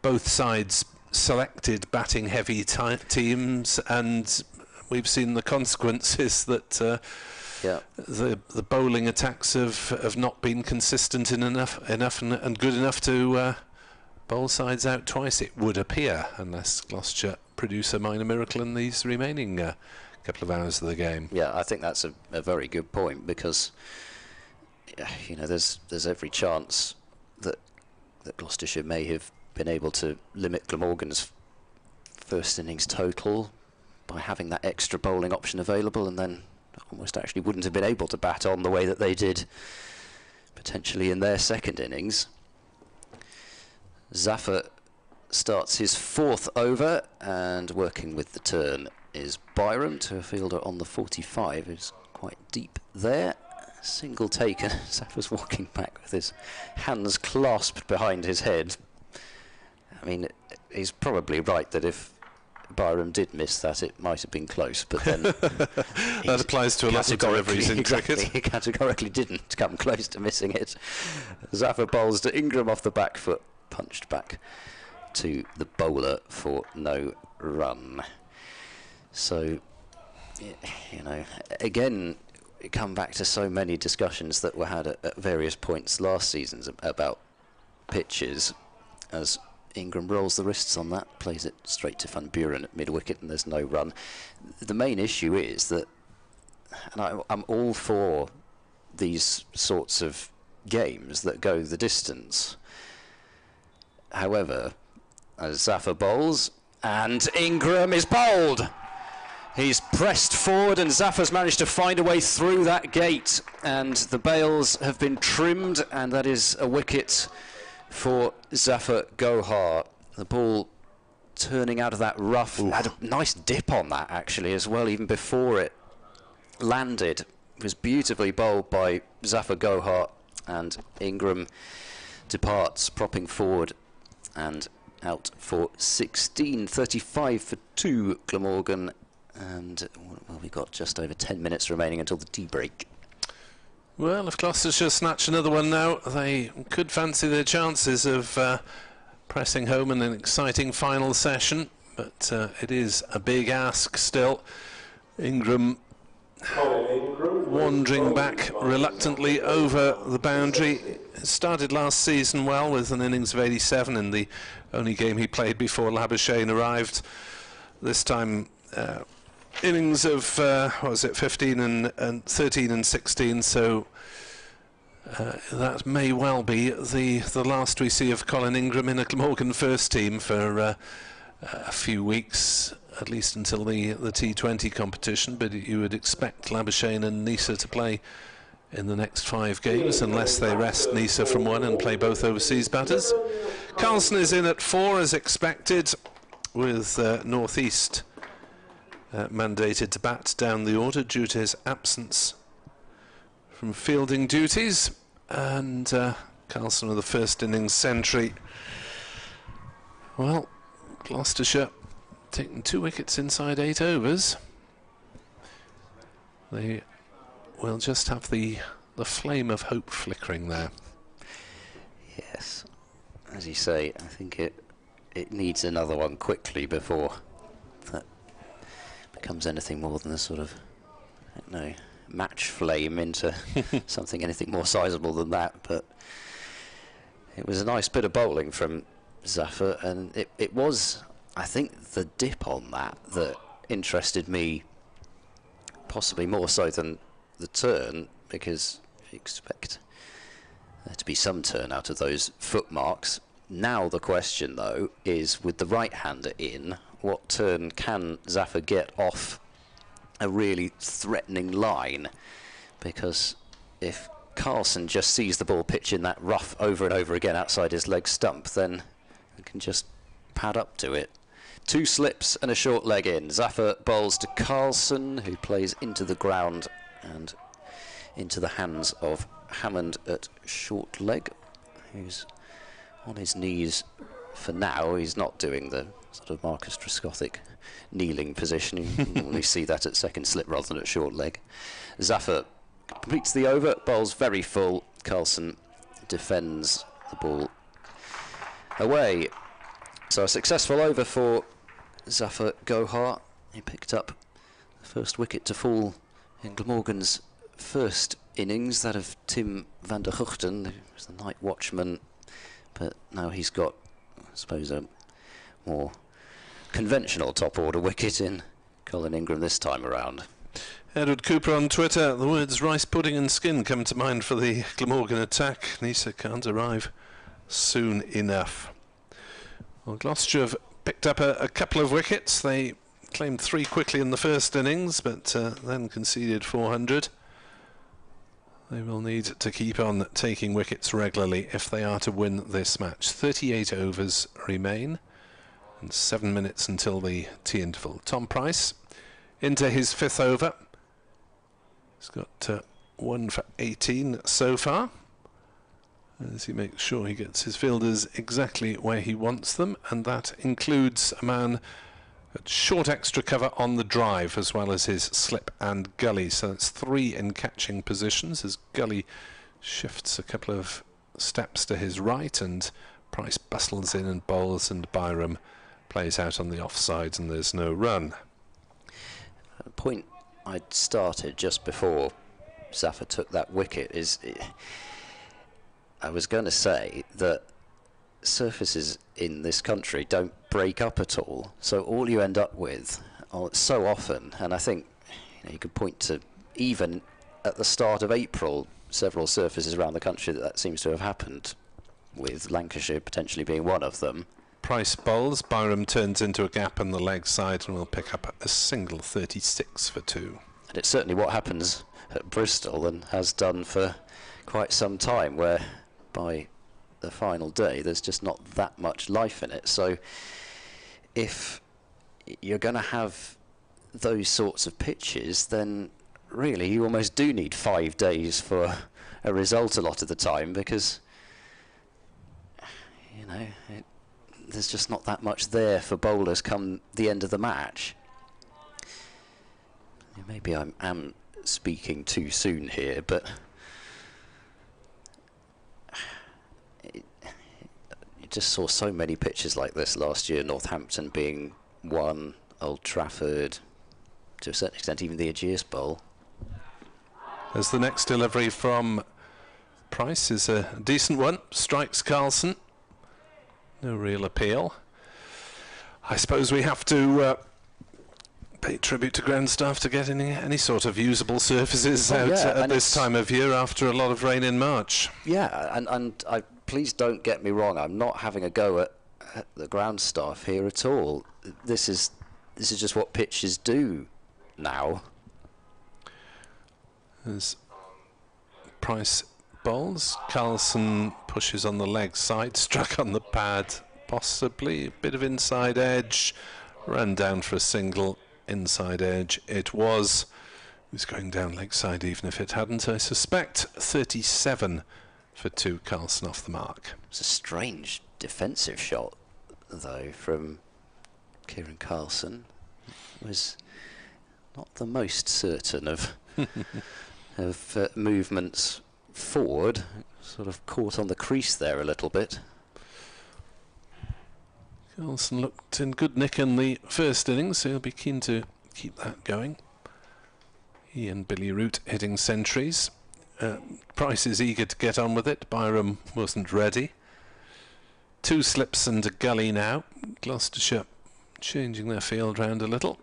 both sides selected batting heavy teams, and we've seen the consequences that the bowling attacks have not been consistent enough and good enough to bowl sides out twice, it would appear, unless Gloucestershire produce a minor miracle in these remaining couple of hours of the game. Yeah, I think that's a very good point, because you know, there's every chance that Gloucestershire may have been able to limit Glamorgan's first innings total by having that extra bowling option available, and then almost actually wouldn't have been able to bat on the way that they did potentially in their second innings. Zafar starts his 4th over, and working with the turn is Byram to a fielder on the 45, who's quite deep there. Single taken. Zafar's walking back with his hands clasped behind his head. I mean, he's probably right that if Byram did miss that, it might have been close, but then that applies to a lot of deliveries in cricket. He categorically didn't come close to missing it. Zafar bowls to Ingram off the back foot, punched back to the bowler for no run. So, you know, again, we come back to so many discussions that were had at various points last season about pitches, as Ingram rolls the wrists on that, plays it straight to Van Buren at mid-wicket, and there's no run. The main issue is that, and I'm all for these sorts of games that go the distance. However, as Zafar bowls, and Ingram is bowled. He's pressed forward, and Zafar's managed to find a way through that gate, and the bails have been trimmed, and that is a wicket for Zafar Gohar. The ball turning out of that rough. Had a nice dip on that actually as well, even before it landed. It was beautifully bowled by Zafar Gohar, and Ingram departs, propping forward and out for 16. 35 for 2 Glamorgan, and well, we've got just over 10 minutes remaining until the tea break. Well, if Gloucestershire snatch another one now, they could fancy their chances of pressing home in an exciting final session, but it is a big ask still. Ingram wandering back reluctantly over the boundary. It started last season well with an innings of 87 in the only game he played before Labuschagne arrived. This time innings of what was it, 15 and 13 and 16, so that may well be the last we see of Colin Ingram in a Glamorgan first team for a few weeks, at least until the T20 competition. But you would expect Labuschagne and Nisa to play in the next 5 games, unless they rest Nisa from one and play both overseas batters. Carlson is in at 4 as expected, with North East mandated to bat down the order due to his absence from fielding duties, and Carlson with the first innings century. Well, Gloucestershire taking 2 wickets inside 8 overs. They will just have the flame of hope flickering there. Yes, as you say, I think it needs another one quickly before that becomes anything more than a sort of, I don't know, match flame into something anything more sizable than that. But it was a nice bit of bowling from Zafar, and it was, I think, the dip on that interested me possibly more so than the turn, because you expect there to be some turn out of those footmarks. Now the question though is, with the right-hander in, what turn can Zafar get off a really threatening line? Because if Carlson just sees the ball pitch in that rough over and over again outside his leg stump, then he can just pad up to it. 2 slips and a short leg in. Zafar bowls to Carlson, who plays into the ground and into the hands of Hammond at short leg, who's on his knees for now. He's not doing the sort of Marcus Trescothic kneeling position. You normally see that at second slip rather than at short leg. Zafar completes the over, bowls very full. Carlson defends the ball away. So a successful over for Zafar Gohar. He picked up the first wicket to fall in Glamorgan's first innings, that of Tim van der Guchten, who was the night watchman, but now he's got, I suppose, a more conventional top order wicket in Colin Ingram this time around. Edward Cooper on Twitter, the words rice pudding and skin come to mind for the Glamorgan attack. Nisa can't arrive soon enough. Well, Gloucestershire have picked up a couple of wickets. They claimed 3 quickly in the first innings, but then conceded 400. They will need to keep on taking wickets regularly if they are to win this match. 38 overs remain and 7 minutes until the tea interval. Tom Price into his 5th over. He's got 1 for 18 so far, as he makes sure he gets his fielders exactly where he wants them, and that includes a man at short extra cover on the drive as well as his slip and gully. So it's 3 in catching positions as Gully shifts a couple of steps to his right and Price bustles in and bowls, and Byram plays out on the offside and there's no run. The point I'd started just before Zafar took that wicket is, I was going to say that surfaces in this country don't break up at all, so all you end up with so often, and I think you could point to even at the start of April several surfaces around the country that seems to have happened, with Lancashire potentially being one of them. Price bowls, Byram turns into a gap on the leg side and will pick up a single. 36 for 2. And it's certainly what happens at Bristol and has done for quite some time, where by the final day there's just not that much life in it. So if you're going to have those sorts of pitches, then really you almost do need 5 days for a result a lot of the time, because there's just not that much there for bowlers come the end of the match. Maybe I am speaking too soon here, but you just saw so many pitches like this last year, Northampton being one, Old Trafford, to a certain extent even the Ageas Bowl. As the next delivery from Price is a decent one, strikes Carlson. No real appeal. I suppose we have to pay tribute to ground staff to getting any sort of usable surfaces out at this time of year after a lot of rain in March. Yeah, and please don't get me wrong, I'm not having a go at the ground staff here at all. This is just what pitches do now. As Price bowls, Carlson pushes on the leg side, struck on the pad, possibly a bit of inside edge, ran down for a single. Inside edge it was. It was going down leg side even if it hadn't, I suspect. 37 for 2, Carlson off the mark. It's a strange defensive shot though from Kieran Carlson. It was not the most certain of movements forward, sort of caught on the crease there a little bit. Carlson looked in good nick in the first innings, so he'll be keen to keep that going. He and Billy Root hitting centuries. Price is eager to get on with it. Byram wasn't ready. 2 slips and a gully now. Gloucestershire changing their field round a little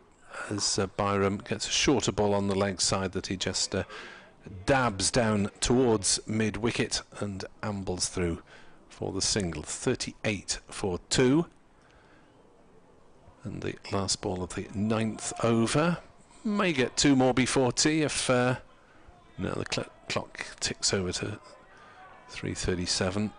as Byram gets a shorter ball on the leg side that he just dabs down towards mid-wicket and ambles through for the single. 38 for 2. And the last ball of the 9th over. May get 2 more before tea if no, the clock ticks over to 3:37.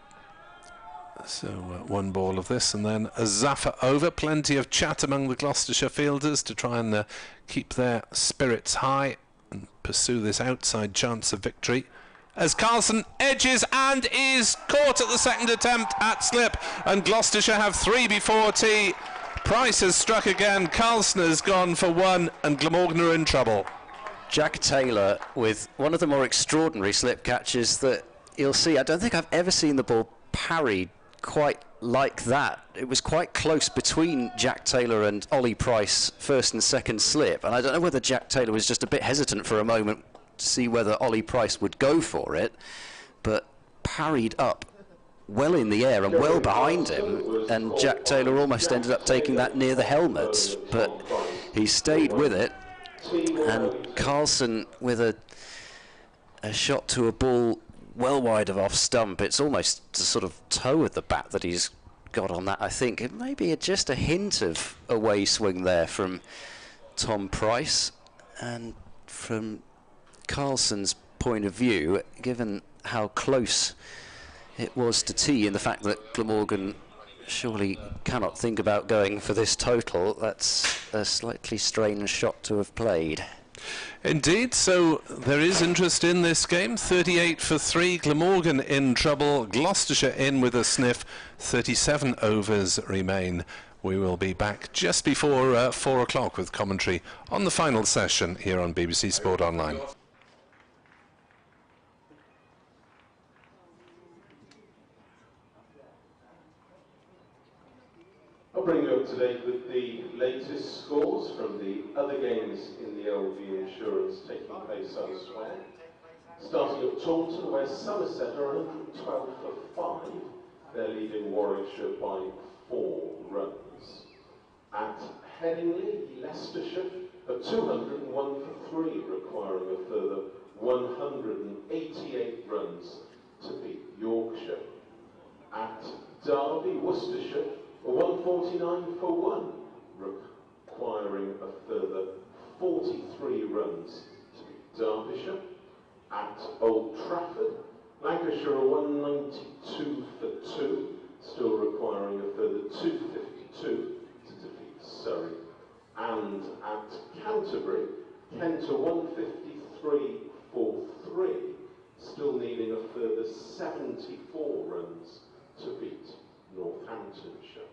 So 1 ball of this and then a Zafar over. Plenty of chat among the Gloucestershire fielders to try and keep their spirits high and pursue this outside chance of victory. As Carlson edges and is caught at the second attempt at slip, and Gloucestershire have 3 before tea. Price has struck again, Carlson has gone for 1, and Glamorgan are in trouble. Jack Taylor with one of the more extraordinary slip catches that you'll see. I don't think I've ever seen the ball parried quite like that. It was quite close between Jack Taylor and Ollie Price, first and second slip, and I don't know whether Jack Taylor was just a bit hesitant for a moment to see whether Ollie Price would go for it, but parried up well in the air and well behind him, and Jack Taylor almost ended up taking that near the helmets, but he stayed with it. And Carlson with a shot to a ball well wide of off stump. It's almost a sort of toe of the bat that he's got on that, I think. It may be just a hint of away swing there from Tom Price. And from Carlson's point of view, given how close it was to tee and the fact that Glamorgan surely cannot think about going for this total, that's a slightly strange shot to have played. Indeed, so there is interest in this game. 38 for 3, Glamorgan in trouble, Gloucestershire in with a sniff. 37 overs remain. We will be back just before 4 o'clock with commentary on the final session here on BBC Sport Online. I'll bring you up to date with the latest scores from the other games in the LV Insurance taking place elsewhere. Starting at Taunton, where Somerset are 112 for 5. They're leading Warwickshire by 4 runs. At Headingley, Leicestershire are 201 for 3, requiring a further 188 runs to beat Yorkshire. At Derby, Worcestershire, 149 for 1, requiring a further 43 runs to beat Derbyshire. At Old Trafford, Lancashire are 192 for 2, still requiring a further 252 to defeat Surrey. And at Canterbury, Kent are 153 for 3, still needing a further 74 runs to beat Northamptonshire.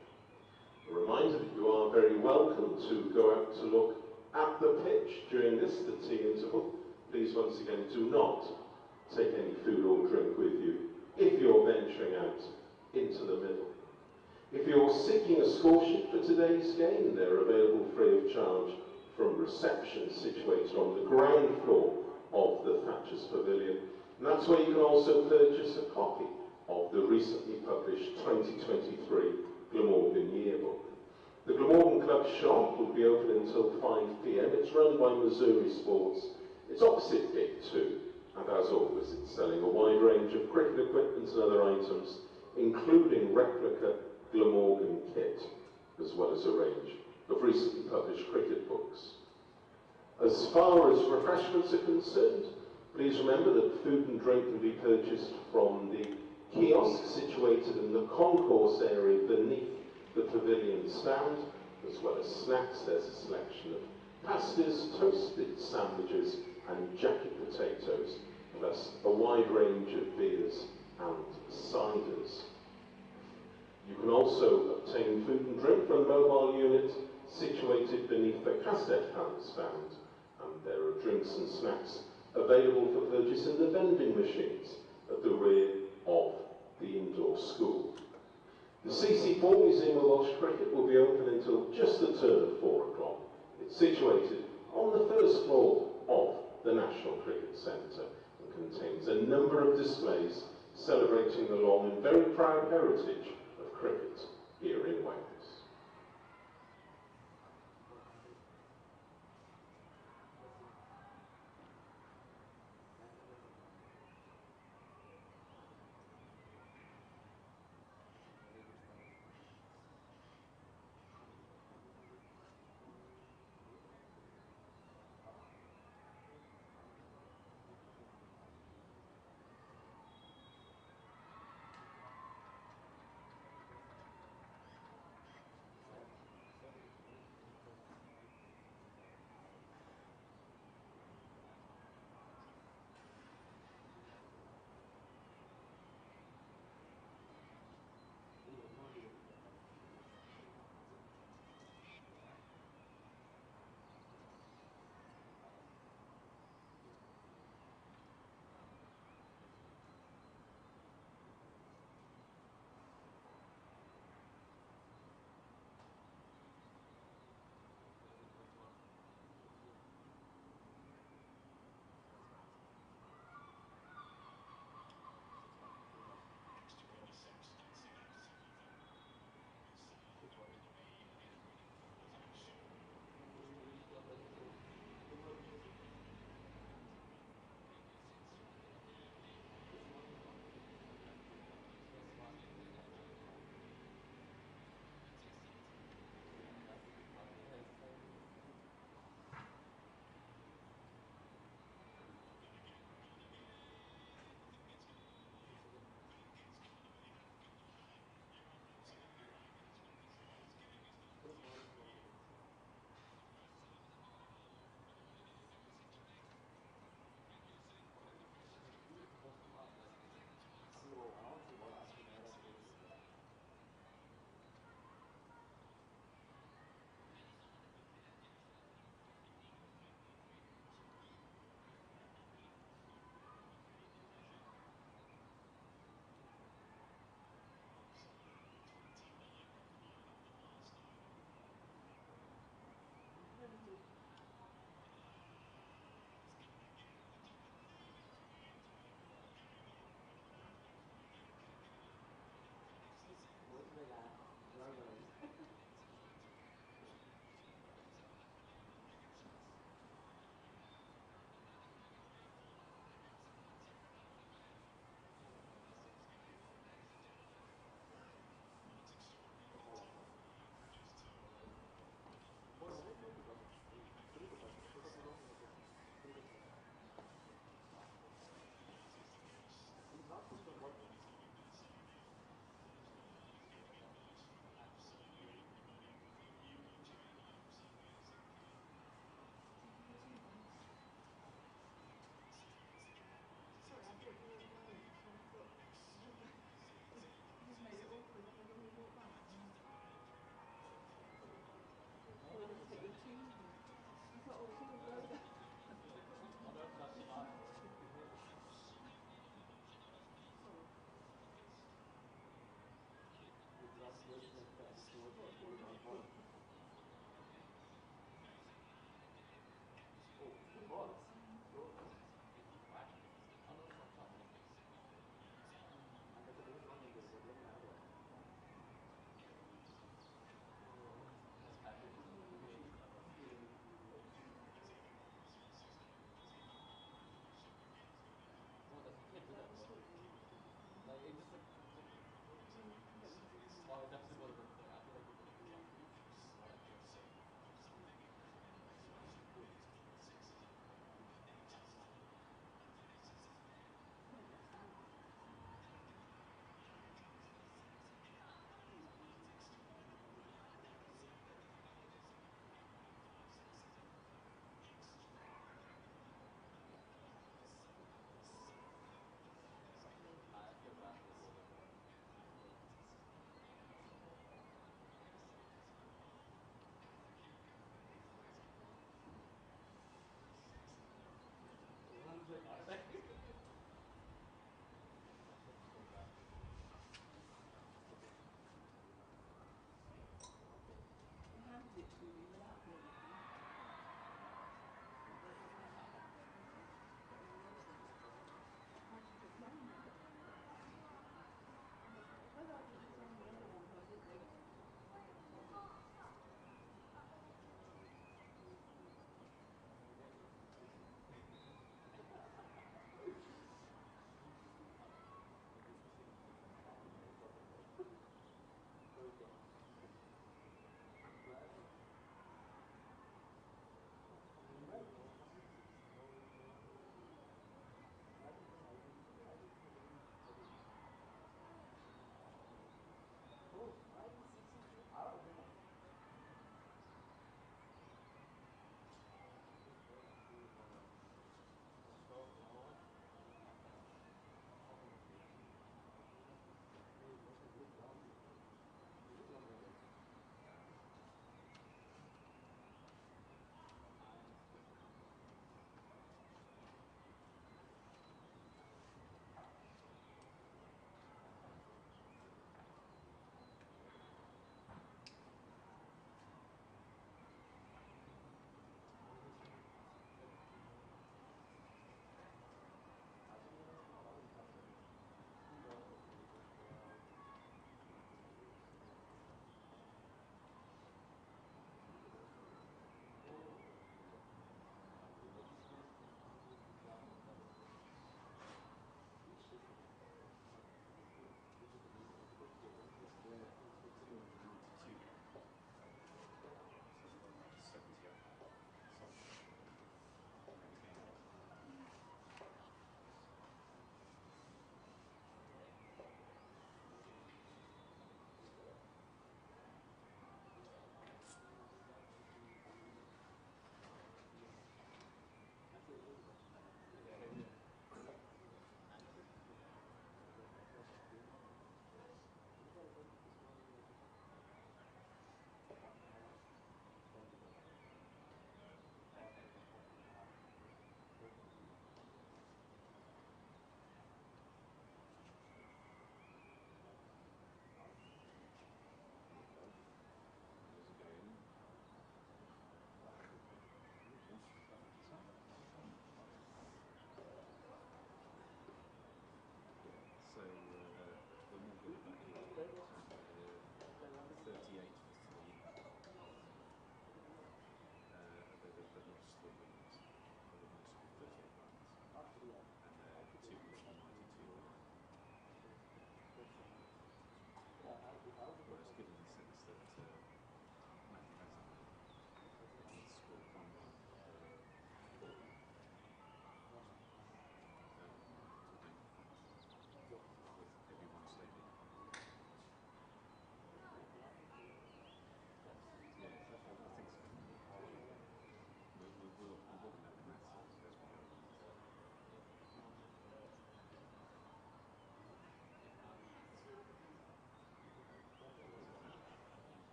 A reminder that you are very welcome to go out to look at the pitch during this, the tea interval. Please once again do not take any food or drink with you if you're venturing out into the middle. If you're seeking a score sheet for today's game, they're available free of charge from reception situated on the ground floor of the Thatcher's Pavilion. And that's where you can also purchase a copy of the recently published 2023 Glamorgan Yearbook. The Glamorgan Club shop will be open until 5 p.m. It's run by Missouri Sports. It's opposite Gate 2, and as always, it's selling a wide range of cricket equipment and other items, including replica Glamorgan kit, as well as a range of recently published cricket books. As far as refreshments are concerned, please remember that food and drink can be purchased from the kiosk situated in the concourse area beneath the pavilion stand, as well as snacks. There's a selection of pasties, toasted sandwiches and jacket potatoes, plus a wide range of beers and ciders. You can also obtain food and drink from a mobile unit situated beneath the cassette hand stand, and there are drinks and snacks available for purchase in the vending machines at the rear of the indoor school. The CC4 Museum of Welsh Cricket will be open until just the turn of 4 o'clock. It's situated on the first floor of the National Cricket Centre and contains a number of displays celebrating the long and very proud heritage of cricket here in Wales.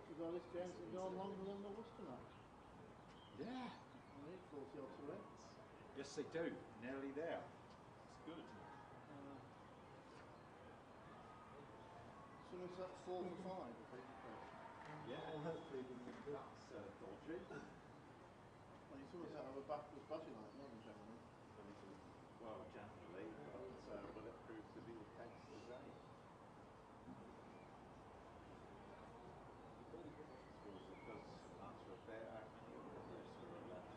Because all this James has gone longer than the Worcester match. Yeah. I need 40 odd to win. Yes, they do. Nearly there. It's good. Someone said 4 for 5, I think. Yeah, hopefully that's dodgy. Well, you someone said have a back was batting like, don't you, gentlemen? Well, generally, but will it prove to be the case today? Suppose it does matter a bit how many of the players are left.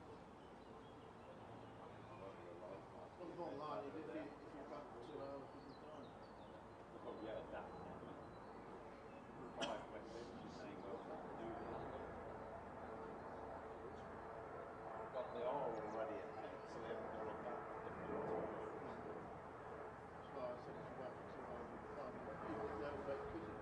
Well, the bottom line is if you back 2 hours with the time. Oh yeah, definitely. 5 wickets, you may well do that. But they are already ahead, so they haven't got to back different. That's why I said if you back 2 hours with the time, even if they have a bet quizzing.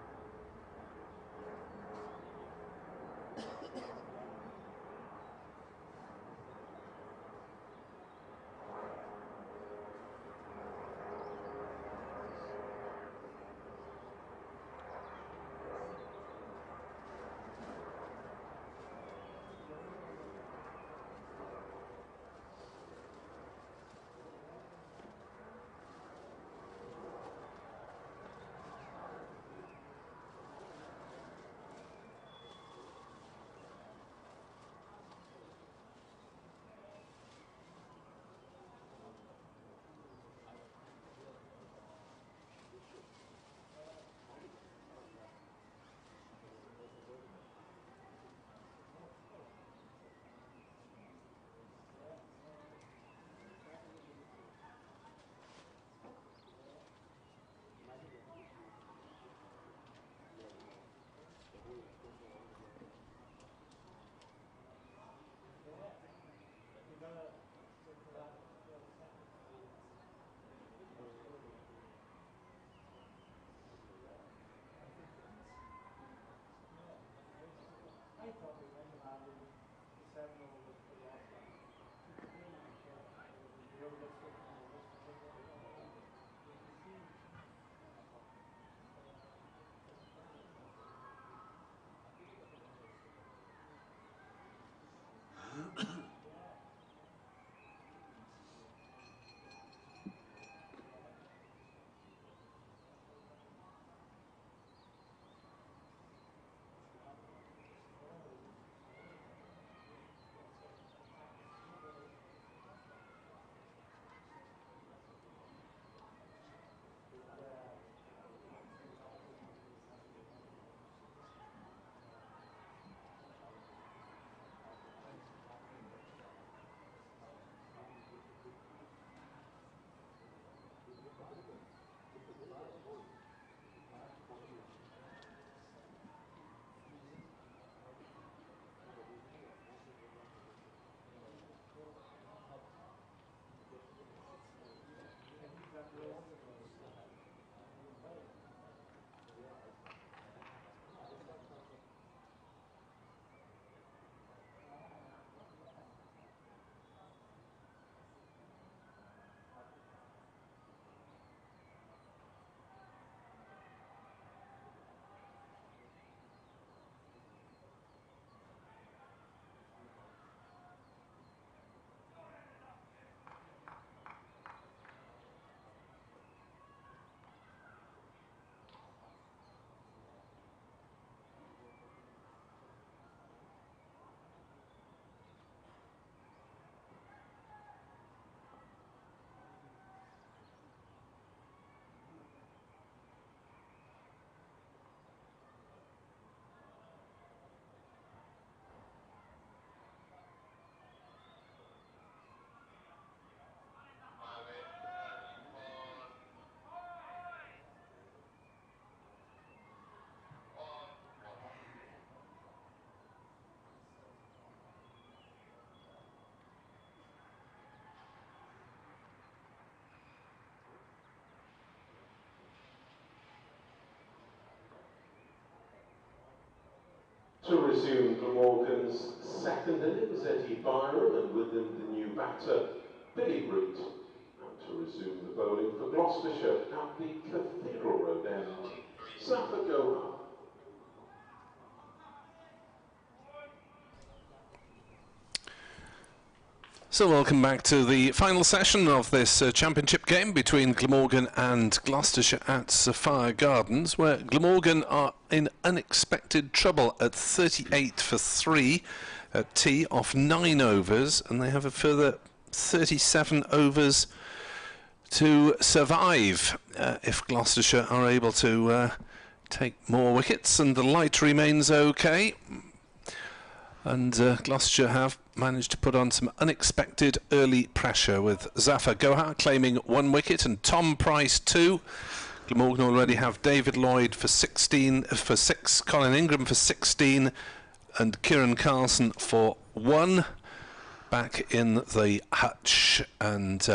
To resume Glamorgan's second innings, Eddie Byron, and with him the new batter, Billy Root. And to resume the bowling for Gloucestershire at the Cathedral Road end, Safa Gohar. So welcome back to the final session of this championship game between Glamorgan and Gloucestershire at Sapphire Gardens, where Glamorgan are in unexpected trouble at 38 for 3 at tea off 9 overs, and they have a further 37 overs to survive if Gloucestershire are able to take more wickets, and the light remains okay. And Gloucestershire have managed to put on some unexpected early pressure, with Zafar Gohar claiming 1 wicket and Tom Price 2. Glamorgan already have David Lloyd for 6, Colin Ingram for 16 and Kieran Carlson for 1 back in the hutch, and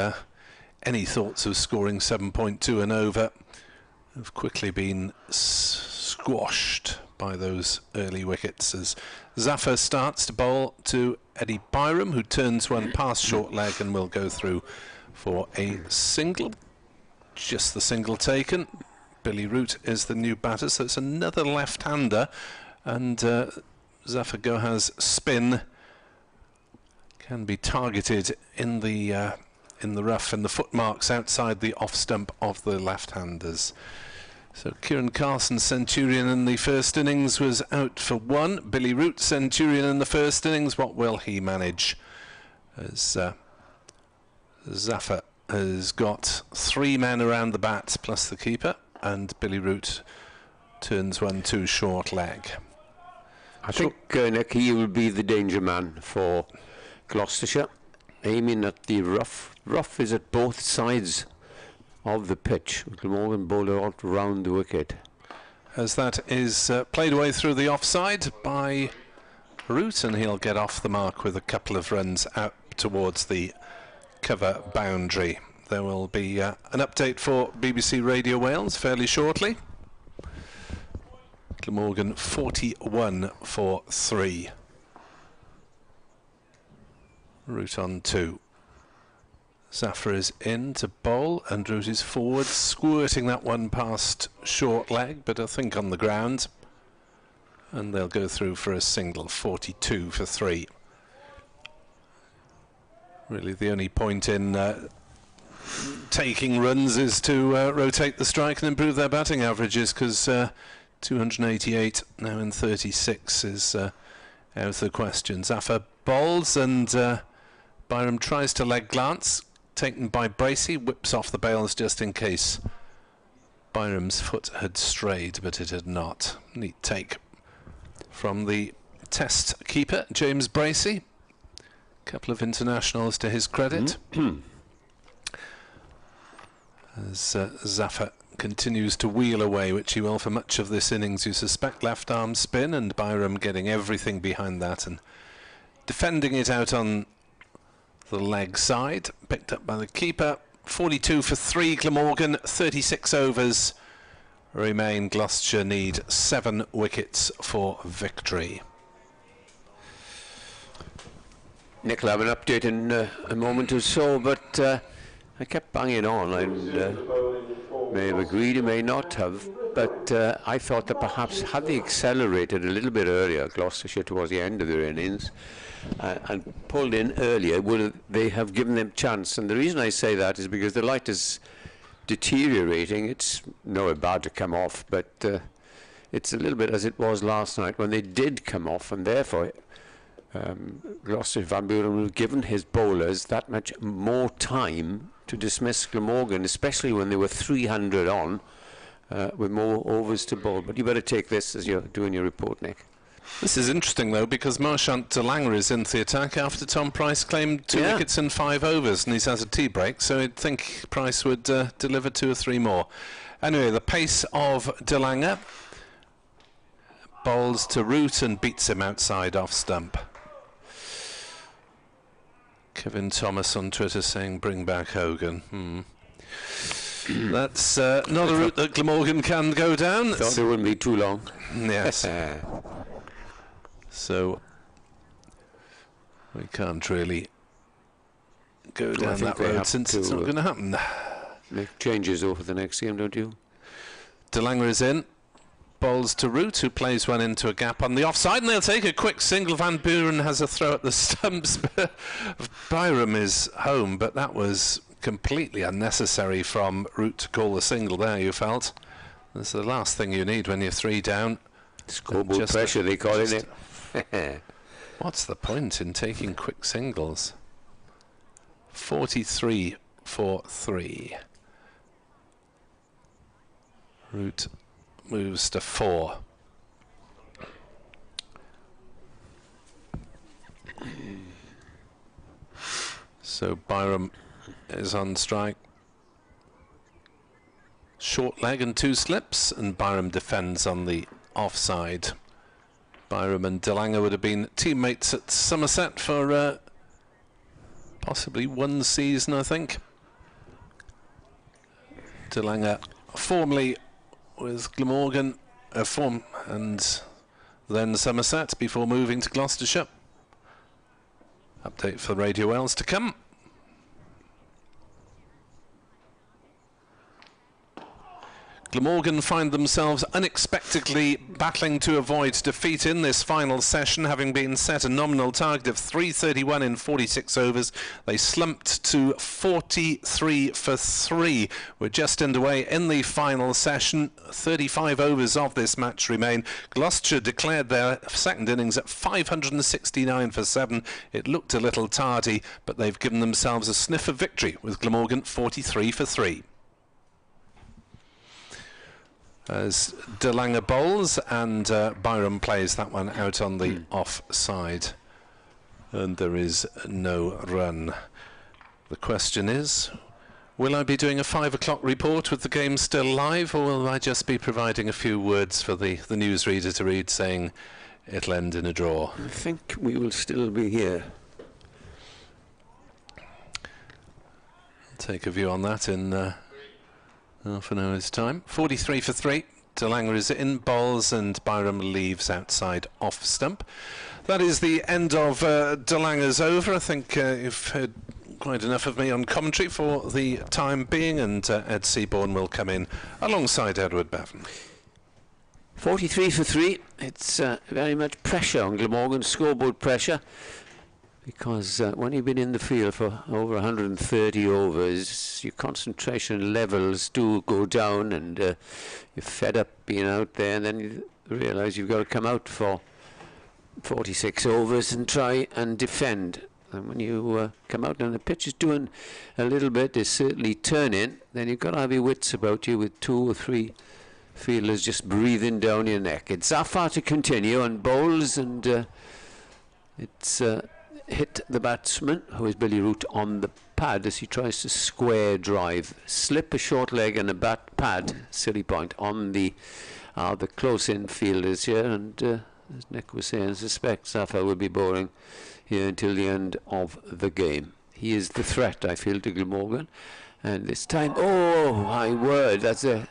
any thoughts of scoring 7.2 and over have quickly been squashed by those early wickets, as Zafar starts to bowl to Eddie Byram, who turns one past short leg and will go through for a single. Just the single taken. Billy Root is the new batter, so it's another left-hander, and Zafar Gohar's spin can be targeted in the rough, and the footmarks outside the off stump of the left-handers. So Kieran Carlson, centurion in the first innings, was out for 1. Billy Root, centurion in the first innings. What will he manage? As Zafar has got 3 men around the bat plus the keeper, and Billy Root turns one too short leg. I think Nick, he will be the danger man for Gloucestershire, aiming at the rough. Rough is at both sides of the pitch. Glamorgan bowled out round the wicket. As that is played away through the offside by Root, and he'll get off the mark with a couple of runs out towards the cover boundary. There will be an update for BBC Radio Wales fairly shortly. Glamorgan 41 for 3. Root on 2. Zafar is in to bowl, and Root is forward, squirting that one past short leg, but I think on the ground. And they'll go through for a single, 42 for 3. Really the only point in taking runs is to rotate the strike and improve their batting averages, because 288 now in 36 is out of the question. Zafar bowls, and Byram tries to leg glance, taken by Bracey, whips off the bails just in case Byram's foot had strayed, but it had not. Neat take from the test keeper, James Bracey. Couple of internationals to his credit. As Zafar continues to wheel away, which he will for much of this innings, you suspect. Left arm spin, and Byram getting everything behind that and defending it out on the leg side, picked up by the keeper. 42 for 3 Glamorgan, 36 overs remain. Gloucestershire need 7 wickets for victory. Nick will have an update in a moment or so, but I kept banging on, and may have agreed, he may not have, but I thought that perhaps had they accelerated a little bit earlier, Gloucestershire, towards the end of their innings, and pulled in earlier, would they have given them chance? And the reason I say that is because the light is deteriorating. It's nowhere bad to come off, but it's a little bit as it was last night when they did come off, and therefore Gloucestershire, Van Buren would have given his bowlers that much more time to dismiss Glamorgan, especially when they were 300 on, with more overs to bowl. But you better take this as you're doing your report, Nick. This is interesting, though, because Marchant de Langer is into the attack after Tom Price claimed 2 wickets in 5 overs, and he's had a tea break, so I'd think Price would deliver 2 or 3 more. Anyway, the pace of de Langer bowls to Root and beats him outside off stump. Kevin Thomas on Twitter saying, bring back Hogan. That's not a route that Glamorgan can go down. Thought it wouldn't be too long. Yes. So we can't really go down that road since it's not going to happen. Make changes over the next game, don't you? De Langer is in. bowls to Root, who plays one into a gap on the offside, and they'll take a quick single. Van Buren has a throw at the stumps. Byram is home, but that was completely unnecessary from Root to call the single there, you felt. That's the last thing you need when you're 3 down. Scoreboard pressure, they call it. What's the point in taking quick singles? 43 for 3. Root moves to 4. So Byram is on strike. Short leg and 2 slips, and Byram defends on the offside. Byram and DeLange would have been teammates at Somerset for possibly 1 season, I think. DeLange formerly with Glamorgan, and then Somerset before moving to Gloucestershire. Update for Radio Wales to come. Glamorgan find themselves unexpectedly battling to avoid defeat in this final session, having been set a nominal target of 331 in 46 overs. They slumped to 43 for 3. We're just underway in the final session. 35 overs of this match remain. Gloucestershire declared their second innings at 569 for 7. It looked a little tardy, but they've given themselves a sniff of victory with Glamorgan 43 for 3. As DeLange bowls and Byram plays that one out on the offside, and there is no run. The question is, will I be doing a 5 o'clock report with the game still live, or will I just be providing a few words for the newsreader to read saying it'll end in a draw? I think we will still be here. I'll take a view on that in half an hour's time. 43 for 3. DeLange is in, bowls, and Byram leaves outside off stump. That is the end of DeLange's over. I think you've heard quite enough of me on commentary for the time being, and Ed Seaborn will come in alongside Edward Bevan. 43 for 3. It's very much pressure on Glamorgan, scoreboard pressure. Because when you've been in the field for over 130 overs, your concentration levels do go down, and you're fed up being out there, and then you realise you've got to come out for 46 overs and try and defend. And when you come out and the pitch is doing a little bit, is certainly turning, then you've got to have your wits about you with 2 or 3 fielders just breathing down your neck. It's Zafar to continue on bowls, and it's hit the batsman, who is Billy Root, on the pad as he tries to square drive, slip a short leg and a bat pad, silly point, on the close in fielders here, and as Nick was saying, I suspect Zafar will be bowling here until the end of the game. He is the threat, I feel, to Glamorgan, and this time, oh my word, that's a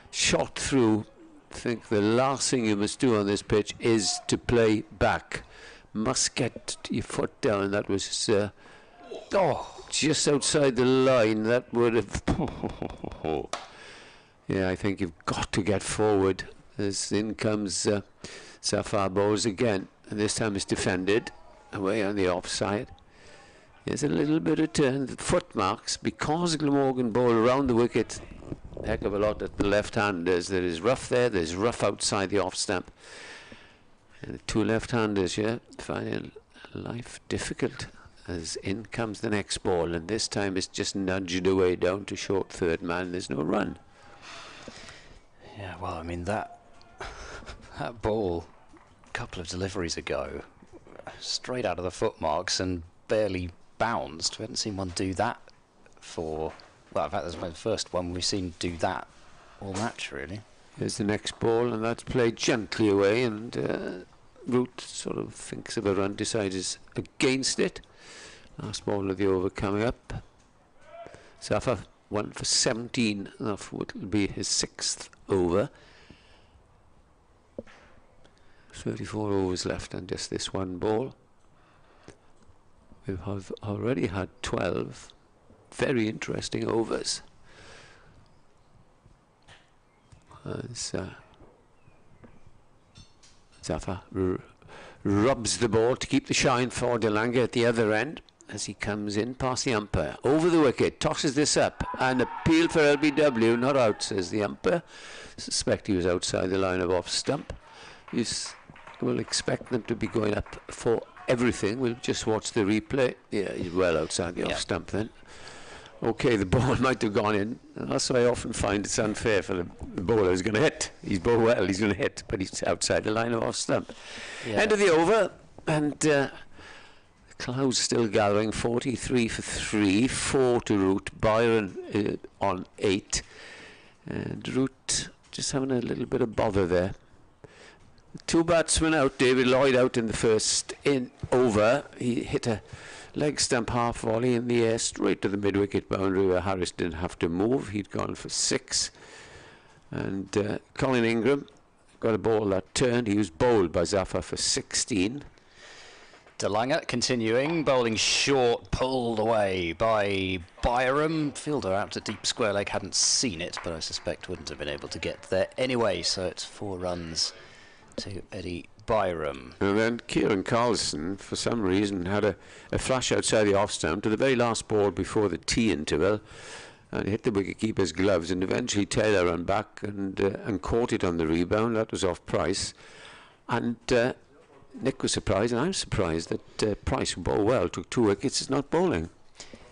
shot through. I think the last thing you must do on this pitch is to play back. Must get your foot down. That was just outside the line. That would have yeah, I think you've got to get forward. As in comes Zafar bowls again, and this time it's defended away on the offside. There's a little bit of turn, foot marks, because Glamorgan bowl around the wicket a heck of a lot at the left-handers. There is rough there, there's rough outside the off stump. And the 2 left-handers here finding life difficult, as in comes the next ball, and this time it's just nudged away down to short third man. There's no run. Yeah, well, I mean, that ball a couple of deliveries ago, straight out of the foot marks and barely bounced. We haven't seen one do that for, well, in fact, that's the first one we've seen do that all match, really. Here's the next ball, and that's played gently away, and Root sort of thinks of a run, decides against it. Last ball of the over coming up. Zafar 1 for 17 off what will be his 6th over. 34 overs left and just this one ball. We have already had 12 very interesting overs. As Zafar rubs the ball to keep the shine for Delanga at the other end as he comes in past the umpire. Over the wicket, tosses this up, and appeal for LBW, not out, says the umpire. Suspect he was outside the line of off stump. We'll expect them to be going up for everything. We'll just watch the replay. Yeah, he's well outside the off stump then. Okay, the ball might have gone in. And that's why I often find it's unfair for the bowler who's going to hit. He's bowled well, he's going to hit, but he's outside the line of off stump. Yeah. End of the over, and the clouds still gathering. 43 for 3, 4 to Root. Byron on 8, and Root just having a little bit of bother there. 2 batsmen out. David Lloyd out in the first over. He hit a leg stump half volley in the air straight to the mid-wicket boundary where Harris didn't have to move. He'd gone for 6. And Colin Ingram got a ball that turned. He was bowled by Zafar for 16. Delanga continuing, bowling short, pulled away by Byram. Fielder out to deep square leg, hadn't seen it, but I suspect wouldn't have been able to get there anyway. So it's 4 runs to Eddie Byram. And then Kieran Carlson, for some reason, had a flash outside the off stump to the very last ball before the tea interval, and hit the wicketkeeper's gloves, and eventually Taylor ran back and caught it on the rebound. That was off Price, and Nick was surprised, and I'm surprised that Price, who bowled well, took 2 wickets, is not bowling.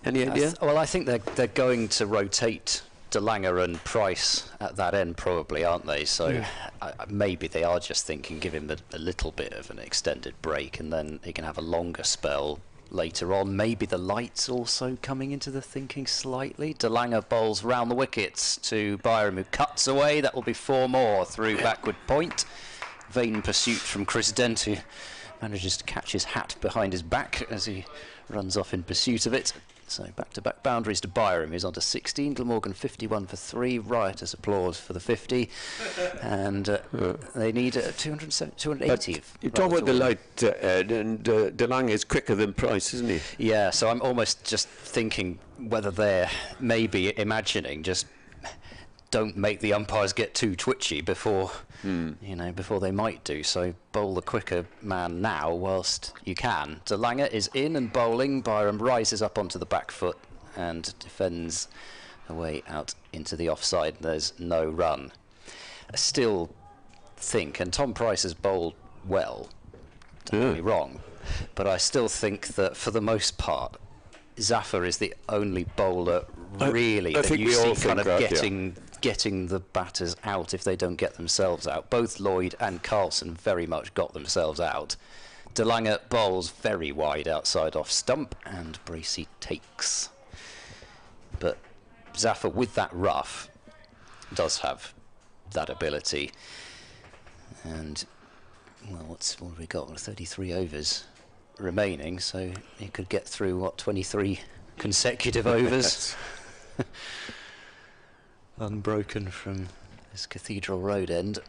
Any idea? Well, I think they're going to rotate Delanga and Price at that end, probably, aren't they? So maybe they are just thinking, give him a little bit of an extended break, and then he can have a longer spell later on. Maybe the lights also coming into the thinking slightly. Delanga bowls round the wickets to Byram, who cuts away. That will be 4 more through backward point. Vain pursuit from Chris Dent, who manages to catch his hat behind his back as he runs off in pursuit of it. So back-to-back boundaries to Byram, who's on to 16. Glamorgan 51 for 3. Riotous applause for the 50. And they need 280. You talk about the light, Ed, and DeLange is quicker than Price, isn't he? Yeah, so I'm almost just thinking whether they're maybe imagining just don't make the umpires get too twitchy before before they might do. So bowl the quicker man now whilst you can. Delanga is in and bowling. Byram rises up onto the back foot and defends away out into the offside. There's no run. I still think, and Tom Price has bowled well, don't get me wrong, but I still think that for the most part Zafar is the only bowler really that you see kind of getting the batters out if they don't get themselves out. Both Lloyd and Carlson very much got themselves out. Delanga bowls very wide outside off stump, and Bracey takes. But Zafar, with that rough, does have that ability. And, well, what have we got? 33 overs remaining, so he could get through, 23 consecutive overs. Unbroken from this Cathedral Road end.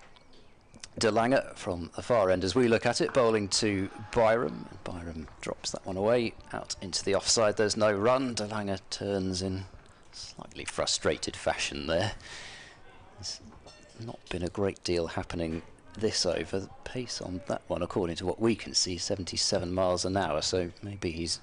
Delanga from the far end as we look at it, bowling to Byram. Byram drops that one away out into the offside. There's no run. Delanga turns in slightly frustrated fashion there. There's not been a great deal happening this over. The pace on that one, according to what we can see, 77 miles an hour, so maybe he's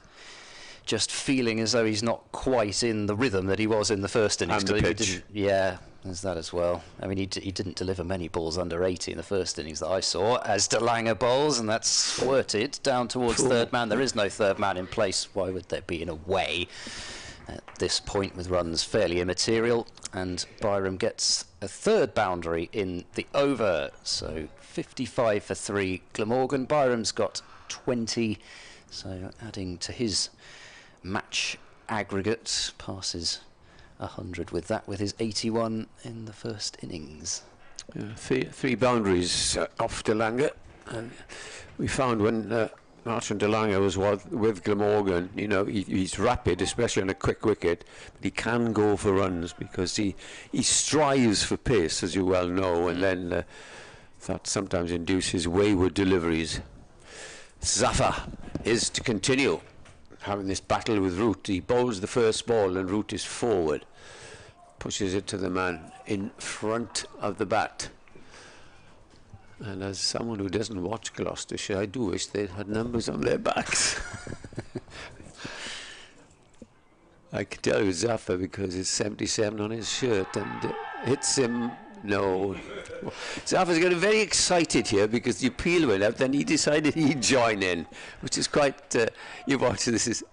just feeling as though he's not quite in the rhythm that he was in the first innings. And the pitch. Yeah, there's that as well. I mean, he didn't deliver many balls under 80 in the first innings that I saw, as Delanga bowls, and that's squirted down towards third man. There is no third man in place. Why would there be in a way at this point with runs fairly immaterial? And Byram gets a third boundary in the over. So 55 for 3. Glamorgan. Byram's got 20, so adding to his match aggregate, passes 100 with that, with his 81 in the first innings. Three boundaries off Delanga, and we found when Martin Delanga was with Glamorgan, he's rapid, especially on a quick wicket, but he can go for runs because he strives for pace, as you well know, and then that sometimes induces wayward deliveries. Zafar is to continue having this battle with Root. He bowls the first ball and Root is forward, pushes it to the man in front of the bat, And as someone who doesn't watch Gloucestershire, I do wish they'd had numbers on their backs. I can tell you Zafar because it's 77 on his shirt and hits him. No. Zafar's getting very excited here because the appeal went up, then he decided he'd join in, which is quite, you watch this is...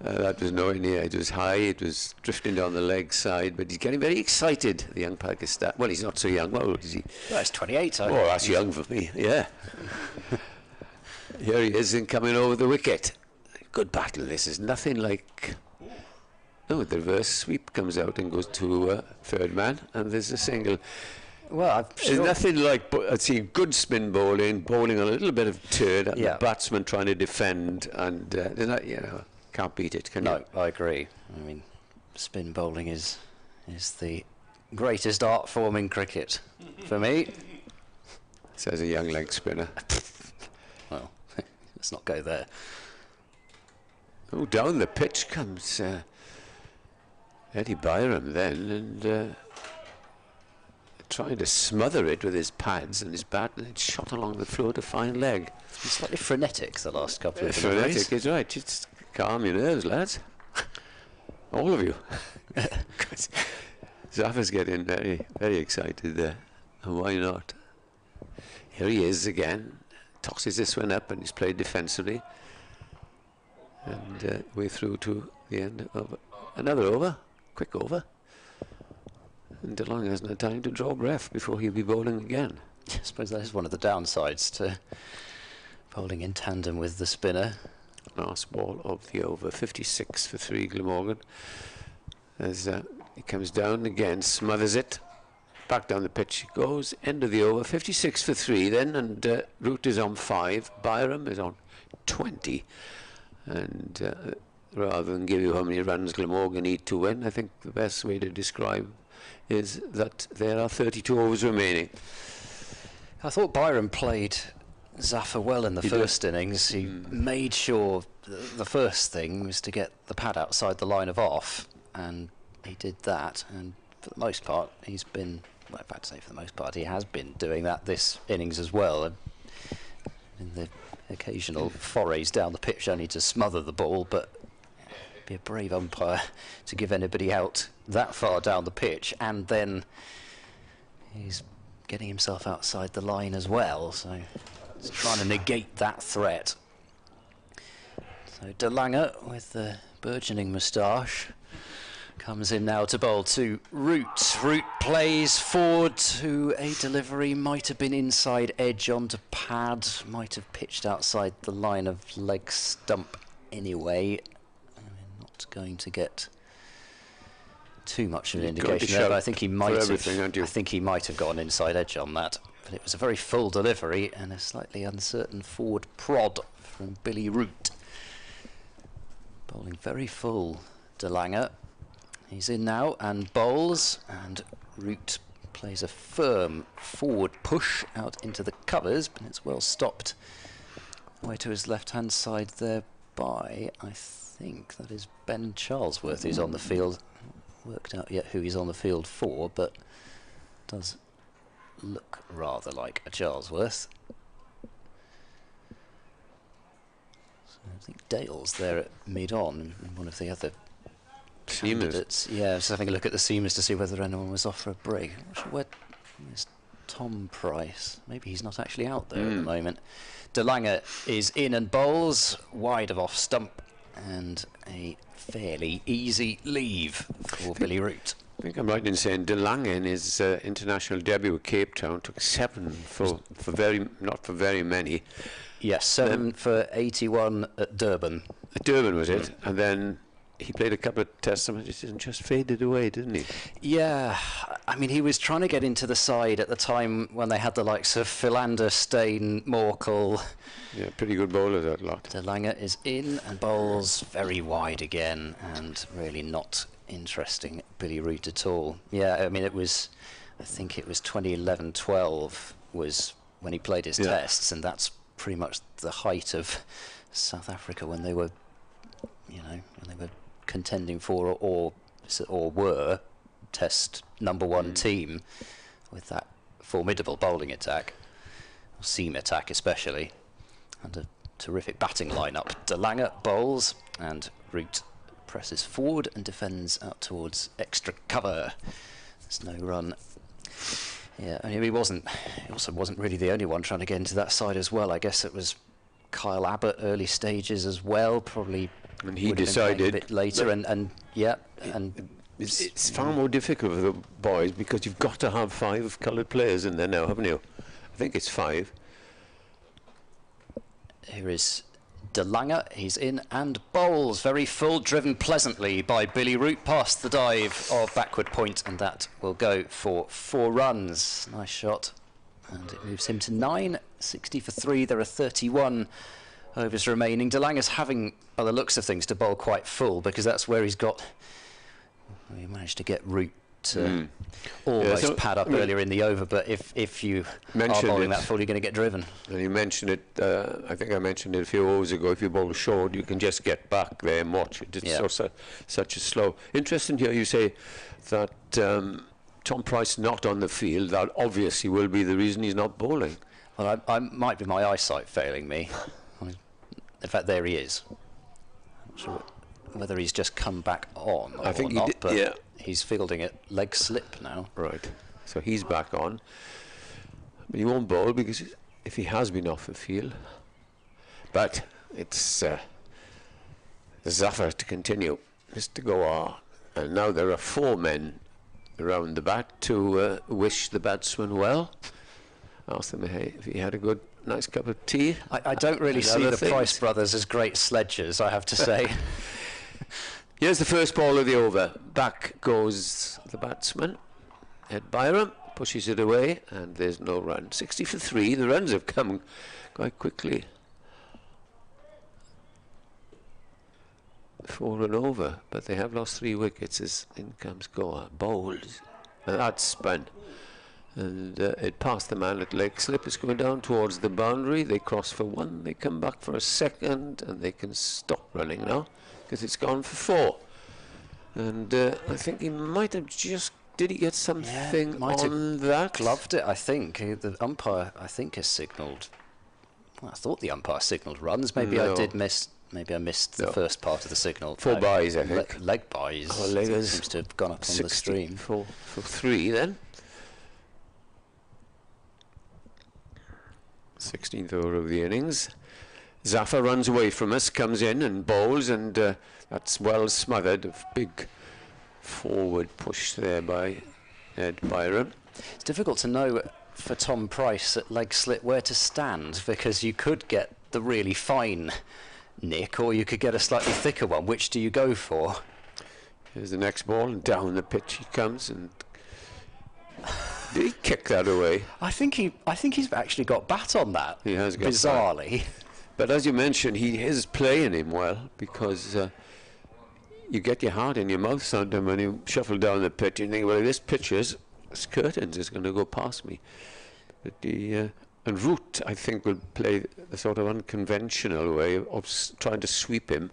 that was nowhere near. It was high, it was drifting down the leg side, but he's getting very excited, the young Pakistan. Well, he's not so young. What old is he? Well, he's 28. Oh, that's young for me, yeah. Here he is in coming over the wicket. Good battle, this is nothing like... Oh, the reverse sweep comes out and goes to third man, and there's a single. Well, there's nothing like, I've seen good spin bowling a little bit of turn, and the batsman trying to defend, and there's not, you know, can't beat it, can you? No, I agree. I mean, spin bowling is the greatest art form in cricket, for me. Says a young leg spinner. Well, let's not go there. Oh, down the pitch comes Eddie Byram then, and trying to smother it with his pads and his bat, and it shot along the floor to fine leg. It's slightly frenetic the last couple of frenetic is right. Just calm your nerves, lads. All of you. Zafar's getting very, very excited there. And why not? Here he is again. Tosses this one up and he's played defensively. And we're through to the end of another over. Quick over. And DeLong hasn't had time to draw breath before he'll be bowling again. I suppose that is one of the downsides to bowling in tandem with the spinner. Last ball of the over, 56 for 3 Glamorgan. As he comes down again, smothers it. Back down the pitch he goes. End of the over, 56 for 3 then, and Root is on 5. Byram is on 20. And rather than give you how many runs Glamorgan need to win, I think the best way to describe is that there are 32 overs remaining. I thought Byram played Zafar well in the first innings. He made sure the first thing was to get the pad outside the line of off, and he did that. And for the most part, he's been, well, in fact, say for the most part, he has been doing that this innings as well. In the occasional forays down the pitch only to smother the ball, but be a brave umpire to give anybody out that far down the pitch, and then he's getting himself outside the line as well, so he's trying to negate that threat. So De Lange with the burgeoning moustache comes in now to bowl to Root. Root plays forward to a delivery, might have been inside edge onto pad, might have pitched outside the line of leg stump anyway. Not going to get too much of an indication there, but I think he might have. I think he might have gone inside edge on that. But it was a very full delivery and a slightly uncertain forward prod from Billy Root. Bowling very full, De Lange. He's in now and bowls, and Root plays a firm forward push out into the covers, but it's well stopped away to his left-hand side there by, I think that is Ben Charlesworth who's on the field. Worked out yet who he's on the field for, but does look rather like a Charlesworth. So I think Dale's there at mid-on, one of the other candidates. Yeah, just having a look at the seamers to see whether anyone was off for a break. I'm not sure where's Tom Price. Maybe he's not actually out there at the moment. De Lange is in and bowls wide of off stump, and a fairly easy leave for Billy Root. I think I'm right in saying De Lange in his international debut at Cape Town took 7 for not for very many. Yes, 7 for 81 at Durban. At Durban was it? And then he played a couple of tests and just faded away, didn't he? Yeah, I mean, he was trying to get into the side at the time when they had the likes of Philander, Steyn, Morkel. Yeah, pretty good bowler, that lot. De Lange is in and bowls very wide again, and really not interesting Billy Root at all. Yeah, I mean, I think it was 2011-12 was when he played his tests, and that's pretty much the height of South Africa when they were, when they were contending for or were Test #1 team, with that formidable bowling attack, seam attack especially, and a terrific batting lineup. De Lange bowls and Root presses forward and defends out towards extra cover. There's no run. Yeah, I mean, he also wasn't really the only one trying to get into that side as well. I guess it was Kyle Abbott early stages as well, probably. And he decided a bit later, and it's far more difficult for the boys because you've got to have 5 coloured players in there now, haven't you? I think it's 5. Here is De Lange, he's in and bowls, very full, driven pleasantly by Billy Root past the dive of backward point, and that will go for 4 runs. Nice shot, and it moves him to 9, 60 for 3. There are 31 overs remaining. De Lange's having, by the looks of things, to bowl quite full, because that's where he managed to get Root to almost pad up earlier in the over, but if you are bowling that full, you're going to get driven. And you mentioned it, I think I mentioned it a few overs ago, if you bowl short, you can just get back there and watch it. It's such a slow. Interesting here you say that Tom Price not on the field, that obviously will be the reason he's not bowling. Well, I might be my eyesight failing me. In fact, there he is. I'm not sure whether he's just come back on or not, but he's fielding it leg slip now. Right, so he's back on. But he won't bowl because if he has been off the field. But it's Zafar to continue. Mr. Goa. And now there are 4 men around the bat to wish the batsman well. Ask them if he had a good, nice cup of tea. I don't really see the Price brothers as great sledgers, I have to say. Here's the first ball of the over. Back goes the batsman. Ed Byram pushes it away, and there's no run. 60 for 3. The runs have come quite quickly. 4 and over, but they have lost 3 wickets as in comes Goa. Bowls. And that's spun. And it passed the man at leg slip. It's going down towards the boundary. They cross for 1. They come back for a second, and they can stop running now, because it's gone for 4. And I think he might have just... Did he get something on that? Gloved it, I think. The umpire, I think, has signalled... Well, I thought the umpire signalled runs. Maybe I did miss... Maybe I missed the first part of the signal. 4 byes, I think. Leg byes. Seems to have gone up on the stream. For 3, then. 16th over of the innings. Zafar runs away from us, comes in and bowls, and that's well smothered. A big forward push there by Ed Byram. It's difficult to know for Tom Price at leg slip where to stand, because you could get the really fine nick, or you could get a slightly thicker one. Which do you go for? Here's the next ball, and down the pitch he comes, and did he kick that away? I think he's actually got bat on that. He has got bizarrely. Bat. But as you mentioned, he is playing him well, because you get your heart in your mouth sometimes when you shuffle down the pitch and think, well, this pitcher's curtains is going to go past me. But and Root, I think, will play the sort of unconventional way of trying to sweep him,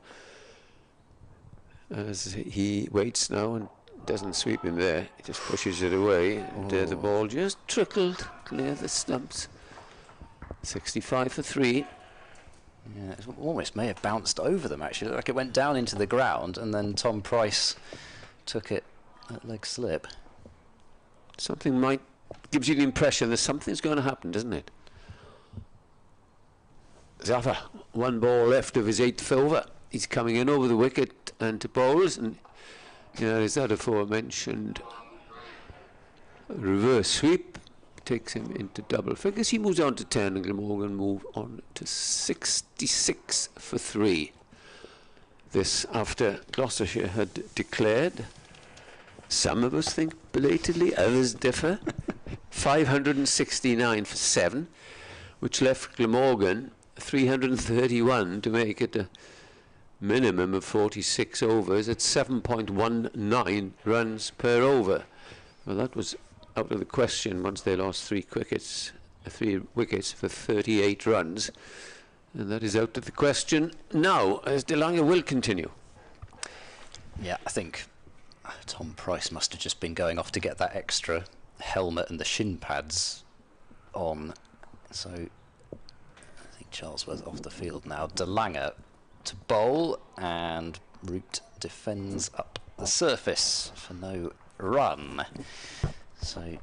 as he waits now and doesn't sweep him there. He just pushes it away, and the ball just trickled clear the stumps. 65 for 3. Yeah, it almost may have bounced over them, actually. It looked like it went down into the ground, and then Tom Price took it at leg slip. Something gives you the impression that something's going to happen, doesn't it? Zafar, 1 ball left of his 8th over. He's coming in over the wicket and to bowls, and is that aforementioned reverse sweep takes him into double figures. He moves on to 10, and Glamorgan move on to 66 for 3. This after Gloucestershire had declared, some of us think belatedly, others differ, 569 for 7, which left Glamorgan 331 to make it a minimum of 46 overs at 7.19 runs per over. Well, that was out of the question once they lost 3 wickets for 38 runs, and that is out of the question now, as De Lange will continue. Yeah, I think Tom Price must have just been going off to get that extra helmet and the shin pads on. So I think Charlesworth off the field now. De Lange to bowl, and Root defends up the surface for no run. So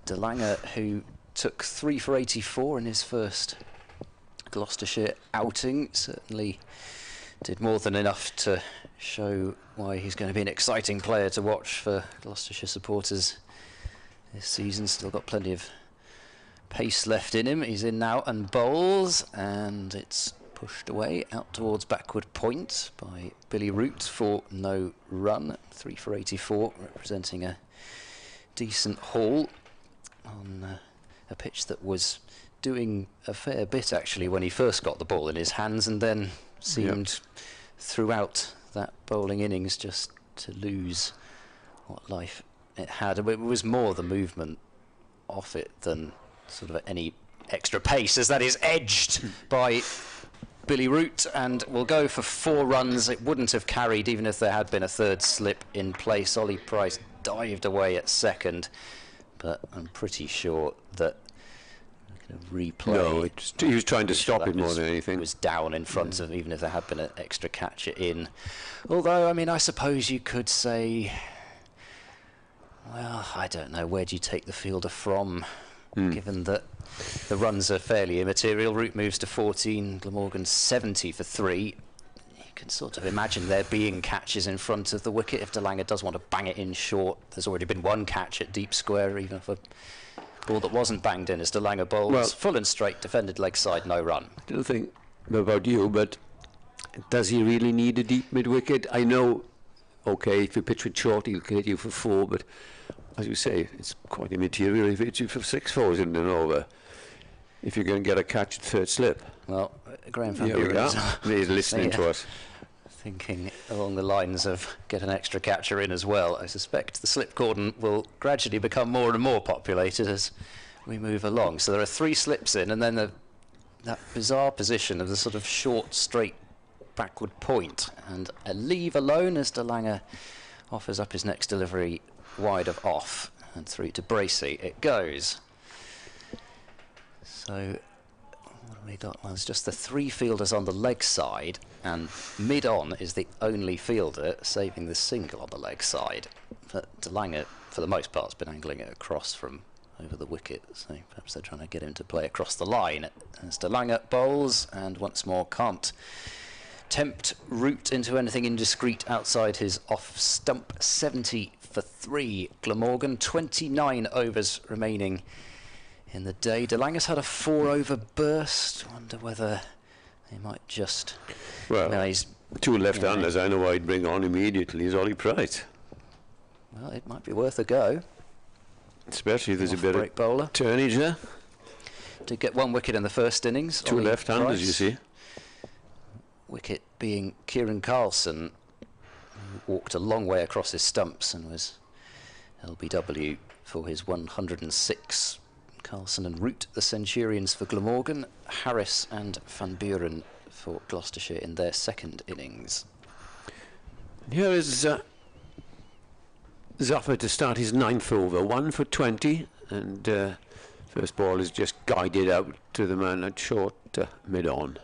De Lange, who took 3 for 84 in his first Gloucestershire outing, certainly did more than enough to show why he's going to be an exciting player to watch for Gloucestershire supporters this season. Still got plenty of pace left in him. He's in now and bowls, and it's pushed away out towards backward point by Billy Root for no run. 3 for 84, representing a decent haul on a pitch that was doing a fair bit actually when he first got the ball in his hands, and then seemed throughout that bowling innings just to lose what life it had. It was more the movement off it than sort of any extra pace, as that is edged by Billy Root, and will go for 4 runs. It wouldn't have carried even if there had been a third slip in place. Ollie Price dived away at second, but I'm pretty sure that replay. No, he was trying to stop it more than anything. It was down in front of, even if there had been an extra catcher in. Although, I mean, I suppose you could say, well, I don't know, where do you take the fielder from, given that the runs are fairly immaterial. Root moves to 14, Glamorgan 70 for 3. You can sort of imagine there being catches in front of the wicket if De Lange does want to bang it in short. There's already been one catch at deep square, even for ball that wasn't banged in, as De Lange bowls. Well, full and straight, defended leg side, no run. I don't think about you, but does he really need a deep mid-wicket? I know, okay, if you pitch with short, he'll hit you for 4, but as you say, it's quite immaterial if he hits you for 6 fours in an over, if you're going to get a catch at third slip. Well, Graham van Buren is listening to us. Thinking along the lines of get an extra catcher in as well. I suspect the slip cordon will gradually become more and more populated as we move along. So there are 3 slips in, and then that bizarre position of the sort of short, straight, backward point, and a leave alone as De Lange offers up his next delivery wide of off, and through to Bracey it goes. So what have we got? Well, it's just the 3 fielders on the leg side, and mid-on is the only fielder saving the single on the leg side. But De Lange, for the most part, has been angling it across from over the wicket, so perhaps they're trying to get him to play across the line. As De Lange bowls, and once more can't tempt Root into anything indiscreet outside his off-stump. 70 for 3, Glamorgan. 29 overs remaining in the day. De Lange's had a 4-over burst. Wonder whether they might just... Well, he's 2 left-handers. I know why I'd bring on immediately is Ollie Price. Well, it might be worth a go. Especially if there's a bit of bowler. turnage there. Did get 1 wicket in the first innings. 2 left-handers, you see. Wicket being Kieran Carlson, who walked a long way across his stumps and was LBW for his 106. Carlson and Root, the Centurions for Glamorgan. Harris and Van Buren for Gloucestershire in their second innings. Here is Zafar to start his 9th over. 1 for 20, and first ball is just guided out to the man at short mid-on.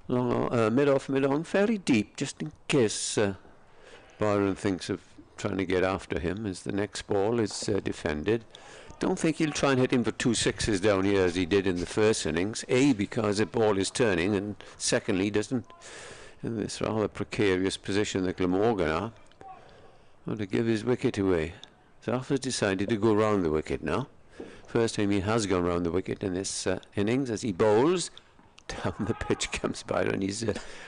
Mid-off, mid-on, fairly deep, just in case Byron thinks of trying to get after him, as the next ball is defended. Don't think he'll try and hit him for 2 sixes down here as he did in the first innings. A, because the ball is turning, and secondly, he doesn't, in this rather precarious position that Glamorgan are, want to give his wicket away. Zafar's decided to go round the wicket now. First time he has gone round the wicket in this innings as he bowls. Down the pitch comes Byron. He's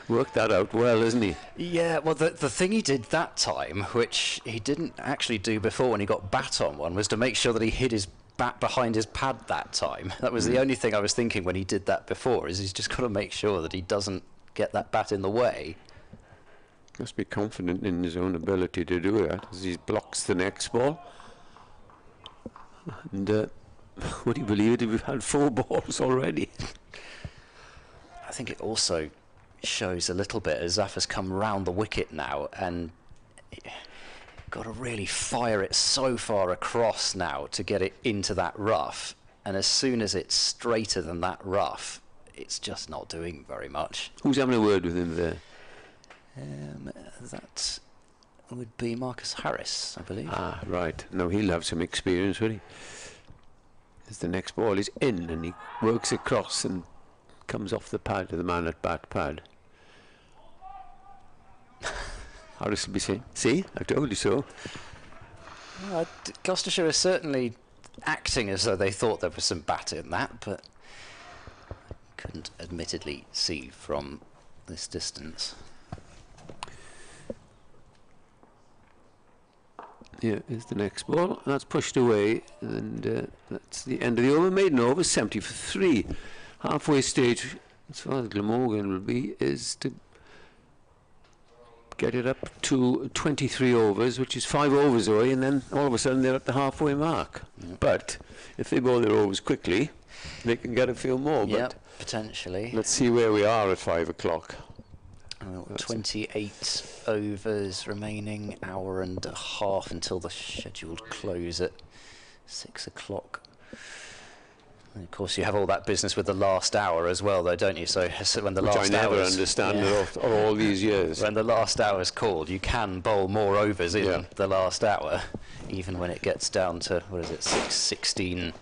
worked that out well, hasn't he? Yeah, well, the thing he did that time, which he didn't actually do before when he got bat on one, was to make sure that he hid his bat behind his pad that time. That was the only thing I was thinking when he did that before, is he's just got to make sure that he doesn't get that bat in the way. Must be confident in his own ability to do that as he blocks the next ball. And would you believe it if we've had 4 balls already? I think it also shows a little bit as Zafar's come round the wicket now, and got to really fire it so far across now to get it into that rough. And as soon as it's straighter than that rough, it's just not doing very much. Who's having a word with him there? That would be Marcus Harris, I believe. Ah, right. No, he'll have some experience, will he? As the next ball is in, and he works across and comes off the pad to the man at bat pad. Harris will be saying, "See, I told you so." Gloucestershire is certainly acting as though they thought there was some bat in that, but I couldn't admittedly see from this distance. Yeah, here's the next ball. That's pushed away, and that's the end of the over. Maiden over, 70 for 3. Halfway stage, as far as Glamorgan will be, is to get it up to 23 overs, which is 5 overs away, and then all of a sudden they're at the halfway mark. But if they bowl their overs quickly, they can get a few more. Yeah, potentially. Let's see where we are at 5 o'clock. 28 overs remaining, hour and a half until the scheduled close at 6 o'clock. And of course, you have all that business with the last hour as well, though, don't you? So when the Which last I never hour's, understand of all these years. When the last hour is called, you can bowl more overs in the last hour, even when it gets down to, what is it, 16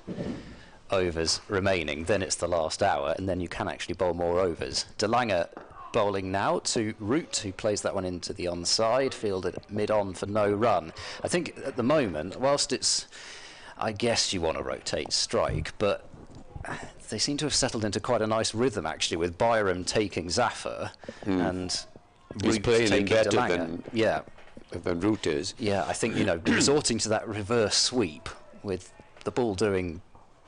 overs remaining. Then it's the last hour, and then you can actually bowl more overs. De Lange bowling now to Root, who plays that one into the onside, fielded mid-on for no run. I think at the moment, whilst it's, I guess you want to rotate strike, but they seem to have settled into quite a nice rhythm, actually, with Byram taking Zafar and he's Root playing taking better De Lange. than Root is. Yeah, I think, resorting to that reverse sweep with the ball doing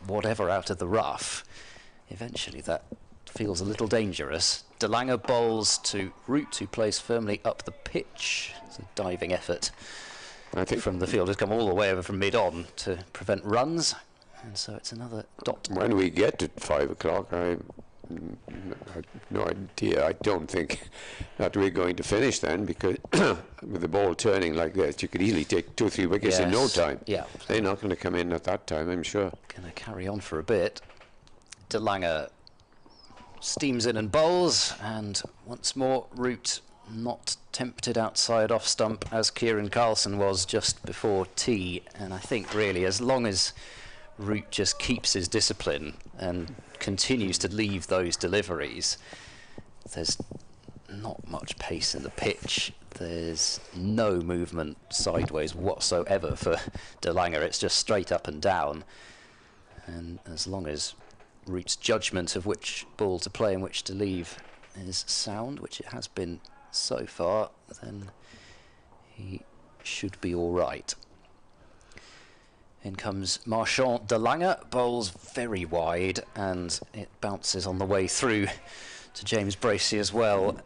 whatever out of the rough, eventually that feels a little dangerous. De Lange bowls to Root, who plays firmly up the pitch. It's a diving effort. I think from the field has come all the way over from mid-on to prevent runs, and so it's another dot. When we get to 5 o'clock, I have no idea. I don't think that we're going to finish then, because with the ball turning like this, you could easily take 2 or 3 wickets in no time. Yeah, they're not going to come in at that time, I'm sure. Going to carry on for a bit. De Lange steams in and bowls, and once more Root not tempted outside off stump as Kieran Carlson was just before tea. And I think really as long as Root just keeps his discipline and continues to leave those deliveries, there's not much pace in the pitch. There's no movement sideways whatsoever for De Lange. It's just straight up and down, and as long as Root's judgment of which ball to play and which to leave is sound, which it has been so far, then he should be all right. In comes Marchand. De Lange bowls very wide, and it bounces on the way through to James Bracey as well.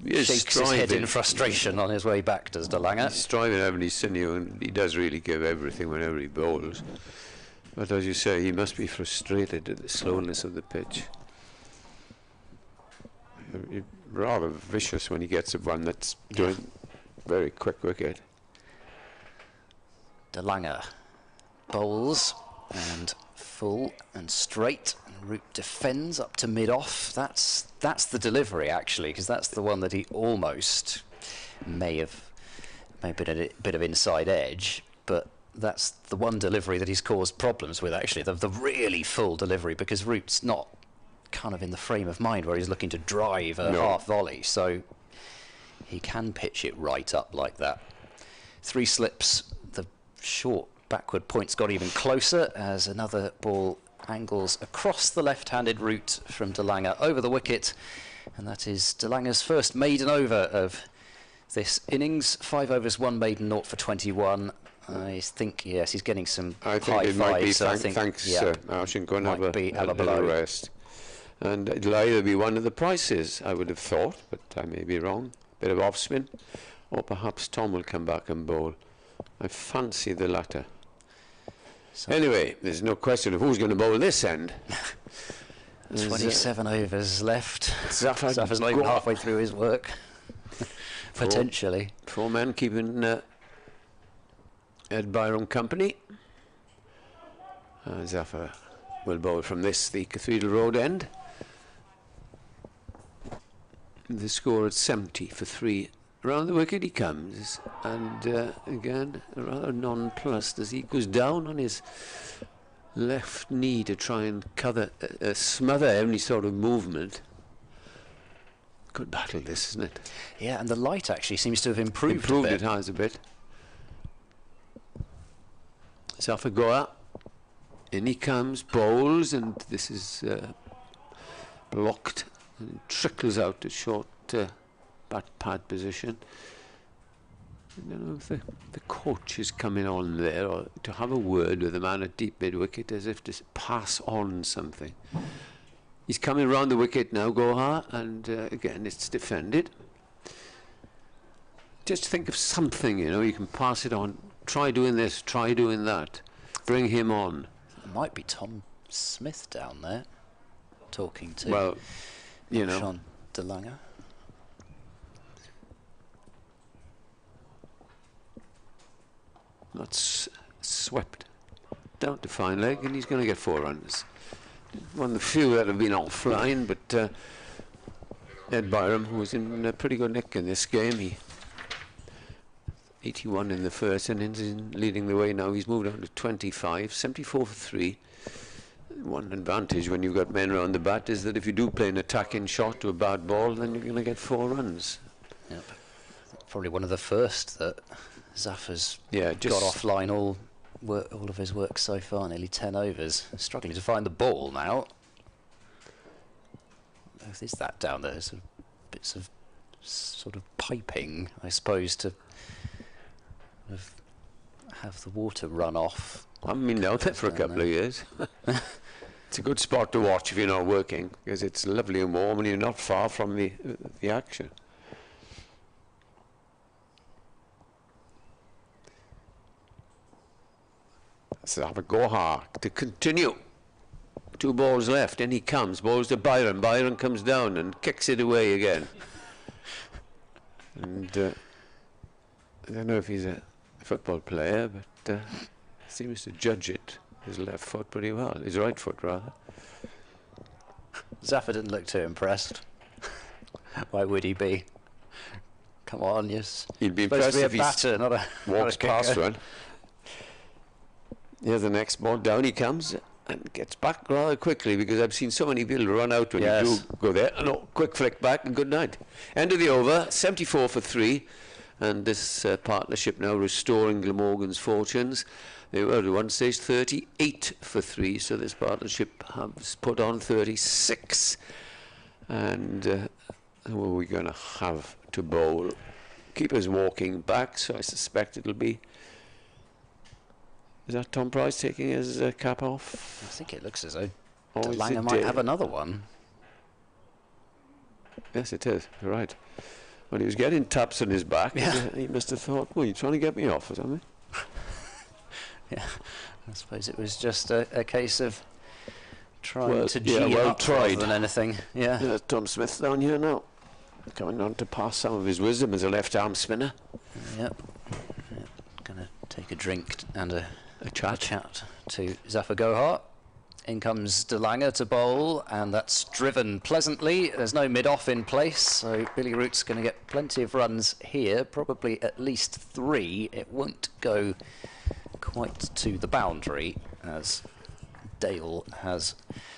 He shakes his head in frustration on his way back, does De Lange. He's striving, haven't he, Sinew, and he does really give everything whenever he bowls. But as you say, he must be frustrated at the slowness of the pitch. Rather vicious when he gets one that's doing very quick wicket. De Lange bowls and full and straight, and Root defends up to mid-off. That's the delivery, actually, because that's the one that he almost may have been a bit of inside edge, but that's the one delivery that he's caused problems with, actually, the really full delivery, because Root's not kind of in the frame of mind where he's looking to drive a half volley, so he can pitch it right up like that. 3 slips, the short backward point's got even closer as another ball angles across the left-handed route from De Lange over the wicket, and that is De Lange's first maiden over of this innings. 5 overs, 1 maiden, 0 for 21. I think, yes, he's getting some I think it might be thanks Arshin go and have a little rest. And it'll either be one of the prices, I would have thought, but I may be wrong. Bit of off-spin, or perhaps Tom will come back and bowl. I fancy the latter. So anyway, there's no question of who's going to bowl this end. 27 overs left. Zafar's not even halfway through his work. Potentially. 4 men keeping Ed Byron company. Zaffa will bowl from this, the Cathedral Road end. The score at 70 for 3. Round the wicket he comes, and again rather nonplussed as he goes down on his left knee to try and smother any sort of movement. Good battle this, isn't it? Yeah, and the light actually seems to have improved a bit. It has a bit. Zaffa Goa. In he comes, bowls, and this is blocked and trickles out to short bat pad position. I don't know if the coach is coming on there or to have a word with the man at deep mid wicket as if to pass on something. He's coming round the wicket now, Goha, and again it's defended. Just think of something, you know, you can pass it on. Try doing this, try doing that. Bring him on. It might be Tom Smith down there talking to, well, you know, Sean DeLanger. That's swept down to fine leg, and he's going to get 4 runs. One of the few that have been offline, but Ed Byram, who was in a pretty good nick in this game, he 81 in the first innings, leading the way now. He's moved on to 25, 74 for 3. One advantage when you've got men around the bat is that if you do play an attacking shot to a bad ball, then you're going to get 4 runs. Yep. Probably one of the first that Zaffa's got offline all of his work so far, nearly 10 overs. Struggling to find the ball now. Is that down there? Sort of bits of sort of piping, I suppose, to have the water run off. I haven't been out there for a couple of years. It's a good spot to watch if you're not working, because it's lovely and warm and you're not far from the action. So have a Goha to continue. 2 balls left, in he comes, bowls to Byron. Byron comes down and kicks it away again. And I don't know if he's a football player, but seems to judge it, his left foot, pretty well. His right foot, rather. Zaffa didn't look too impressed. Why would he be? Come on, yes. He'd be supposed impressed to if be a batter, not a walks past kicker. one. Here's the next ball. Down he comes and gets back rather quickly, because I've seen so many people run out when you do go there. No, quick flick back and good night. End of the over, 74 for 3. And this partnership now restoring Glamorgan's fortunes. They were at one stage 38 for 3, so this partnership has put on 36. And who are we going to have to bowl? Keeper's walking back, so I suspect it'll be... Is that Tom Price taking his cap off? I think it looks as though Oh, DeLanger might have another one. Yes, it is. You're right. Well, he was getting taps on his back. Yeah. He must have thought, well, you're trying to get me off or something. Yeah, I suppose it was just a case of trying to G well up tried. rather than anything. Yeah. There's Tom Smith down here now, coming on to pass some of his wisdom as a left-arm spinner. Yep. Gonna take a drink and a chat to Zaffa Gohart. In comes DeLanger to bowl, and that's driven pleasantly. There's no mid-off in place, so Billy Root's going to get plenty of runs here, probably at least 3. It won't go quite to the boundary, as Dale has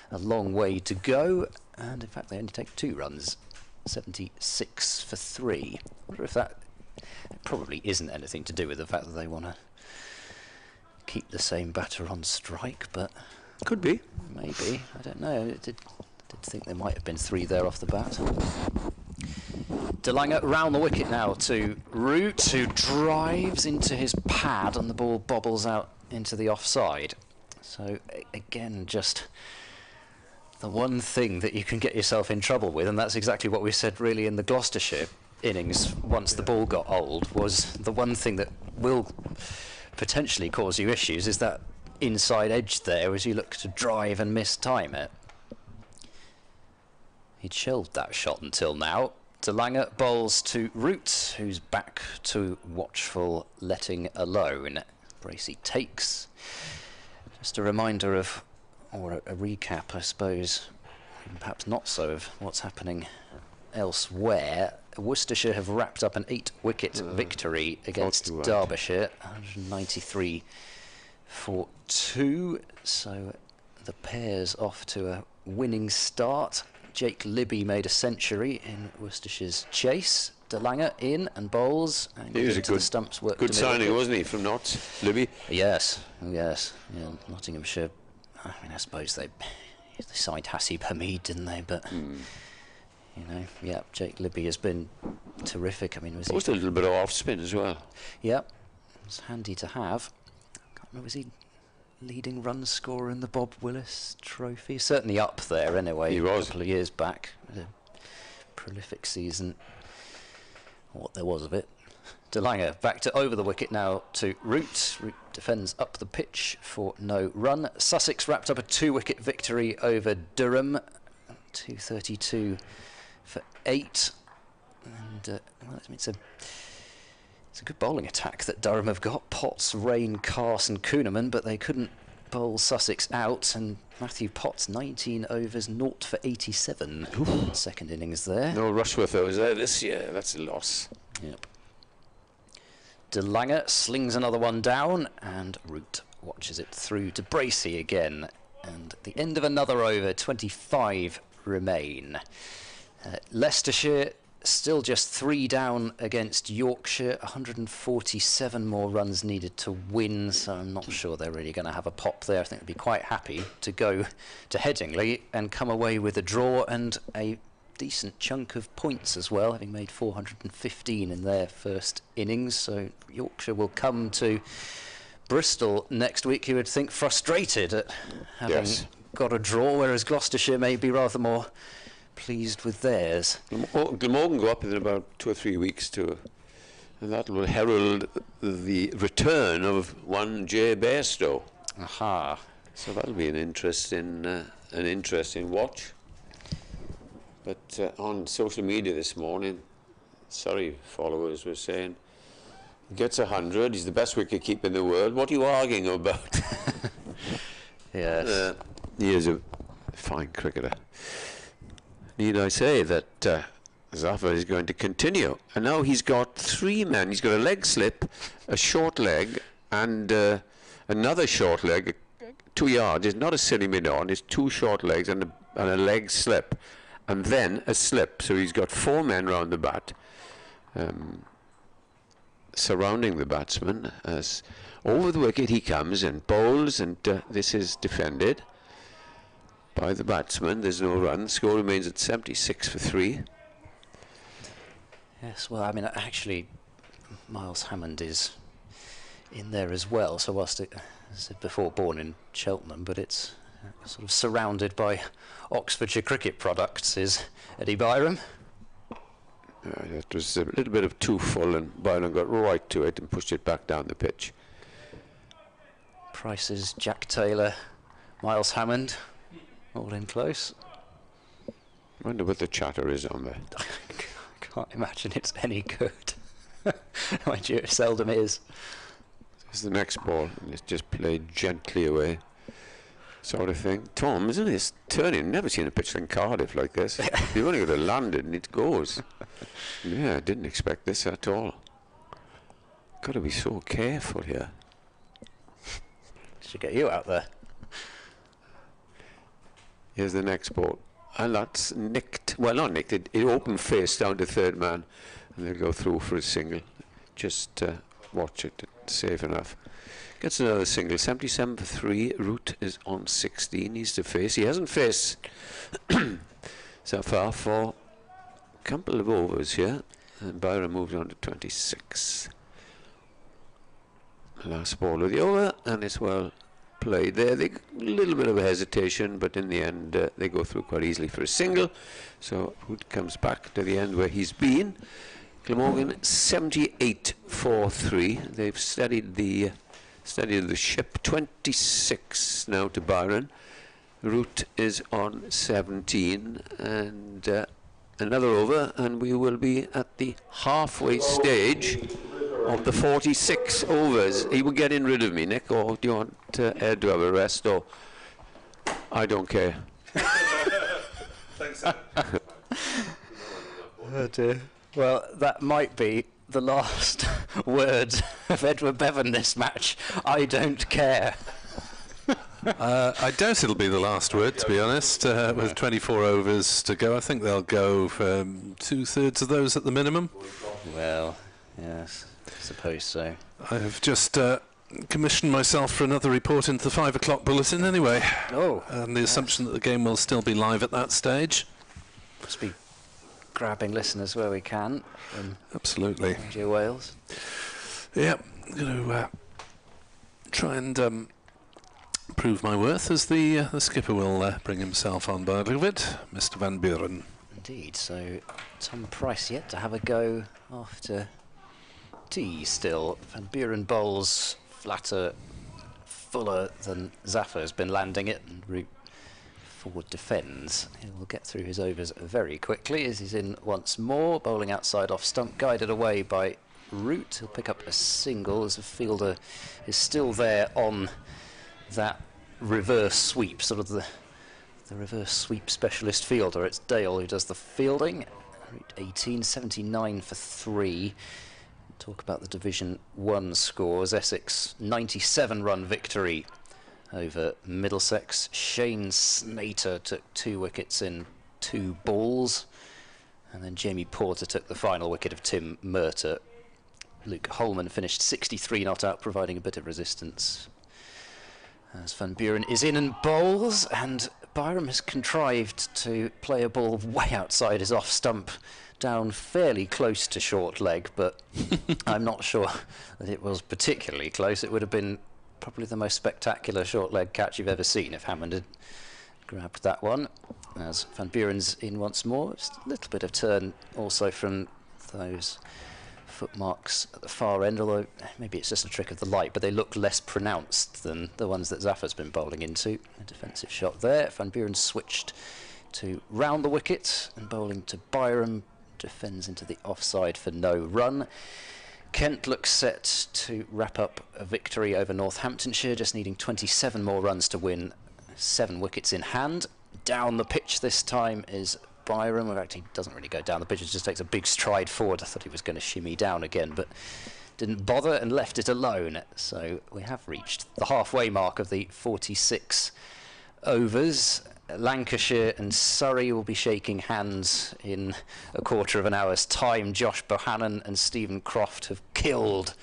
a long way to go, and in fact they only take 2 runs, 76 for 3. I wonder if that probably isn't anything to do with the fact that they want to keep the same batter on strike, but could be. Maybe. I don't know. I did think there might have been 3 there off the bat. DeLanger round the wicket now to Root, who drives into his pad and the ball bobbles out into the offside. So again, just the one thing that you can get yourself in trouble with, and that's exactly what we said really in the Gloucestershire innings once the ball got old, was the one thing that will potentially cause you issues is that inside edge there as you look to drive and mistime it. He'd shelved that shot until now. DeLanger bowls to Root, who's back to watchful letting alone. Bracey takes. Just a reminder of, or a recap, I suppose, and perhaps not so, of what's happening elsewhere. Worcestershire have wrapped up an 8-wicket victory against Derbyshire, 193 for 2. So the pair's off to a winning start. Jake Libby made a century in Worcestershire's chase. De Lange in and bowls. And he was a good, stumps, good signing, wasn't he, from Notts, Libby? Yes, yes. Yeah, Nottinghamshire, I mean, I suppose they signed Hasib Hamid, didn't they? But, you know, yeah, Jake Libby has been terrific. I mean, was a little bit of off spin as well. Yeah, it's handy to have. I can't remember, was he leading run scorer in the Bob Willis Trophy? Certainly up there anyway. He was. A couple of years back. A prolific season. What there was of it. De Lange back to over the wicket now to Root. Root defends up the pitch for no run. Sussex wrapped up a 2-wicket victory over Durham. 232 for 8. And well, it's a good bowling attack that Durham have got. Potts, Rain, Carson, Kuhneman, but they couldn't bowl Sussex out. And Matthew Potts, 19 overs, 0 for 87. Second innings there. No Rushworth was there this year. That's a loss. Yep. De Lange slings another one down, and Root watches it through to Bracey again. And at the end of another over, 25 remain. Leicestershire still just 3 down against Yorkshire. 147 more runs needed to win, so I'm not sure they're really going to have a pop there. I think they'd be quite happy to go to Headingley and come away with a draw and a decent chunk of points as well, having made 415 in their first innings. So Yorkshire will come to Bristol next week, you would think, frustrated at having got a draw, whereas Gloucestershire may be rather more pleased with theirs. Glamorgan go up in about 2 or 3 weeks too, and that will herald the return of one J. Bairstow. Aha! So that'll be an interesting watch. But on social media this morning, sorry, followers were saying, he gets 100, he's the best wicketkeeper in the world. What are you arguing about? Yes. He is a fine cricketer. Need I say that Zafar is going to continue. And now he's got 3 men. He's got a leg slip, a short leg, and another short leg, 2 yards. It's not a silly mid-on. It's 2 short legs and a leg slip. And then a slip. So he's got 4 men round the bat, surrounding the batsman. As over the wicket he comes and bowls, and this is defended by the batsman. There's no run. Score remains at 76 for 3. Yes, well, I mean, actually, Miles Hammond is in there as well. So whilst it, as I said before, born in Cheltenham, but it's sort of surrounded by Oxfordshire cricket products, is Eddie Byram. It was a little bit of too full, and Byron got right to it and pushed it back down the pitch. Prices, Jack Taylor, Miles Hammond, all in close. I wonder what the chatter is on there. I can't imagine it's any good. Mind you, it seldom is. There's the next ball, and it's just played gently away, sort of thing. Tom, isn't this turning? Never seen a pitch in Cardiff like this. You've only got to land it and it goes. Yeah, I didn't expect this at all. Got to be so careful here. Should get you out there. Here's the next ball, and that's nicked. Well, not nicked. It opened face down to third man, and they'll go through for a single. Just watch it. It's safe enough. Gets another single. 77 for 3. Root is on 16. He's to face. He hasn't faced so far for a couple of overs here, and Byron moves on to 26. Last ball of the over, and it's well played there. A little bit of a hesitation, but in the end they go through quite easily for a single. So Root comes back to the end where he's been. Glamorgan 78 for 3. They've steadied the ship. 26 now to Byron. Root is on 17, and another over, and we will be at the halfway stage of the 46 overs. Are you getting rid of me, Nick, or do you want Ed to have a rest, or I don't care? Thanks. Oh dear. Well, that might be the last words of Edward Bevan this match. I don't care. I doubt it'll be the last word, to be honest. With 24 overs to go, I think they'll go for 2/3 of those at the minimum. Well, yes, I suppose so. I have just commissioned myself for another report into the 5 o'clock bulletin anyway. Oh. And the assumption that the game will still be live at that stage. Must be grabbing listeners where we can. Absolutely. Radio Wales. Yeah, going to try and prove my worth as the skipper will bring himself on board with it, Mr. Van Buren. Indeed, so Tom Price yet to have a go after tea still. Van Buren bowls flatter, fuller than Zaffer has been landing it, and Root forward defends. He will get through his overs very quickly as he's in once more, bowling outside off stump, guided away by Root. He'll pick up a single as the fielder is still there on that reverse sweep, sort of the reverse sweep specialist fielder. It's Dale who does the fielding. Root 18, 79 for 3. Talk about the Division 1 scores. Essex 97 run victory over Middlesex. Shane Snater took 2 wickets in 2 balls, and then Jamie Porter took the final wicket of Tim Murter. Luke Holman finished 63 not out, providing a bit of resistance. As Van Buren is in and bowls, and Byram has contrived to play a ball way outside his off stump, down fairly close to short leg, but I'm not sure that it was particularly close. It would have been probably the most spectacular short leg catch you've ever seen if Hammond had grabbed that one. As Van Buren's in once more, just a little bit of turn also from those footmarks at the far end, although maybe it's just a trick of the light, but they look less pronounced than the ones that Zaffer's been bowling into. A defensive shot there. Van Buren switched to round the wicket and bowling to Byram, defends into the offside for no run. Kent looks set to wrap up a victory over Northamptonshire, just needing 27 more runs to win, 7 wickets in hand. Down the pitch this time is Byram. In fact, he doesn't really go down the pitch, he just takes a big stride forward. I thought he was going to shimmy down again, but didn't bother and left it alone. So we have reached the halfway mark of the 46 overs. Lancashire and Surrey will be shaking hands in a quarter of an hour's time. Josh Bohannon and Stephen Croft have killed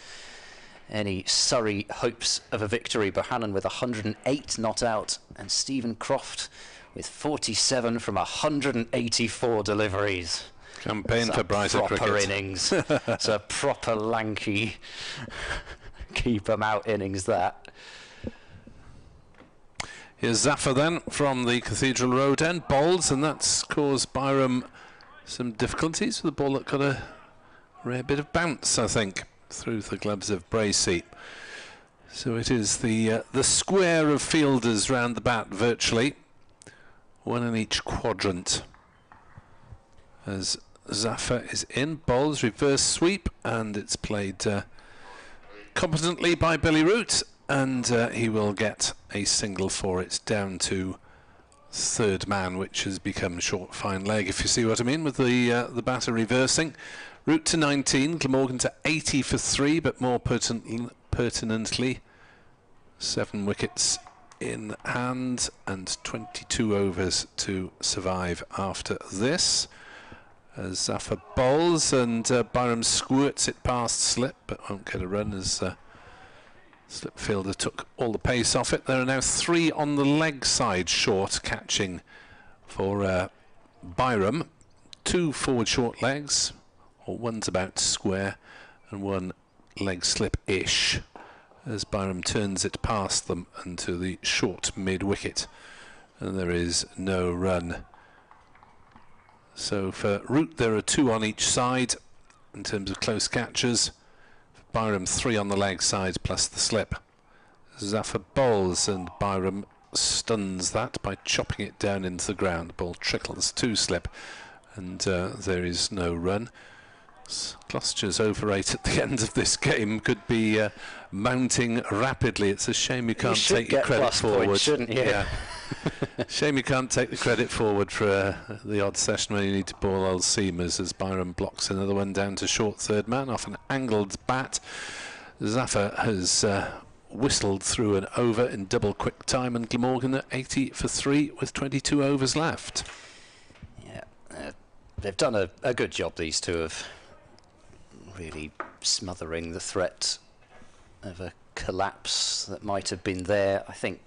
any Surrey hopes of a victory. Bohannon with 108 not out, and Stephen Croft with 47 from 184 deliveries. Campaign for brighter cricket. Proper innings. It's a proper lanky keep 'em out innings, that. Here's Zaffer then from the Cathedral Road end, bowls, and that's caused Byram some difficulties with a ball that got a rare bit of bounce, I think, through the gloves of Bracey. So it is the square of fielders round the bat virtually, one in each quadrant. As Zaffer is in, bowls, reverse sweep, and it's played competently by Billy Root, and he will get a single for it, down to third man, which has become short fine leg, if you see what I mean, with the batter reversing. Root to 19, Glamorgan to 80 for 3, but more pertinently 7 wickets in hand and 22 overs to survive after this. As Zaffer bowls, and Byram squirts it past slip, but won't get a run as slip fielder took all the pace off it. There are now 3 on the leg side short catching for Byram. 2 forward short legs, or one's about square, and 1 leg slip-ish, as Byram turns it past them and to the short mid-wicket, and there is no run. So for Root there are 2 on each side in terms of close catches. Byram 3 on the leg side plus the slip. Zaffer bowls, and Byram stuns that by chopping it down into the ground. The ball trickles to slip, and there is no run. Gloucestershire's over 8 at the end of this game could be mounting rapidly. It's a shame you can't take your credit forward. Points, shouldn't you? Yeah. Shame you can't take the credit forward for the odd session where you need to ball old seamers, as Byron blocks another one down to short third man off an angled bat. Zaffa has whistled through an over in double quick time, and Glamorgan at 80 for 3 with 22 overs left. Yeah, they've done a good job, these two, of really smothering the threat of a collapse that might have been there. I think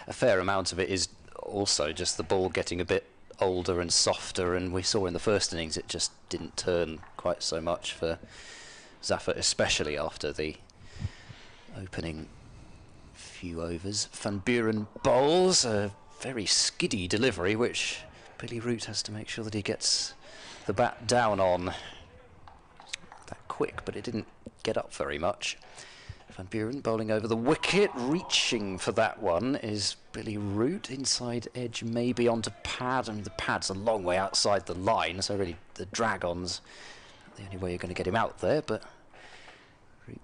a fair amount of it is also just the ball getting a bit older and softer, and we saw in the first innings it just didn't turn quite so much for Zaffa, especially after the opening few overs. Van Buren bowls a very skiddy delivery, which Billy Root has to make sure that he gets the bat down on. That quick, but it didn't get up very much. Van Buren bowling over the wicket, reaching for that one is Billy Root. Inside edge, maybe onto pad. I mean, the pad's a long way outside the line, so really the drag-on's the only way you're going to get him out there, but Root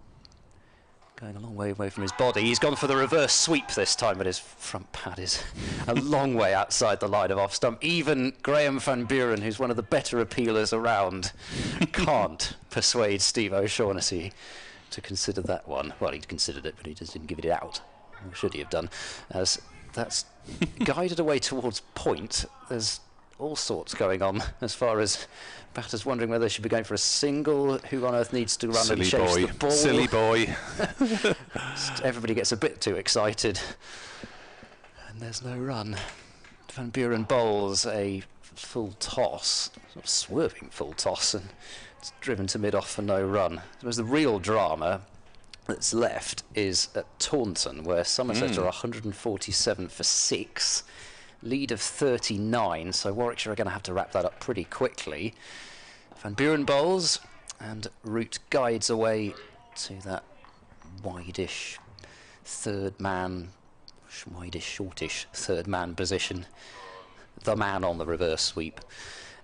going a long way away from his body. He's gone for the reverse sweep this time, but his front pad is a long way outside the line of off stump. Even Graham Van Buren, who's one of the better appealers around, can't persuade Steve O'Shaughnessy to consider that one. Well, he considered it, but he just didn't give it out. Or should he have done? As that's guided away towards point. There's all sorts going on as far as batters wondering whether they should be going for a single. Who on earth needs to run and chase the ball? Silly boy. Everybody gets a bit too excited. And there's no run. Van Buren bowls a full toss, sort of swerving full toss, and it's driven to mid-off for no run. Whereas the real drama that's left is at Taunton, where Somerset are 147 for 6, lead of 39, so Warwickshire are going to have to wrap that up pretty quickly. Van Buren bowls, and Root guides away to that wide-ish third man, wide-ish, shortish third man position. The man on the reverse sweep.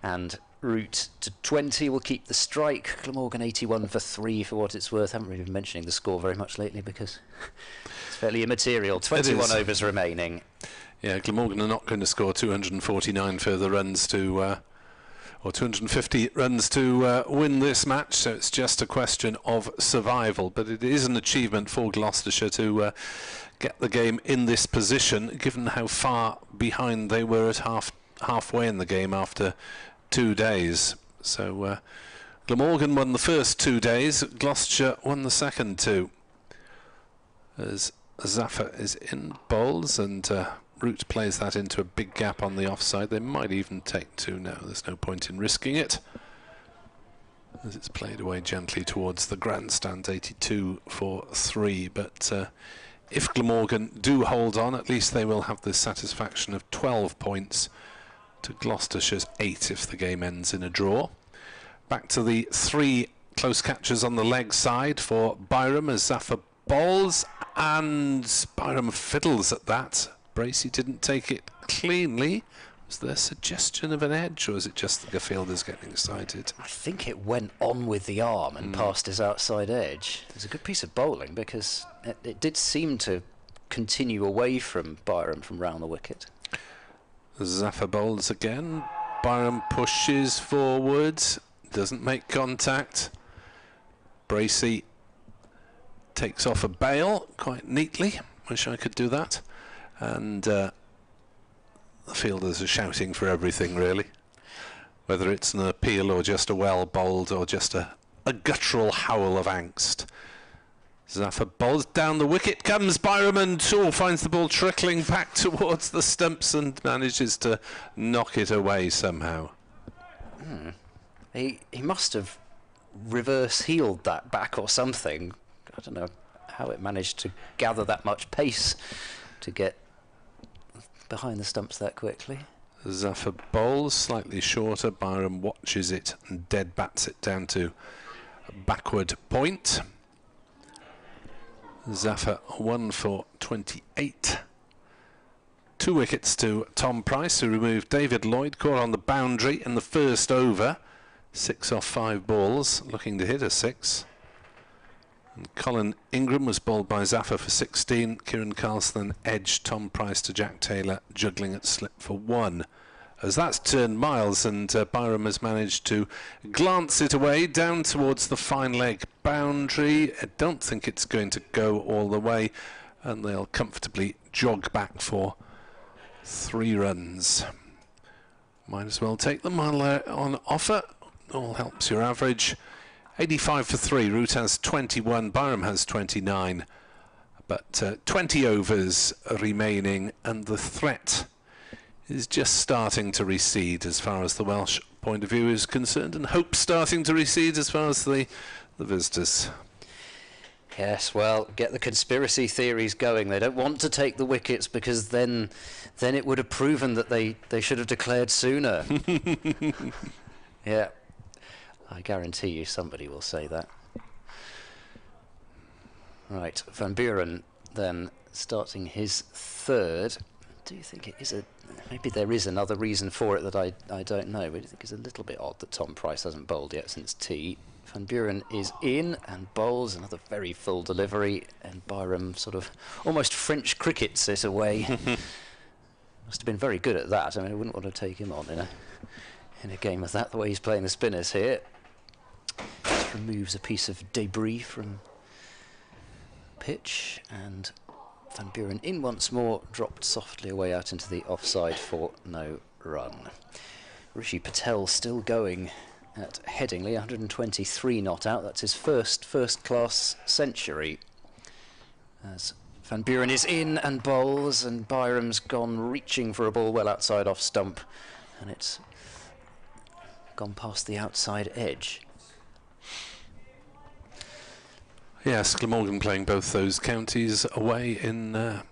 And Root to 20 will keep the strike. Glamorgan 81 for 3 for what it's worth. Haven't really been mentioning the score very much lately because it's fairly immaterial. 21 overs remaining. Yeah, Glamorgan are not going to score 249 further runs to, or 250 runs to win this match, so it's just a question of survival. But it is an achievement for Gloucestershire to get the game in this position, given how far behind they were at halfway in the game after 2 days. So Glamorgan won the first 2 days, Gloucestershire won the second 2. As Zaffa is in bowls, and Root plays that into a big gap on the offside. They might even take 2 now. There's no point in risking it, as it's played away gently towards the grandstand. 82 for 3. But if Glamorgan do hold on, at least they will have the satisfaction of 12 points to Gloucestershire's 8 if the game ends in a draw. Back to the 3 close catches on the leg side for Byram as Zaffa bowls, and Byram fiddles at that. Bracey didn't take it cleanly. Was there suggestion of an edge, or is it just the fielders getting excited? I think it went on with the arm and past his outside edge. It was a good piece of bowling because it did seem to continue away from Byram from round the wicket. Zaffa bowls again. Byram pushes forward, doesn't make contact. Bracey takes off a bail quite neatly. Wish I could do that. And the fielders are shouting for everything, really. Whether it's an appeal or just a well bowled or just a guttural howl of angst. Zaffa bowls down the wicket, comes Byram, and finds the ball trickling back towards the stumps and manages to knock it away somehow. He must have reverse heeled that back or something. I don't know how it managed to gather that much pace to get behind the stumps that quickly. Zaffa bowls slightly shorter. Byram watches it and dead bats it down to a backward point. Zaffa 1 for 28. 2 wickets to Tom Price, who removed David Lloyd, caught on the boundary in the first over 6 off 5 balls, looking to hit a 6. And Colin Ingram was bowled by Zafar for 16. Kieran Carlson edged Tom Price to Jack Taylor, juggling at slip for 1. As that's turned miles, and Byram has managed to glance it away down towards the fine leg boundary. I don't think it's going to go all the way, and they'll comfortably jog back for 3 runs. Might as well take them while they're on offer. All helps your average. 85 for 3. Root has 21. Byram has 29. But 20 overs remaining, and the threat is just starting to recede as far as the Welsh point of view is concerned, and hope starting to recede as far as the visitors. Yes, well, get the conspiracy theories going. They don't want to take the wickets because then it would have proven that they should have declared sooner. Yeah, I guarantee you somebody will say that. Right, Van Buren then starting his third. Do you think it is maybe there is another reason for it that I don't know, but I think it's a little bit odd that Tom Price hasn't bowled yet since tea. Van Buren is in and bowls another very full delivery, and Byram sort of almost French crickets it away. Must have been very good at that. I mean, I wouldn't want to take him on in a game of that, the way he's playing the spinners here. Just removes a piece of debris from pitch, and Van Buren in once more, dropped softly away out into the offside for no run. Rishi Patel still going at Headingley, 123 not out. That's his first-class century. As Van Buren is in and bowls, and Byram's gone reaching for a ball well outside off stump, and it's gone past the outside edge. Yes, Glamorgan playing both those counties away in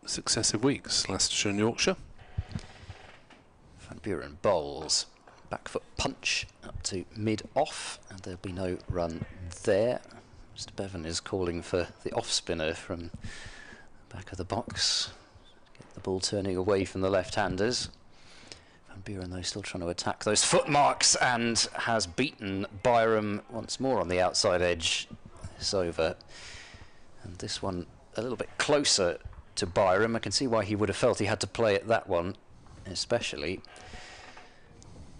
successive weeks, Gloucestershire and Yorkshire. Van Buren bowls. Back foot punch up to mid-off, and there'll be no run there. Mr. Bevan is calling for the off-spinner from the back of the box. Get the ball turning away from the left-handers. Van Buren, though, still trying to attack those footmarks, and has beaten Byram once more on the outside edge this over. And this one a little bit closer to Byram. I can see why he would have felt he had to play at that one, especially.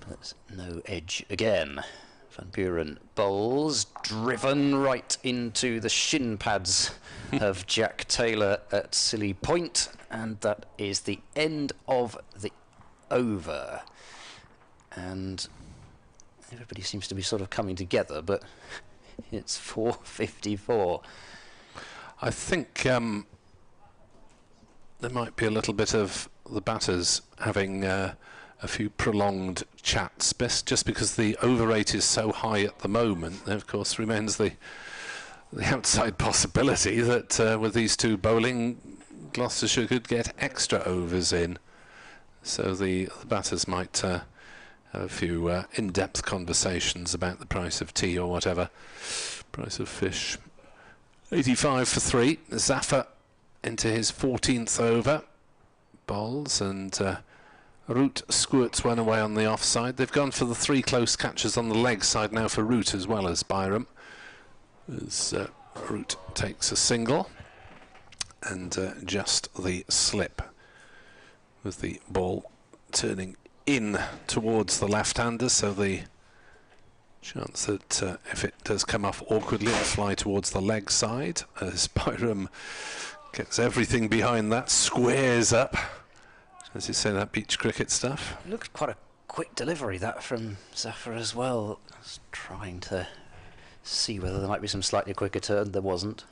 But no edge again. Van Buren bowls, driven right into the shin pads of Jack Taylor at Scilly Point, and that is the end of the over. And everybody seems to be sort of coming together, but it's 4:54. I think there might be a little bit of the batters having a few prolonged chats, best just because the over rate is so high at the moment. There, of course, remains the outside possibility that with these two bowling, Gloucestershire could get extra overs in. So the batters might have a few in-depth conversations about the price of tea or whatever, price of fish. 85 for 3. Zafar into his 14th over. Bowls, and Root squirts one away on the offside. They've gone for the 3 close catches on the leg side now for Root as well as Byram. As Root takes a single, and just the slip with the ball turning in towards the left-hander, so the chance that if it does come off awkwardly, it'll fly towards the leg side as Byram gets everything behind that, squares up. As you say, that beach cricket stuff. It looked quite a quick delivery, that, from Zafar as well. I was trying to see whether there might be some slightly quicker turn. There wasn't.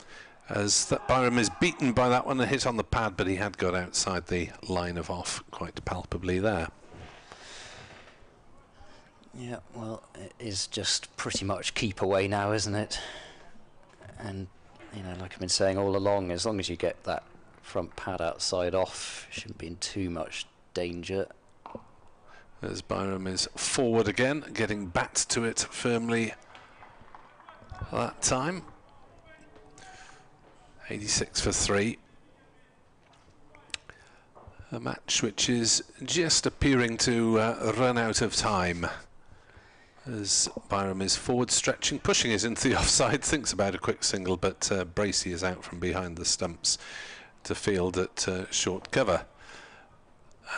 As that Byram is beaten by that one, a hit on the pad, but he had got outside the line of off quite palpably there. Yeah, well, it is just pretty much keep away now, isn't it? And, you know, like I've been saying all along, as long as you get that front pad outside off, shouldn't be in too much danger. As Byram is forward again, getting back to it firmly that time. 86 for 3. A match which is just appearing to run out of time. as Byram is forward stretching, pushing it into the offside, thinks about a quick single, but Bracey is out from behind the stumps to field at short cover.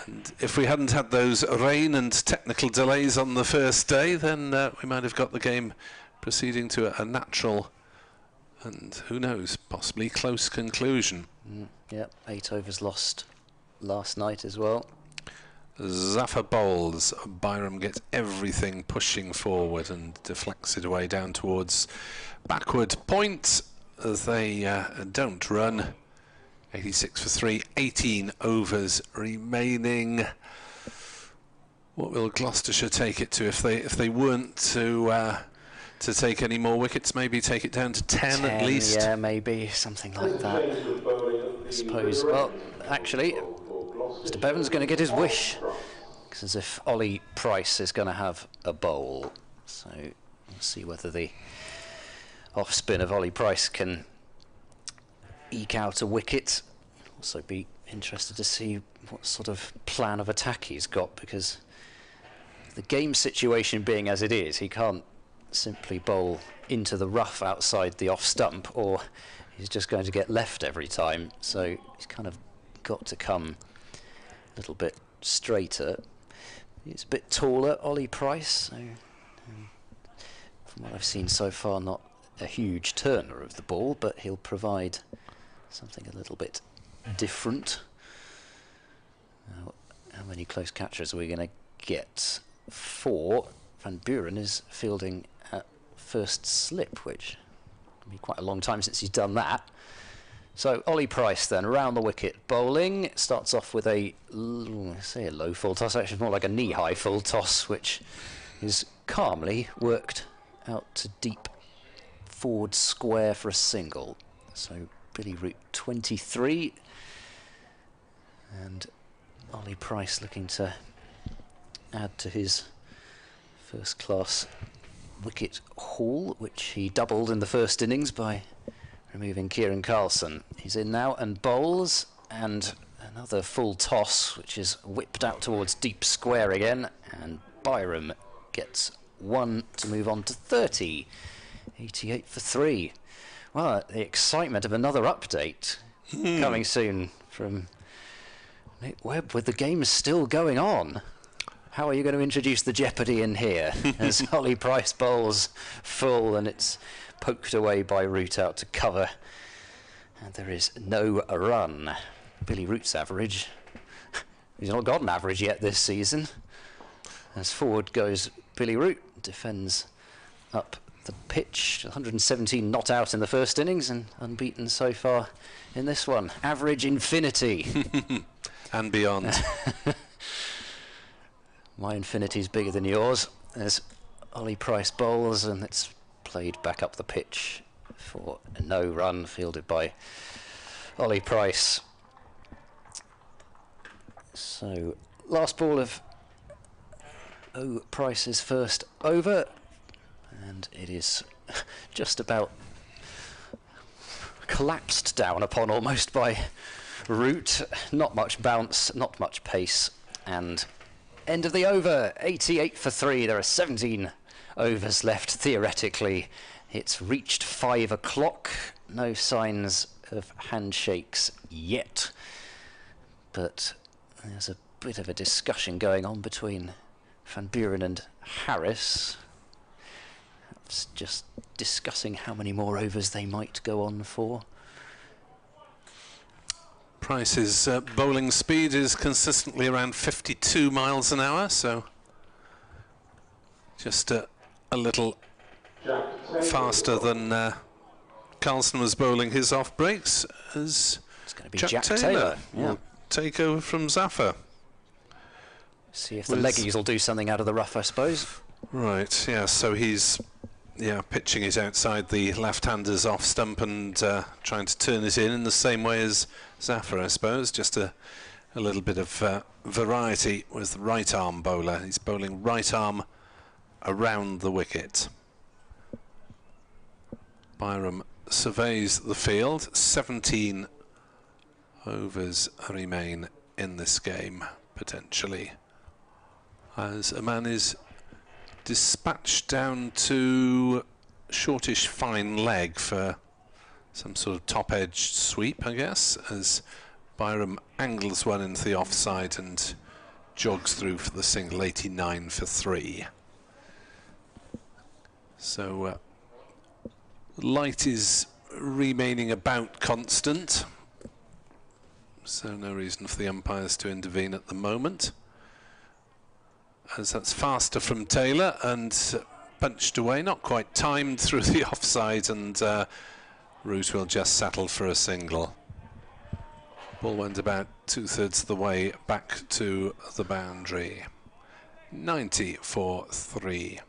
And if we hadn't had those rain and technical delays on the first day, then we might have got the game proceeding to a natural and, who knows, possibly close conclusion. Yep, 8 overs lost last night as well. Zafar bowls. Byram gets everything pushing forward and deflects it away down towards backward point as they don't run. 86 for 3, 18 overs remaining. What will Gloucestershire take it to if they weren't to take any more wickets? Maybe take it down to 10 at least. Yeah, maybe something like that. I suppose. Well, actually, Mr. Bevan's going to get his wish, because if Ollie Price is going to have a bowl, so we'll see whether the off spin of Ollie Price can eke out a wicket. Also be interested to see what sort of plan of attack he's got, because the game situation being as it is, he can't simply bowl into the rough outside the off stump, or he's just going to get left every time. So he's kind of got to come a little bit straighter. He's a bit taller, Ollie Price, so from what I've seen so far, not a huge turner of the ball, but he'll provide something a little bit different. Now, how many close catchers are we going to get? 4. Van Buren is fielding at first slip, which will be quite a long time since he's done that. So Ollie Price then, around the wicket, bowling. Starts off with a low full toss, actually more like a knee-high full toss, which is calmly worked out to deep forward square for a single. So Billy Root 23, and Ollie Price looking to add to his first-class wicket haul, which he doubled in the first innings by removing Kieran Carlson. He's in now and bowls, and another full toss, which is whipped out towards deep square again, and Byram gets 1 to move on to 30. 88 for 3. Well, the excitement of another update coming soon from Nick Webb, with the game still going on. How are you going to introduce the jeopardy in here? As Ollie Price bowls full, and it's poked away by Root out to cover, and there is no run. Billy Root's average, he's not got an average yet this season. As forward goes Billy Root, defends up the pitch. 117 not out in the first innings and unbeaten so far in this one. Average infinity. And beyond. My infinity's bigger than yours. There's Ollie Price bowls, and it's played back up the pitch for a no run, fielded by Ollie Price. So last ball of Price's first over, and it is just about collapsed down upon almost by Root. Not much bounce, not much pace, and end of the over. 88 for 3. There are 17 overs left theoretically. It's reached 5 o'clock. No signs of handshakes yet, but there's a bit of a discussion going on between Van Buren and Harris. It's just discussing how many more overs they might go on for. Price's bowling speed is consistently around 52 miles an hour, so just a little faster than Carlson was bowling his off breaks, as it's going to be Jack Taylor will take over from Zafar. See if the leggies will do something out of the rough, I suppose. Right, yeah, so he's pitching it outside the left-hander's off stump and trying to turn it in the same way as Zafar, I suppose. Just a little bit of variety with the right arm bowler. He's bowling right arm around the wicket. Byram surveys the field. 17 overs remain in this game, potentially, as a man is dispatched down to shortish fine leg for some sort of top-edged sweep, I guess, as Byram angles one into the offside and jogs through for the single, 89 for 3. So light is remaining about constant, so no reason for the umpires to intervene at the moment, as that's faster from Taylor and punched away, not quite timed through the offside, and Root will just settle for a single. Ball went about 2/3 of the way back to the boundary. 90 for 3.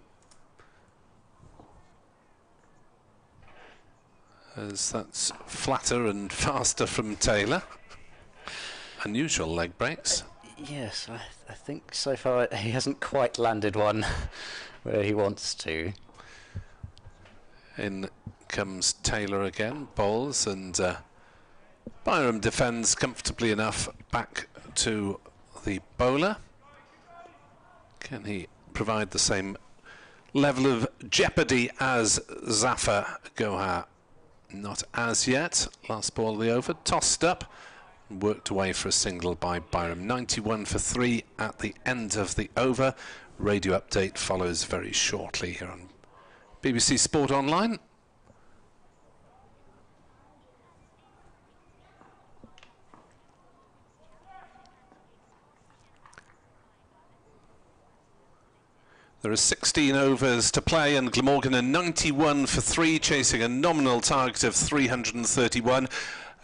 As that's flatter and faster from Taylor. Unusual leg breaks. Yes, I think so far he hasn't quite landed one where he wants to. In comes Taylor again, bowls, and Byram defends comfortably enough back to the bowler. Can he provide the same level of jeopardy as Zafar Gohar? Not as yet. Last ball of the over, tossed up, worked away for a single by Byram. 91 for 3 at the end of the over. Radio update follows very shortly here on BBC Sport Online. There are 16 overs to play, and Glamorgan are 91 for 3, chasing a nominal target of 331.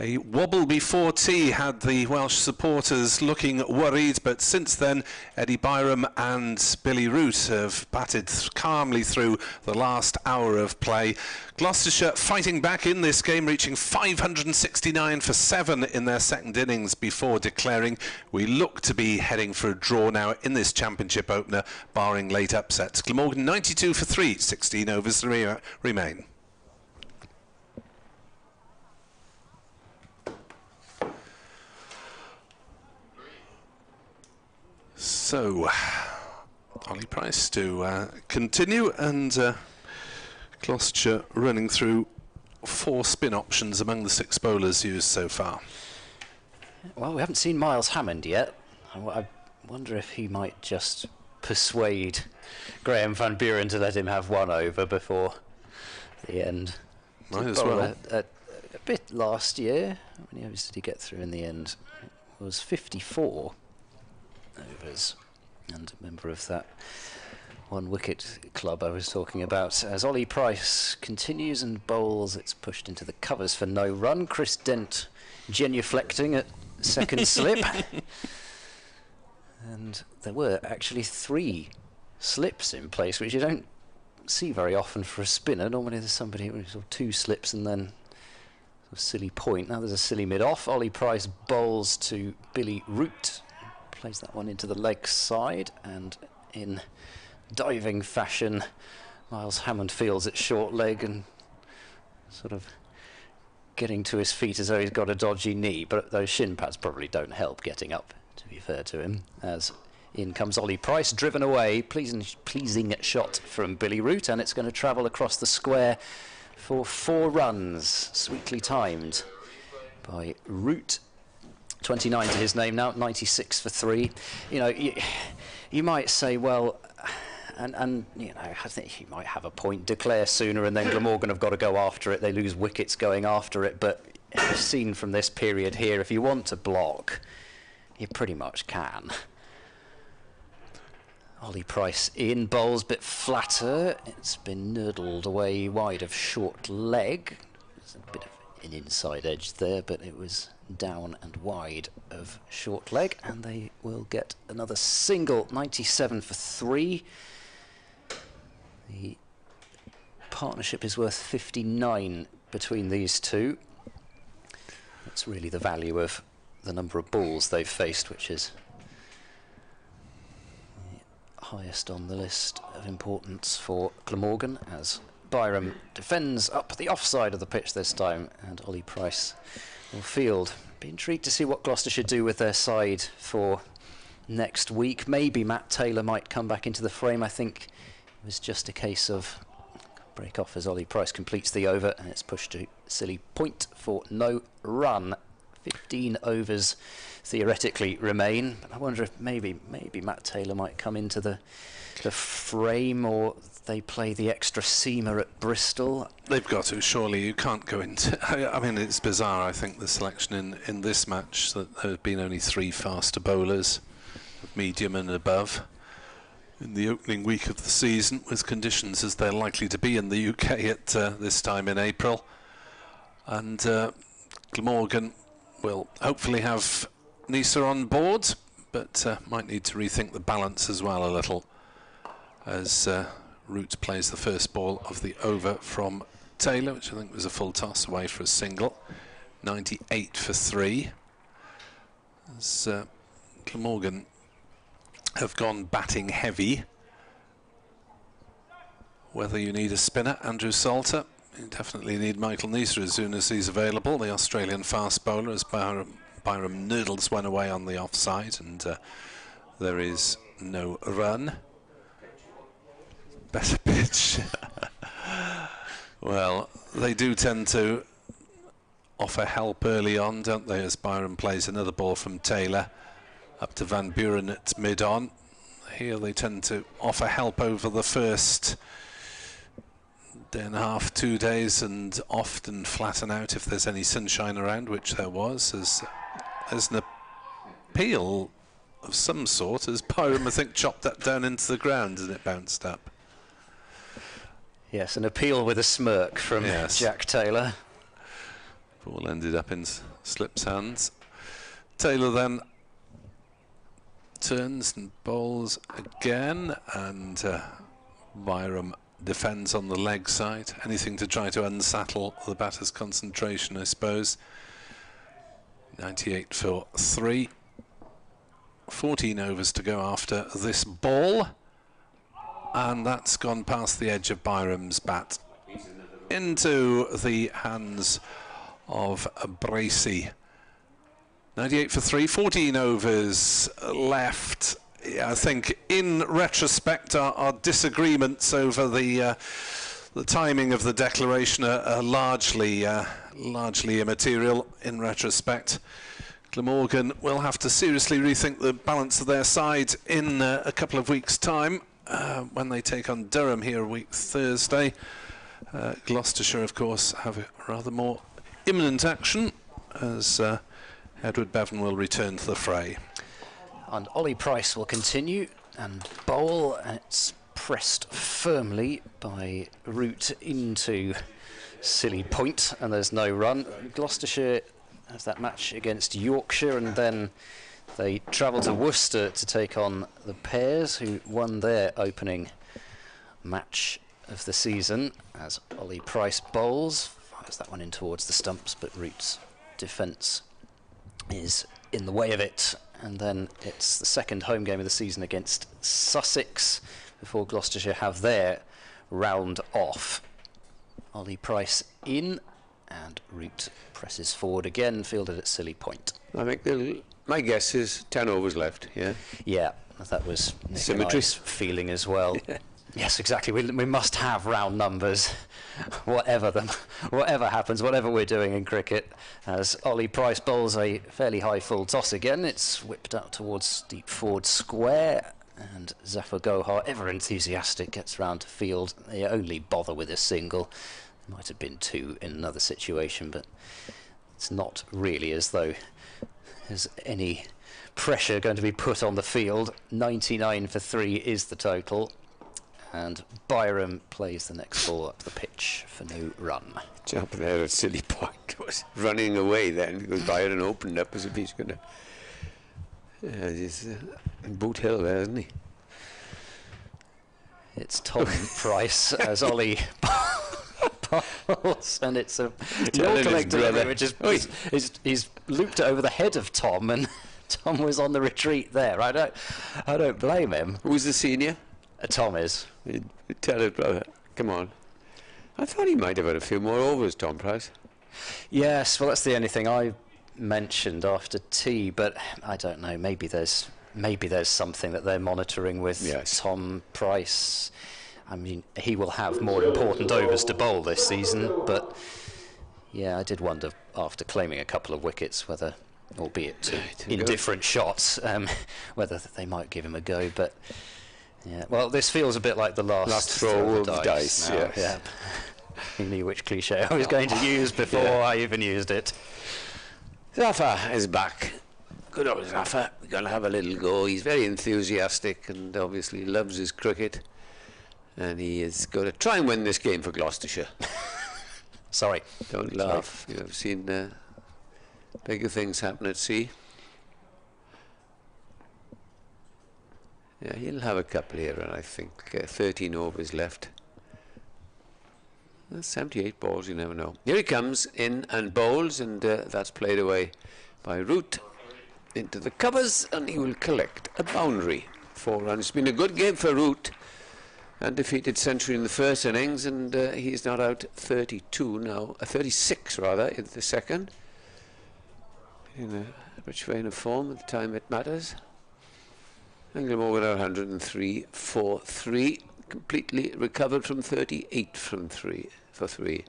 A wobble before tea had the Welsh supporters looking worried, but since then Eddie Byram and Billy Root have batted calmly through the last hour of play. Gloucestershire fighting back in this game, reaching 569 for 7 in their second innings before declaring, "We look to be heading for a draw now in this championship opener, barring late upsets." Glamorgan 92 for 3, 16 overs remain. So, Ollie Price to continue, and Gloucestershire running through 4 spin options among the 6 bowlers used so far. Well, we haven't seen Miles Hammond yet. I wonder if he might just persuade Graham van Buren to let him have one over before the end. Might as well. A bit last year. How many overs did he get through in the end? It was 54 overs, and a member of that one wicket club I was talking about. As Ollie Price continues and bowls, it's pushed into the covers for no run. Chris Dent genuflecting at second slip. And there were actually 3 slips in place, which you don't see very often for a spinner. Normally there's somebody who sort of 2 slips and then a silly point. Now there's a silly mid-off. Ollie Price bowls to Billy Root. Plays that one into the leg side, and in diving fashion Miles Hammond feels it short leg and sort of getting to his feet as though he's got a dodgy knee, but those shin pads probably don't help getting up, to be fair to him. As in comes Ollie Price, driven away, pleasing shot from Billy Root, and it's going to travel across the square for 4 runs, sweetly timed by Root. 29 to his name now, 96 for 3. You know, you might say, well, and you know, I think he might have a point, declare sooner, and then Glamorgan have got to go after it. They lose wickets going after it, but I've seen from this period here, if you want to block, you pretty much can. Ollie Price in, bowls a bit flatter. It's been nurdled away wide of short leg. There's a bit of an inside edge there, but it was down and wide of short leg, and they will get another single. 97 for 3. The partnership is worth 59 between these two. That's really the value of the number of balls they've faced, which is the highest on the list of importance for Glamorgan, as Byram defends up the offside of the pitch this time, and Ollie Price will field. Be intrigued to see what Gloucestershire do with their side for next week. Maybe Matt Taylor might come back into the frame. I think It was just a case of break off as Ollie Price completes the over, and it's pushed to silly point for no run. 15 overs theoretically remain, but I wonder if maybe Matt Taylor might come into the frame, or they play the extra seamer at Bristol. They've got to, surely. You can't go into... I mean, it's bizarre, I think, the selection in this match, that there have been only 3 faster bowlers, medium and above, in the opening week of the season, with conditions as they're likely to be in the UK at this time in April. And Glamorgan will hopefully have Nisa on board, but might need to rethink the balance as well a little, as Root plays the first ball of the over from Taylor, which I think was a full toss away for a single. 98 for 3. As Glamorgan have gone batting heavy. Whether you need a spinner, Andrew Salter, you definitely need Michael Nisa as soon as he's available. The Australian fast bowler, as Byram Noodles went away on the offside, and there is no run. Better pitch. Well, they do tend to offer help early on, don't they, as Byram plays another ball from Taylor up to Van Buren at mid-on. Here they tend to offer help over the first day and a half, 2 days, and often flatten out if there's any sunshine around, which there was, as an appeal of some sort, as Byram, I think, chopped that down into the ground and it bounced up. Yes, an appeal with a smirk from Jack Taylor. Ball ended up in Slip's hands. Taylor then turns and bowls again, and Byram defends on the leg side. Anything to try to unsettle the batter's concentration, I suppose. 98 for 3. 14 overs to go after this ball, and that's gone past the edge of Byram's bat into the hands of Bracey. 98 for 3, 14 overs left. I think in retrospect our disagreements over the timing of the declaration are largely immaterial in retrospect. Glamorgan will have to seriously rethink the balance of their side in a couple of weeks' time when they take on Durham here a week Thursday. Gloucestershire, of course, have a rather more imminent action as Edward Bevan will return to the fray. And Ollie Price will continue and bowl, and it's pressed firmly by Root into silly point, and there's no run. Gloucestershire has that match against Yorkshire, and then they travel to Worcester to take on the Pears, who won their opening match of the season, as Ollie Price bowls. Fires that one in towards the stumps, but Root's defence is in the way of it. And then it's the second home game of the season against Sussex before Gloucestershire have their round off. Ollie Price in, and Root presses forward again, fielded at silly point. I think my guess is 10 overs left, yeah? Yeah, that was Nick Symmetry. and I's feeling as well. Yes, exactly. We must have round numbers, whatever happens, whatever we're doing in cricket. As Ollie Price bowls a fairly high full toss again, it's whipped out towards deep forward square, and Zafar Gohar, ever enthusiastic, gets round to field. They only bother with a single. There might have been 2 in another situation, but it's not really as though there's any pressure going to be put on the field. 99 for 3 is the total. And Byram plays the next ball up the pitch for no run. Jump there at silly point was running away then, because Byron opened up as if he's going to he's Boot Hill there, isn't he? It's Tom Price as Ollie bowls, and it's a collect delivery, which is he's looped it over the head of Tom, and Tom was on the retreat there. I don't blame him. Who's the senior? Tom is. Tell it, brother. Come on. I thought he might have had a few more overs, Tom Price. Yes, well, that's the only thing I mentioned after tea, but I don't know. Maybe there's something that they're monitoring with Tom Price. I mean, he will have more important overs to bowl this season, but yeah, I did wonder after claiming a couple of wickets whether, albeit in different shots, whether they might give him a go. But yeah, well, this feels a bit like the last throw of dice. Now. Yes. Yeah. He knew which cliche I was going to use before I even used it. Zafar is back. Good old Zafar. We're going to have a little go. He's very enthusiastic and obviously loves his cricket. And he is going to try and win this game for Gloucestershire. Sorry. Don't laugh. You have seen bigger things happen at sea. Yeah, he'll have a couple here, and I think 13 overs left. 78 balls, you never know. Here he comes, in and bowls, and that's played away by Root into the covers, and he will collect a boundary. 4 runs. It's been a good game for Root. Undefeated century in the first innings, and he's not out 32 now, 36 rather, in the second. In a rich vein of form at the time it matters. And Glamorgan 103 for 3. Completely recovered from 38 for 3.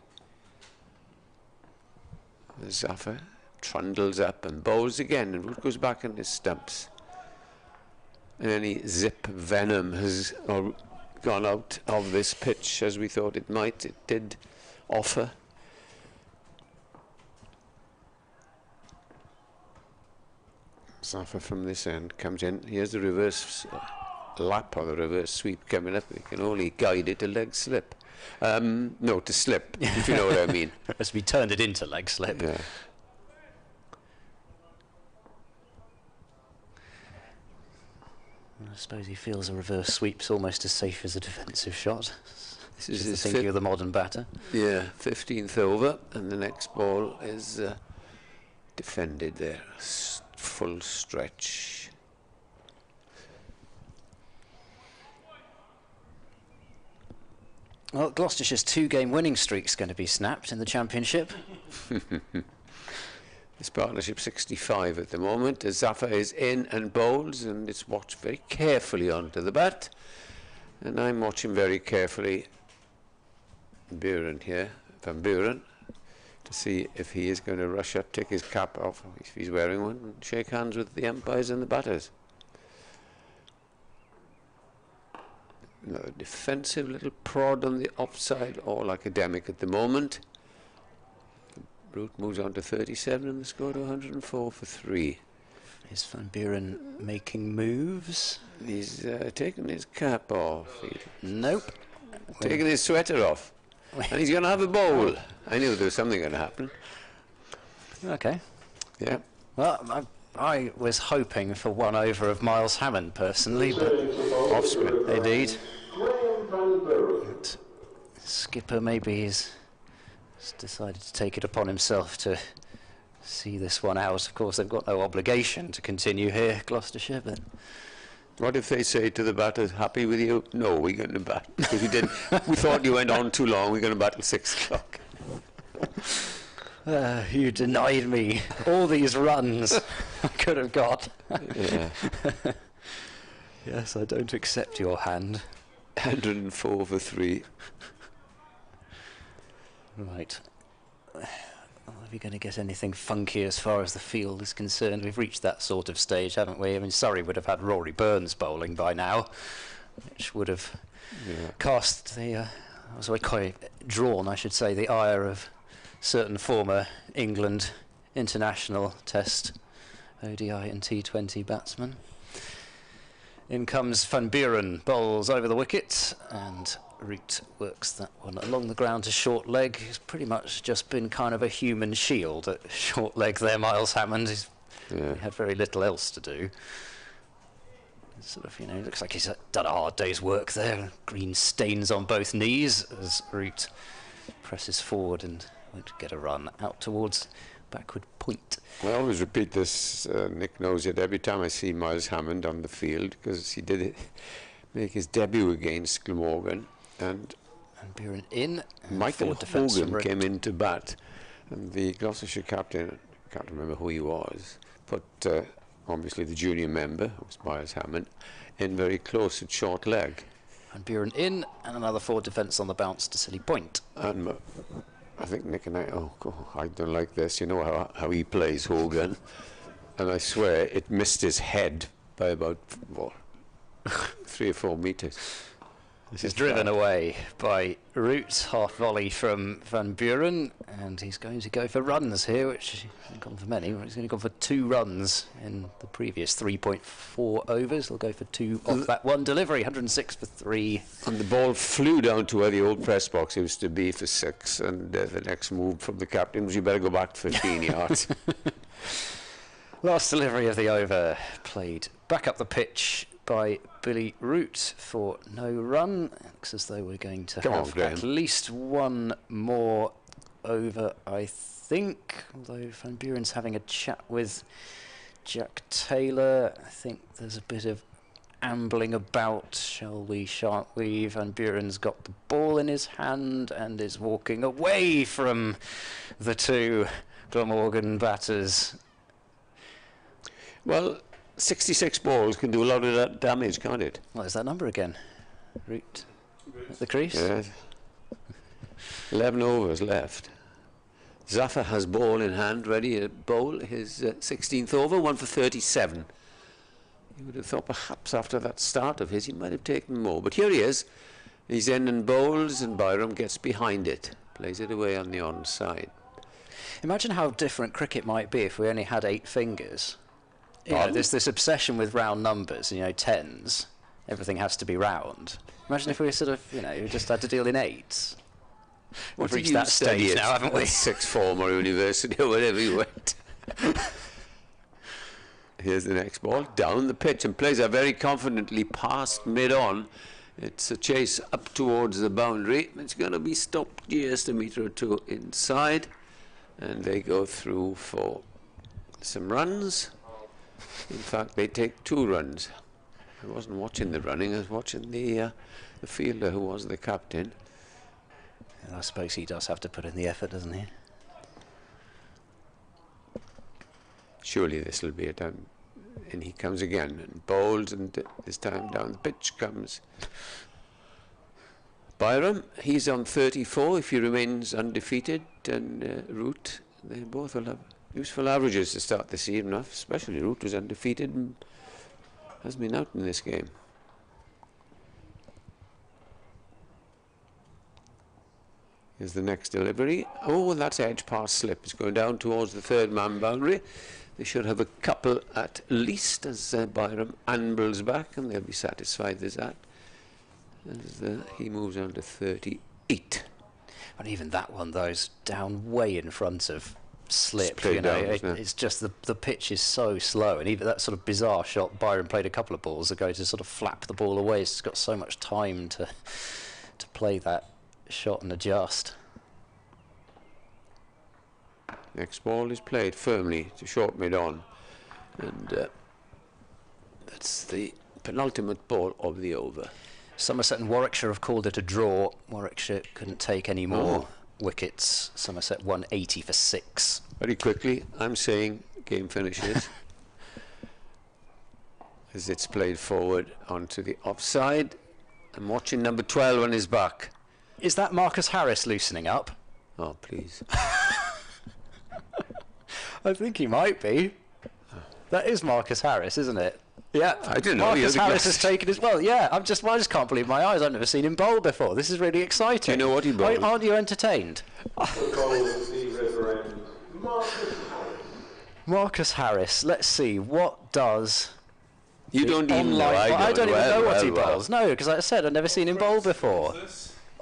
Zafar trundles up and bowls again, and Root goes back in his stumps. And any zip venom has gone out of this pitch as we thought it might. It did offer. Zafar from this end comes in. Here's the reverse lap or the reverse sweep coming up. We can only guide it to leg slip. No, to slip, if you know what I mean. As we turned it into leg slip. Yeah. I suppose he feels a reverse sweep's almost as safe as a defensive shot. This is the thinking of the modern batter. Yeah, 15th over, and the next ball is defended there. Full stretch. Well, Gloucestershire's 2-game winning streak's going to be snapped in the Championship. This partnership 65 at the moment. Zafar is in and bowls, and it's watched very carefully onto the bat. And I'm watching very carefully Buren here, Van Buren, to see if he is going to rush up, take his cap off, if he's wearing one, and shake hands with the umpires and the batters. Another defensive little prod on the offside, all academic at the moment. Root moves on to 37 and the score to 104 for 3. Is Van Buren making moves? He's taking his cap off. Nope. Taking his sweater off. And he's going to have a bowl. I knew there was something going to happen. Okay. Yeah. Well, I was hoping for one over of Miles Hammond personally, but off spin. Indeed. But skipper maybe has decided to take it upon himself to see this one out. Of course, they've got no obligation to continue here, Gloucestershire, but what if they say to the batters, happy with you? No, we're going to bat. Because we thought you went on too long, we're going to bat till 6 o'clock. You denied me all these runs I could have got. Yeah. Yes, I don't accept your hand. 104 for 3. Right. Are we going to get anything funky as far as the field is concerned? We've reached that sort of stage, haven't we? I mean, Surrey would have had Rory Burns bowling by now, which would have cast the, quite drawn, I should say, the ire of certain former England international test, ODI and T20 batsmen. In comes Van Buren, bowls over the wicket, and Root works that one along the ground to short leg. He's pretty much just been kind of a human shield at short leg there, Miles Hammond. He had very little else to do. Sort of, looks like he's done a hard day's work there. Green stains on both knees as Root presses forward and won't get a run out towards backward point. I always repeat this, Nick knows it, every time I see Miles Hammond on the field, because he did make his debut against Glamorgan, and Buren in. Michael Hogan came in to bat, and the Gloucestershire captain, I can't remember who he was, put obviously the junior member, who was Miles Hammond, in very close at short leg. Van Buren in, and another forward defence on the bounce to Silly Point. And I think Nick and I don't like this. You know how he plays Hogan. And I swear it missed his head by about 3 or 4 metres. This is driven away by Root, half volley from Van Buren, and he's going to go for runs here, which he hasn't gone for many. He's only gone for 2 runs in the previous 3.4 overs. He'll go for 2 off that one delivery, 106 for 3. And the ball flew down to where the old press box used to be for 6, and the next move from the captain was, you better go back to 15 yards. Last delivery of the over, played back up the pitch by Billy Root for no run. Looks as though we're going to have at least one more over, I think. Although Van Buren's having a chat with Jack Taylor. I think there's a bit of ambling about. Shall we, shan't we? Van Buren's got the ball in his hand and is walking away from the 2 Glamorgan batters. Well, 66 balls can do a lot of that damage, can't it? What is that number again? Root at the crease? Yes. 11 overs left. Zafar has ball in hand, ready to bowl his 16th over, 1 for 37. You would have thought perhaps after that start of his he might have taken more. But here he is. He's in and bowls, and Byram gets behind it. Plays it away on the onside. Imagine how different cricket might be if we only had 8 fingers. You know, there's this obsession with round numbers, you know, 10s. Everything has to be round. Imagine if we sort of, you know, we just had to deal in 8s. We've reached that stage now, haven't we? Sixth form or university or wherever you went. Here's the next ball, down the pitch, and plays it very confidently past mid-on. It's a chase up towards the boundary. It's going to be stopped just a metre or 2 inside. And they go through for some runs. In fact, they take 2 runs. I wasn't watching the running, I was watching the fielder who was the captain. And I suppose he does have to put in the effort, doesn't he? Surely this will be it. And he comes again and bowls, and this time down the pitch comes Byram. He's on 34 if he remains undefeated, and Root, they both will have useful averages to start the season off, especially Root was undefeated and has been out in this game. Here's the next delivery. Oh, that's edge pass slip. It's going down towards the 3rd man boundary. They should have a couple at least as Byram ambles back, and they'll be satisfied with that. As he moves on to 38. And even that one, though, is down way in front of slip. You know, it's just the pitch is so slow, and even that sort of bizarre shot Byron played a couple of balls ago to sort of flap the ball away. It's got so much time to play that shot and adjust. Next ball is played firmly to short mid-on, and that's the penultimate ball of the over. Somerset and Warwickshire have called it a draw. Warwickshire couldn't take any more wickets. Somerset 180 for 6. Very quickly, I'm saying game finishes as it's played forward onto the offside. I'm watching number 12 on his back. Is that Marcus Harris loosening up? Oh, please. I think he might be. That is Marcus Harris, isn't it? Yeah, I didn't know. Marcus Harris has taken as well. Yeah, I just can't believe my eyes. I've never seen him bowl before. This is really exciting. Do you know what he bowled? Aren't you entertained? Marcus Harris. Let's see. What does? You don't even know. I don't even know what he bowls. No, because like I said, I've never seen him bowl before.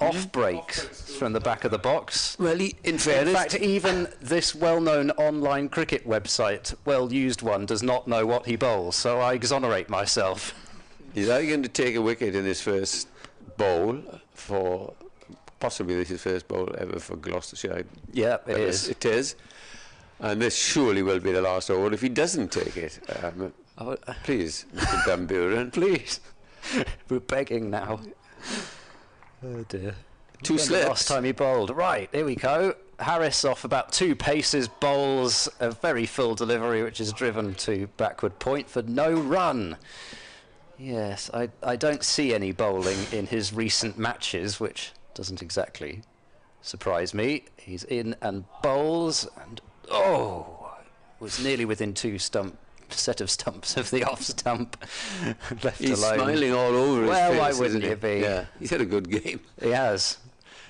Off breaks from the back of the box. Well, in fairness, in fact, even this well-known online cricket website, well-used one, does not know what he bowls, so I exonerate myself. He's either going to take a wicket in his first bowl for, possibly this is his first bowl ever for Gloucestershire. Yeah, it is. It is. And this surely will be the last over if he doesn't take it. Please, Mr. Van Buren. Please. We're begging now. Oh dear. 2 slips. Last time he bowled. Right, here we go. Harris off about 2 paces, bowls a very full delivery, which is driven to backward point for no run. Yes, I don't see any bowling in his recent matches, which doesn't exactly surprise me. He's in and bowls, and was nearly within set of stumps of the off stump. Left He's alone. smiling all over his face. Well, why wouldn't isn't you be? Yeah, he's had a good game. He has.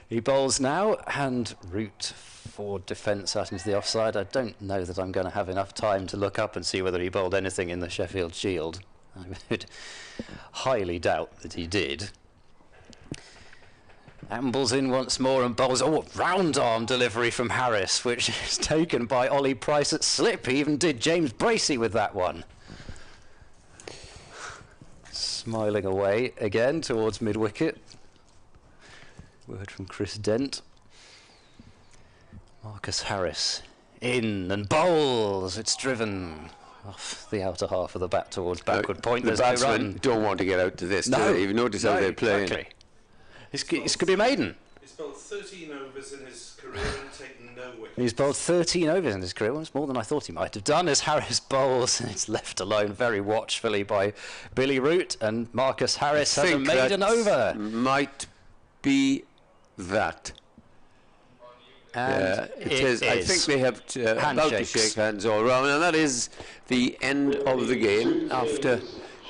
He bowls now, and route for defence out into the offside. I don't know that I'm going to have enough time to look up and see whether he bowled anything in the Sheffield Shield. I would highly doubt that he did. Ambles in once more and bowls. Round arm delivery from Harris, which is taken by Ollie Price at slip. He even did James Bracey with that one. Smiling away again towards mid-wicket. Word from Chris Dent. Marcus Harris in and bowls. It's driven off the outer half of the bat towards backward point. The There's no batsmen run. don't want to get out to this, do No, they? You've noticed how they're playing. Exactly. This could be a maiden. He's bowled 13 overs in his career and taken no wickets. He's bowled 13 overs in his career. Well, it's more than I thought he might have done as Harris bowls, and it's left alone very watchfully by Billy Root, and Marcus Harris has a maiden over. Might be that. And it is. I think they have about to shake hands all round, and that is the end of the game after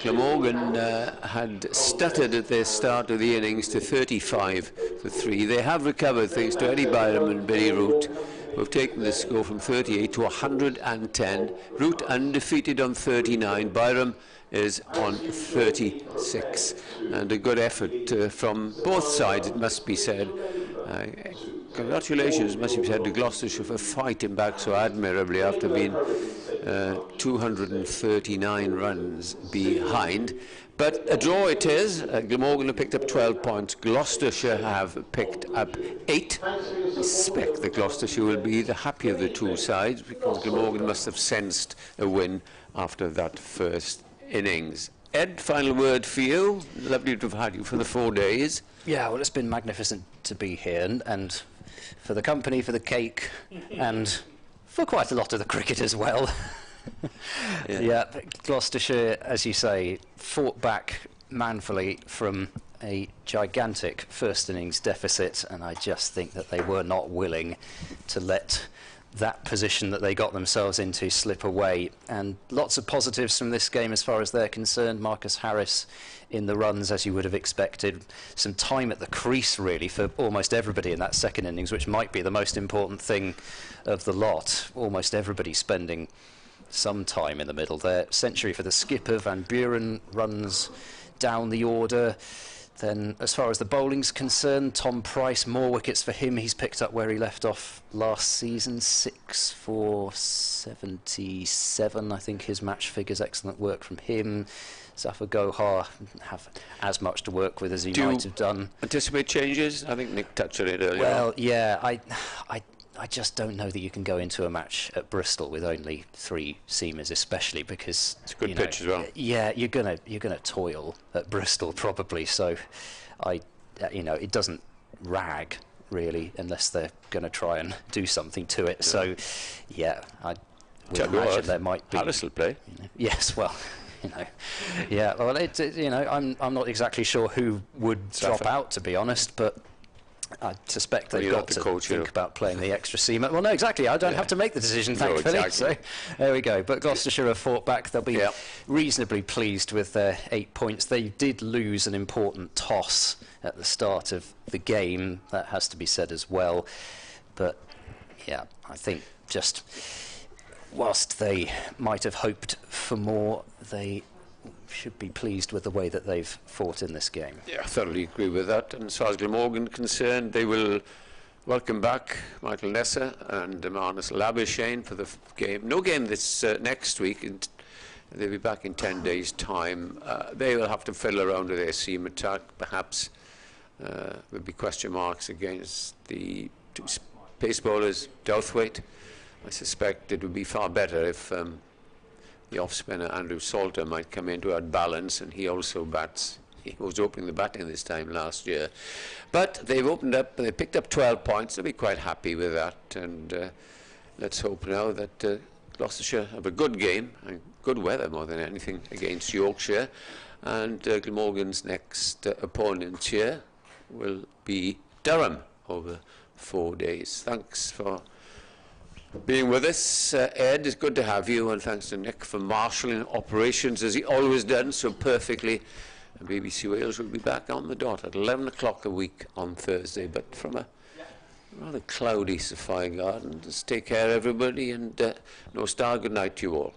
Glamorgan had stuttered at their start of the innings to 35 for 3. They have recovered thanks to Eddie Byram and Billy Root, who have taken the score from 38 to 110. Root undefeated on 39. Byram is on 36. And a good effort from both sides, it must be said. Congratulations must be said to Gloucestershire for fighting back so admirably after being 239 runs behind. But a draw it is. Glamorgan have picked up 12 points. Gloucestershire have picked up 8. I suspect that Gloucestershire will be the happier of the two sides because Glamorgan must have sensed a win after that first innings. Ed, final word for you. Lovely to have had you for the 4 days. Yeah, well, it's been magnificent to be here, and for the company, for the cake, and for quite a lot of the cricket as well. Yeah, Gloucestershire, as you say, fought back manfully from a gigantic first innings deficit, and I just think that they were not willing to let that position that they got themselves into slip away. And lots of positives from this game as far as they're concerned. Marcus Harris in the runs, as you would have expected. Some time at the crease, really, for almost everybody in that second innings, which might be the most important thing of the lot. Almost everybody spending some time in the middle there. Century for the skipper. Van Buren runs down the order. Then, as far as the bowling's concerned, Tom Price, more wickets for him. He's picked up where he left off last season, 6 for 77, I think his match figures. Excellent work from him. Zafar Gohar have as much to work with as he might have done. Anticipate changes? I think Nick touched on it earlier. Well, yeah, I just don't know that you can go into a match at Bristol with only 3 seamers, especially because it's a good pitch as well. Yeah, you're gonna toil at Bristol probably. So, it doesn't rag really unless they're going to try and do something to it. Yeah. So, yeah, I would imagine there might be. Harris will play. Yes, well. Yeah. Well, I'm not exactly sure who would drop out, to be honest, but I suspect they've got to think about playing the extra seamer. Well, no, exactly. I don't have to make the decision, thankfully. No, exactly. So there we go. But Gloucestershire have fought back. They'll be reasonably pleased with their 8 points. They did lose an important toss at the start of the game. That has to be said as well. But yeah, I think just whilst they might have hoped for more, they should be pleased with the way that they've fought in this game. Yeah, I thoroughly agree with that. And as far as Glamorgan concerned, they will welcome back Michael Nesser and Marnus Labuschagne for the game. No game this next week. They'll be back in 10 days' time. They will have to fiddle around with their seam attack. Perhaps there'll be question marks against the 2 pace bowlers, Douthwaite. I suspect it would be far better if the off-spinner Andrew Salter might come in to add balance, and he also bats. He was opening the batting this time last year. But they've opened up, they picked up 12 points. They'll be quite happy with that. And let's hope now that Gloucestershire have a good game, and good weather more than anything, against Yorkshire. And Glamorgan's next opponent here will be Durham over 4 days. Thanks for being with us, Ed. It's good to have you, and thanks to Nick for marshalling operations as he always done so perfectly. And BBC Wales will be back on the dot at 11 o'clock a week on Thursday, but from a rather cloudy Sophia Garden. Just take care, everybody, and no star. Good night to you all.